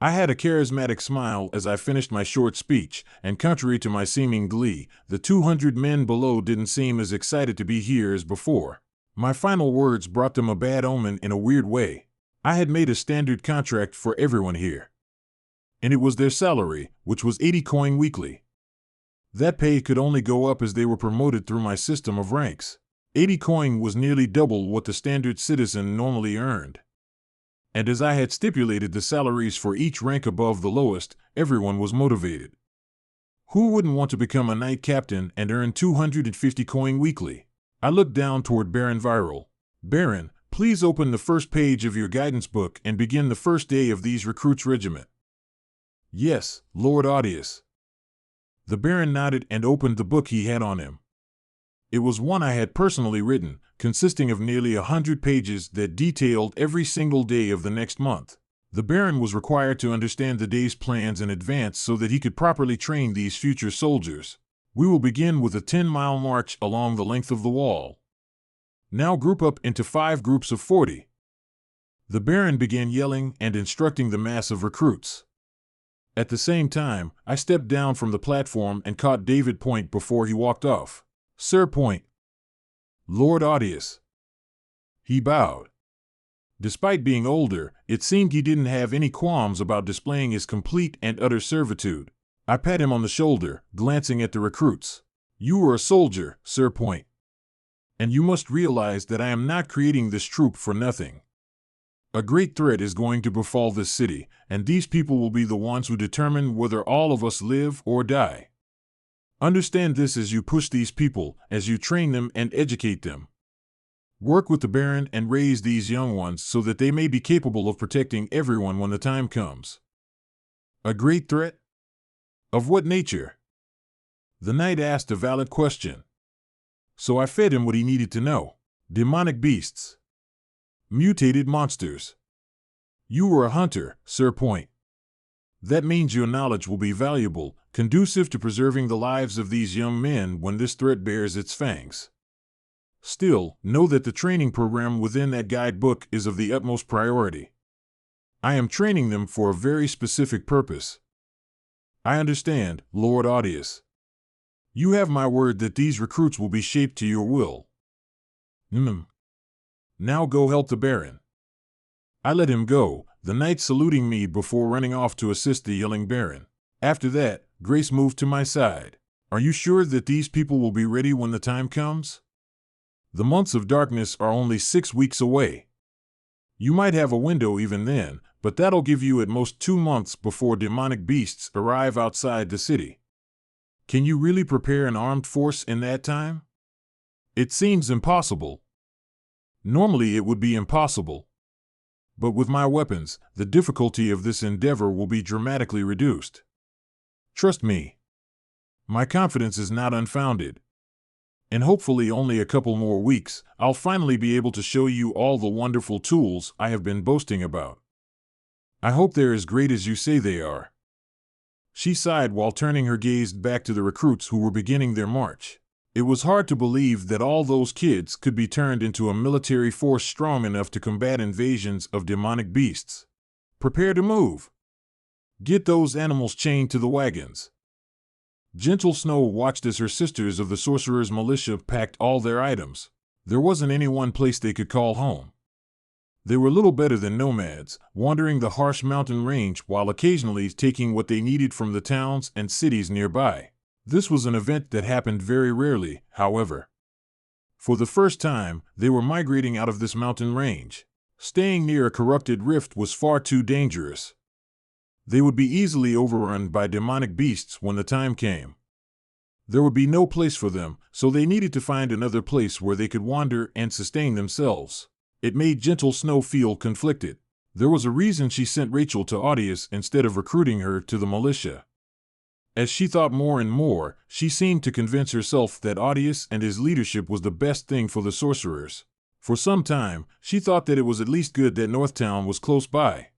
I had a charismatic smile as I finished my short speech, and contrary to my seeming glee, the 200 men below didn't seem as excited to be here as before. My final words brought them a bad omen in a weird way. I had made a standard contract for everyone here. And it was their salary, which was 80 coin weekly. That pay could only go up as they were promoted through my system of ranks. 80 coin was nearly double what the standard citizen normally earned. And as I had stipulated the salaries for each rank above the lowest, everyone was motivated. Who wouldn't want to become a knight captain and earn 250 coin weekly? I looked down toward Baron Viral. Baron, please open the first page of your guidance book and begin the first day of these recruits' regiment. Yes, Lord Audius. The Baron nodded and opened the book he had on him. It was one I had personally written, consisting of nearly 100 pages that detailed every single day of the next month. The Baron was required to understand the day's plans in advance so that he could properly train these future soldiers. We will begin with a 10-mile march along the length of the wall. Now group up into 5 groups of 40. The Baron began yelling and instructing the mass of recruits. At the same time, I stepped down from the platform and caught David Point before he walked off. Sir Point. Lord Audius. He bowed. Despite being older, it seemed he didn't have any qualms about displaying his complete and utter servitude. I pat him on the shoulder, glancing at the recruits. You are a soldier, Sir Point. And you must realize that I am not creating this troop for nothing. A great threat is going to befall this city, and these people will be the ones who determine whether all of us live or die. Understand this as you push these people, as you train them and educate them. Work with the Baron and raise these young ones so that they may be capable of protecting everyone when the time comes. A great threat? Of what nature? The knight asked a valid question. So I fed him what he needed to know. Demonic beasts. Mutated monsters. You were a hunter, Sir Point. That means your knowledge will be valuable, conducive to preserving the lives of these young men when this threat bears its fangs. Still, know that the training program within that guidebook is of the utmost priority. I am training them for a very specific purpose. I understand, Lord Audius. You have my word that these recruits will be shaped to your will. Now go help the Baron. I let him go, the knight saluting me before running off to assist the yelling Baron. After that, Grace moved to my side. Are you sure that these people will be ready when the time comes? The months of darkness are only 6 weeks away. You might have a window even then, but that'll give you at most 2 months before demonic beasts arrive outside the city. Can you really prepare an armed force in that time? It seems impossible. Normally it would be impossible. But with my weapons, the difficulty of this endeavor will be dramatically reduced. Trust me. My confidence is not unfounded. In hopefully only a couple more weeks, I'll finally be able to show you all the wonderful tools I have been boasting about. I hope they're as great as you say they are. She sighed while turning her gaze back to the recruits who were beginning their march. It was hard to believe that all those kids could be turned into a military force strong enough to combat invasions of demonic beasts. Prepare to move. Get those animals chained to the wagons. Gentle Snow watched as her sisters of the sorcerer's militia packed all their items. There wasn't any one place they could call home. They were little better than nomads, wandering the harsh mountain range while occasionally taking what they needed from the towns and cities nearby. This was an event that happened very rarely, however. For the first time, they were migrating out of this mountain range. Staying near a corrupted rift was far too dangerous. They would be easily overrun by demonic beasts when the time came. There would be no place for them, so they needed to find another place where they could wander and sustain themselves. It made Gentle Snow feel conflicted. There was a reason she sent Rachel to Audius instead of recruiting her to the militia. As she thought more and more, she seemed to convince herself that Audius and his leadership was the best thing for the sorcerers. For some time, she thought that it was at least good that Northtown was close by.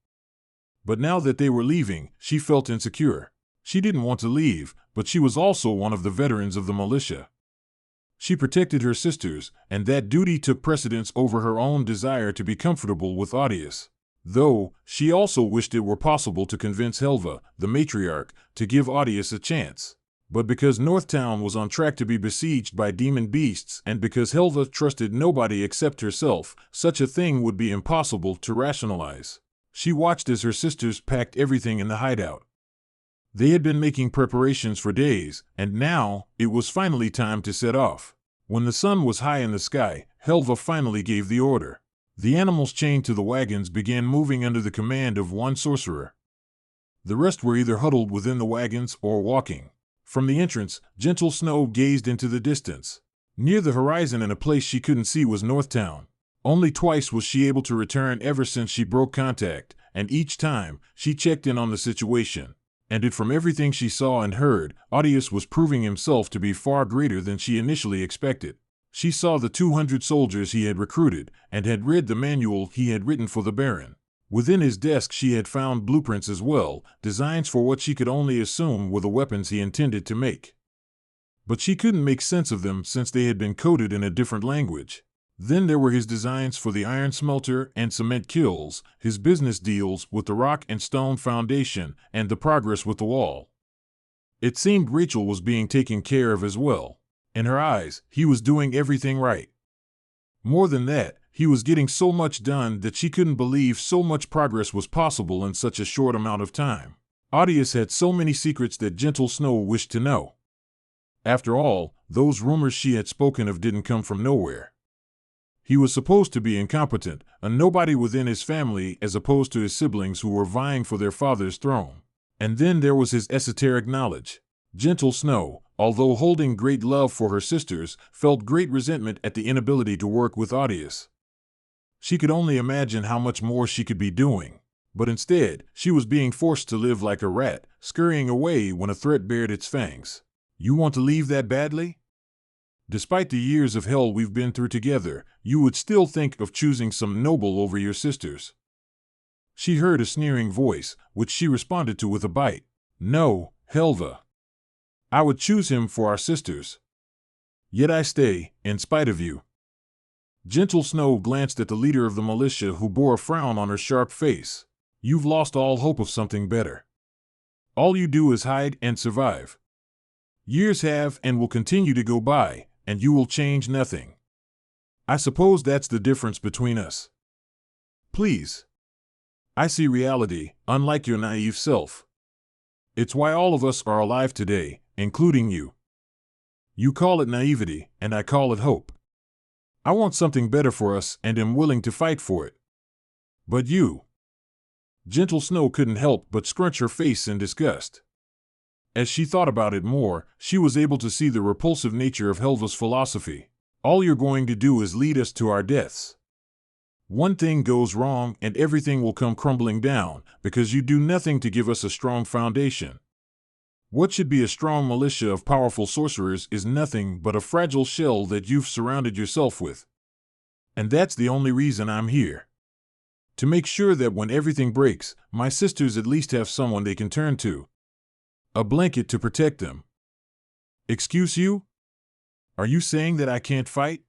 But now that they were leaving, she felt insecure. She didn't want to leave, but she was also one of the veterans of the militia. She protected her sisters, and that duty took precedence over her own desire to be comfortable with Audius. Though, she also wished it were possible to convince Helva, the matriarch, to give Audius a chance. But because Northtown was on track to be besieged by demon beasts and because Helva trusted nobody except herself, such a thing would be impossible to rationalize. She watched as her sisters packed everything in the hideout. They had been making preparations for days, and now it was finally time to set off. When the sun was high in the sky, Helva finally gave the order. The animals chained to the wagons began moving under the command of one sorcerer. The rest were either huddled within the wagons or walking. From the entrance, Gentle Snow gazed into the distance. Near the horizon in a place she couldn't see was Northtown. Only twice was she able to return ever since she broke contact, and each time, she checked in on the situation. And from everything she saw and heard, Audius was proving himself to be far greater than she initially expected. She saw the 200 soldiers he had recruited, and had read the manual he had written for the Baron. Within his desk she had found blueprints as well, designs for what she could only assume were the weapons he intended to make. But she couldn't make sense of them since they had been coded in a different language. Then there were his designs for the iron smelter and cement kilns, his business deals with the rock and stone foundation, and the progress with the wall. It seemed Rachel was being taken care of as well. In her eyes, he was doing everything right. More than that, he was getting so much done that she couldn't believe so much progress was possible in such a short amount of time. Audius had so many secrets that Gentle Snow wished to know. After all, those rumors she had spoken of didn't come from nowhere. He was supposed to be incompetent, a nobody within his family as opposed to his siblings who were vying for their father's throne. And then there was his esoteric knowledge. Gentle Snow, although holding great love for her sisters, felt great resentment at the inability to work with Audius. She could only imagine how much more she could be doing. But instead, she was being forced to live like a rat, scurrying away when a threat bared its fangs. You want to leave that badly? Despite the years of hell we've been through together, you would still think of choosing some noble over your sisters. She heard a sneering voice, which she responded to with a bite. No, Helva. I would choose him for our sisters. Yet I stay, in spite of you. Gentle Snow glanced at the leader of the militia who bore a frown on her sharp face. You've lost all hope of something better. All you do is hide and survive. Years have and will continue to go by, and you will change nothing. I suppose that's the difference between us. Please. I see reality, unlike your naive self. It's why all of us are alive today, including you. You call it naivety, and I call it hope. I want something better for us and am willing to fight for it. But you... Gentle Snow couldn't help but scrunch her face in disgust. As she thought about it more, she was able to see the repulsive nature of Helva's philosophy. All you're going to do is lead us to our deaths. One thing goes wrong and everything will come crumbling down, because you do nothing to give us a strong foundation. What should be a strong militia of powerful sorcerers is nothing but a fragile shell that you've surrounded yourself with. And that's the only reason I'm here. To make sure that when everything breaks, my sisters at least have someone they can turn to. A blanket to protect them. Excuse you? Are you saying that I can't fight?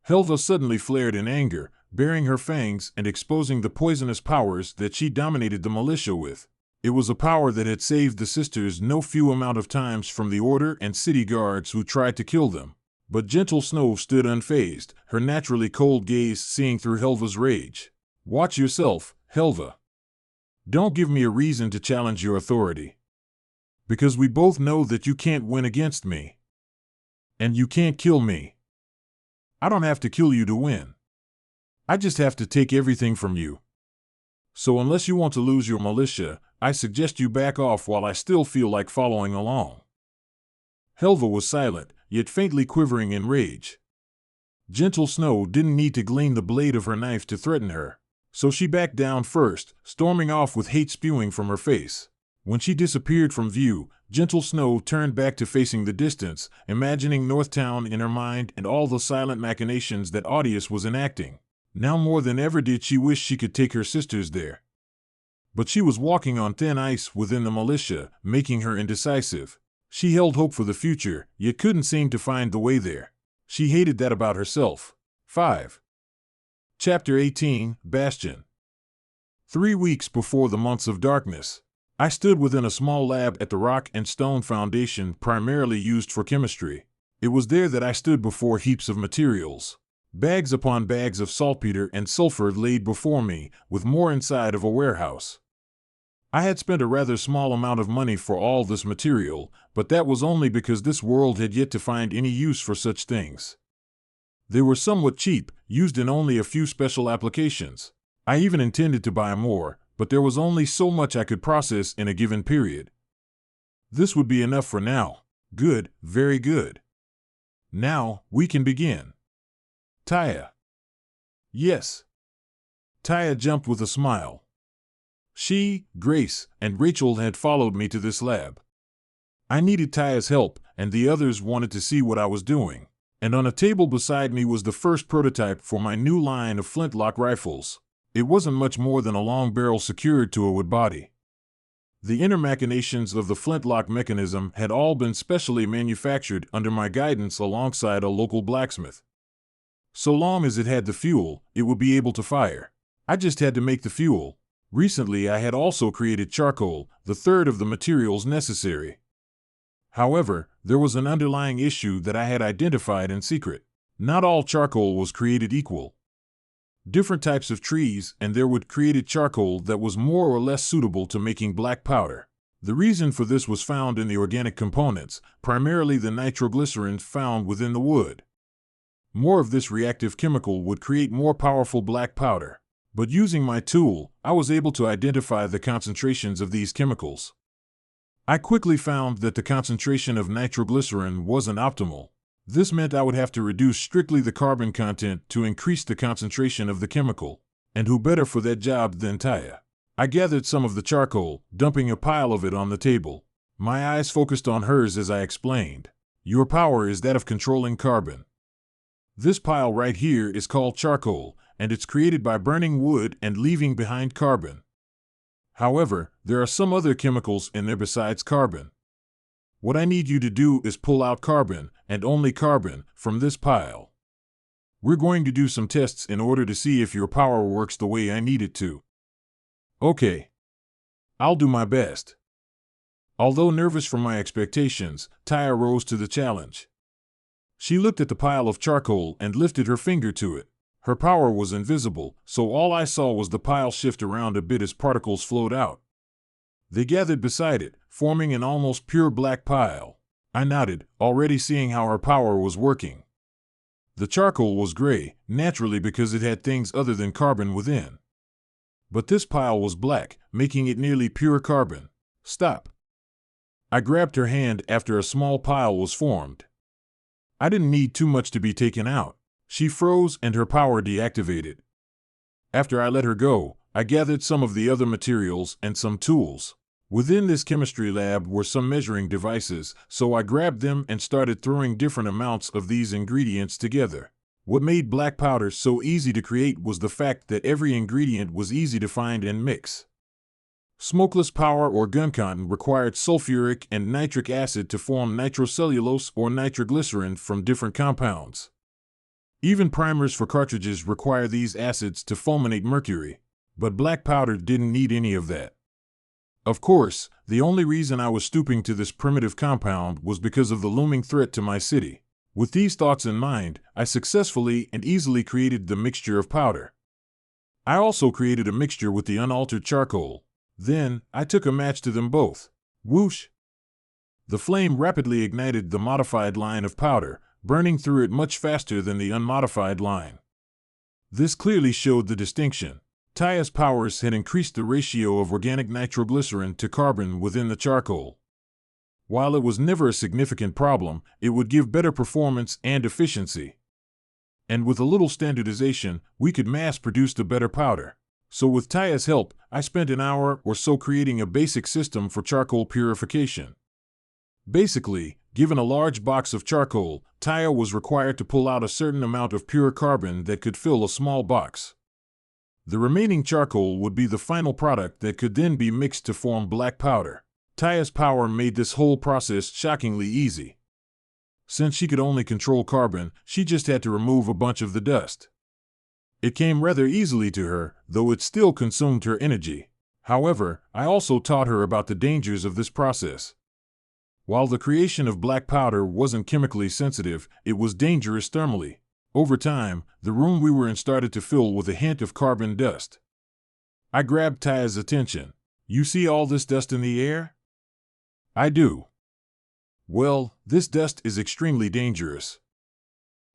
Helva suddenly flared in anger, baring her fangs and exposing the poisonous powers that she dominated the militia with. It was a power that had saved the sisters no few amount of times from the Order and city guards who tried to kill them. But Gentle Snow stood unfazed, her naturally cold gaze seeing through Helva's rage. Watch yourself, Helva. Don't give me a reason to challenge your authority. Because we both know that you can't win against me. And you can't kill me. I don't have to kill you to win. I just have to take everything from you. So unless you want to lose your militia, I suggest you back off while I still feel like following along. Helva was silent, yet faintly quivering in rage. Gentle Snow didn't need to gleam the blade of her knife to threaten her. So she backed down first, storming off with hate spewing from her face. When she disappeared from view, Gentle Snow turned back to facing the distance, imagining Northtown in her mind and all the silent machinations that Audius was enacting. Now more than ever did she wish she could take her sisters there. But she was walking on thin ice within the militia, making her indecisive. She held hope for the future, yet couldn't seem to find the way there. She hated that about herself. 5. Chapter 18, Bastion. 3 weeks before the months of darkness, I stood within a small lab at the Rock and Stone Foundation primarily used for chemistry. It was there that I stood before heaps of materials. Bags upon bags of saltpeter and sulfur laid before me, with more inside of a warehouse. I had spent a rather small amount of money for all this material, but that was only because this world had yet to find any use for such things. They were somewhat cheap, used in only a few special applications. I even intended to buy more, but there was only so much I could process in a given period. This would be enough for now. Good, very good. Now, we can begin. Taya. Yes. Taya jumped with a smile. She, Grace, and Rachel had followed me to this lab. I needed Taya's help, and the others wanted to see what I was doing. And on a table beside me was the first prototype for my new line of flintlock rifles. It wasn't much more than a long barrel secured to a wood body. The inner machinations of the flintlock mechanism had all been specially manufactured under my guidance alongside a local blacksmith. So long as it had the fuel, it would be able to fire. I just had to make the fuel. Recently I had also created charcoal, the third of the materials necessary. However, there was an underlying issue that I had identified in secret. Not all charcoal was created equal. Different types of trees and there would created charcoal that was more or less suitable to making black powder. The reason for this was found in the organic components, primarily the nitroglycerin found within the wood. More of this reactive chemical would create more powerful black powder. But using my tool, I was able to identify the concentrations of these chemicals. I quickly found that the concentration of nitroglycerin wasn't optimal. This meant I would have to reduce strictly the carbon content to increase the concentration of the chemical. And who better for that job than Taya? I gathered some of the charcoal, dumping a pile of it on the table. My eyes focused on hers as I explained. Your power is that of controlling carbon. This pile right here is called charcoal, and it's created by burning wood and leaving behind carbon. However, there are some other chemicals in there besides carbon. What I need you to do is pull out carbon, and only carbon, from this pile. We're going to do some tests in order to see if your power works the way I need it to. Okay. I'll do my best. Although nervous from my expectations, Taya rose to the challenge. She looked at the pile of charcoal and lifted her finger to it. Her power was invisible, so all I saw was the pile shift around a bit as particles flowed out. They gathered beside it, forming an almost pure black pile. I nodded, already seeing how her power was working. The charcoal was gray, naturally because it had things other than carbon within. But this pile was black, making it nearly pure carbon. Stop. I grabbed her hand after a small pile was formed. I didn't need too much to be taken out. She froze and her power deactivated. After I let her go, I gathered some of the other materials and some tools. Within this chemistry lab were some measuring devices, so I grabbed them and started throwing different amounts of these ingredients together. What made black powder so easy to create was the fact that every ingredient was easy to find and mix. Smokeless power or gun cotton required sulfuric and nitric acid to form nitrocellulose or nitroglycerin from different compounds. Even primers for cartridges require these acids to fulminate mercury, but black powder didn't need any of that. Of course, the only reason I was stooping to this primitive compound was because of the looming threat to my city. With these thoughts in mind, I successfully and easily created the mixture of powder. I also created a mixture with the unaltered charcoal. Then, I took a match to them both. Whoosh! The flame rapidly ignited the modified line of powder, burning through it much faster than the unmodified line. This clearly showed the distinction. Taya's powers had increased the ratio of organic nitroglycerin to carbon within the charcoal. While it was never a significant problem, it would give better performance and efficiency. And with a little standardization, we could mass-produce the better powder. So with Taya's help, I spent an hour or so creating a basic system for charcoal purification. Basically, given a large box of charcoal, Taya was required to pull out a certain amount of pure carbon that could fill a small box. The remaining charcoal would be the final product that could then be mixed to form black powder. Taya's power made this whole process shockingly easy. Since she could only control carbon, she just had to remove a bunch of the dust. It came rather easily to her, though it still consumed her energy. However, I also taught her about the dangers of this process. While the creation of black powder wasn't chemically sensitive, it was dangerous thermally. Over time, the room we were in started to fill with a hint of carbon dust. I grabbed Taya's attention. You see all this dust in the air? I do. Well, this dust is extremely dangerous.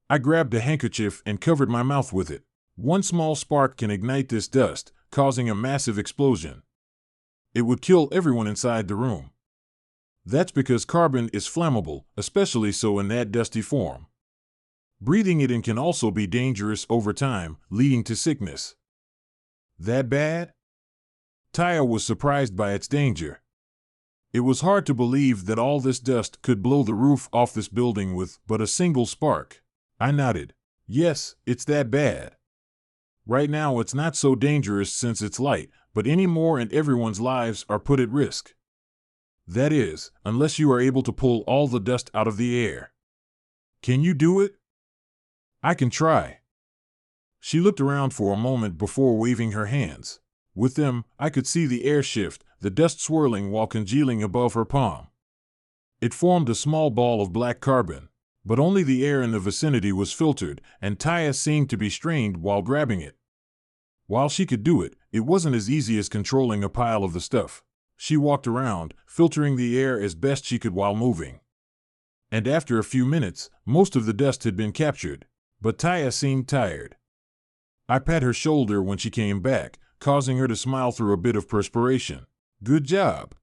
I grabbed a handkerchief and covered my mouth with it. One small spark can ignite this dust, causing a massive explosion. It would kill everyone inside the room. That's because carbon is flammable, especially so in that dusty form. Breathing it in can also be dangerous over time, leading to sickness. That bad? Taya was surprised by its danger. It was hard to believe that all this dust could blow the roof off this building with but a single spark. I nodded. Yes, it's that bad. Right now it's not so dangerous since it's light, but any more and everyone's lives are put at risk. That is, unless you are able to pull all the dust out of the air. Can you do it? I can try. She looked around for a moment before waving her hands. With them, I could see the air shift, the dust swirling while congealing above her palm. It formed a small ball of black carbon, but only the air in the vicinity was filtered, and Taya seemed to be strained while grabbing it. While she could do it, it wasn't as easy as controlling a pile of the stuff. She walked around, filtering the air as best she could while moving. And after a few minutes, most of the dust had been captured, but Taya seemed tired. I pat her shoulder when she came back, causing her to smile through a bit of perspiration. Good job.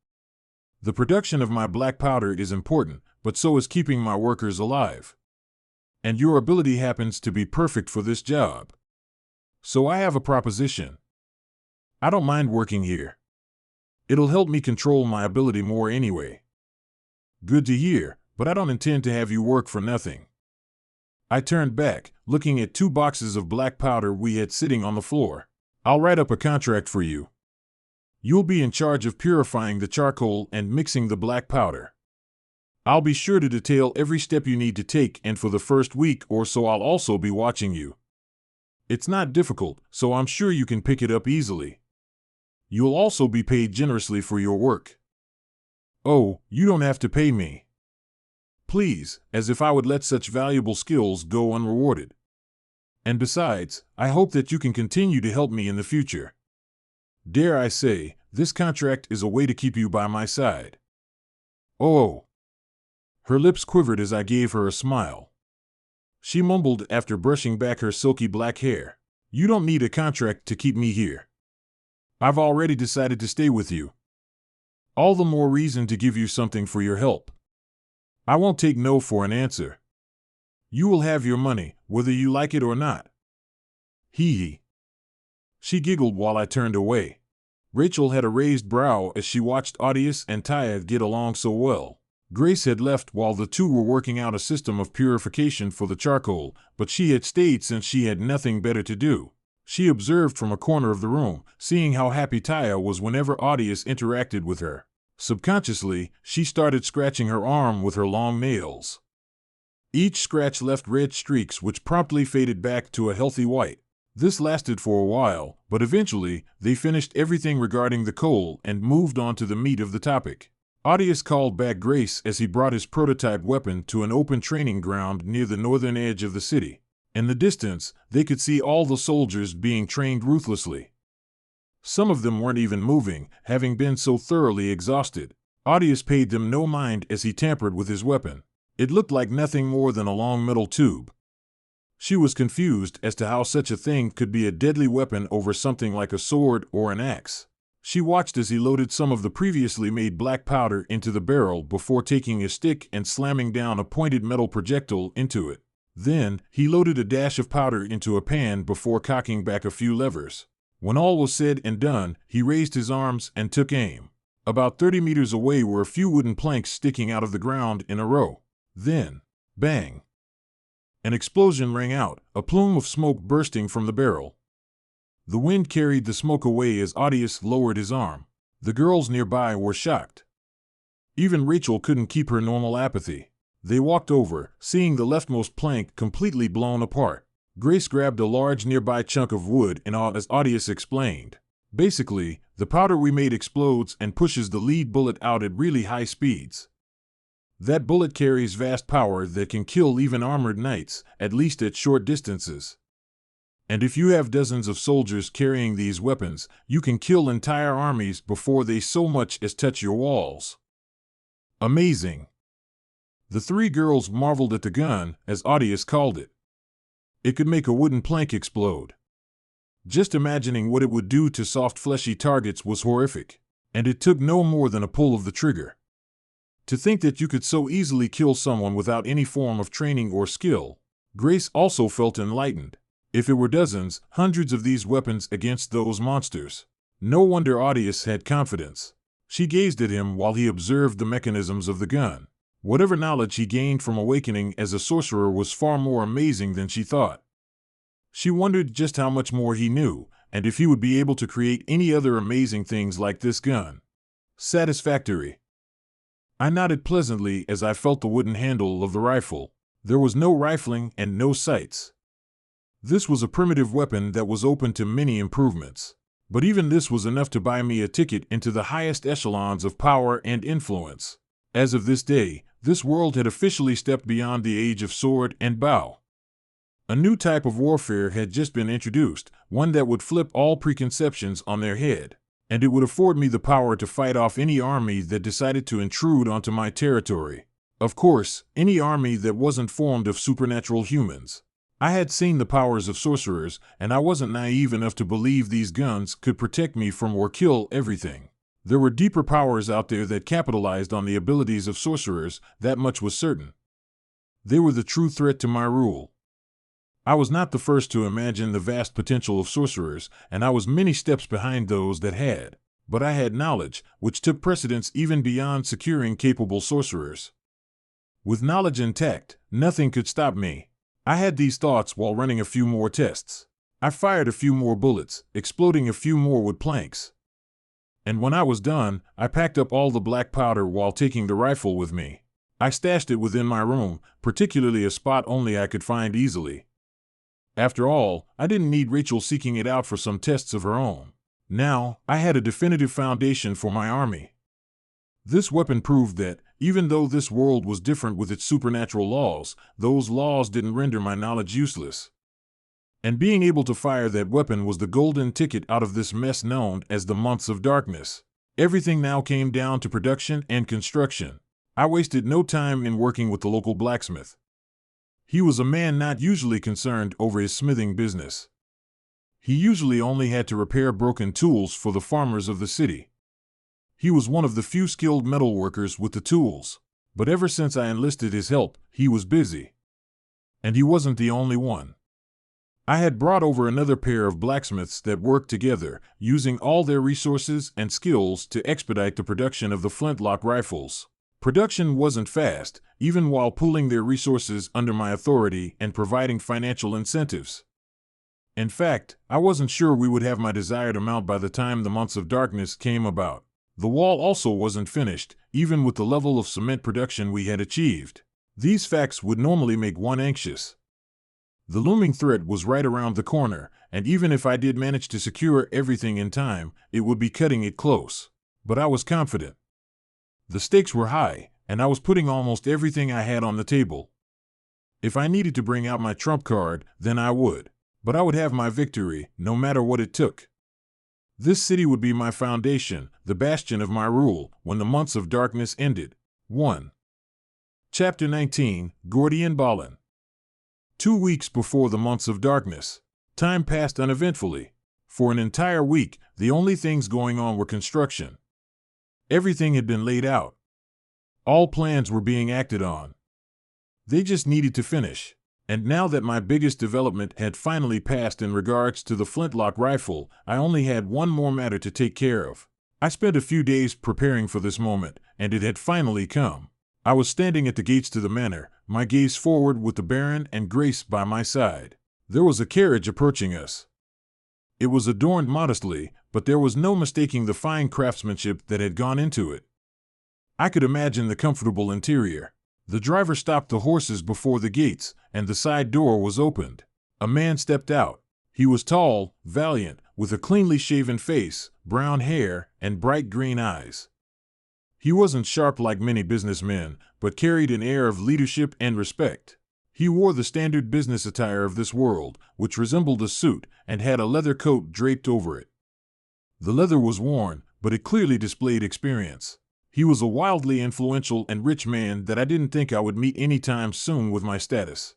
The production of my black powder is important, but so is keeping my workers alive. And your ability happens to be perfect for this job. So I have a proposition. I don't mind working here. It'll help me control my ability more anyway. Good to hear, but I don't intend to have you work for nothing. I turned back, looking at 2 boxes of black powder we had sitting on the floor. I'll write up a contract for you. You'll be in charge of purifying the charcoal and mixing the black powder. I'll be sure to detail every step you need to take, and for the first week or so I'll also be watching you. It's not difficult, so I'm sure you can pick it up easily. You'll also be paid generously for your work. Oh, you don't have to pay me. Please, as if I would let such valuable skills go unrewarded. And besides, I hope that you can continue to help me in the future. Dare I say, this contract is a way to keep you by my side. Oh. Her lips quivered as I gave her a smile. She mumbled after brushing back her silky black hair. "You don't need a contract to keep me here. I've already decided to stay with you. All the more reason to give you something for your help. I won't take no for an answer. You will have your money, whether you like it or not." Hee hee. She giggled while I turned away. Rachel had a raised brow as she watched Audius and Taya get along so well. Grace had left while the two were working out a system of purification for the charcoal, but she had stayed since she had nothing better to do. She observed from a corner of the room, seeing how happy Taya was whenever Audius interacted with her. Subconsciously, she started scratching her arm with her long nails. Each scratch left red streaks which promptly faded back to a healthy white. This lasted for a while, but eventually, they finished everything regarding the coal and moved on to the meat of the topic. Audius called back Grace as he brought his prototype weapon to an open training ground near the northern edge of the city. In the distance, they could see all the soldiers being trained ruthlessly. Some of them weren't even moving, having been so thoroughly exhausted. Audius paid them no mind as he tampered with his weapon. It looked like nothing more than a long metal tube. She was confused as to how such a thing could be a deadly weapon over something like a sword or an axe. She watched as he loaded some of the previously made black powder into the barrel before taking a stick and slamming down a pointed metal projectile into it. Then, he loaded a dash of powder into a pan before cocking back a few levers. When all was said and done, he raised his arms and took aim. About 30 meters away were a few wooden planks sticking out of the ground in a row. Then, bang! An explosion rang out, a plume of smoke bursting from the barrel. The wind carried the smoke away as Audius lowered his arm. The girls nearby were shocked. Even Rachel couldn't keep her normal apathy. They walked over, seeing the leftmost plank completely blown apart. Grace grabbed a large nearby chunk of wood in awe as Audius explained. "Basically, the powder we made explodes and pushes the lead bullet out at really high speeds. That bullet carries vast power that can kill even armored knights, at least at short distances. And if you have dozens of soldiers carrying these weapons, you can kill entire armies before they so much as touch your walls." Amazing. The three girls marveled at the gun, as Audius called it. It could make a wooden plank explode. Just imagining what it would do to soft fleshy targets was horrific. And it took no more than a pull of the trigger. To think that you could so easily kill someone without any form of training or skill. Grace also felt enlightened. If it were dozens, hundreds of these weapons against those monsters. No wonder Audius had confidence. She gazed at him while he observed the mechanisms of the gun. Whatever knowledge he gained from awakening as a sorcerer was far more amazing than she thought. She wondered just how much more he knew, and if he would be able to create any other amazing things like this gun. Satisfactory. I nodded pleasantly as I felt the wooden handle of the rifle. There was no rifling and no sights. This was a primitive weapon that was open to many improvements. But even this was enough to buy me a ticket into the highest echelons of power and influence. As of this day, this world had officially stepped beyond the age of sword and bow. A new type of warfare had just been introduced, one that would flip all preconceptions on their head. And it would afford me the power to fight off any army that decided to intrude onto my territory. Of course, any army that wasn't formed of supernatural humans. I had seen the powers of sorcerers, and I wasn't naive enough to believe these guns could protect me from or kill everything. There were deeper powers out there that capitalized on the abilities of sorcerers, that much was certain. They were the true threat to my rule. I was not the first to imagine the vast potential of sorcerers, and I was many steps behind those that had. But I had knowledge, which took precedence even beyond securing capable sorcerers. With knowledge intact, nothing could stop me. I had these thoughts while running a few more tests. I fired a few more bullets, exploding a few more wood planks. And when I was done, I packed up all the black powder while taking the rifle with me. I stashed it within my room, particularly a spot only I could find easily. After all, I didn't need Rachel seeking it out for some tests of her own. Now, I had a definitive foundation for my army. This weapon proved that, even though this world was different with its supernatural laws, those laws didn't render my knowledge useless. And being able to fire that weapon was the golden ticket out of this mess known as the months of darkness. Everything now came down to production and construction. I wasted no time in working with the local blacksmith. He was a man not usually concerned over his smithing business. He usually only had to repair broken tools for the farmers of the city. He was one of the few skilled metalworkers with the tools, but ever since I enlisted his help, he was busy. And he wasn't the only one. I had brought over another pair of blacksmiths that worked together, using all their resources and skills to expedite the production of the flintlock rifles. Production wasn't fast, even while pooling their resources under my authority and providing financial incentives. In fact, I wasn't sure we would have my desired amount by the time the months of darkness came about. The wall also wasn't finished, even with the level of cement production we had achieved. These facts would normally make one anxious. The looming threat was right around the corner, and even if I did manage to secure everything in time, it would be cutting it close. But I was confident. The stakes were high, and I was putting almost everything I had on the table. If I needed to bring out my trump card, then I would. But I would have my victory, no matter what it took. This city would be my foundation, the bastion of my rule, when the months of darkness ended. 1. Chapter 19, Gordian Ballin. 2 weeks before the months of darkness. Time passed uneventfully. For an entire week, the only things going on were construction. Everything had been laid out. All plans were being acted on. They just needed to finish. And now that my biggest development had finally passed in regards to the flintlock rifle, I only had one more matter to take care of. I spent a few days preparing for this moment, and it had finally come. I was standing at the gates to the manor, my gaze forward with the Baron and Grace by my side. There was a carriage approaching us. It was adorned modestly, but there was no mistaking the fine craftsmanship that had gone into it. I could imagine the comfortable interior. The driver stopped the horses before the gates, and the side door was opened. A man stepped out. He was tall, valiant, with a cleanly shaven face, brown hair, and bright green eyes. He wasn't sharp like many businessmen, but carried an air of leadership and respect. He wore the standard business attire of this world, which resembled a suit, and had a leather coat draped over it. The leather was worn, but it clearly displayed experience. He was a wildly influential and rich man that I didn't think I would meet anytime soon with my status.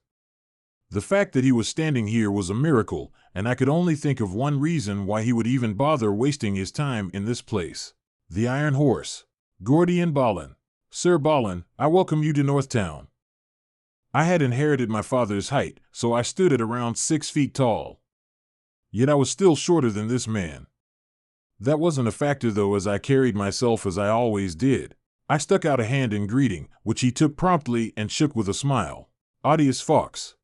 The fact that he was standing here was a miracle, and I could only think of one reason why he would even bother wasting his time in this place. The Iron Horse. Gordian Ballin. Sir Ballin, I welcome you to Northtown. I had inherited my father's height, so I stood at around 6 feet tall. Yet I was still shorter than this man. That wasn't a factor though, as I carried myself as I always did. I stuck out a hand in greeting, which he took promptly and shook with a smile. Audius Fox.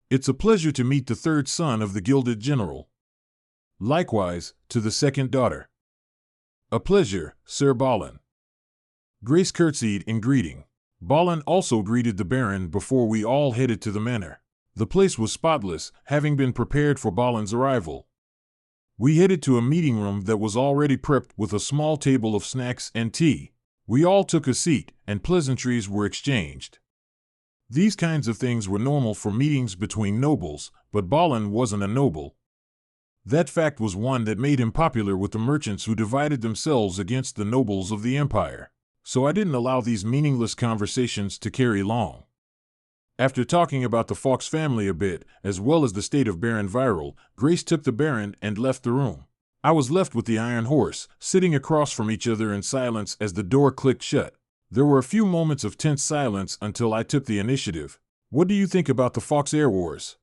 It's a pleasure to meet the third son of the Gilded General. Likewise, to the second daughter. A pleasure, Sir Ballin. Grace curtsied in greeting. Ballin also greeted the Baron before we all headed to the manor. The place was spotless, having been prepared for Ballin's arrival. We headed to a meeting room that was already prepped with a small table of snacks and tea. We all took a seat, and pleasantries were exchanged. These kinds of things were normal for meetings between nobles, but Ballin wasn't a noble. That fact was one that made him popular with the merchants who divided themselves against the nobles of the empire. So I didn't allow these meaningless conversations to carry long. After talking about the Fox family a bit, as well as the state of Baron Viral, Grace took the Baron and left the room. I was left with the Iron Horse, sitting across from each other in silence as the door clicked shut. There were a few moments of tense silence until I took the initiative. What do you think about the Fox Air Wars?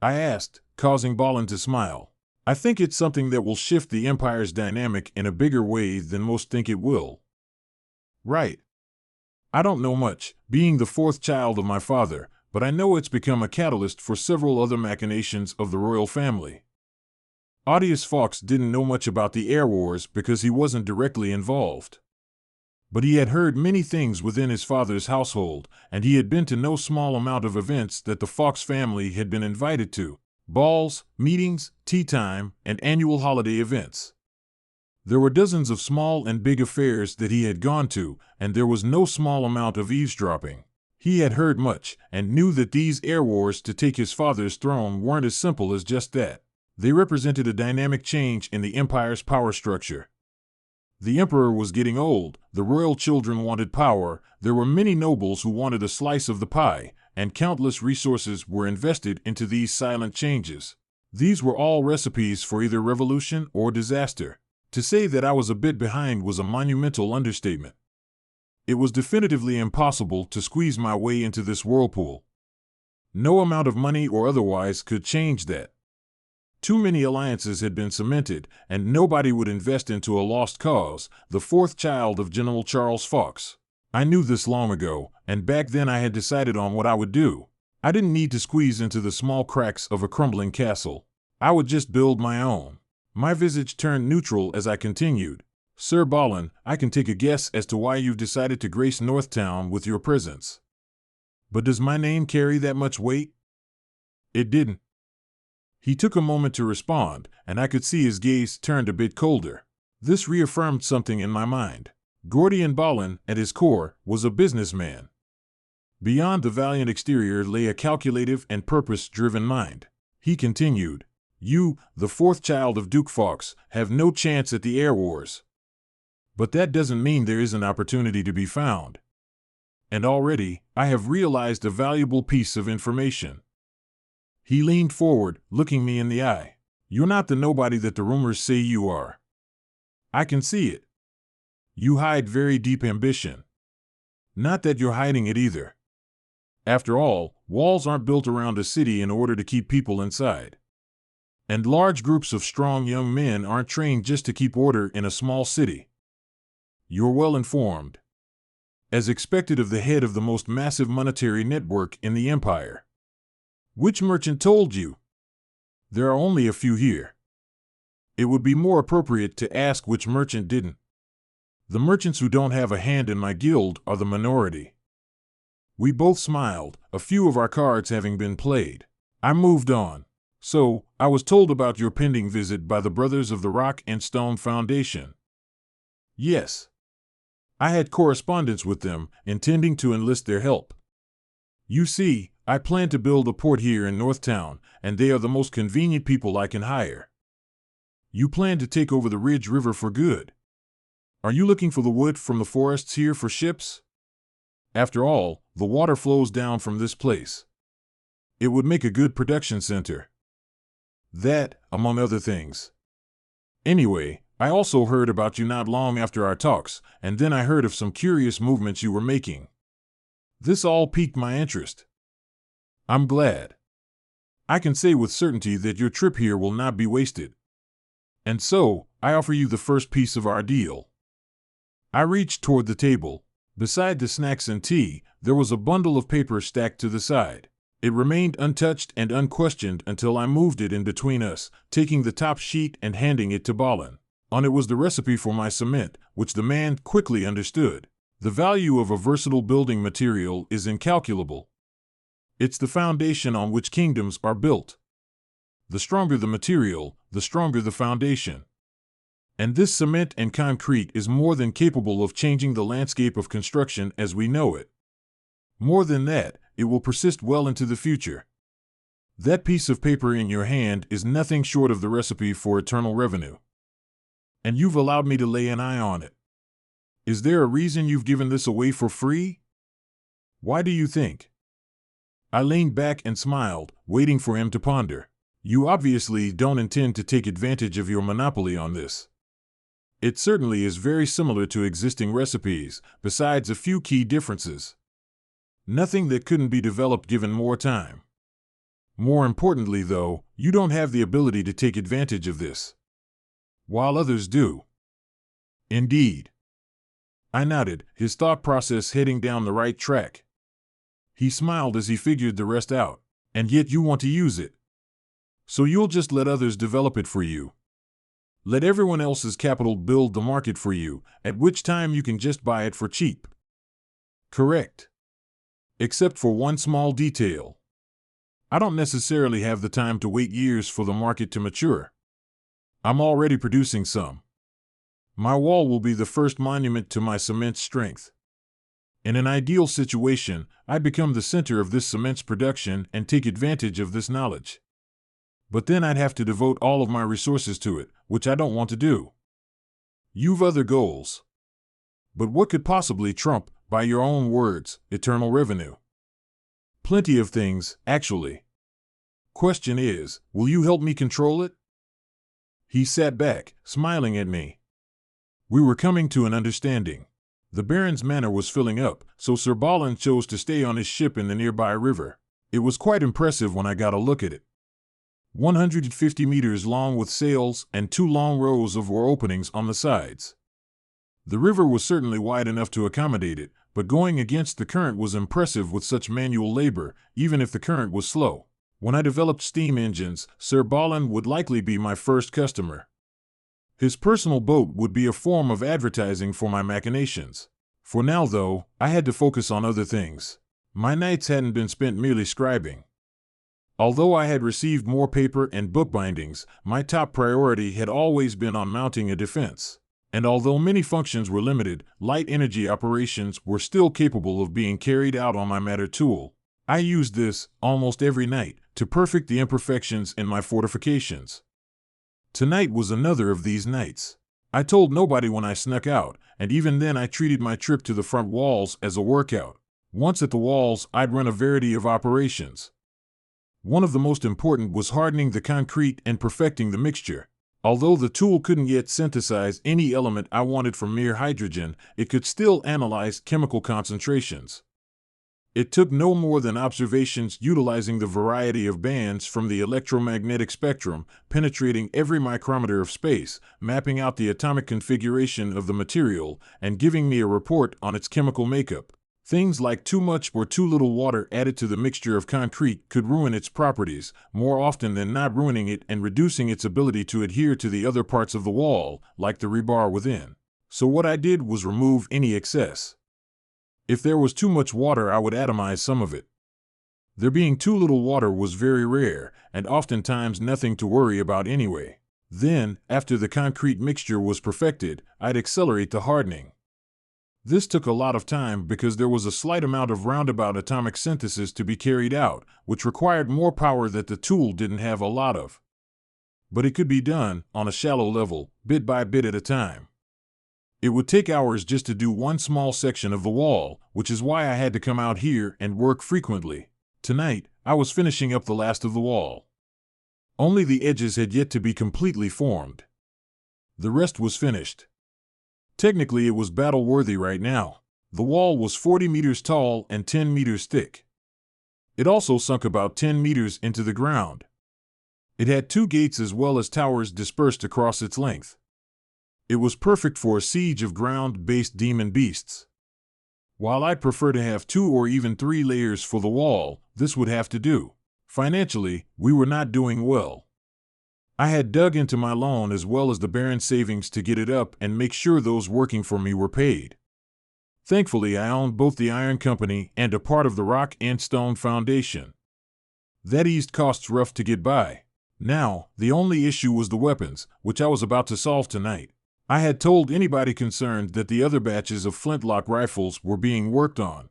I asked, causing Ballin to smile. I think it's something that will shift the Empire's dynamic in a bigger way than most think it will. Right. I don't know much, being the fourth child of my father, but I know it's become a catalyst for several other machinations of the royal family. Audius Fox didn't know much about the Air Wars because he wasn't directly involved. But he had heard many things within his father's household, and he had been to no small amount of events that the Fox family had been invited to: balls, meetings, tea time, and annual holiday events. There were dozens of small and big affairs that he had gone to, and there was no small amount of eavesdropping. He had heard much, and knew that these air wars to take his father's throne weren't as simple as just that. They represented a dynamic change in the Empire's power structure. The emperor was getting old, the royal children wanted power, there were many nobles who wanted a slice of the pie, and countless resources were invested into these silent changes. These were all recipes for either revolution or disaster. To say that I was a bit behind was a monumental understatement. It was definitively impossible to squeeze my way into this whirlpool. No amount of money or otherwise could change that. Too many alliances had been cemented, and nobody would invest into a lost cause, the fourth child of General Charles Fox. I knew this long ago, and back then I had decided on what I would do. I didn't need to squeeze into the small cracks of a crumbling castle. I would just build my own. My visage turned neutral as I continued. Sir Balin, I can take a guess as to why you've decided to grace Northtown with your presence. But does my name carry that much weight? It didn't. He took a moment to respond, and I could see his gaze turned a bit colder. This reaffirmed something in my mind. Gordian Balin, at his core, was a businessman. Beyond the valiant exterior lay a calculative and purpose-driven mind. He continued, "You, the fourth child of Duke Fox, have no chance at the air wars. But that doesn't mean there isn't opportunity to be found. And already, I have realized a valuable piece of information." He leaned forward, looking me in the eye. "You're not the nobody that the rumors say you are. I can see it. You hide very deep ambition. Not that you're hiding it either. After all, walls aren't built around a city in order to keep people inside. And large groups of strong young men aren't trained just to keep order in a small city. You're well informed, as expected of the head of the most massive monetary network in the empire. Which merchant told you? There are only a few here. It would be more appropriate to ask which merchant didn't. The merchants who don't have a hand in my guild are the minority." We both smiled, a few of our cards having been played. I moved on. "So, I was told about your pending visit by the Brothers of the Rock and Stone Foundation." "Yes. I had correspondence with them, intending to enlist their help. You see, I plan to build a port here in Northtown, and they are the most convenient people I can hire." "You plan to take over the Ridge River for good? Are you looking for the wood from the forests here for ships? After all, the water flows down from this place. It would make a good production center." "That, among other things. Anyway, I also heard about you not long after our talks, and then I heard of some curious movements you were making. This all piqued my interest. I'm glad. I can say with certainty that your trip here will not be wasted. And so, I offer you the first piece of our deal." I reached toward the table. Beside the snacks and tea, there was a bundle of paper stacked to the side. It remained untouched and unquestioned until I moved it in between us, taking the top sheet and handing it to Balin. On it was the recipe for my cement, which the man quickly understood. The value of a versatile building material is incalculable. It's the foundation on which kingdoms are built. The stronger the material, the stronger the foundation. And this cement and concrete is more than capable of changing the landscape of construction as we know it. More than that, it will persist well into the future. That piece of paper in your hand is nothing short of the recipe for eternal revenue. And you've allowed me to lay an eye on it. Is there a reason you've given this away for free? Why do you think?" I leaned back and smiled, waiting for him to ponder. "You obviously don't intend to take advantage of your monopoly on this. It certainly is very similar to existing recipes, besides a few key differences. Nothing that couldn't be developed given more time. More importantly, though, you don't have the ability to take advantage of this, while others do." "Indeed." I nodded, his thought process heading down the right track. He smiled as he figured the rest out. "And yet you want to use it. So you'll just let others develop it for you. Let everyone else's capital build the market for you, at which time you can just buy it for cheap." "Correct. Except for one small detail. I don't necessarily have the time to wait years for the market to mature. I'm already producing some. My wall will be the first monument to my cement strength. In an ideal situation, I'd become the center of this cement's production and take advantage of this knowledge. But then I'd have to devote all of my resources to it, which I don't want to do." You've other goals. But what could possibly trump, by your own words, eternal revenue? Plenty of things, actually. Question is, will you help me control it? He sat back, smiling at me. We were coming to an understanding. The Baron's manor was filling up, so Sir Balin chose to stay on his ship in the nearby river. It was quite impressive when I got a look at it. 150 meters long with sails and 2 long rows of oar openings on the sides. The river was certainly wide enough to accommodate it, but going against the current was impressive with such manual labor, even if the current was slow. When I developed steam engines, Sir Balin would likely be my first customer. His personal boat would be a form of advertising for my machinations. For now, though, I had to focus on other things. My nights hadn't been spent merely scribing. Although I had received more paper and bookbindings, my top priority had always been on mounting a defense. And although many functions were limited, light energy operations were still capable of being carried out on my matter tool. I used this, almost every night, to perfect the imperfections in my fortifications. Tonight was another of these nights. I told nobody when I snuck out, and even then I treated my trip to the front walls as a workout. Once at the walls, I'd run a variety of operations. One of the most important was hardening the concrete and perfecting the mixture. Although the tool couldn't yet synthesize any element I wanted from mere hydrogen, it could still analyze chemical concentrations. It took no more than observations utilizing the variety of bands from the electromagnetic spectrum, penetrating every micrometer of space, mapping out the atomic configuration of the material, and giving me a report on its chemical makeup. Things like too much or too little water added to the mixture of concrete could ruin its properties, more often than not ruining it and reducing its ability to adhere to the other parts of the wall, like the rebar within. So what I did was remove any excess. If there was too much water, I would atomize some of it. There being too little water was very rare, and oftentimes nothing to worry about anyway. Then, after the concrete mixture was perfected, I'd accelerate the hardening. This took a lot of time because there was a slight amount of roundabout atomic synthesis to be carried out, which required more power that the tool didn't have a lot of. But it could be done, on a shallow level, bit by bit at a time. It would take hours just to do one small section of the wall, which is why I had to come out here and work frequently. Tonight, I was finishing up the last of the wall. Only the edges had yet to be completely formed. The rest was finished. Technically, it was battle-worthy right now. The wall was 40 meters tall and 10 meters thick. It also sunk about 10 meters into the ground. It had 2 gates as well as towers dispersed across its length. It was perfect for a siege of ground-based demon beasts. While I'd prefer to have 2 or even 3 layers for the wall, this would have to do. Financially, we were not doing well. I had dug into my loan as well as the Baron's savings to get it up and make sure those working for me were paid. Thankfully, I owned both the Iron Company and a part of the Rock and Stone Foundation. That eased costs rough to get by. Now, the only issue was the weapons, which I was about to solve tonight. I had told anybody concerned that the other batches of flintlock rifles were being worked on.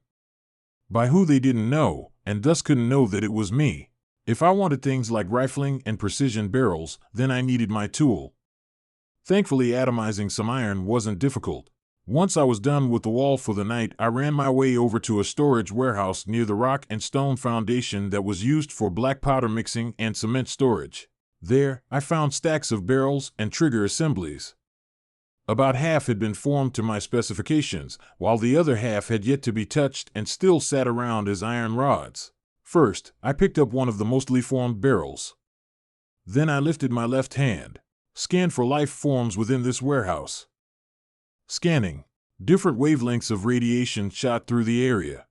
By who they didn't know, and thus couldn't know that it was me. If I wanted things like rifling and precision barrels, then I needed my tool. Thankfully, atomizing some iron wasn't difficult. Once I was done with the wall for the night, I ran my way over to a storage warehouse near the Rock and Stone Foundation that was used for black powder mixing and cement storage. There, I found stacks of barrels and trigger assemblies. About half had been formed to my specifications, while the other half had yet to be touched and still sat around as iron rods. First, I picked up one of the mostly formed barrels. Then I lifted my left hand. Scanned for life forms within this warehouse. Scanning. Different wavelengths of radiation shot through the area.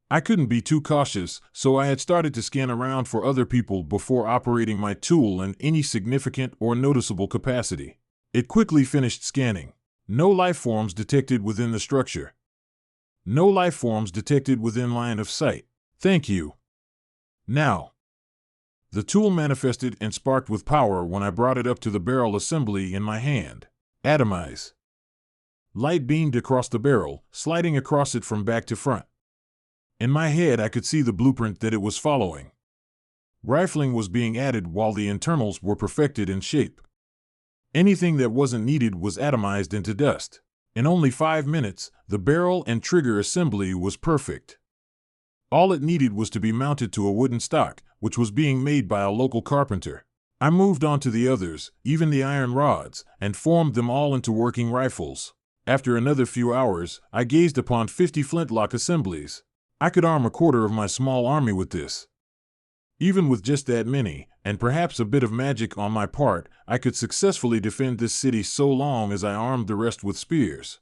I couldn't be too cautious, so I had started to scan around for other people before operating my tool in any significant or noticeable capacity. It quickly finished scanning. No life forms detected within the structure. No life forms detected within line of sight. Thank you. Now. The tool manifested and sparked with power when I brought it up to the barrel assembly in my hand. Atomize. Light beamed across the barrel, sliding across it from back to front. In my head, I could see the blueprint that it was following. Rifling was being added while the internals were perfected in shape. Anything that wasn't needed was atomized into dust. In only 5 minutes, the barrel and trigger assembly was perfect. All it needed was to be mounted to a wooden stock, which was being made by a local carpenter. I moved on to the others, even the iron rods, and formed them all into working rifles. After another few hours, I gazed upon 50 flintlock assemblies. I could arm a quarter of my small army with this. Even with just that many, and perhaps a bit of magic on my part, I could successfully defend this city so long as I armed the rest with spears.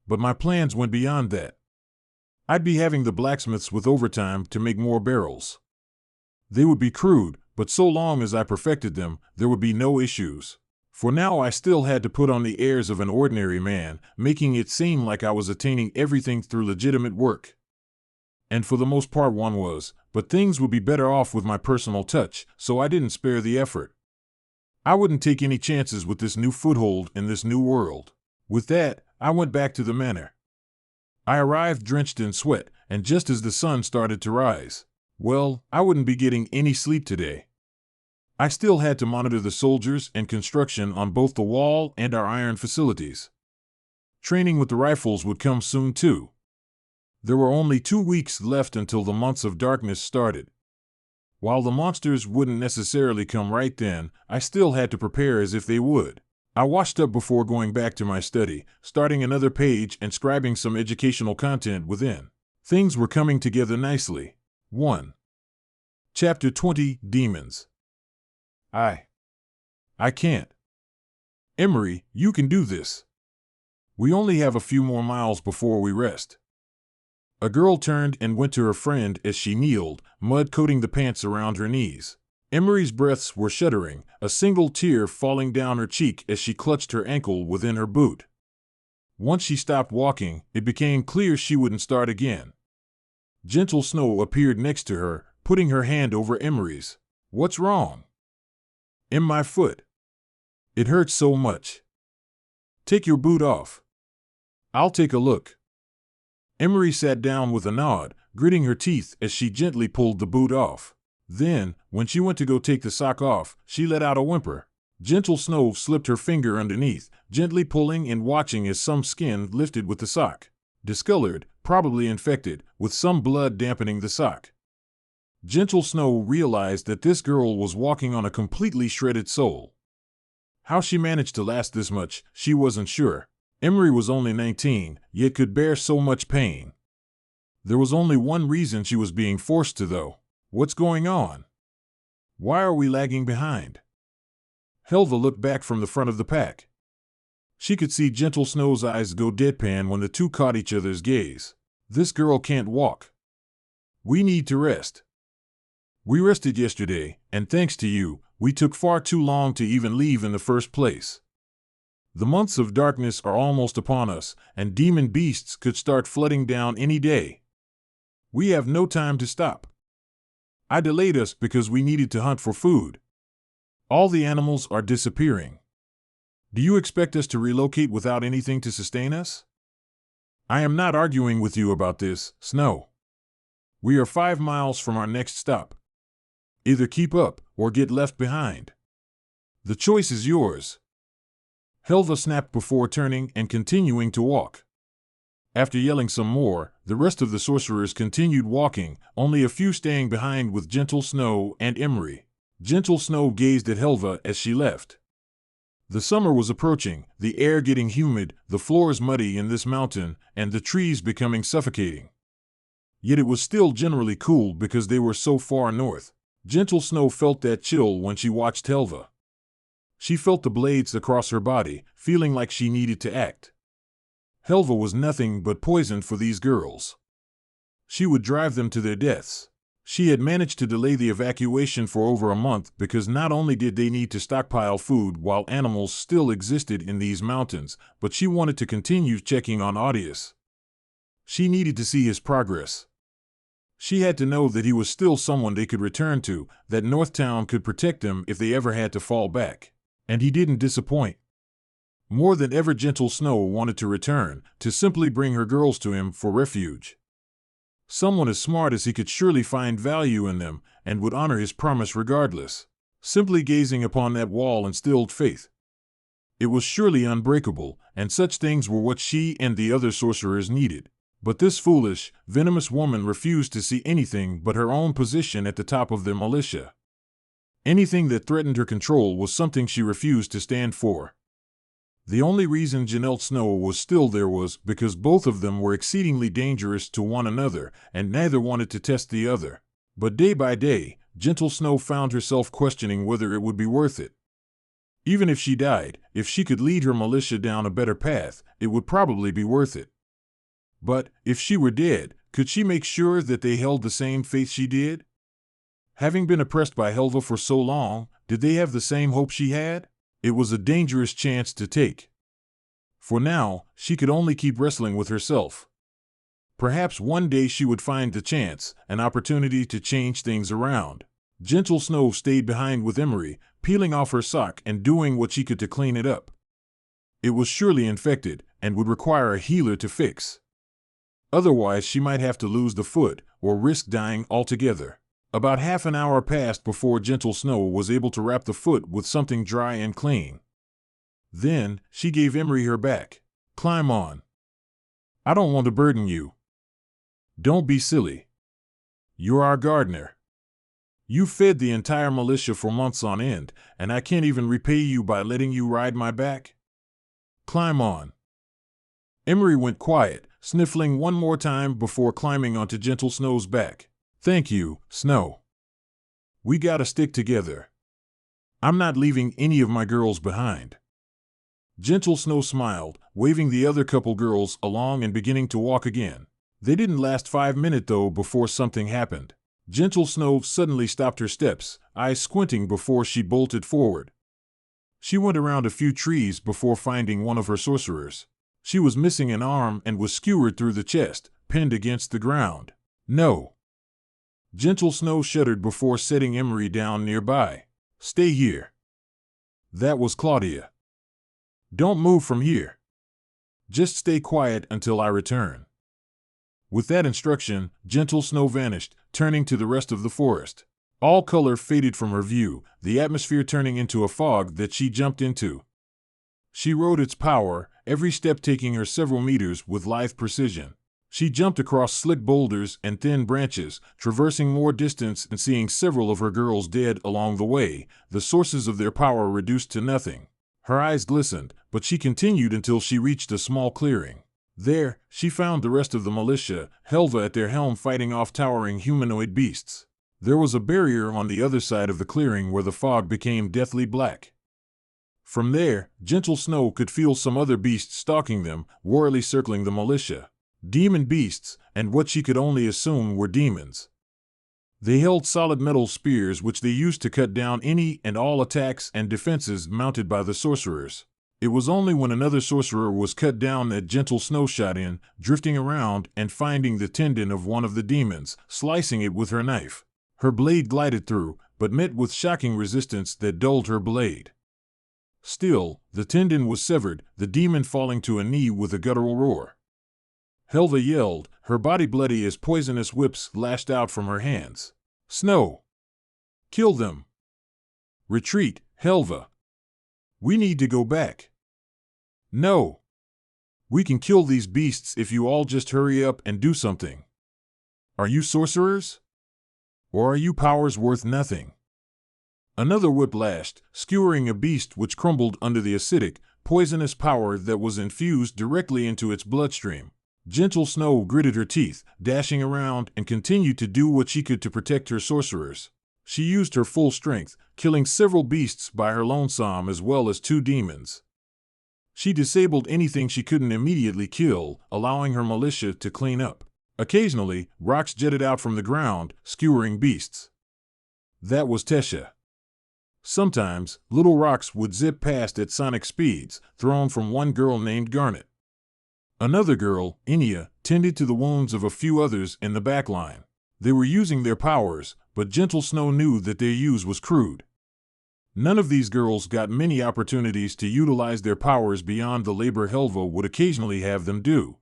But my plans went beyond that. I'd be having the blacksmiths with overtime to make more barrels. They would be crude, but so long as I perfected them, there would be no issues. For now I still had to put on the airs of an ordinary man, making it seem like I was attaining everything through legitimate work. And for the most part one was, but things would be better off with my personal touch, so I didn't spare the effort. I wouldn't take any chances with this new foothold in this new world. With that, I went back to the manor. I arrived drenched in sweat, and just as the sun started to rise. Well, I wouldn't be getting any sleep today. I still had to monitor the soldiers and construction on both the wall and our iron facilities. Training with the rifles would come soon too. There were only 2 weeks left until the months of darkness started. While the monsters wouldn't necessarily come right then, I still had to prepare as if they would. I washed up before going back to my study, starting another page and scribing some educational content within. Things were coming together nicely. 1. Chapter 20, Demons. I can't. Emery, you can do this. We only have a few more miles before we rest. A girl turned and went to her friend as she kneeled, mud coating the pants around her knees. Emery's breaths were shuddering, a single tear falling down her cheek as she clutched her ankle within her boot. Once she stopped walking, it became clear she wouldn't start again. Gentle Snow appeared next to her, putting her hand over Emery's. What's wrong? In my foot. It hurts so much. Take your boot off. I'll take a look. Emery sat down with a nod, gritting her teeth as she gently pulled the boot off. Then, when she went to go take the sock off, she let out a whimper. Gentle Snow slipped her finger underneath, gently pulling and watching as some skin lifted with the sock. Discolored, probably infected, with some blood dampening the sock. Gentle Snow realized that this girl was walking on a completely shredded sole. How she managed to last this much, she wasn't sure. Emery was only 19, yet could bear so much pain. There was only one reason she was being forced to, though. What's going on? Why are we lagging behind? Helva looked back from the front of the pack. She could see Gentle Snow's eyes go deadpan when the two caught each other's gaze. This girl can't walk. We need to rest. We rested yesterday, and thanks to you, we took far too long to even leave in the first place. The months of darkness are almost upon us, and demon beasts could start flooding down any day. We have no time to stop. I delayed us because we needed to hunt for food. All the animals are disappearing. Do you expect us to relocate without anything to sustain us? I am not arguing with you about this, Snow. We are 5 miles from our next stop. Either keep up or get left behind. The choice is yours. Helva snapped before turning and continuing to walk. After yelling some more, the rest of the sorcerers continued walking, only a few staying behind with Gentle Snow and Emery. Gentle Snow gazed at Helva as she left. The summer was approaching, the air getting humid, the floors muddy in this mountain, and the trees becoming suffocating. Yet it was still generally cool because they were so far north. Gentle Snow felt that chill when she watched Helva. She felt the blades across her body, feeling like she needed to act. Helva was nothing but poison for these girls. She would drive them to their deaths. She had managed to delay the evacuation for over a month because not only did they need to stockpile food while animals still existed in these mountains, but she wanted to continue checking on Audius. She needed to see his progress. She had to know that he was still someone they could return to, that Northtown could protect them if they ever had to fall back. And he didn't disappoint. More than ever, Gentle Snow wanted to return, to simply bring her girls to him for refuge. Someone as smart as he could surely find value in them, and would honor his promise regardless. Simply gazing upon that wall instilled faith. It was surely unbreakable, and such things were what she and the other sorcerers needed. But this foolish, venomous woman refused to see anything but her own position at the top of their militia. Anything that threatened her control was something she refused to stand for. The only reason Janelle Snow was still there was because both of them were exceedingly dangerous to one another, and neither wanted to test the other. But day by day, Gentle Snow found herself questioning whether it would be worth it. Even if she died, if she could lead her militia down a better path, it would probably be worth it. But, if she were dead, could she make sure that they held the same faith she did? Having been oppressed by Helva for so long, did they have the same hope she had? It was a dangerous chance to take. For now, she could only keep wrestling with herself. Perhaps one day she would find the chance, an opportunity to change things around. Gentle Snow stayed behind with Emery, peeling off her sock and doing what she could to clean it up. It was surely infected, and would require a healer to fix. Otherwise, she might have to lose the foot, or risk dying altogether. About half an hour passed before Gentle Snow was able to wrap the foot with something dry and clean. Then, she gave Emery her back. "Climb on. I don't want to burden you." "Don't be silly. You're our gardener. You fed the entire militia for months on end, and I can't even repay you by letting you ride my back. Climb on." Emery went quiet, sniffling one more time before climbing onto Gentle Snow's back. "Thank you, Snow. We gotta stick together. I'm not leaving any of my girls behind." Gentle Snow smiled, waving the other couple girls along and beginning to walk again. They didn't last 5 minutes though before something happened. Gentle Snow suddenly stopped her steps, eyes squinting before she bolted forward. She went around a few trees before finding one of her sorcerers. She was missing an arm and was skewered through the chest, pinned against the ground. "No." Gentle Snow shuddered before setting Emery down nearby. "Stay here." That was Claudia. "Don't move from here. Just stay quiet until I return." With that instruction, Gentle Snow vanished, turning to the rest of the forest. All color faded from her view, the atmosphere turning into a fog that she jumped into. She rode its power, every step taking her several meters with lithe precision. She jumped across slick boulders and thin branches, traversing more distance and seeing several of her girls dead along the way, the sources of their power reduced to nothing. Her eyes glistened, but she continued until she reached a small clearing. There, she found the rest of the militia, Helva at their helm fighting off towering humanoid beasts. There was a barrier on the other side of the clearing where the fog became deathly black. From there, Gentle Snow could feel some other beasts stalking them, warily circling the militia. Demon beasts, and what she could only assume were demons. They held solid metal spears which they used to cut down any and all attacks and defenses mounted by the sorcerers. It was only when another sorcerer was cut down that Gentle Snow shot in, drifting around and finding the tendon of one of the demons, slicing it with her knife. Her blade glided through, but met with shocking resistance that dulled her blade. Still, the tendon was severed, the demon falling to a knee with a guttural roar. Helva yelled, her body bloody as poisonous whips lashed out from her hands. "Snow! Kill them! Retreat, Helva! We need to go back!" "No! We can kill these beasts if you all just hurry up and do something. Are you sorcerers? Or are you powers worth nothing?" Another whip lashed, skewering a beast which crumbled under the acidic, poisonous power that was infused directly into its bloodstream. Gentle Snow gritted her teeth, dashing around, and continued to do what she could to protect her sorcerers. She used her full strength, killing several beasts by her lonesome as well as 2 demons. She disabled anything she couldn't immediately kill, allowing her militia to clean up. Occasionally, rocks jetted out from the ground, skewering beasts. That was Tesha. Sometimes, little rocks would zip past at sonic speeds, thrown from one girl named Garnet. Another girl, Inia, tended to the wounds of a few others in the back line. They were using their powers, but Gentle Snow knew that their use was crude. None of these girls got many opportunities to utilize their powers beyond the labor Helva would occasionally have them do.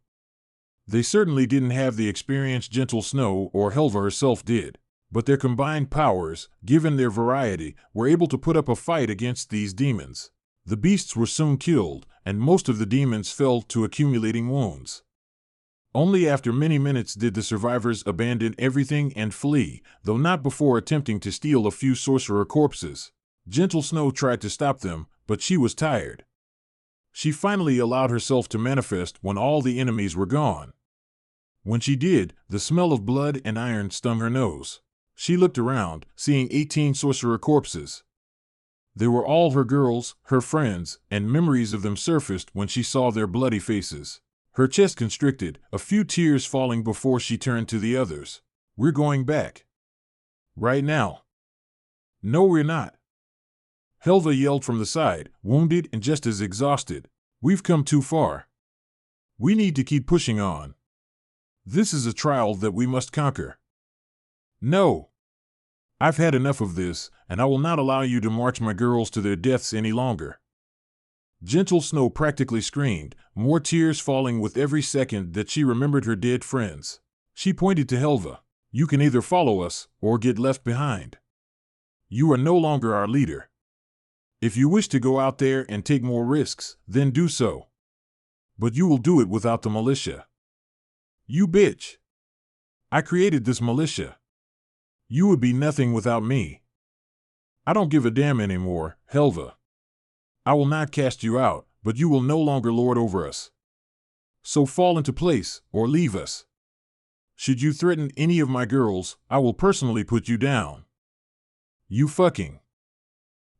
They certainly didn't have the experience Gentle Snow or Helva herself did, but their combined powers, given their variety, were able to put up a fight against these demons. The beasts were soon killed, and most of the demons fell to accumulating wounds. Only after many minutes did the survivors abandon everything and flee, though not before attempting to steal a few sorcerer corpses. Gentle Snow tried to stop them, but she was tired. She finally allowed herself to manifest when all the enemies were gone. When she did, the smell of blood and iron stung her nose. She looked around, seeing 18 sorcerer corpses. They were all her girls, her friends, and memories of them surfaced when she saw their bloody faces. Her chest constricted, a few tears falling before she turned to the others. "We're going back. Right now." "No, we're not." Helva yelled from the side, wounded and just as exhausted. "We've come too far. We need to keep pushing on. This is a trial that we must conquer." "No. I've had enough of this, and I will not allow you to march my girls to their deaths any longer." Gentle Snow practically screamed, more tears falling with every second that she remembered her dead friends. She pointed to Helva. "You can either follow us, or get left behind. You are no longer our leader. If you wish to go out there and take more risks, then do so. But you will do it without the militia." "You bitch. I created this militia. You would be nothing without me." "I don't give a damn anymore, Helva. I will not cast you out, but you will no longer lord over us. So fall into place, or leave us. Should you threaten any of my girls, I will personally put you down." "You fucking..."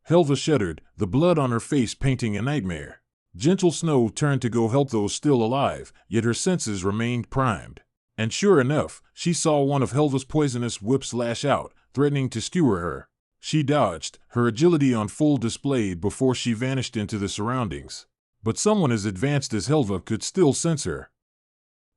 Helva shuddered, the blood on her face painting a nightmare. Gentle Snow turned to go help those still alive, yet her senses remained primed. And sure enough, she saw one of Helva's poisonous whips lash out, threatening to skewer her. She dodged, her agility on full display before she vanished into the surroundings. But someone as advanced as Helva could still sense her.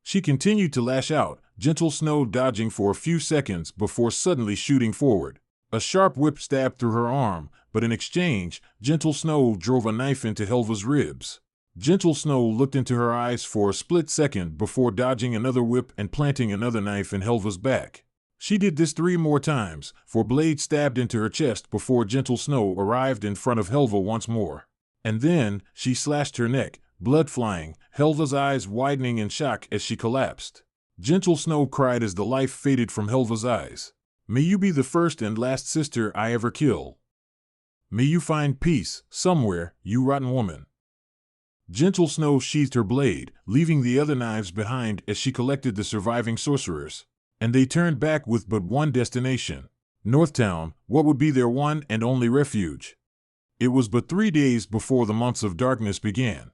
She continued to lash out, Gentle Snow dodging for a few seconds before suddenly shooting forward. A sharp whip stabbed through her arm, but in exchange, Gentle Snow drove a knife into Helva's ribs. Gentle Snow looked into her eyes for a split second before dodging another whip and planting another knife in Helva's back. She did this 3 more times, for blades stabbed into her chest before Gentle Snow arrived in front of Helva once more. And then, she slashed her neck, blood flying, Helva's eyes widening in shock as she collapsed. Gentle Snow cried as the life faded from Helva's eyes. "May you be the first and last sister I ever kill. May you find peace, somewhere, you rotten woman." Gentle Snow sheathed her blade, leaving the other knives behind as she collected the surviving sorcerers. And they turned back with but one destination. Northtown, what would be their one and only refuge. It was but 3 days before the months of darkness began.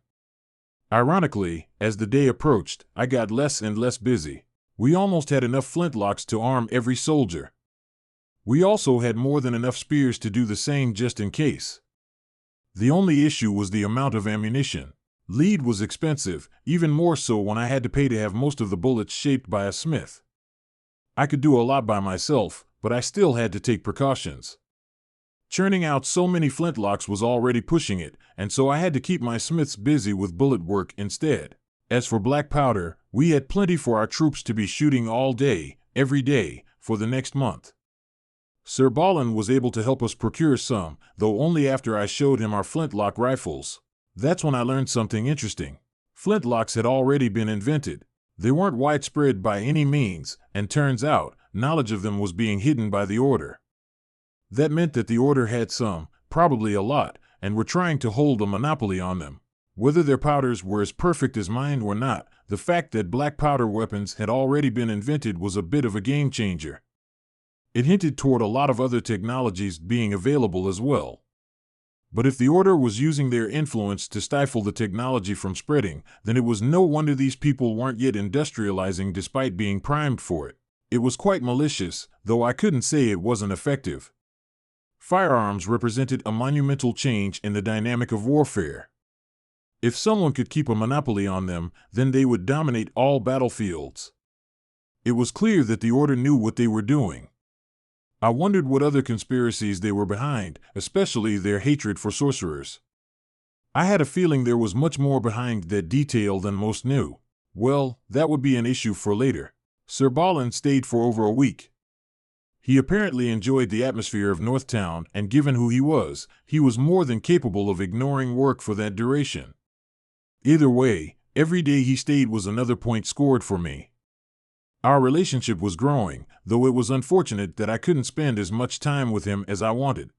Ironically, as the day approached, I got less and less busy. We almost had enough flintlocks to arm every soldier. We also had more than enough spears to do the same just in case. The only issue was the amount of ammunition. Lead was expensive, even more so when I had to pay to have most of the bullets shaped by a smith. I could do a lot by myself, but I still had to take precautions. Churning out so many flintlocks was already pushing it, and so I had to keep my smiths busy with bullet work instead. As for black powder, we had plenty for our troops to be shooting all day, every day, for the next month. Sir Balin was able to help us procure some, though only after I showed him our flintlock rifles. That's when I learned something interesting. Flintlocks had already been invented. They weren't widespread by any means, and turns out, knowledge of them was being hidden by the Order. That meant that the Order had some, probably a lot, and were trying to hold a monopoly on them. Whether their powders were as perfect as mine or not, the fact that black powder weapons had already been invented was a bit of a game changer. It hinted toward a lot of other technologies being available as well. But if the Order was using their influence to stifle the technology from spreading, then it was no wonder these people weren't yet industrializing despite being primed for it. It was quite malicious, though I couldn't say it wasn't effective. Firearms represented a monumental change in the dynamic of warfare. If someone could keep a monopoly on them, then they would dominate all battlefields. It was clear that the Order knew what they were doing. I wondered what other conspiracies they were behind, especially their hatred for sorcerers. I had a feeling there was much more behind that detail than most knew. Well, that would be an issue for later. Sir Balin stayed for over a week. He apparently enjoyed the atmosphere of Northtown, and given who he was more than capable of ignoring work for that duration. Either way, every day he stayed was another point scored for me. Our relationship was growing, though it was unfortunate that I couldn't spend as much time with him as I wanted.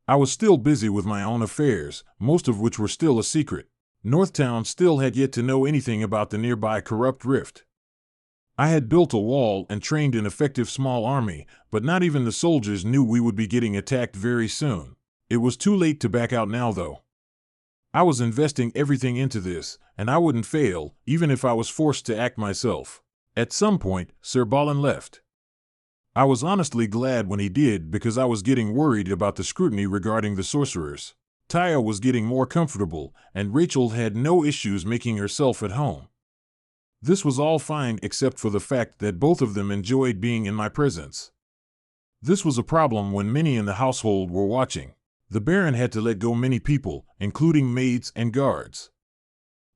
I was still busy with my own affairs, most of which were still a secret. Northtown still had yet to know anything about the nearby corrupt rift. I had built a wall and trained an effective small army, but not even the soldiers knew we would be getting attacked very soon. It was too late to back out now, though. I was investing everything into this, and I wouldn't fail, even if I was forced to act myself. At some point, Sir Balin left. I was honestly glad when he did, because I was getting worried about the scrutiny regarding the sorcerers. Taya was getting more comfortable, and Rachel had no issues making herself at home. This was all fine except for the fact that both of them enjoyed being in my presence. This was a problem when many in the household were watching. The Baron had to let go many people, including maids and guards.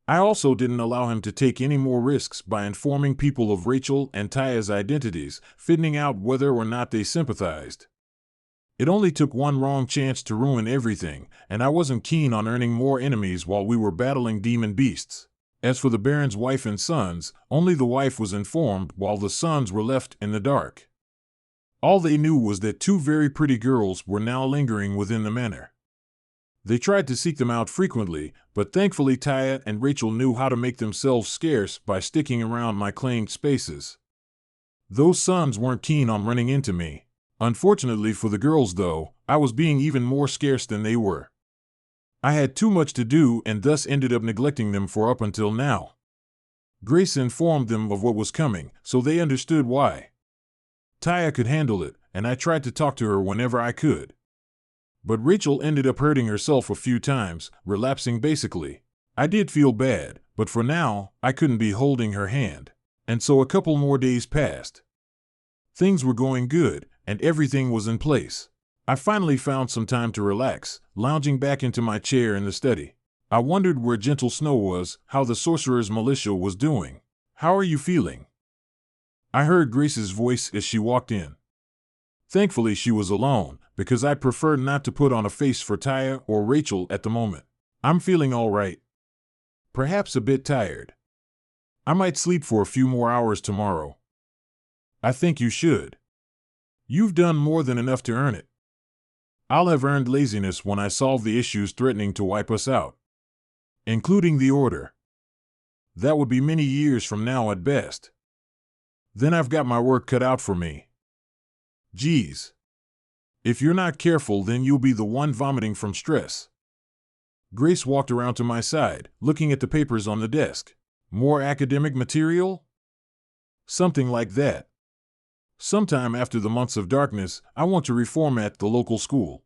I also didn't allow him to take any more risks by informing people of Rachel and Taya's identities, finding out whether or not they sympathized. It only took one wrong chance to ruin everything, and I wasn't keen on earning more enemies while we were battling demon beasts. As for the Baron's wife and sons, only the wife was informed while the sons were left in the dark. All they knew was that two very pretty girls were now lingering within the manor. They tried to seek them out frequently, but thankfully Taya and Rachel knew how to make themselves scarce by sticking around my claimed spaces. Those sons weren't keen on running into me. Unfortunately for the girls, though, I was being even more scarce than they were. I had too much to do and thus ended up neglecting them for up until now. Grace informed them of what was coming, so they understood why. Taya could handle it, and I tried to talk to her whenever I could. But Rachel ended up hurting herself a few times, relapsing basically. I did feel bad, but for now, I couldn't be holding her hand. And so a couple more days passed. Things were going good, and everything was in place. I finally found some time to relax, lounging back into my chair in the study. I wondered where Gentle Snow was, how the sorcerer's militia was doing. "How are you feeling?" I heard Grace's voice as she walked in. Thankfully she was alone, because I preferred not to put on a face for Taya or Rachel at the moment. "I'm feeling all right. Perhaps a bit tired. I might sleep for a few more hours tomorrow." "I think you should. You've done more than enough to earn it." "I'll have earned laziness when I solve the issues threatening to wipe us out. Including the Order. That would be many years from now at best. Then I've got my work cut out for me. Geez. If you're not careful, then you'll be the one vomiting from stress." Grace walked around to my side, looking at the papers on the desk. "More academic material?" "Something like that. Sometime after the months of darkness, I want to reformat the local school.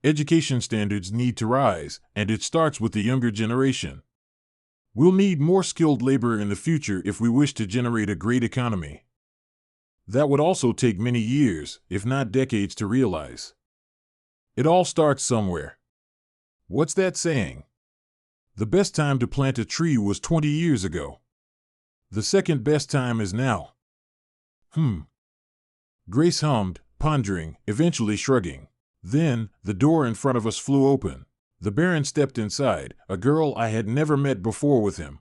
Education standards need to rise, and it starts with the younger generation. We'll need more skilled labor in the future if we wish to generate a great economy. That would also take many years, if not decades, to realize. It all starts somewhere. What's that saying? The best time to plant a tree was 20 years ago. The second best time is now." Grace hummed, pondering, eventually shrugging. Then, the door in front of us flew open. The Baron stepped inside, a girl I had never met before with him.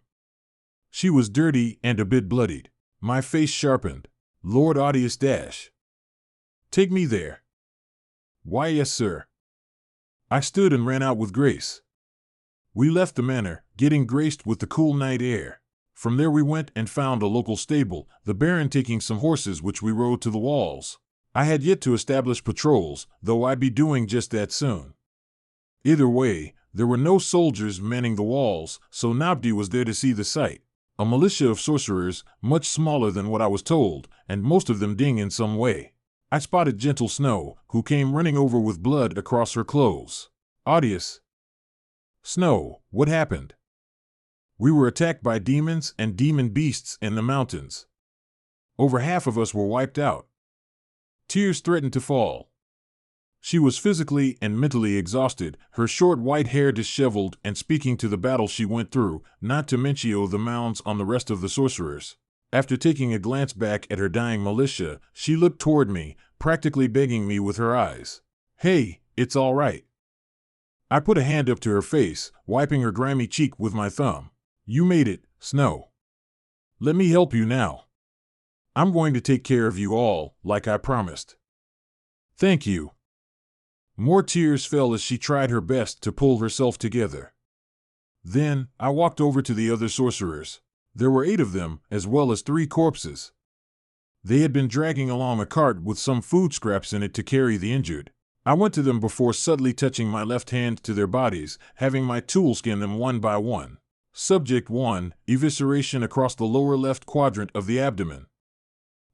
She was dirty and a bit bloodied. My face sharpened. "Lord Audius Dash. Take me there." "Why, yes, sir." I stood and ran out with Grace. We left the manor, getting graced with the cool night air. From there we went and found a local stable, the Baron taking some horses which we rode to the walls. I had yet to establish patrols, though I'd be doing just that soon. Either way, there were no soldiers manning the walls, so Nabdi was there to see the sight. A militia of sorcerers, much smaller than what I was told, and most of them ding in some way. I spotted Gentle Snow, who came running over with blood across her clothes. "Audius." "Snow, what happened?" "We were attacked by demons and demon beasts in the mountains. Over half of us were wiped out." Tears threatened to fall. She was physically and mentally exhausted, her short white hair disheveled and speaking to the battle she went through, not to mention the mounds on the rest of the sorcerers. After taking a glance back at her dying militia, she looked toward me, practically begging me with her eyes. "Hey, it's all right." I put a hand up to her face, wiping her grimy cheek with my thumb. "You made it, Snow. Let me help you now. I'm going to take care of you all, like I promised." "Thank you." More tears fell as she tried her best to pull herself together. Then, I walked over to the other sorcerers. There were 8 of them, as well as 3 corpses. They had been dragging along a cart with some food scraps in it to carry the injured. I went to them before subtly touching my left hand to their bodies, having my tool skin them one by one. Subject 1, evisceration across the lower left quadrant of the abdomen.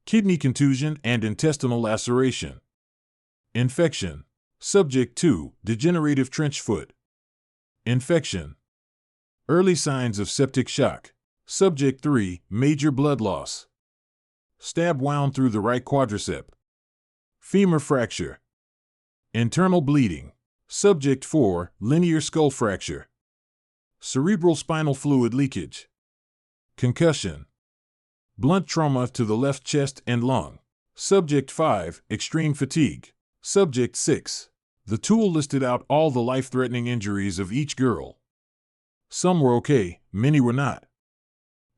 Kidney contusion and intestinal laceration. Infection. Subject 2, degenerative trench foot. Infection. Early signs of septic shock. Subject 3, major blood loss. Stab wound through the right quadricep. Femur fracture. Internal bleeding. Subject 4, linear skull fracture. Cerebral spinal fluid leakage. Concussion. Blunt trauma to the left chest and lung. Subject 5, extreme fatigue. Subject 6. The tool listed out all the life-threatening injuries of each girl. Some were okay, many were not.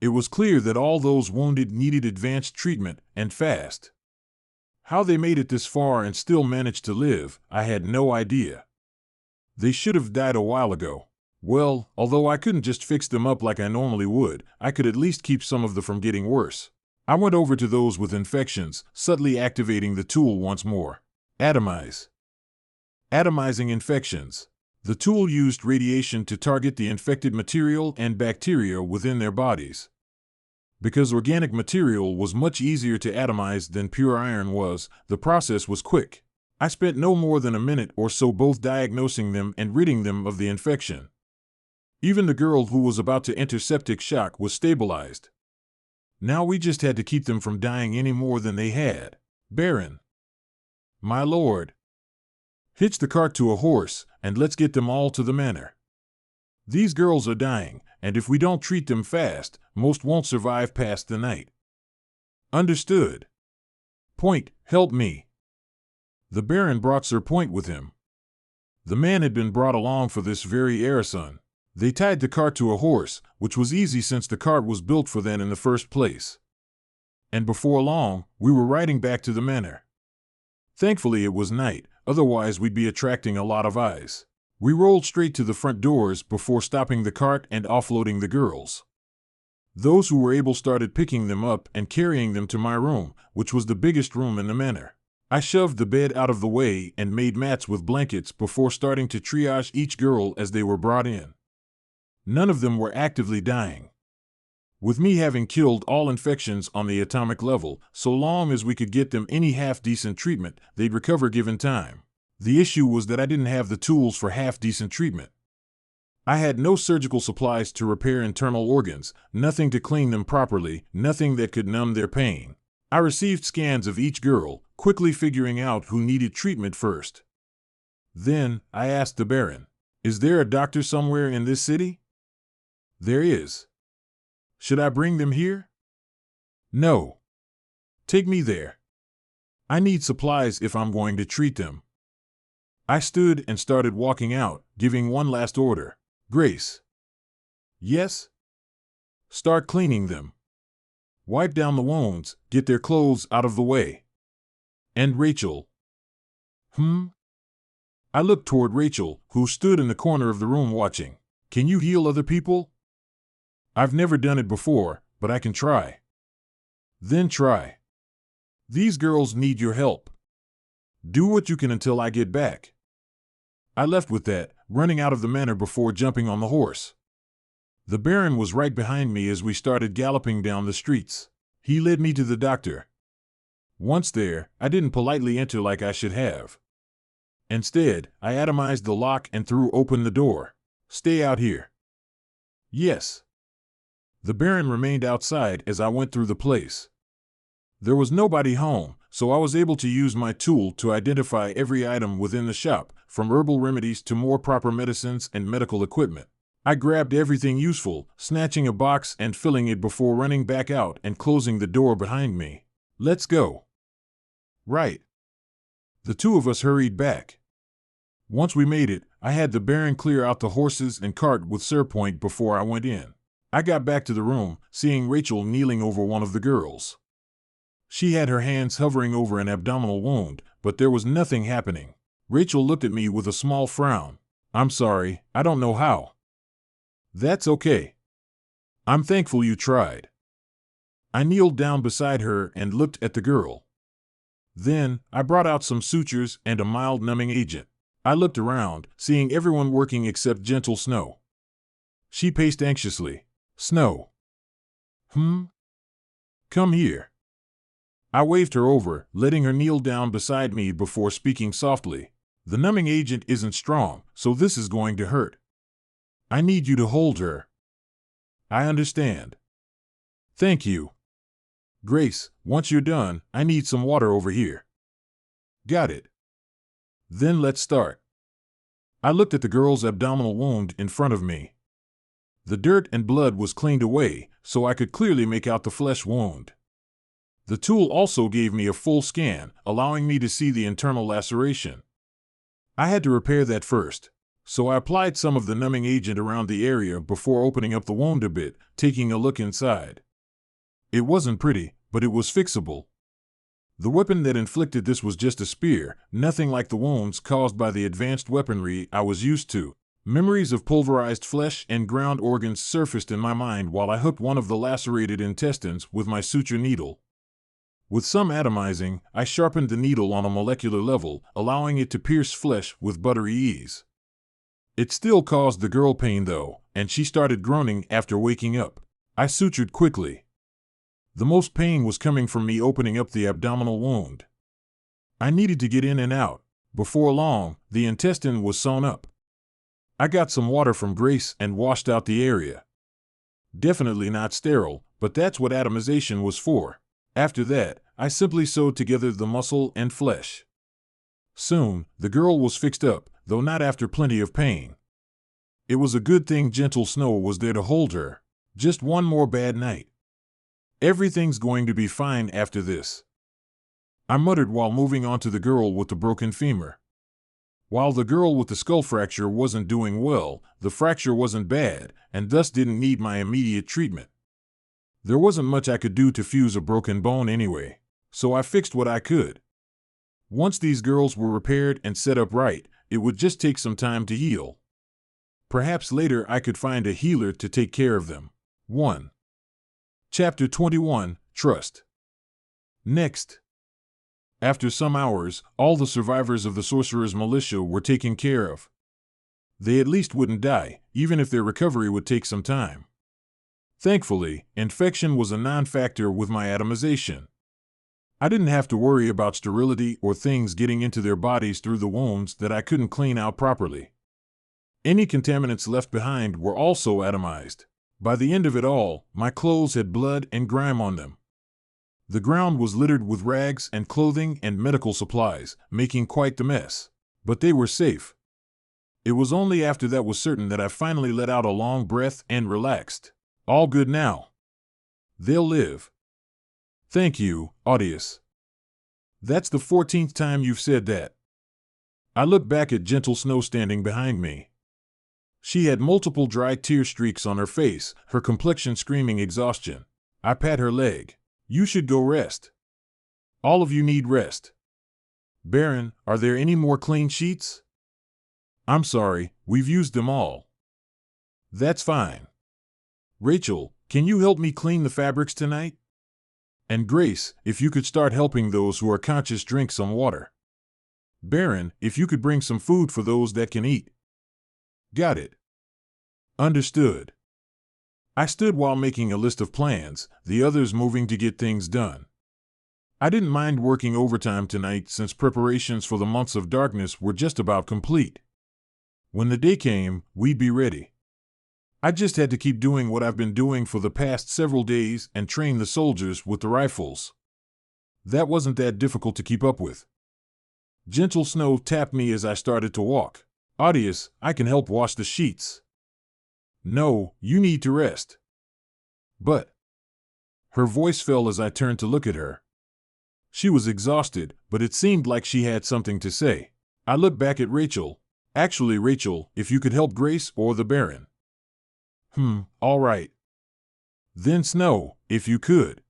It was clear that all those wounded needed advanced treatment, and fast. How they made it this far and still managed to live, I had no idea. They should have died a while ago. Well, although I couldn't just fix them up like I normally would, I could at least keep some of them from getting worse. I went over to those with infections, subtly activating the tool once more. Atomize. Atomizing infections. The tool used radiation to target the infected material and bacteria within their bodies. Because organic material was much easier to atomize than pure iron was, the process was quick. I spent no more than a minute or so both diagnosing them and ridding them of the infection. Even the girl who was about to enter septic shock was stabilized. Now we just had to keep them from dying any more than they had. Baron. My lord. Hitch the cart to a horse, and let's get them all to the manor. These girls are dying, and if we don't treat them fast, most won't survive past the night. Understood. Point, help me. The Baron brought Sir Point with him. The man had been brought along for this very Arison. They tied the cart to a horse, which was easy since the cart was built for that in the first place. And before long, we were riding back to the manor. Thankfully it was night, otherwise we'd be attracting a lot of eyes. We rolled straight to the front doors before stopping the cart and offloading the girls. Those who were able started picking them up and carrying them to my room, which was the biggest room in the manor. I shoved the bed out of the way and made mats with blankets before starting to triage each girl as they were brought in. None of them were actively dying. With me having killed all infections on the atomic level, so long as we could get them any half-decent treatment, they'd recover given time. The issue was that I didn't have the tools for half-decent treatment. I had no surgical supplies to repair internal organs, nothing to clean them properly, nothing that could numb their pain. I received scans of each girl, quickly figuring out who needed treatment first. Then, I asked the Baron, "Is there a doctor somewhere in this city?" "There is." "Should I bring them here?" "No. Take me there. I need supplies if I'm going to treat them." I stood and started walking out, giving one last order. "Grace." "Yes?" "Start cleaning them. Wipe down the wounds, get their clothes out of the way." "And Rachel?" I looked toward Rachel, who stood in the corner of the room watching. "Can you heal other people?" "I've never done it before, but I can try." "Then try. These girls need your help. Do what you can until I get back." I left with that, running out of the manor before jumping on the horse. The Baron was right behind me as we started galloping down the streets. He led me to the doctor. Once there, I didn't politely enter like I should have. Instead, I atomized the lock and threw open the door. "Stay out here." "Yes." The Baron remained outside as I went through the place. There was nobody home, so I was able to use my tool to identify every item within the shop, from herbal remedies to more proper medicines and medical equipment. I grabbed everything useful, snatching a box and filling it before running back out and closing the door behind me. "Let's go." "Right." The two of us hurried back. Once we made it, I had the Baron clear out the horses and cart with Serpoint before I went in. I got back to the room, seeing Rachel kneeling over one of the girls. She had her hands hovering over an abdominal wound, but there was nothing happening. Rachel looked at me with a small frown. "I'm sorry, I don't know how." "That's okay. I'm thankful you tried." I kneeled down beside her and looked at the girl. Then, I brought out some sutures and a mild numbing agent. I looked around, seeing everyone working except Gentle Snow. She paced anxiously. "Snow. Come here." I waved her over, letting her kneel down beside me before speaking softly. "The numbing agent isn't strong, so this is going to hurt. I need you to hold her." "I understand." "Thank you. Grace, once you're done, I need some water over here." "Got it. Then let's start." I looked at the girl's abdominal wound in front of me. The dirt and blood was cleaned away, so I could clearly make out the flesh wound. The tool also gave me a full scan, allowing me to see the internal laceration. I had to repair that first, so I applied some of the numbing agent around the area before opening up the wound a bit, taking a look inside. It wasn't pretty, but it was fixable. The weapon that inflicted this was just a spear, nothing like the wounds caused by the advanced weaponry I was used to. Memories of pulverized flesh and ground organs surfaced in my mind while I hooked one of the lacerated intestines with my suture needle. With some atomizing, I sharpened the needle on a molecular level, allowing it to pierce flesh with buttery ease. It still caused the girl pain though, and she started groaning after waking up. I sutured quickly. The most pain was coming from me opening up the abdominal wound. I needed to get in and out. Before long, the intestine was sewn up. I got some water from Grace and washed out the area. Definitely not sterile, but that's what atomization was for. After that, I simply sewed together the muscle and flesh. Soon, the girl was fixed up, though not after plenty of pain. It was a good thing Gentle Snow was there to hold her. Just one more bad night. Everything's going to be fine after this, I muttered while moving on to the girl with the broken femur. While the girl with the skull fracture wasn't doing well, the fracture wasn't bad, and thus didn't need my immediate treatment. There wasn't much I could do to fuse a broken bone anyway, so I fixed what I could. Once these girls were repaired and set up right, it would just take some time to heal. Perhaps later I could find a healer to take care of them. 1. Chapter 21, Trust. Next. After some hours, all the survivors of the sorcerer's militia were taken care of. They at least wouldn't die, even if their recovery would take some time. Thankfully, infection was a non-factor with my atomization. I didn't have to worry about sterility or things getting into their bodies through the wounds that I couldn't clean out properly. Any contaminants left behind were also atomized. By the end of it all, my clothes had blood and grime on them. The ground was littered with rags and clothing and medical supplies, making quite the mess. But they were safe. It was only after that was certain that I finally let out a long breath and relaxed. All good now. They'll live. Thank you, Audius. That's the 14th time you've said that. I looked back at Gentle Snow standing behind me. She had multiple dry tear streaks on her face, her complexion screaming exhaustion. I pat her leg. You should go rest. All of you need rest. Baron, are there any more clean sheets? I'm sorry, we've used them all. That's fine. Rachel, can you help me clean the fabrics tonight? And Grace, if you could start helping those who are conscious drink some water. Baron, if you could bring some food for those that can eat. Got it. Understood. I stood while making a list of plans, the others moving to get things done. I didn't mind working overtime tonight since preparations for the months of darkness were just about complete. When the day came, we'd be ready. I just had to keep doing what I've been doing for the past several days and train the soldiers with the rifles. That wasn't that difficult to keep up with. Gentle Snow tapped me as I started to walk. Audius, I can help wash the sheets. No, you need to rest. But. Her voice fell as I turned to look at her. She was exhausted, but it seemed like she had something to say. I looked back at Rachel. Actually, Rachel, if you could help Grace or the Baron. All right. Then Snow, if you could.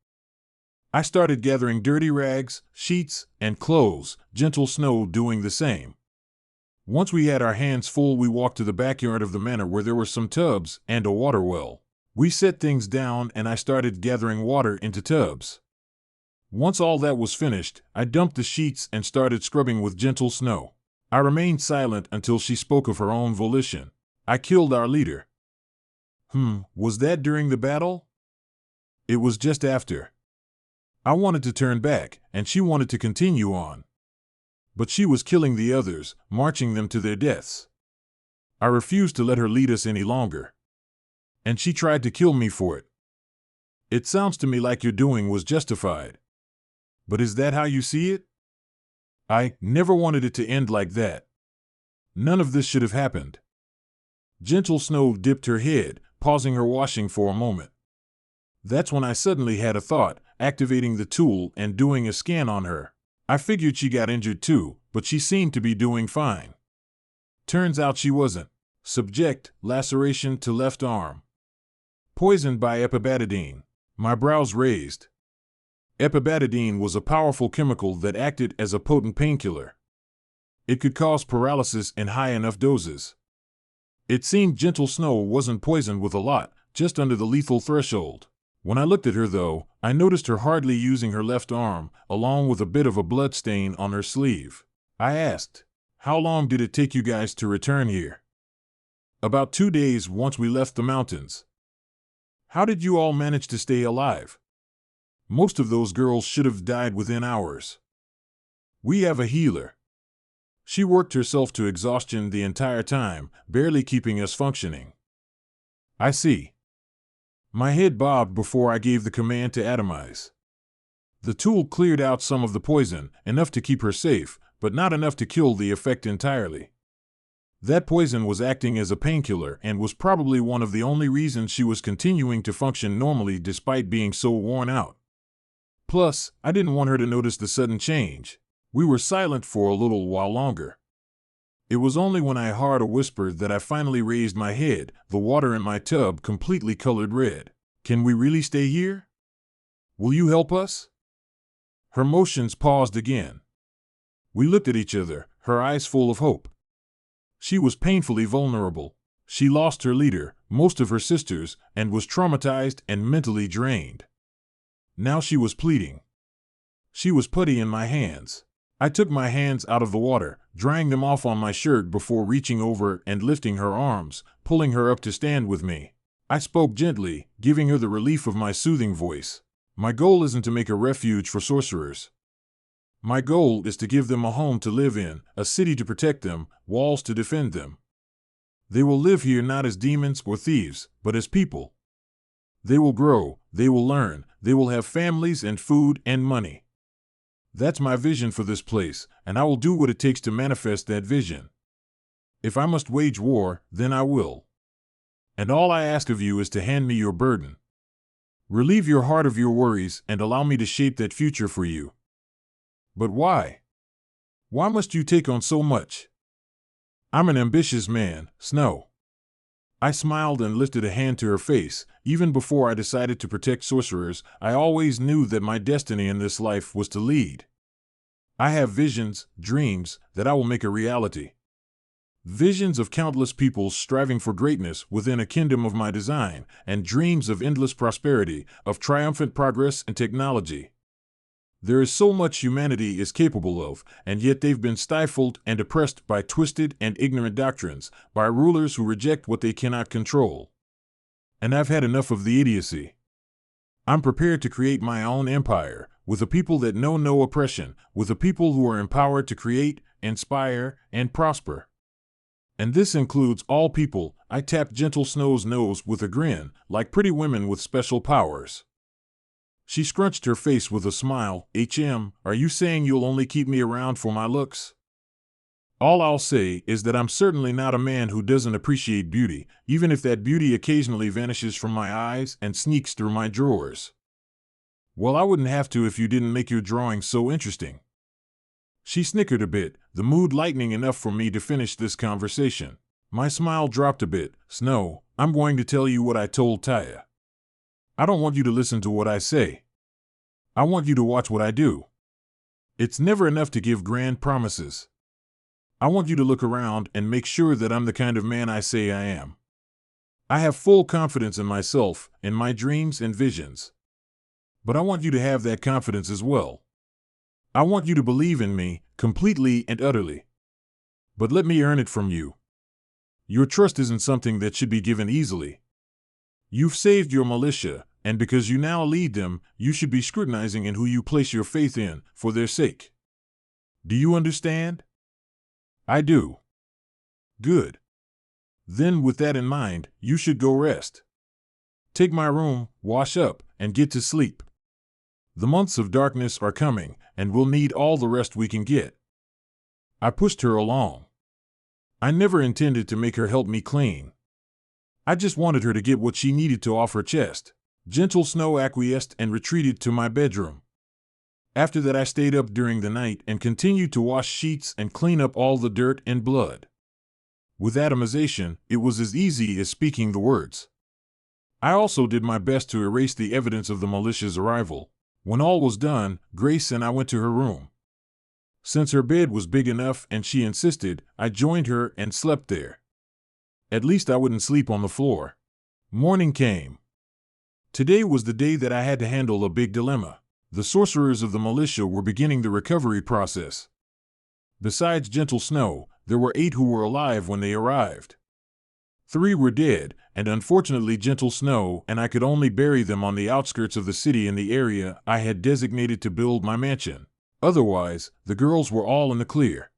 I started gathering dirty rags, sheets, and clothes, gentle Snow doing the same. Once we had our hands full, we walked to the backyard of the manor where there were some tubs and a water well. We set things down and I started gathering water into tubs. Once all that was finished, I dumped the sheets and started scrubbing with gentle Snow. I remained silent until she spoke of her own volition. I killed our leader. Was that during the battle? It was just after. I wanted to turn back, and she wanted to continue on. But she was killing the others, marching them to their deaths. I refused to let her lead us any longer. And she tried to kill me for it. It sounds to me like your doing was justified. But is that how you see it? I never wanted it to end like that. None of this should have happened. Gentle Snow dipped her head, pausing her washing for a moment. That's when I suddenly had a thought, activating the tool and doing a scan on her. I figured she got injured too, but she seemed to be doing fine. Turns out she wasn't. Subject, laceration to left arm. Poisoned by epibetadine. My brows raised. Epibetadine was a powerful chemical that acted as a potent painkiller. It could cause paralysis in high enough doses. It seemed Gentle Snow wasn't poisoned with a lot, just under the lethal threshold. When I looked at her, though, I noticed her hardly using her left arm, along with a bit of a blood stain on her sleeve. I asked, "How long did it take you guys to return here?" "About 2 days once we left the mountains." "How did you all manage to stay alive? Most of those girls should have died within hours." "We have a healer. She worked herself to exhaustion the entire time, barely keeping us functioning." "I see." My head bobbed before I gave the command to atomize. The tool cleared out some of the poison, enough to keep her safe, but not enough to kill the effect entirely. That poison was acting as a painkiller and was probably one of the only reasons she was continuing to function normally despite being so worn out. Plus, I didn't want her to notice the sudden change. We were silent for a little while longer. It was only when I heard a whisper that I finally raised my head, the water in my tub completely colored red. "Can we really stay here? Will you help us?" Her motions paused again. We looked at each other, her eyes full of hope. She was painfully vulnerable. She lost her leader, most of her sisters, and was traumatized and mentally drained. Now she was pleading. She was putty in my hands. I took my hands out of the water, drying them off on my shirt before reaching over and lifting her arms, pulling her up to stand with me. I spoke gently, giving her the relief of my soothing voice. My goal isn't to make a refuge for sorcerers. My goal is to give them a home to live in, a city to protect them, walls to defend them. They will live here not as demons or thieves, but as people. They will grow, they will learn, they will have families and food and money. That's my vision for this place, and I will do what it takes to manifest that vision. If I must wage war, then I will. And all I ask of you is to hand me your burden. Relieve your heart of your worries and allow me to shape that future for you." "But why? Why must you take on so much?" "I'm an ambitious man, Snow." I smiled and lifted a hand to her face. Even before I decided to protect sorcerers, I always knew that my destiny in this life was to lead. I have visions, dreams, that I will make a reality. Visions of countless people striving for greatness within a kingdom of my design, and dreams of endless prosperity, of triumphant progress and technology. There is so much humanity is capable of, and yet they've been stifled and oppressed by twisted and ignorant doctrines, by rulers who reject what they cannot control. And I've had enough of the idiocy. I'm prepared to create my own empire, with a people that know no oppression, with a people who are empowered to create, inspire, and prosper. And this includes all people. I tapped Gentle Snow's nose with a grin, like pretty women with special powers. She scrunched her face with a smile. Are you saying you'll only keep me around for my looks?" "All I'll say is that I'm certainly not a man who doesn't appreciate beauty, even if that beauty occasionally vanishes from my eyes and sneaks through my drawers." Well, I wouldn't have to if you didn't make your drawing so interesting. She snickered a bit, the mood lightening enough for me to finish this conversation. My smile dropped a bit. Snow, I'm going to tell you what I told Taya. I don't want you to listen to what I say. I want you to watch what I do. It's never enough to give grand promises. I want you to look around and make sure that I'm the kind of man I say I am. I have full confidence in myself, in my dreams and visions. But I want you to have that confidence as well. I want you to believe in me, completely and utterly. But let me earn it from you. Your trust isn't something that should be given easily. You've saved your militia, and because you now lead them, you should be scrutinizing in who you place your faith in, for their sake. Do you understand? I do. Good. Then with that in mind, you should go rest. Take my room, wash up, and get to sleep. The months of darkness are coming, and we'll need all the rest we can get. I pushed her along. I never intended to make her help me clean. I just wanted her to get what she needed to off her chest. Gentle Snow acquiesced and retreated to my bedroom. After that I stayed up during the night and continued to wash sheets and clean up all the dirt and blood. With atomization, it was as easy as speaking the words. I also did my best to erase the evidence of the militia's arrival. When all was done, Grace and I went to her room. Since her bed was big enough and she insisted, I joined her and slept there. At least I wouldn't sleep on the floor. Morning came. Today was the day that I had to handle a big dilemma. The sorcerers of the militia were beginning the recovery process. Besides Gentle Snow, there were 8 who were alive when they arrived. 3 were dead, and unfortunately Gentle Snow and I could only bury them on the outskirts of the city in the area I had designated to build my mansion. Otherwise, the girls were all in the clear.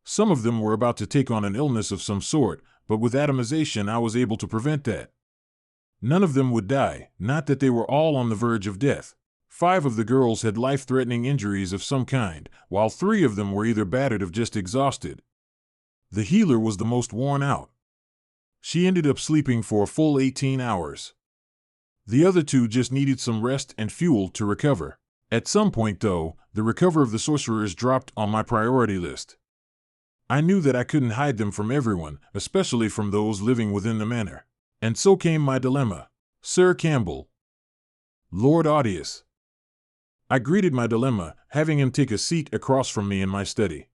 Some of them were about to take on an illness of some sort, but with atomization I was able to prevent that. None of them would die, not that they were all on the verge of death. 5 of the girls had life-threatening injuries of some kind, while 3 of them were either battered or just exhausted. The healer was the most worn out. She ended up sleeping for a full 18 hours. The other 2 just needed some rest and fuel to recover. At some point, though, the recovery of the sorcerers dropped on my priority list. I knew that I couldn't hide them from everyone, especially from those living within the manor. And so came my dilemma. Sir Campbell. Lord Audius. I greeted my dilemma, having him take a seat across from me in my study.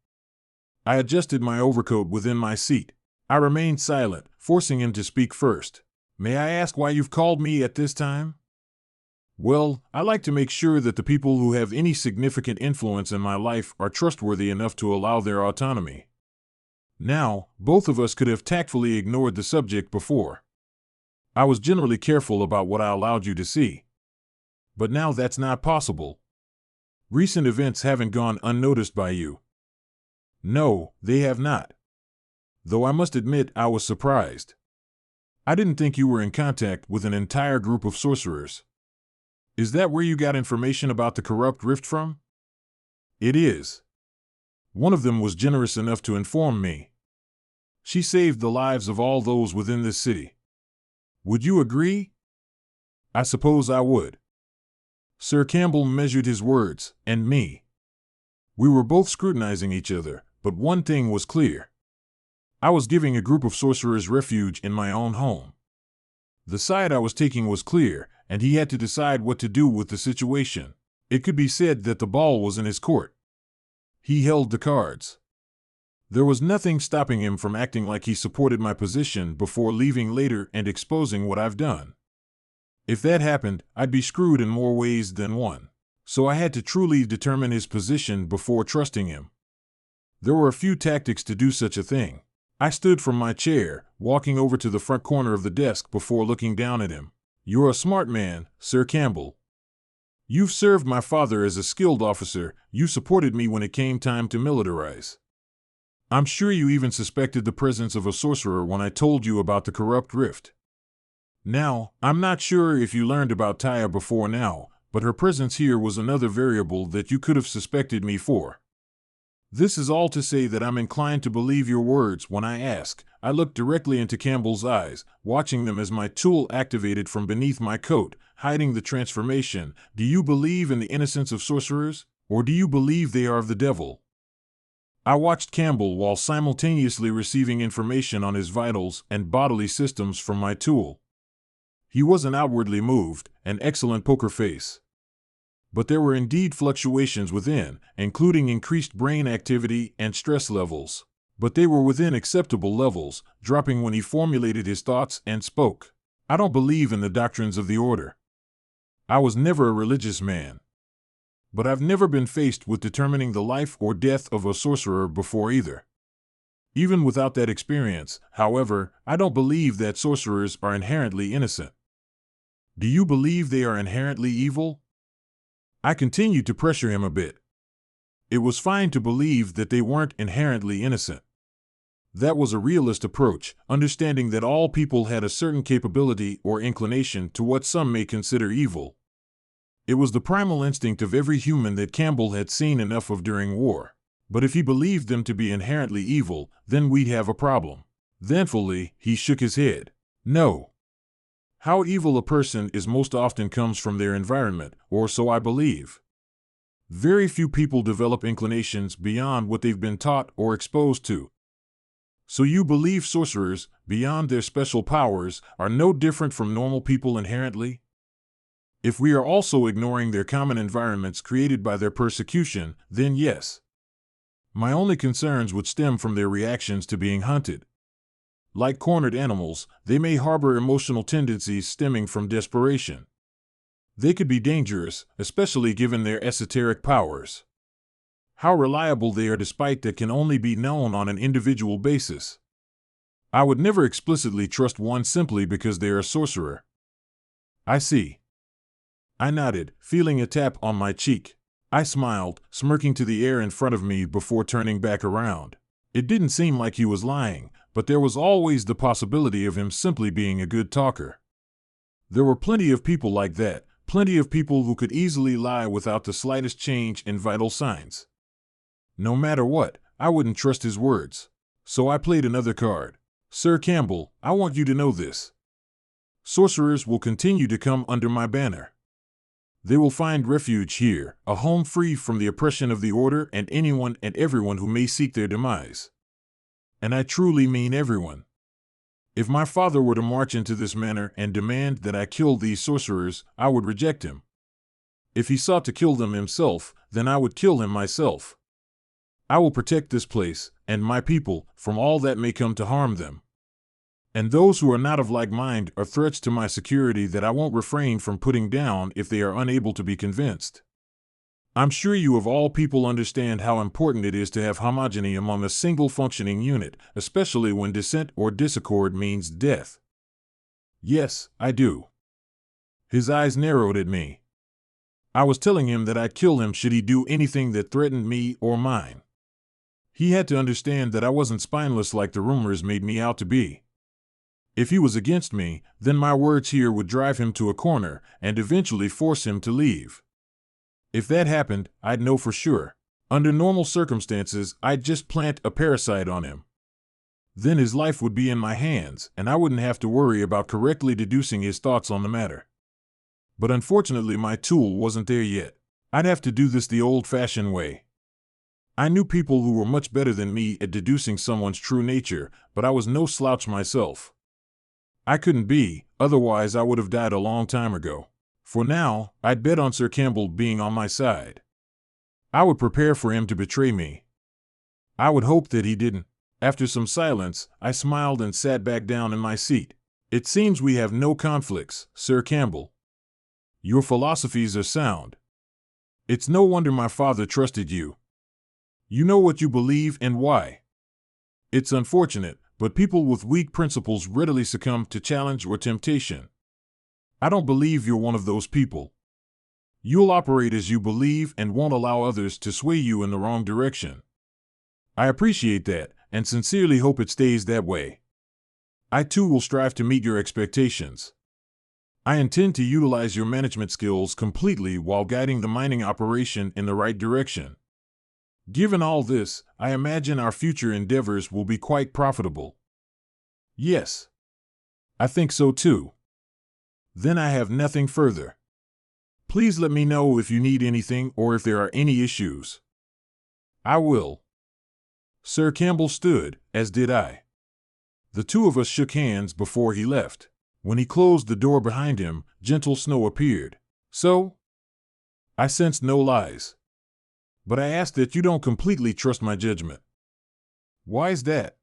I adjusted my overcoat within my seat. I remained silent, forcing him to speak first. May I ask why you've called me at this time? Well, I like to make sure that the people who have any significant influence in my life are trustworthy enough to allow their autonomy. Now, both of us could have tactfully ignored the subject before. I was generally careful about what I allowed you to see. But now that's not possible. Recent events haven't gone unnoticed by you. No, they have not. Though I must admit I was surprised. I didn't think you were in contact with an entire group of sorcerers. Is that where you got information about the corrupt rift from? It is. One of them was generous enough to inform me. She saved the lives of all those within this city. Would you agree? I suppose I would. Sir Campbell measured his words, and me. We were both scrutinizing each other, but one thing was clear. I was giving a group of sorcerers refuge in my own home. The side I was taking was clear, and he had to decide what to do with the situation. It could be said that the ball was in his court. He held the cards. There was nothing stopping him from acting like he supported my position before leaving later and exposing what I've done. If that happened, I'd be screwed in more ways than one. So I had to truly determine his position before trusting him. There were a few tactics to do such a thing. I stood from my chair, walking over to the front corner of the desk before looking down at him. You're a smart man, Sir Campbell. You've served my father as a skilled officer. You supported me when it came time to militarize. I'm sure you even suspected the presence of a sorcerer when I told you about the corrupt rift. Now, I'm not sure if you learned about Taya before now, but her presence here was another variable that you could have suspected me for. This is all to say that I'm inclined to believe your words when I ask. I looked directly into Campbell's eyes, watching them as my tool activated from beneath my coat, hiding the transformation. Do you believe in the innocence of sorcerers, or do you believe they are of the devil? I watched Campbell while simultaneously receiving information on his vitals and bodily systems from my tool. He wasn't outwardly moved, an excellent poker face. But there were indeed fluctuations within, including increased brain activity and stress levels. But they were within acceptable levels, dropping when he formulated his thoughts and spoke. I don't believe in the doctrines of the order. I was never a religious man. But I've never been faced with determining the life or death of a sorcerer before either. Even without that experience, however, I don't believe that sorcerers are inherently innocent. Do you believe they are inherently evil? I continued to pressure him a bit. It was fine to believe that they weren't inherently innocent. That was a realist approach, understanding that all people had a certain capability or inclination to what some may consider evil. It was the primal instinct of every human that Campbell had seen enough of during war. But if he believed them to be inherently evil, then we'd have a problem. Thankfully, he shook his head. No. How evil a person is most often comes from their environment, or so I believe. Very few people develop inclinations beyond what they've been taught or exposed to. So you believe sorcerers, beyond their special powers, are no different from normal people inherently? If we are also ignoring their common environments created by their persecution, then yes. My only concerns would stem from their reactions to being hunted. Like cornered animals, they may harbor emotional tendencies stemming from desperation. They could be dangerous, especially given their esoteric powers. How reliable they are despite that can only be known on an individual basis. I would never explicitly trust one simply because they are a sorcerer. I see. I nodded, feeling a tap on my cheek. I smiled, smirking to the air in front of me before turning back around. It didn't seem like he was lying, but there was always the possibility of him simply being a good talker. There were plenty of people like that, plenty of people who could easily lie without the slightest change in vital signs. No matter what, I wouldn't trust his words. So I played another card. Sir Campbell, I want you to know this. Sorcerers will continue to come under my banner. They will find refuge here, a home free from the oppression of the order and anyone and everyone who may seek their demise. And I truly mean everyone. If my father were to march into this manor and demand that I kill these sorcerers, I would reject him. If he sought to kill them himself, then I would kill him myself. I will protect this place, and my people, from all that may come to harm them. And those who are not of like mind are threats to my security that I won't refrain from putting down if they are unable to be convinced. I'm sure you of all people understand how important it is to have homogeny among a single functioning unit, especially when dissent or disaccord means death. Yes, I do. His eyes narrowed at me. I was telling him that I'd kill him should he do anything that threatened me or mine. He had to understand that I wasn't spineless like the rumors made me out to be. If he was against me, then my words here would drive him to a corner and eventually force him to leave. If that happened, I'd know for sure. Under normal circumstances, I'd just plant a parasite on him. Then his life would be in my hands, and I wouldn't have to worry about correctly deducing his thoughts on the matter. But unfortunately, my tool wasn't there yet. I'd have to do this the old-fashioned way. I knew people who were much better than me at deducing someone's true nature, but I was no slouch myself. I couldn't be, otherwise I would have died a long time ago. For now, I'd bet on Sir Campbell being on my side. I would prepare for him to betray me. I would hope that he didn't. After some silence, I smiled and sat back down in my seat. It seems we have no conflicts, Sir Campbell. Your philosophies are sound. It's no wonder my father trusted you. You know what you believe and why. It's unfortunate, but people with weak principles readily succumb to challenge or temptation. I don't believe you're one of those people. You'll operate as you believe and won't allow others to sway you in the wrong direction. I appreciate that, and sincerely hope it stays that way. I too will strive to meet your expectations. I intend to utilize your management skills completely while guiding the mining operation in the right direction. Given all this, I imagine our future endeavors will be quite profitable. Yes. I think so too. Then I have nothing further. Please let me know if you need anything or if there are any issues. I will. Sir Campbell stood, as did I. The two of us shook hands before he left. When he closed the door behind him, Gentle Snow appeared. So? I sensed no lies. But I ask that you don't completely trust my judgment. Why is that?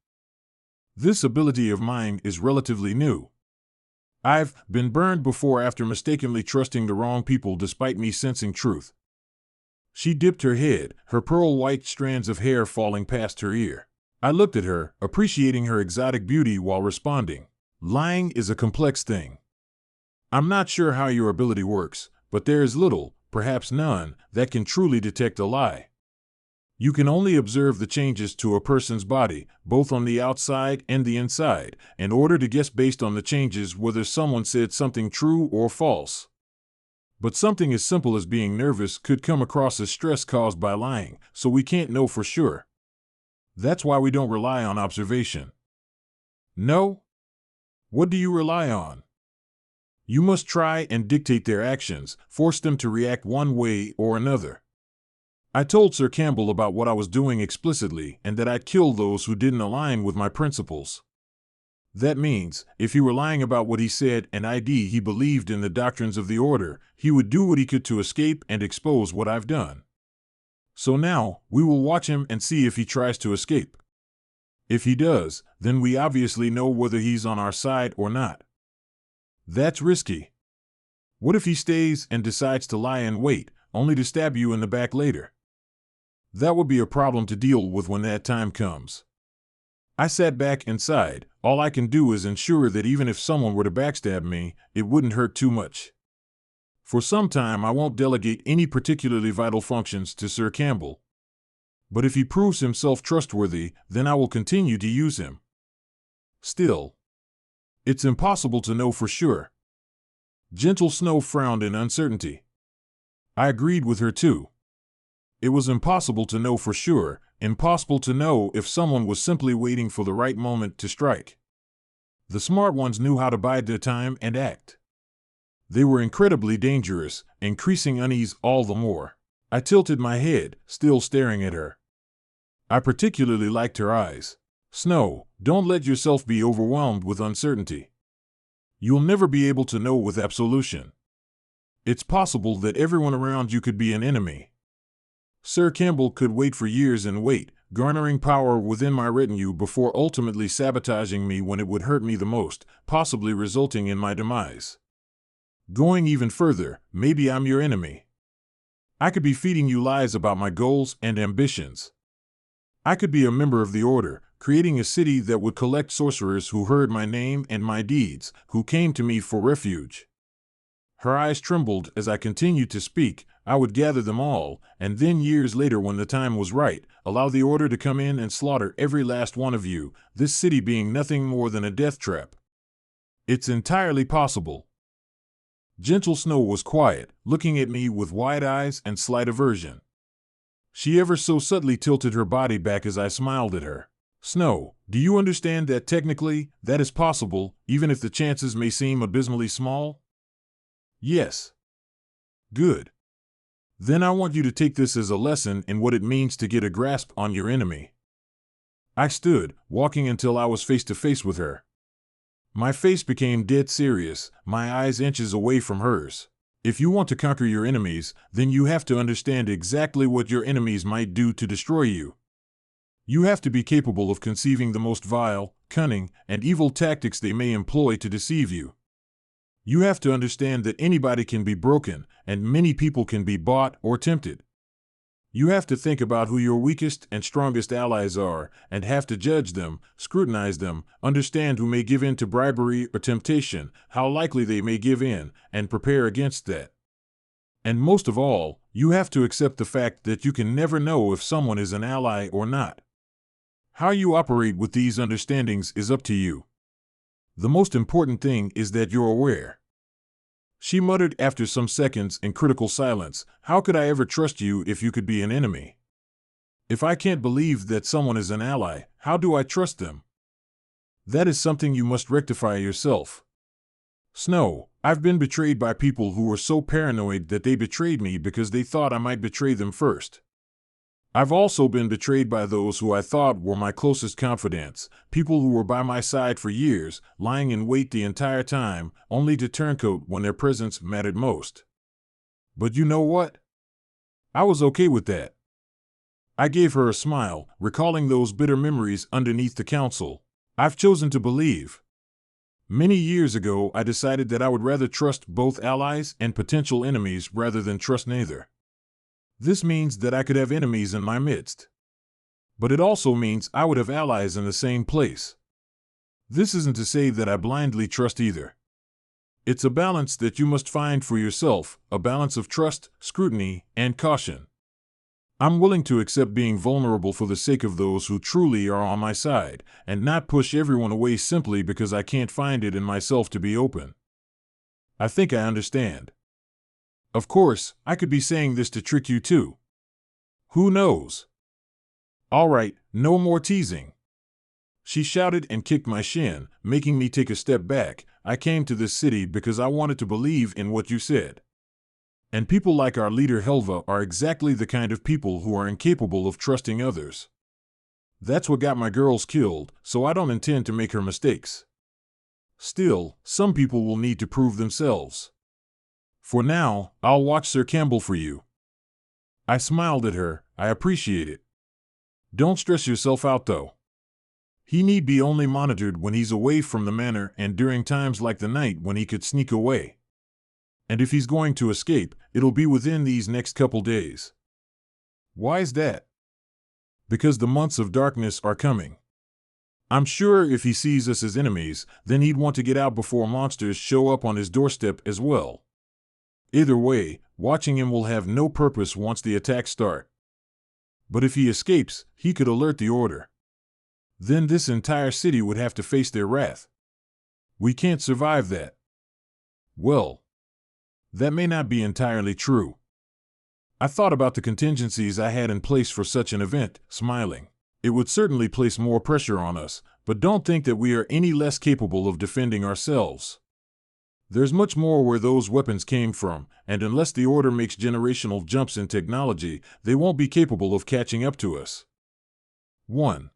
This ability of mine is relatively new. I've been burned before after mistakenly trusting the wrong people despite me sensing truth. She dipped her head, her pearl-white strands of hair falling past her ear. I looked at her, appreciating her exotic beauty while responding. Lying is a complex thing. I'm not sure how your ability works, but there is little, perhaps none, that can truly detect a lie. You can only observe the changes to a person's body, both on the outside and the inside, in order to guess based on the changes whether someone said something true or false. But something as simple as being nervous could come across as stress caused by lying, so we can't know for sure. That's why we don't rely on observation. No? What do you rely on? You must try and dictate their actions, force them to react one way or another. I told Sir Campbell about what I was doing explicitly and that I'd kill those who didn't align with my principles. That means, if he were lying about what he said and he believed in the doctrines of the order, he would do what he could to escape and expose what I've done. So now, we will watch him and see if he tries to escape. If he does, then we obviously know whether he's on our side or not. That's risky. What if he stays and decides to lie and wait, only to stab you in the back later? That would be a problem to deal with when that time comes. I sat back and sighed. All I can do is ensure that even if someone were to backstab me, it wouldn't hurt too much. For some time I won't delegate any particularly vital functions to Sir Campbell. But if he proves himself trustworthy, then I will continue to use him. Still, it's impossible to know for sure. Gentle Snow frowned in uncertainty. I agreed with her too. It was impossible to know for sure, impossible to know if someone was simply waiting for the right moment to strike. The smart ones knew how to bide their time and act. They were incredibly dangerous, increasing unease all the more. I tilted my head, still staring at her. I particularly liked her eyes. Snow, don't let yourself be overwhelmed with uncertainty. You'll never be able to know with absolution. It's possible that everyone around you could be an enemy. Sir Campbell could wait for years and wait, garnering power within my retinue before ultimately sabotaging me when it would hurt me the most, possibly resulting in my demise. Going even further, maybe I'm your enemy. I could be feeding you lies about my goals and ambitions. I could be a member of the Order, creating a city that would collect sorcerers who heard my name and my deeds, who came to me for refuge. Her eyes trembled as I continued to speak. I would gather them all, and then years later when the time was right, allow the Order to come in and slaughter every last one of you, this city being nothing more than a death trap. It's entirely possible. Gentle Snow was quiet, looking at me with wide eyes and slight aversion. She ever so subtly tilted her body back as I smiled at her. Snow, do you understand that technically, that is possible, even if the chances may seem abysmally small? Yes. Good. Then I want you to take this as a lesson in what it means to get a grasp on your enemy. I stood, walking until I was face to face with her. My face became dead serious, my eyes inches away from hers. If you want to conquer your enemies, then you have to understand exactly what your enemies might do to destroy you. You have to be capable of conceiving the most vile, cunning, and evil tactics they may employ to deceive you. You have to understand that anybody can be broken, and many people can be bought or tempted. You have to think about who your weakest and strongest allies are, and have to judge them, scrutinize them, understand who may give in to bribery or temptation, how likely they may give in, and prepare against that. And most of all, you have to accept the fact that you can never know if someone is an ally or not. How you operate with these understandings is up to you. The most important thing is that you're aware. She muttered after some seconds in critical silence, how could I ever trust you if you could be an enemy? If I can't believe that someone is an ally, how do I trust them? That is something you must rectify yourself. Snow, I've been betrayed by people who were so paranoid that they betrayed me because they thought I might betray them first. I've also been betrayed by those who I thought were my closest confidants, people who were by my side for years, lying in wait the entire time, only to turncoat when their presence mattered most. But you know what? I was okay with that. I gave her a smile, recalling those bitter memories underneath the council. I've chosen to believe. Many years ago, I decided that I would rather trust both allies and potential enemies rather than trust neither. This means that I could have enemies in my midst. But it also means I would have allies in the same place. This isn't to say that I blindly trust either. It's a balance that you must find for yourself, a balance of trust, scrutiny, and caution. I'm willing to accept being vulnerable for the sake of those who truly are on my side, and not push everyone away simply because I can't find it in myself to be open. I think I understand. Of course, I could be saying this to trick you too. Who knows? All right, no more teasing. She shouted and kicked my shin, making me take a step back. I came to this city because I wanted to believe in what you said. And people like our leader Helva are exactly the kind of people who are incapable of trusting others. That's what got my girls killed, so I don't intend to make her mistakes. Still, some people will need to prove themselves. For now, I'll watch Sir Campbell for you. I smiled at her. I appreciate it. Don't stress yourself out though. He need be only monitored when he's away from the manor and during times like the night when he could sneak away. And if he's going to escape, it'll be within these next couple days. Why is that? Because the months of darkness are coming. I'm sure if he sees us as enemies, then he'd want to get out before monsters show up on his doorstep as well. Either way, watching him will have no purpose once the attacks start. But if he escapes, he could alert the order. Then this entire city would have to face their wrath. We can't survive that. Well, that may not be entirely true. I thought about the contingencies I had in place for such an event, smiling. It would certainly place more pressure on us, but don't think that we are any less capable of defending ourselves. There's much more where those weapons came from, and unless the Order makes generational jumps in technology, they won't be capable of catching up to us. 1.